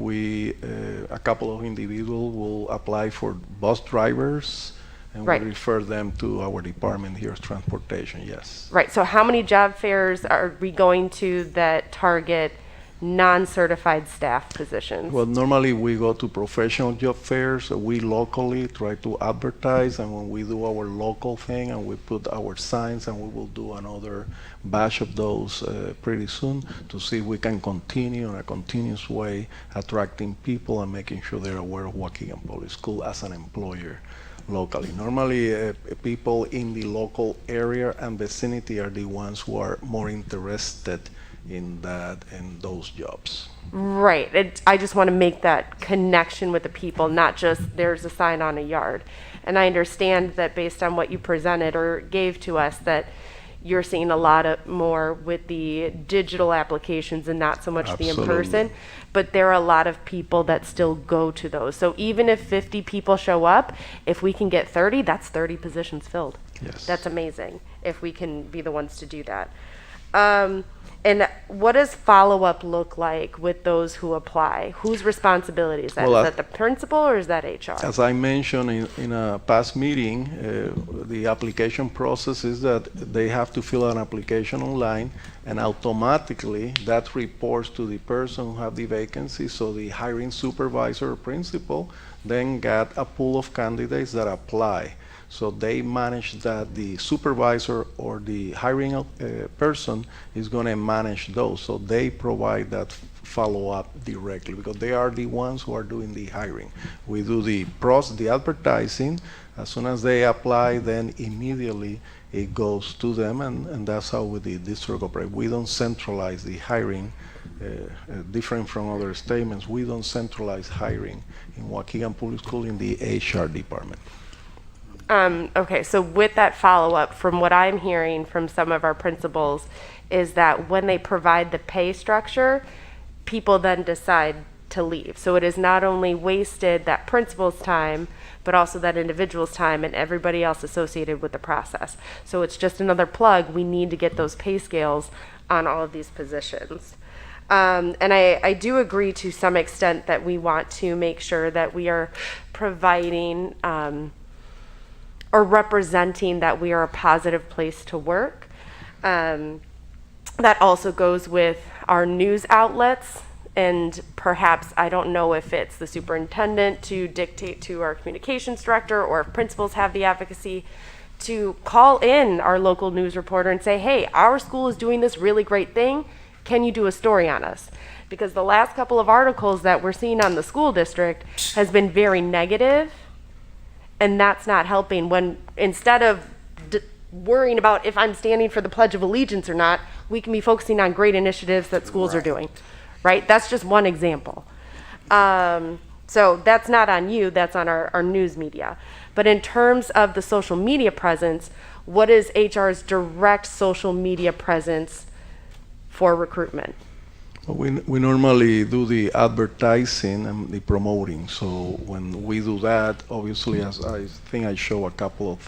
a couple of individuals will apply for bus drivers, and Right. we refer them to our department here, transportation. Yes. Right, so how many job fairs are we going to that target non-certified staff positions? Well, normally we go to professional job fairs. We locally try to advertise, and when we do our local thing and we put our signs, and we will do another batch of those pretty soon to see if we can continue in a continuous way attracting people and making sure they're aware of Waukegan Public School as an employer locally. Normally, people in the local area and vicinity are the ones who are more interested in those jobs. Right, I just want to make that connection with the people, not just there's a sign on a yard. And I understand that based on what you presented or gave to us, that you're seeing a lot of more with the digital applications and not so much the in-person. But there are a lot of people that still go to those. So even if 50 people show up, if we can get 30, that's 30 positions filled. Yes. That's amazing if we can be the ones to do that. And what does follow-up look like with those who apply? Whose responsibility is that? Well, Is that the principal or is that HR? As I mentioned in a past meeting, the application process is that they have to fill out an application online, and automatically that reports to the person who have the vacancy. So the hiring supervisor or principal then got a pool of candidates that apply. So they manage that. The supervisor or the hiring person is going to manage those. So they provide that follow-up directly, because they are the ones who are doing the hiring. We do the advertising. As soon as they apply, then immediately it goes to them, and that's how the district operates. We don't centralize the hiring. Different from other statements, we don't centralize hiring in Waukegan Public School in the HR department. Okay, so with that follow-up, from what I'm hearing from some of our principals, is that when they provide the pay structure, people then decide to leave. So it is not only wasted that principal's time, but also that individual's time and everybody else associated with the process. So it's just another plug. We need to get those pay scales on all of these positions. And I do agree to some extent that we want to make sure that we are providing or representing that we are a positive place to work. That also goes with our news outlets, and perhaps, I don't know if it's the superintendent to dictate to our communications director, or if principals have the advocacy to call in our local news reporter and say, hey, our school is doing this really great thing. Can you do a story on us? Because the last couple of articles that we're seeing on the school district has been very negative, and that's not helping. When instead of worrying about if I'm standing for the Pledge of Allegiance or not, we can be focusing on great initiatives that schools are doing, right? That's just one example. So that's not on you, that's on our news media. But in terms of the social media presence, what is HR's direct social media presence for recruitment? Well, we normally do the advertising and the promoting. So when we do that, obviously, as I think I show a couple of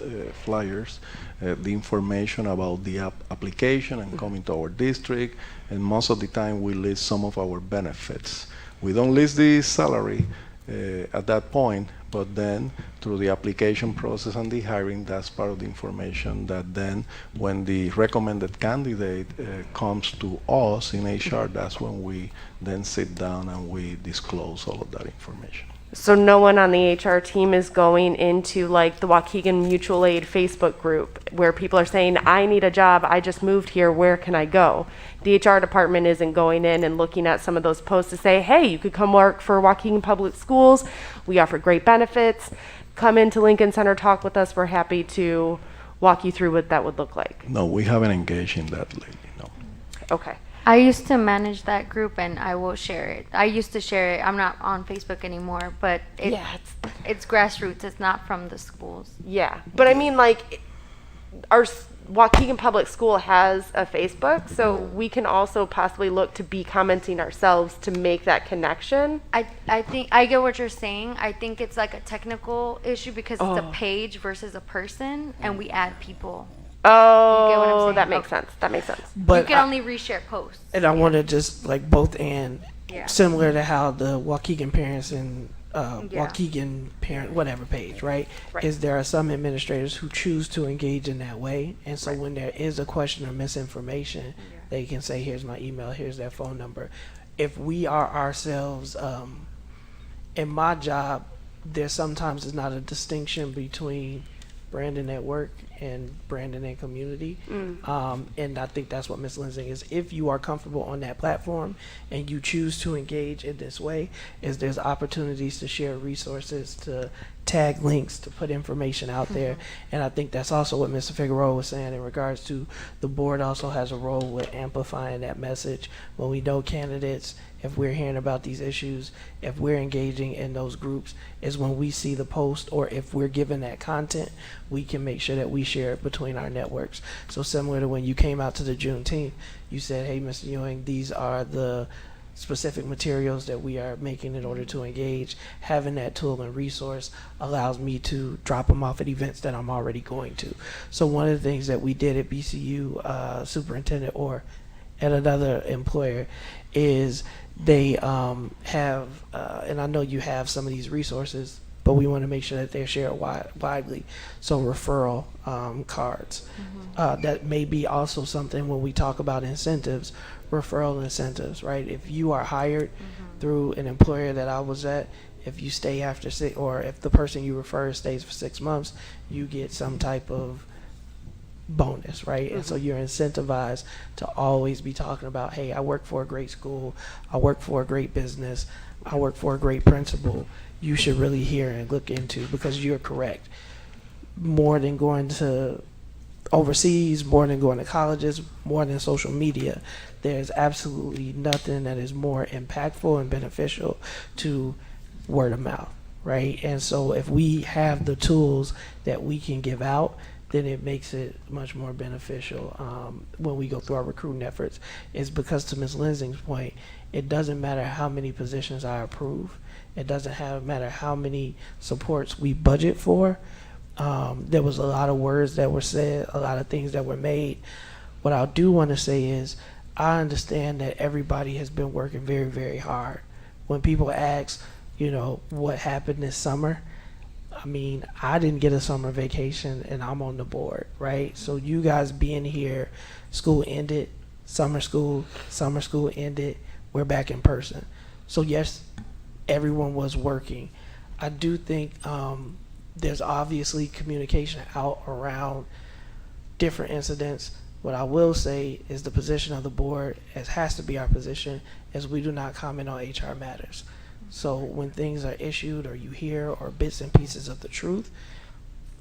flyers, the information about the application and coming to our district, and most of the time we list some of our benefits. We don't list the salary, at that point, but then through the application process and the hiring, that's part of the information that then when the recommended candidate comes to us in HR, that's when we then sit down and we disclose all of that information. So no one on the HR team is going into like the Waukegan Mutual Aid Facebook group where people are saying, I need a job, I just moved here, where can I go? The HR department isn't going in and looking at some of those posts to say, hey, you could come work for Waukegan Public Schools. We offer great benefits. Come into Lincoln Center, talk with us. We're happy to walk you through what that would look like. No, we haven't engaged in that lately, no. Okay. I used to manage that group, and I will share it. I used to share it. I'm not on Facebook anymore, but it's grassroots. It's not from the schools. Yeah, but I mean, like, our Waukegan Public School has a Facebook, so we can also possibly look to be commenting ourselves to make that connection. I think I get what you're saying. I think it's like a technical issue because it's a page versus a person, and we add people. Oh, you get what I'm saying? that makes sense. That makes sense. But you can only reshare posts. And I want to just like both and Yeah. similar to how the Waukegan parents and Waukegan parent whatever page, right? Is there are some administrators who choose to engage in that way, and so when there is a question or misinformation, they can say, "Here's my email. Here's their phone number." If we are ourselves, in my job, there sometimes is not a distinction between Brandon at work and Brandon and community. And I think that's what Ms. Lindsay is. If you are comfortable on that platform and you choose to engage in this way, is there's opportunities to share resources, to tag links, to put information out there. And I think that's also what Mr. Figueroa was saying in regards to the board also has a role with amplifying that message. When we know candidates, if we're hearing about these issues, if we're engaging in those groups, is when we see the post, or if we're given that content, we can make sure that we share it between our networks. So similar to when you came out to the Juneteenth, you said, hey, Mr. Ewing, these are the specific materials that we are making in order to engage. Having that tool and resource allows me to drop them off at events that I'm already going to. So one of the things that we did at BCU superintendent or at another employer is they have, and I know you have some of these resources, but we want to make sure that they're shared widely. So referral cards. That may be also something when we talk about incentives, referral incentives, right? If you are hired through an employer that I was at, if you stay after six, or if the person you refer stays for 6 months, you get some type of bonus, right? And so you're incentivized to always be talking about, hey, I work for a great school, I work for a great business, I work for a great principal. You should really hear and look into, because you're correct. More than going to overseas, more than going to colleges, more than social media, there's absolutely nothing that is more impactful and beneficial to word of mouth, right? And so if we have the tools that we can give out, then it makes it much more beneficial when we go through our recruiting efforts. Is because, to Ms. Lindsay's point, it doesn't matter how many positions I approve. It doesn't matter how many supports we budget for. There was a lot of words that were said, a lot of things that were made. What I do want to say is I understand that everybody has been working very, very hard. When people ask, what happened this summer, I mean, I didn't get a summer vacation and I'm on the board, right? So you guys being here, school ended, summer school ended, we're back in person. So yes, everyone was working. I do think there's obviously communication out around different incidents. What I will say is the position of the board, as has to be our position, is we do not comment on HR matters. So when things are issued or you hear or bits and pieces of the truth,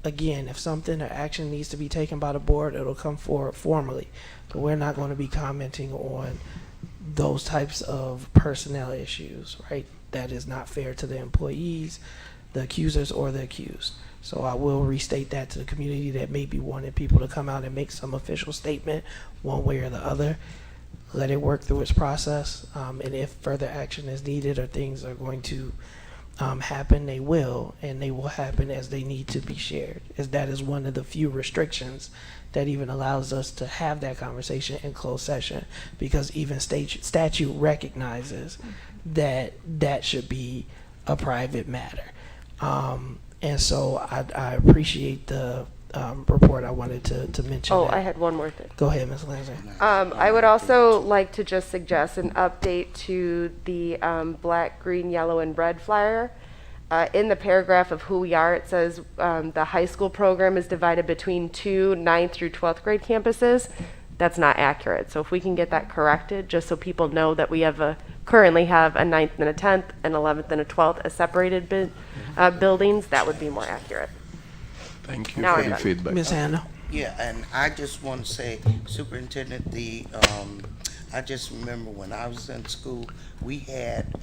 again, if something or action needs to be taken by the board, it'll come forward formally. But we're not going to be commenting on those types of personnel issues, right? That is not fair to the employees, the accusers, or the accused. So I will restate that to the community that may be wanting people to come out and make some official statement one way or the other. Let it work through its process, and if further action is needed or things are going to happen, they will, and they will happen as they need to be shared. As that is one of the few restrictions that even allows us to have that conversation in closed session, because even statute recognizes that that should be a private matter. And so I appreciate the report. I wanted to mention Oh, that. I had one more thing. Go ahead, Ms. Lanza. I would also like to just suggest an update to the black, green, yellow, and red flyer. In the paragraph of who we are, it says the high school program is divided between 2 9th through 12th grade campuses. That's not accurate. So if we can get that corrected, just so people know that we currently have a 9th and a 10th, an 11th and a 12th as separated buildings, that would be more accurate. Thank you Now for I'm the done. feedback. Ms. Hannah. Yeah, and I just want to say, Superintendent, I just remember when I was in school, we had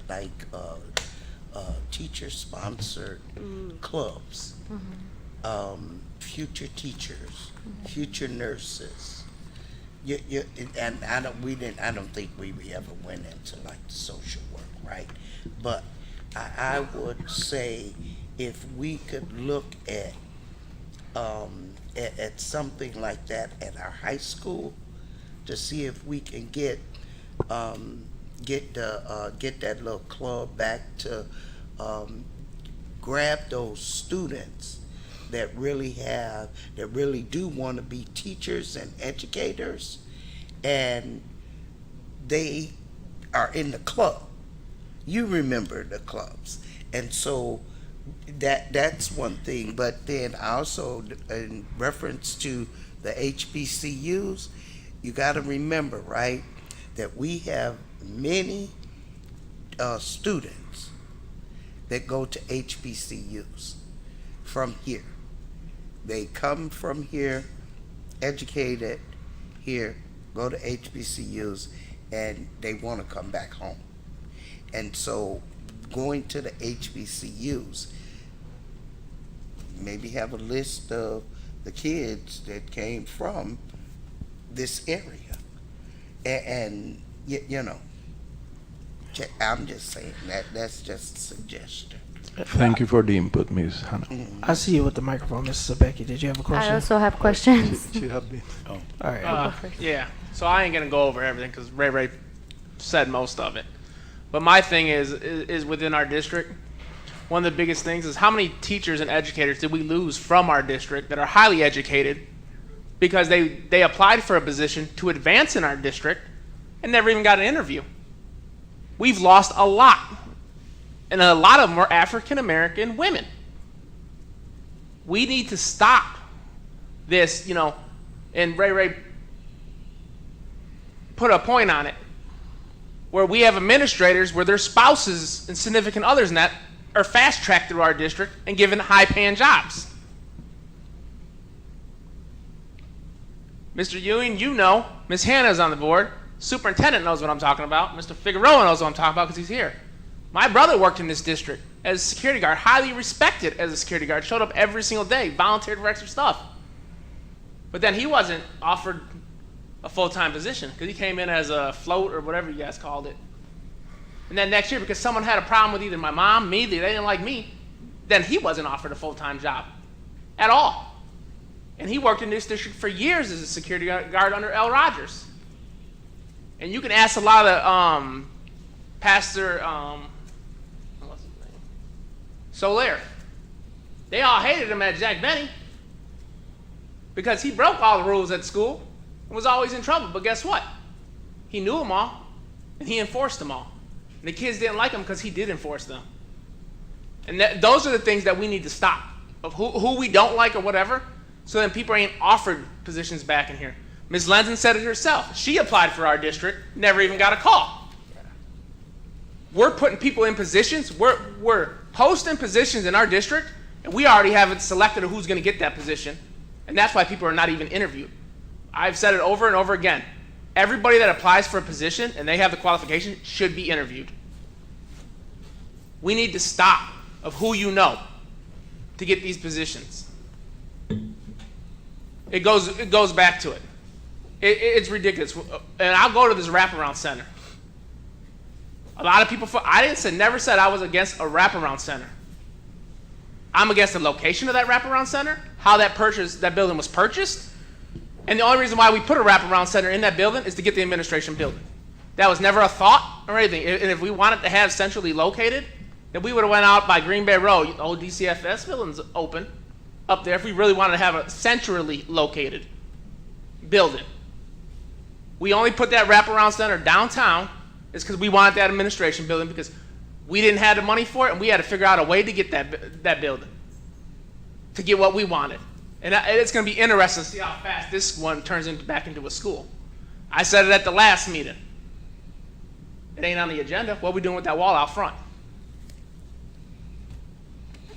like teacher-sponsored clubs, future teachers, future nurses. And I don't think we ever went into like the social work, right? But I would say if we could look at something like that at our high school to see if we can get that little club back to grab those students that really do want to be teachers and educators, and they are in the club. You remember the clubs, and so that's one thing. But then also in reference to the HBCUs, you got to remember, right, that we have many students that go to HBCUs from here. They come from here, educated here, go to HBCUs, and they want to come back home. And so going to the HBCUs, maybe have a list of the kids that came from this area. And you know, I'm just saying that's just a suggestion. Thank you for the input, Ms. Hannah. I see you with the microphone, Mrs. Sabeki. Did you have a question? I also have questions. She had been. All right. Yeah, so I ain't gonna go over everything because Ray said most of it. But my thing is within our district, one of the biggest things is how many teachers and educators did we lose from our district that are highly educated because they applied for a position to advance in our district and never even got an interview. We've lost a lot. And a lot of them are African American women. We need to stop this, and Ray put a point on it, where we have administrators where their spouses and significant others and that are fast-tracked through our district and given high-paying jobs. Mr. Ewing, you know. Ms. Hannah's on the board. Superintendent knows what I'm talking about. Mr. Figueroa knows what I'm talking about because he's here. My brother worked in this district as a security guard, highly respected as a security guard, showed up every single day, volunteered for extra stuff. But then he wasn't offered a full-time position because he came in as a float or whatever you guys called it. And then next year, because someone had a problem with either my mom, me, they didn't like me, then he wasn't offered a full-time job at all. And he worked in this district for years as a security guard under L. Rogers. And you can ask a lot of Pastor what's his name? Soler. They all hated him at Jack Benny because he broke all the rules at school and was always in trouble. But guess what? He knew them all, and he enforced them all. And the kids didn't like him because he did enforce them. And those are the things that we need to stop, of who we don't like or whatever, so then people ain't offered positions back in here. Ms. Lenzen said it herself. She applied for our district, never even got a call. We're putting people in positions, we're posting positions in our district, and we already have it selected who's going to get that position. And that's why people are not even interviewed. I've said it over and over again. Everybody that applies for a position and they have the qualification should be interviewed. We need to stop of who you know to get these positions. It goes back to it. It's ridiculous. And I'll go to this wraparound center. A lot of people, never said I was against a wraparound center. I'm against the location of that wraparound center, how that building was purchased, and the only reason why we put a wraparound center in that building is to get the administration building. That was never a thought or anything. And if we wanted to have centrally located, then we would have went out by Green Bay Road. Old DCFS building's open up there if we really wanted to have a centrally located building. We only put that wraparound center downtown is because we wanted that administration building because we didn't have the money for it and we had to figure out a way to get that building, to get what we wanted. And it's going to be interesting to see how fast this one turns back into a school. I said it at the last meeting. It ain't on the agenda. What are we doing with that wall out front?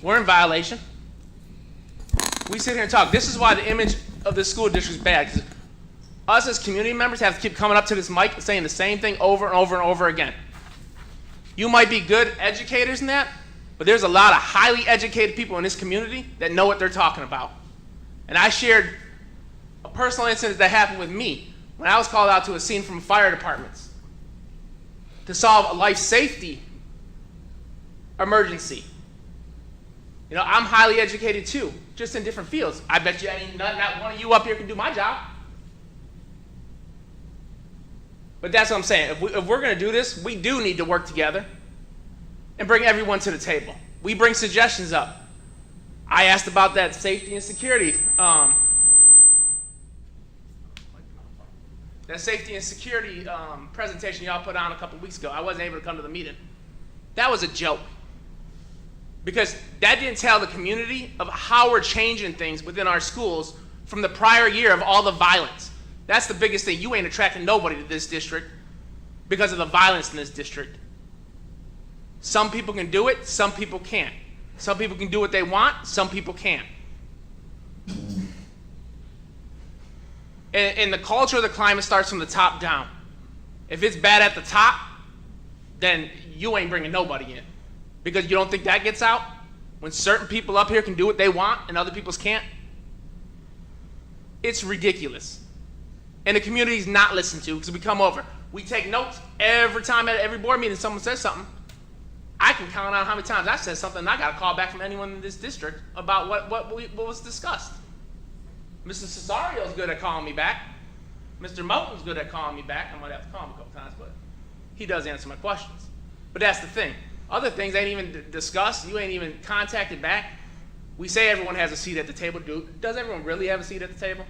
We're in violation. We sit here and talk. This is why the image of this school district is bad. Because us as community members have to keep coming up to this mic and saying the same thing over and over and over again. You might be good educators in that, but there's a lot of highly educated people in this community that know what they're talking about. And I shared a personal incident that happened with me when I was called out to a scene from fire departments to solve a life safety emergency. You know, I'm highly educated too, just in different fields. I bet you not one of you up here can do my job. But that's what I'm saying. If we're going to do this, we do need to work together and bring everyone to the table. We bring suggestions up. I asked about that safety and security. That safety and security presentation y'all put on a couple weeks ago. I wasn't able to come to the meeting. That was a joke. Because that didn't tell the community of how we're changing things within our schools from the prior year of all the violence. That's the biggest thing. You ain't attracting nobody to this district because of the violence in this district. Some people can do it, some people can't. Some people can do what they want, some people can't. And the culture of the climate starts from the top down. If it's bad at the top, then you ain't bringing nobody in. Because you don't think that gets out? When certain people up here can do what they want and other people's can't? It's ridiculous. And the community's not listened to because we come over. We take notes every time at every board meeting someone says something. I can count on how many times I said something and I got a call back from anyone in this district about what was discussed. Mr. Cesario's good at calling me back. Mr. Moten's good at calling me back. I might have to call him a couple times, but he does answer my questions. But that's the thing. Other things ain't even discussed. You ain't even contacted back. We say everyone has a seat at the table. Does everyone really have a seat at the table?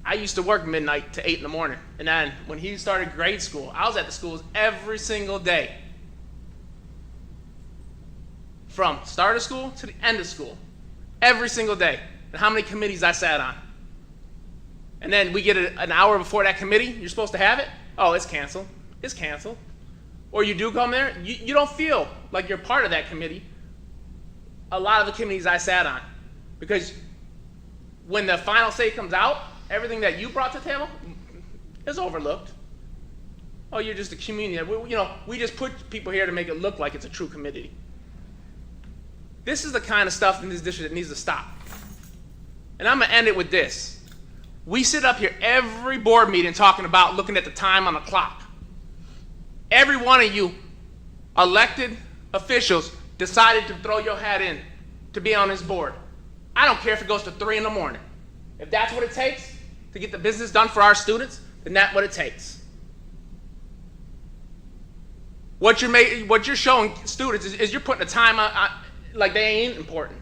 I used to work midnight to 8 in the morning. And then when he started grade school, I was at the schools every single day. From start of school to the end of school. Every single day. And how many committees I sat on. And then we get an hour before that committee, you're supposed to have it. Oh, it's canceled. It's canceled. Or you do come there, you don't feel like you're part of that committee. A lot of the committees I sat on. Because when the final say comes out, everything that you brought to the table is overlooked. Oh, you're just a community. We just put people here to make it look like it's a true committee. This is the kind of stuff in this district that needs to stop. And I'm going to end it with this. We sit up here every board meeting talking about looking at the time on the clock. Every one of you elected officials decided to throw your hat in to be on this board. I don't care if it goes to 3 in the morning. If that's what it takes to get the business done for our students, then that's what it takes. What you're showing students is you're putting the time on like they ain't important.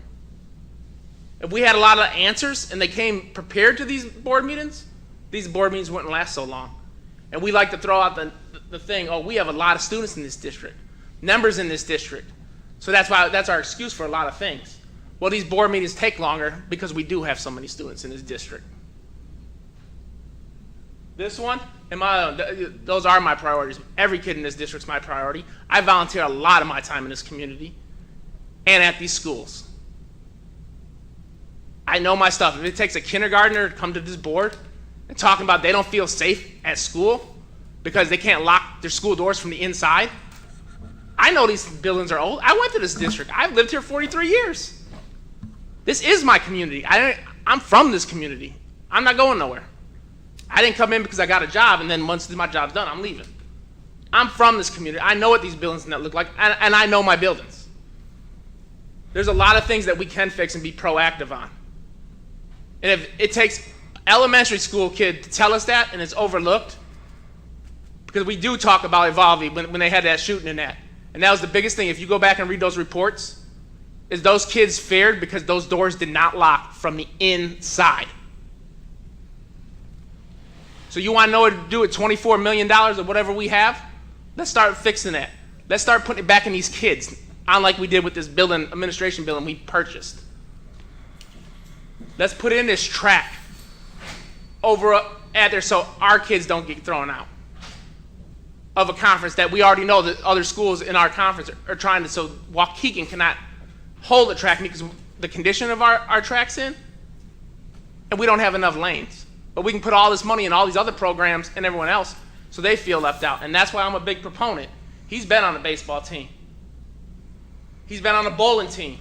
If we had a lot of answers and they came prepared to these board meetings wouldn't last so long. And we like to throw out the thing, oh, we have a lot of students in this district, numbers in this district. So that's our excuse for a lot of things. Well, these board meetings take longer because we do have so many students in this district. This one, those are my priorities. Every kid in this district is my priority. I volunteer a lot of my time in this community and at these schools. I know my stuff. If it takes a kindergartner to come to this board and talking about they don't feel safe at school because they can't lock their school doors from the inside, I know these buildings are old. I went to this district. I've lived here 43 years. This is my community. I'm from this community. I'm not going nowhere. I didn't come in because I got a job and then once my job's done, I'm leaving. I'm from this community. I know what these buildings look like and I know my buildings. There's a lot of things that we can fix and be proactive on. And if it takes elementary school kid to tell us that and it's overlooked, Because we do talk about Uvalde when they had that shooting and that. And that was the biggest thing. If you go back and read those reports, is those kids feared because those doors did not lock from the inside. So you want to know what to do with $24 million or whatever we have? Let's start fixing that. Let's start putting it back in these kids, unlike we did with this building administration building we purchased. Let's put in this track over at there so our kids don't get thrown out of a conference that we already know that other schools in our conference are trying to, so Waukegan cannot hold a track because the condition of our tracks in, and we don't have enough lanes. But we can put all this money in all these other programs and everyone else so they feel left out. And that's why I'm a big proponent. He's been on the baseball team. He's been on the bowling team.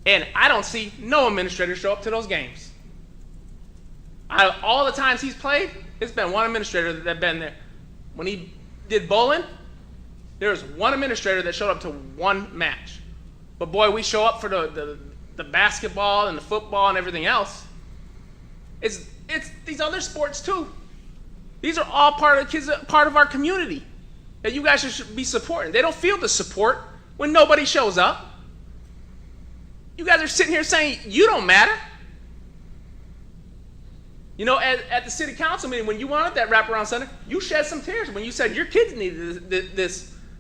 And I don't see no administrator show up to those games. All the times he's played, it's been one administrator that's been there. When he did bowling, there was one administrator that showed up to one match. But boy, we show up for the basketball and the football and everything else. It's these other sports too. These are all part of kids, part of our community that you guys should be supporting. They don't feel the support when nobody shows up. You guys are sitting here saying you don't matter. You know, at the city council meeting, when you wanted that wraparound center, you shed some tears when you said your kids needed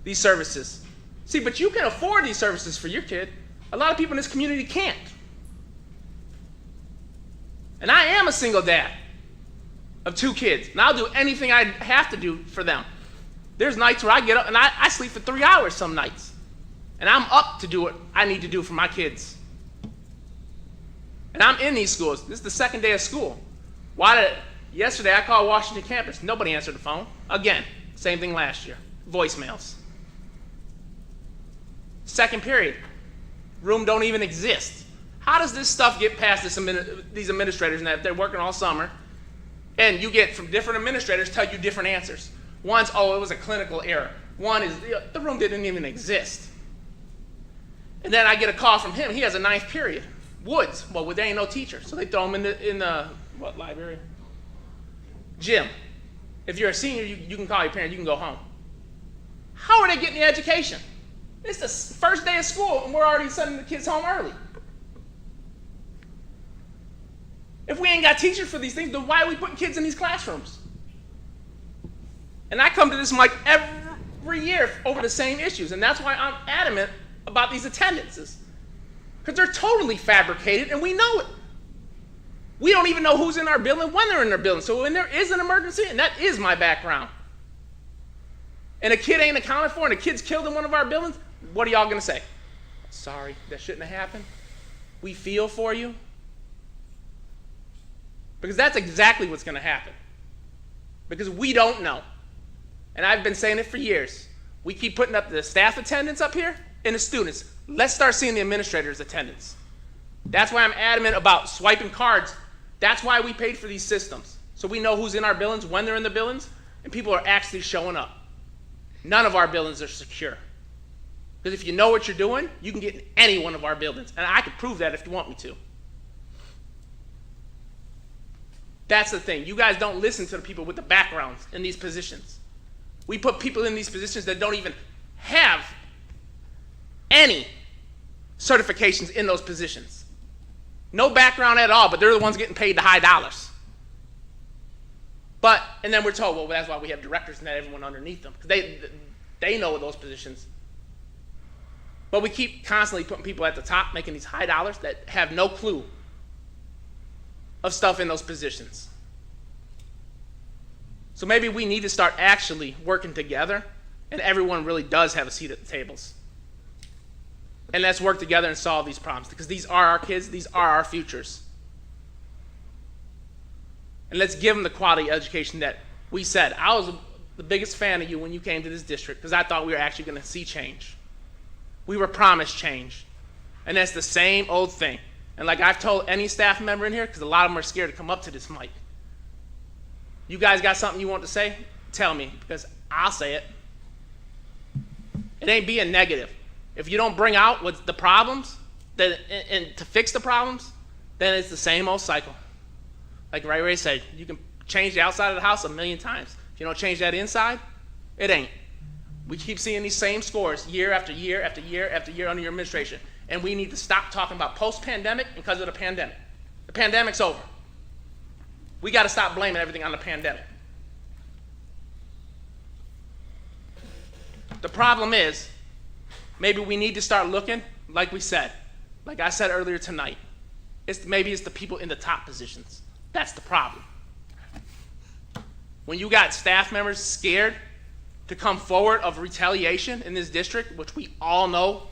these services. See, but you can afford these services for your kid. A lot of people in this community can't. And I am a single dad of 2 kids, and I'll do anything I have to do for them. There's nights where I get up and I sleep for 3 hours some nights. And I'm up to do what I need to do for my kids. And I'm in these schools. This is the second day of school. Yesterday I called Washington campus. Nobody answered the phone. Again, same thing last year. Voicemails. Second period. Room don't even exist. How does this stuff get past these administrators and that they're working all summer, and you get from different administrators tell you different answers? One's, oh, it was a clinical error. One is, the room didn't even exist. And then I get a call from him. He has a 9th period. Woods. Well, there ain't no teacher, so they throw him in the what library? Gym. If you're a senior, you can call your parent. You can go home. How are they getting the education? It's the first day of school, and we're already sending the kids home early. If we ain't got teachers for these things, then why are we putting kids in these classrooms? And I come to this mic every year over the same issues, and that's why I'm adamant about these attendances. Because they're totally fabricated, and we know it. We don't even know who's in our building when they're in their building. So when there is an emergency, and that is my background, and a kid ain't accounted for, and a kid's killed in one of our buildings, what are y'all going to say? Sorry, that shouldn't have happened. We feel for you. Because that's exactly what's going to happen. Because we don't know. And I've been saying it for years. We keep putting up the staff attendance up here and the students. Let's start seeing the administrators' attendance. That's why I'm adamant about swiping cards. That's why we paid for these systems. So we know who's in our buildings, when they're in the buildings, and people are actually showing up. None of our buildings are secure. Because if you know what you're doing, you can get in any one of our buildings. And I can prove that if you want me to. That's the thing. You guys don't listen to the people with the backgrounds in these positions. We put people in these positions that don't even have any certifications in those positions. No background at all, but they're the ones getting paid the high dollars. And then we're told, well, that's why we have directors and not everyone underneath them, because they know those positions. But we keep constantly putting people at the top, making these high dollars that have no clue of stuff in those positions. So maybe we need to start actually working together, and everyone really does have a seat at the tables. And let's work together and solve these problems, because these are our kids, these are our futures. And let's give them the quality education that we said. I was the biggest fan of you when you came to this district, because I thought we were actually going to see change. We were promised change. And that's the same old thing. And like I've told any staff member in here, because a lot of them are scared to come up to this mic, you guys got something you want to say? Tell me, because I'll say it. It ain't being negative. If you don't bring out what's the problems, and to fix the problems, then it's the same old cycle. Like Ray said, you can Change the outside of the house 1,000,000 times. If you don't change that inside, it ain't. We keep seeing these same scores year after year after year after year under your administration. And we need to stop talking about post-pandemic because of the pandemic. The pandemic's over. We got to stop blaming everything on the pandemic. The problem is, maybe we need to start looking, like we said, like I said earlier tonight, maybe it's the people in the top positions. That's the problem. When you got staff members scared to come forward of retaliation in this district, which we all know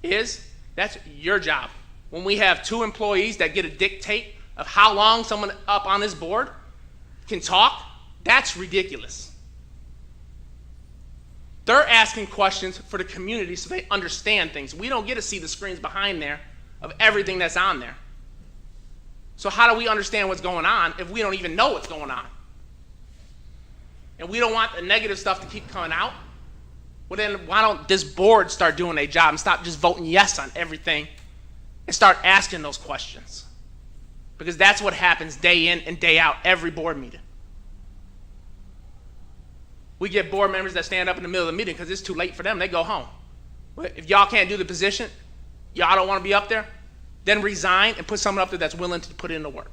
that's your job. When we have 2 employees that get a dictate of how long someone up on this board can talk, that's ridiculous. They're asking questions for the community so they understand things. We don't get to see the screens behind there of everything that's on there. So how do we understand what's going on if we don't even know what's going on? And we don't want the negative stuff to keep coming out? Well, then why don't this board start doing their job and stop just voting yes on everything and start asking those questions? Because that's what happens day in and day out, every board meeting. We get board members that stand up in the middle of the meeting because it's too late for them. They go home. But if y'all can't do the position, y'all don't want to be up there, then resign and put someone up there that's willing to put in the work.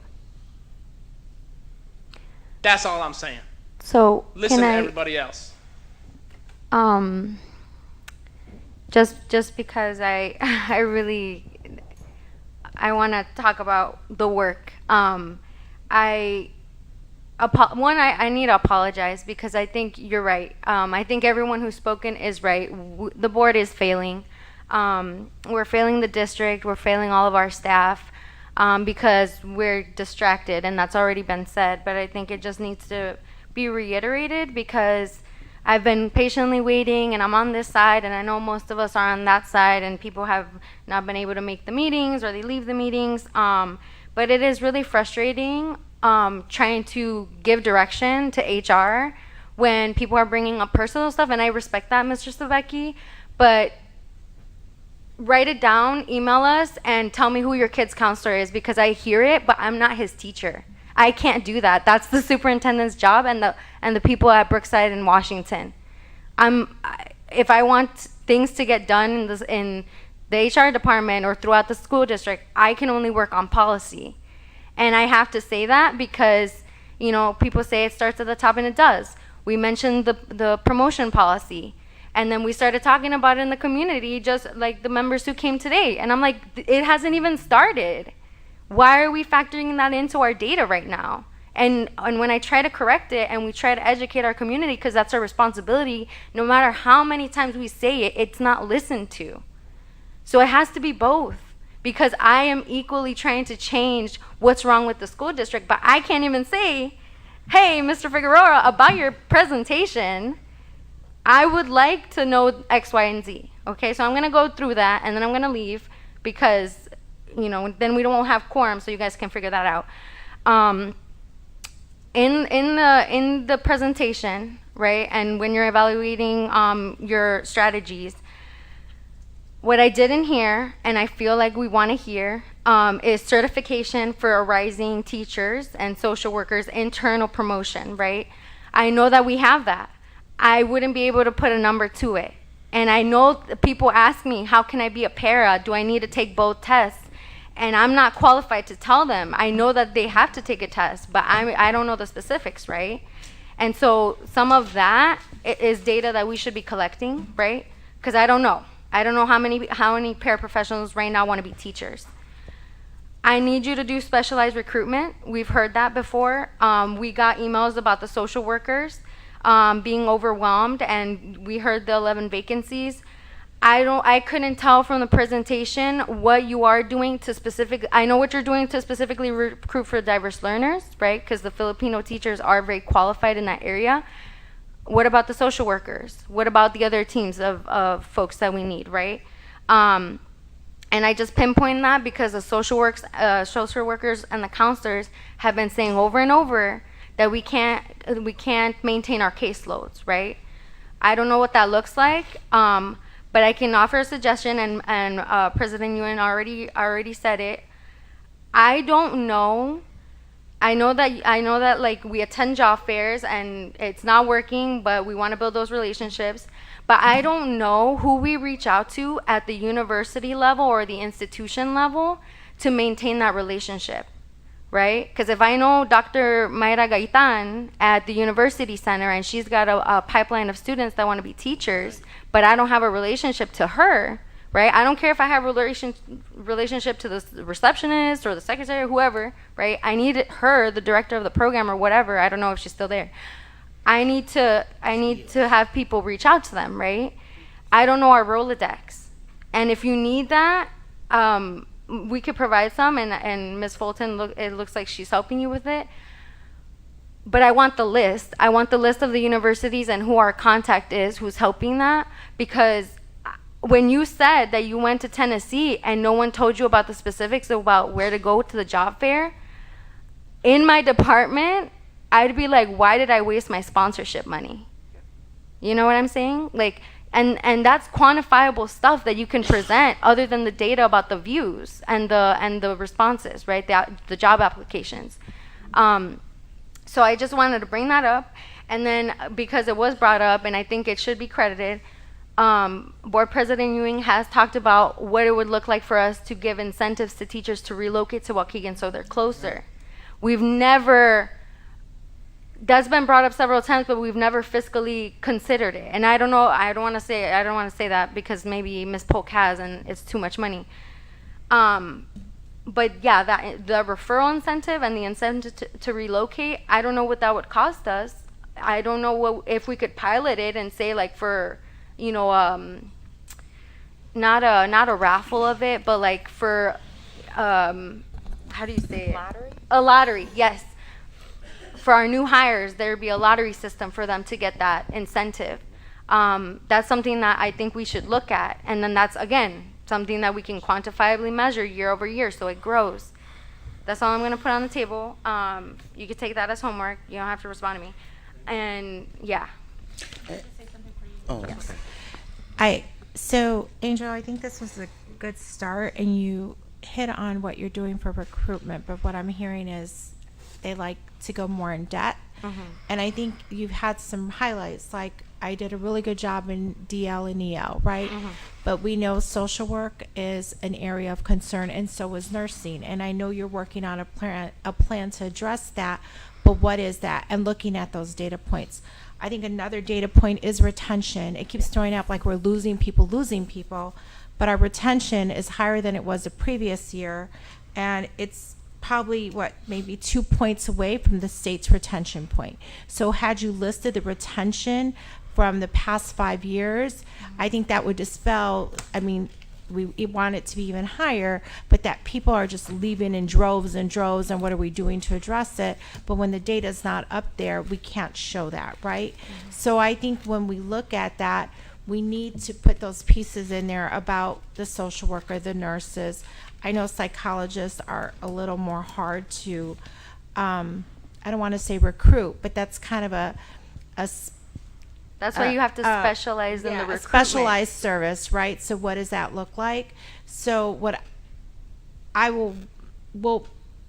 That's all I'm saying. So Listen to everybody else. Just because I want to talk about the work. I need to apologize because I think you're right. I think everyone who's spoken is right. The board is failing. We're failing the district. We're failing all of our staff because we're distracted, and that's already been said. But I think it just needs to be reiterated because I've been patiently waiting, and I'm on this side, and I know most of us are on that side, and people have not been able to make the meetings or they leave the meetings. But it is really frustrating trying to give direction to HR when people are bringing up personal stuff, and I respect that, Mr. Savecki, but write it down, email us, and tell me who your kid's counselor is because I hear it, but I'm not his teacher. I can't do that. That's the superintendent's job and the people at Brookside and Washington. If I want things to get done in the HR department or throughout the school district, I can only work on policy. And I have to say that because, people say it starts at the top, and it does. We mentioned the promotion policy, and then we started talking about it in the community, just like the members who came today. And I'm like, it hasn't even started. Why are we factoring that into our data right now? And when I try to correct it and we try to educate our community, because that's our responsibility, no matter how many times we say it, it's not listened to. So it has to be both. Because I am equally trying to change what's wrong with the school district, but I can't even say, hey, Mr. Figueroa, about your presentation, I would like to know X, Y, and Z. Okay, so I'm going to go through that, and then I'm going to leave because, then we don't have quorum, so you guys can figure that out. In the presentation, right, and when you're evaluating your strategies, what I didn't hear, and I feel like we want to hear, is certification for rising teachers and social workers, internal promotion, right? I know that we have that. I wouldn't be able to put a number to it. And I know people ask me, how can I be a para? Do I need to take both tests? And I'm not qualified to tell them. I know that they have to take a test, but I don't know the specifics, right? And so some of that is data that we should be collecting, right? Because I don't know. I don't know how many paraprofessionals right now want to be teachers. I need you to do specialized recruitment. We've heard that before. We got emails about the social workers being overwhelmed, and we heard the 11 vacancies. I couldn't tell from the presentation what you are doing to I know what you're doing to specifically recruit for diverse learners, right? Because the Filipino teachers are very qualified in that area. What about the social workers? What about the other teams of folks that we need, right? And I just pinpoint that because the social workers and the counselors have been saying over and over that we can't maintain our caseloads, right? I don't know what that looks like, but I can offer a suggestion, and President Yuen already said it. I don't know I know that like we attend job fairs and it's not working, but we want to build those relationships. But I don't know who we reach out to at the university level or the institution level to maintain that relationship, right? Because if I know Dr. Mayra Gaitan at the University Center and she's got a pipeline of students that want to be teachers, but I don't have a relationship to her, right? I don't care if I have a relationship to the receptionist or the secretary or whoever, right? I need her, the director of the program or whatever. I don't know if she's still there. I need to have people reach out to them, right? I don't know our Rolodex. And if you need that, we could provide some, and Ms. Fulton, it looks like she's helping you with it. But I want the list. I want the list of the universities and who our contact is, who's helping that, because when you said that you went to Tennessee and no one told you about the specifics about where to go to the job fair, in my department, I'd be like, why did I waste my sponsorship money? You know what I'm saying? Like, and that's quantifiable stuff that you can present other than the data about the views and the responses, right? The job applications. So I just wanted to bring that up. And then because it was brought up and I think it should be credited, Board President Ewing has talked about what it would look like for us to give incentives to teachers to relocate to Waukegan so they're closer. We've never, that's been brought up several times, but we've never fiscally considered it. And I don't know, I don't want to say that because maybe Ms. Polk has and it's too much money. But yeah, the referral incentive and the incentive to relocate, I don't know what that would cost us. I don't know if we could pilot it and say like for, you know, not a raffle of it, but like for, how do you say it? Lottery? A lottery, yes. For our new hires, there'd be a lottery system for them to get that incentive. That's something that I think we should look at. And then that's, again, something that we can quantifiably measure year over year so it grows. That's all I'm going to put on the table. You can take that as homework. You don't have to respond to me. And yeah. Oh, okay. So Angel, I think this was a good start, and you hit on what you're doing for recruitment, but what I'm hearing is they like to go more in depth. Mm-hmm. And I think you've had some highlights, like I did a really good job in DL and EL, right? Mm-hmm. But we know social work is an area of concern, and so is nursing. And I know you're working on a plan to address that, but what is that? And looking at those data points. I think another data point is retention. It keeps throwing up like we're losing people, but our retention is higher than it was the previous year, and it's probably maybe 2 points away from the state's retention point. So had you listed the retention from the past 5 years, I think that would dispel, I mean, we want it to be even higher, but that people are just leaving in droves and droves, and what are we doing to address it? But when the data's not up there, we can't show that, right? Mm-hmm. So I think when we look at that, we need to put those pieces in there about the social worker, the nurses. I know psychologists are a little more hard to, I don't want to say recruit, but that's kind of that's why you have to specialize in the recruitment. A specialized service, right? So what does that look like? So what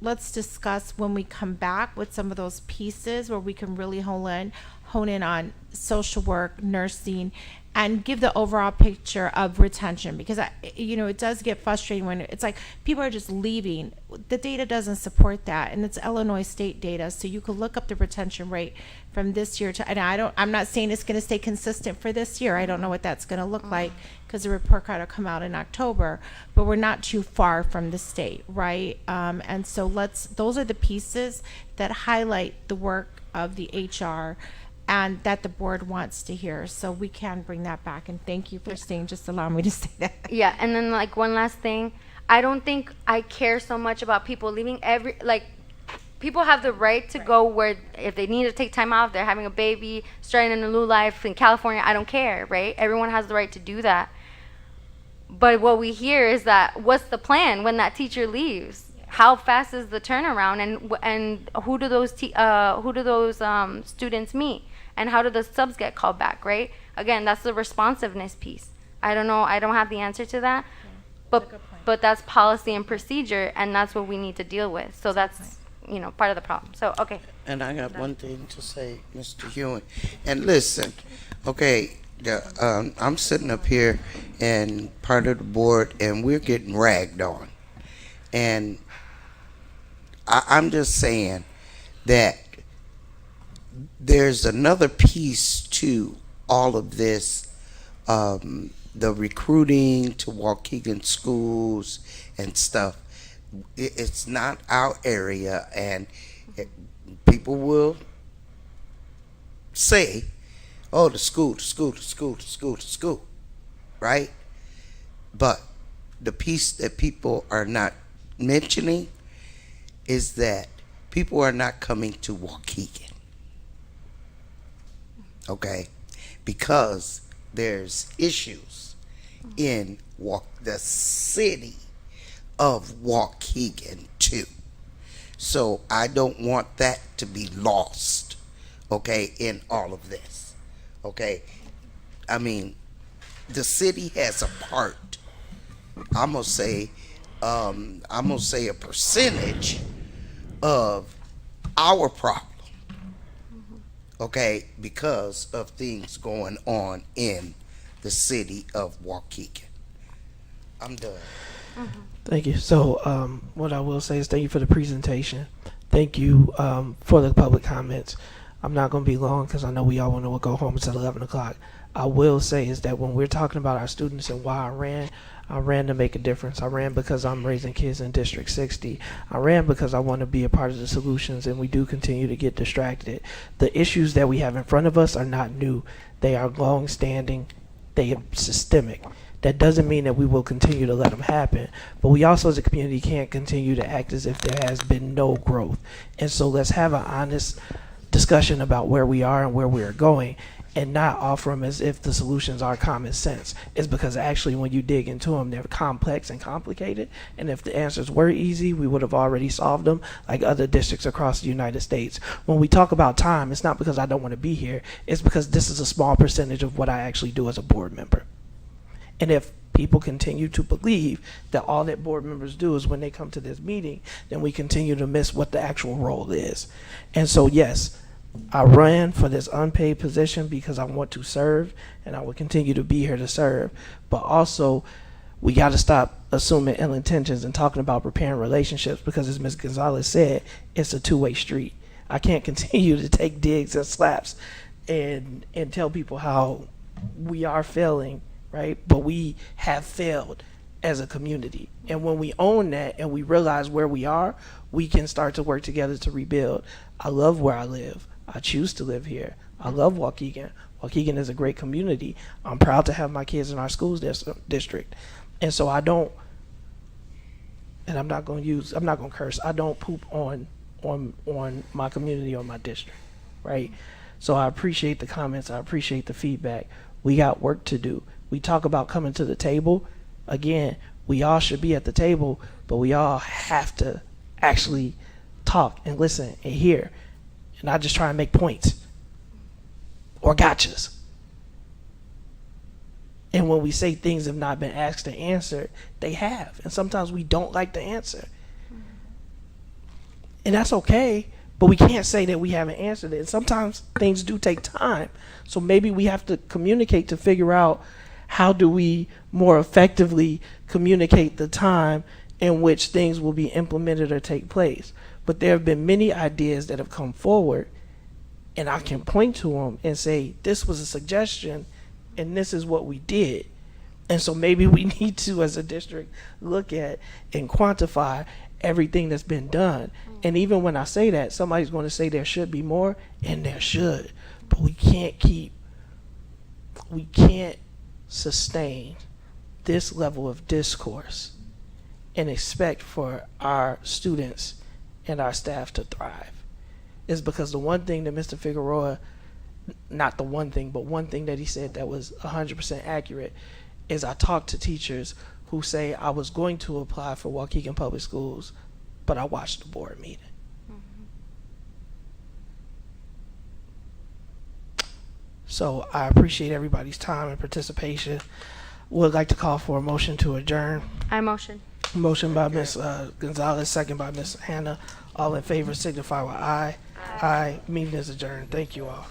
let's discuss when we come back with some of those pieces where we can really hone in on social work, nursing, and give the overall picture of retention, because it does get frustrating when it's like people are just leaving. The data doesn't support that, and it's Illinois state data, so you could look up the retention rate from this year to, and I'm not saying it's going to stay consistent for this year. I don't know what that's going to look like because the report card will come out in October, but we're not too far from the state, right? And so those are the pieces that highlight the work of the HR and that the board wants to hear. So we can bring that back, and thank you for staying, just allow me to say that. Yeah, and then like one last thing, I don't think I care so much about people leaving. People have the right to go where, if they need to take time off, they're having a baby, starting a new life in California, I don't care, right? Everyone has the right to do that. But what we hear is that, what's the plan when that teacher leaves? How fast is the turnaround, and who do those students meet? And how do the subs get called back, right? Again, that's the responsiveness piece. I don't know, I don't have the answer to that, but that's policy and procedure, and that's what we need to deal with. So that's part of the problem. So, okay. And I got one thing to say, Mr. Hewitt. And listen, okay, I'm sitting up here and part of the board, and we're getting ragged on. And I'm just saying that there's another piece to all of this, the recruiting to Waukegan schools and stuff. It's not our area, and people will say, oh, the school, right? But the piece that people are not mentioning is that people are not coming to Waukegan, okay? Because there's issues in the city of Waukegan too. So I don't want that to be lost, okay, in all of this, okay? I mean, the city has a part. I'm gonna say a percentage of our problem, okay, because of things going on in the city of Waukegan. I'm done. Thank you. So what I will say is thank you for the presentation. Thank you for the public comments. I'm not going to be long because I know we all want to go home. It's at 11 o'clock. I will say is that when we're talking about our students and why I ran to make a difference. I ran because I'm raising kids in District 60. I ran because I want to be a part of the solutions, and we do continue to get distracted. The issues that we have in front of us are not new. They are long-standing. They are systemic. That doesn't mean that we will continue to let them happen, but we also as a community can't continue to act as if there has been no growth. And so let's have an honest discussion about where we are and where we are going, and not offer them as if the solutions are common sense. It's because actually when you dig into them, they're complex and complicated, and if the answers were easy, we would have already solved them like other districts across the United States. When we talk about time, it's not because I don't want to be here, it's because this is a small percentage of what I actually do as a board member. And if people continue to believe that all that board members do is when they come to this meeting, then we continue to miss what the actual role is. And so, yes, I ran for this unpaid position because I want to serve, and I will continue to be here to serve. But also, we got to stop assuming ill intentions and talking about repairing relationships, because as Ms. Gonzalez said, it's a two-way street. I can't continue to take digs and slaps and tell people how we are failing, right? But we have failed as a community. And when we own that and we realize where we are, we can start to work together to rebuild. I love where I live. I choose to live here. I love Waukegan. Waukegan is a great community. I'm proud to have my kids in our schools district. And so I don't, and I'm not going to curse. I don't poop on my community or my district, right? So I appreciate the comments. I appreciate the feedback. We got work to do. We talk about coming to the table. Again, we all should be at the table, but we all have to actually talk and listen and hear, and not just try and make points or gotchas. And when we say things have not been asked and answered, they have. And sometimes we don't like the answer. And that's okay, but we can't say that we haven't answered it. And sometimes things do take time. So maybe we have to communicate to figure out how do we more effectively communicate the time in which things will be implemented or take place. But there have been many ideas that have come forward, and I can point to them and say, this was a suggestion, and this is what we did. And so maybe we need to, as a district, look at and quantify everything that's been done. And even when I say that, somebody's going to say there should be more, and there should. But we can't sustain this level of discourse and expect for our students and our staff to thrive. It's because the one thing that Mr. Figueroa, not the one thing, but one thing that he said that was 100% accurate is I talked to teachers who say I was going to apply for Waukegan Public Schools, but I watched the board meeting. So I appreciate everybody's time and participation. Would like to call for a motion to adjourn. I motion. Motion by Ms. Gonzalez, second by Ms. Hannah. All in favor signify with aye. Aye. Meeting is adjourned. Thank you all.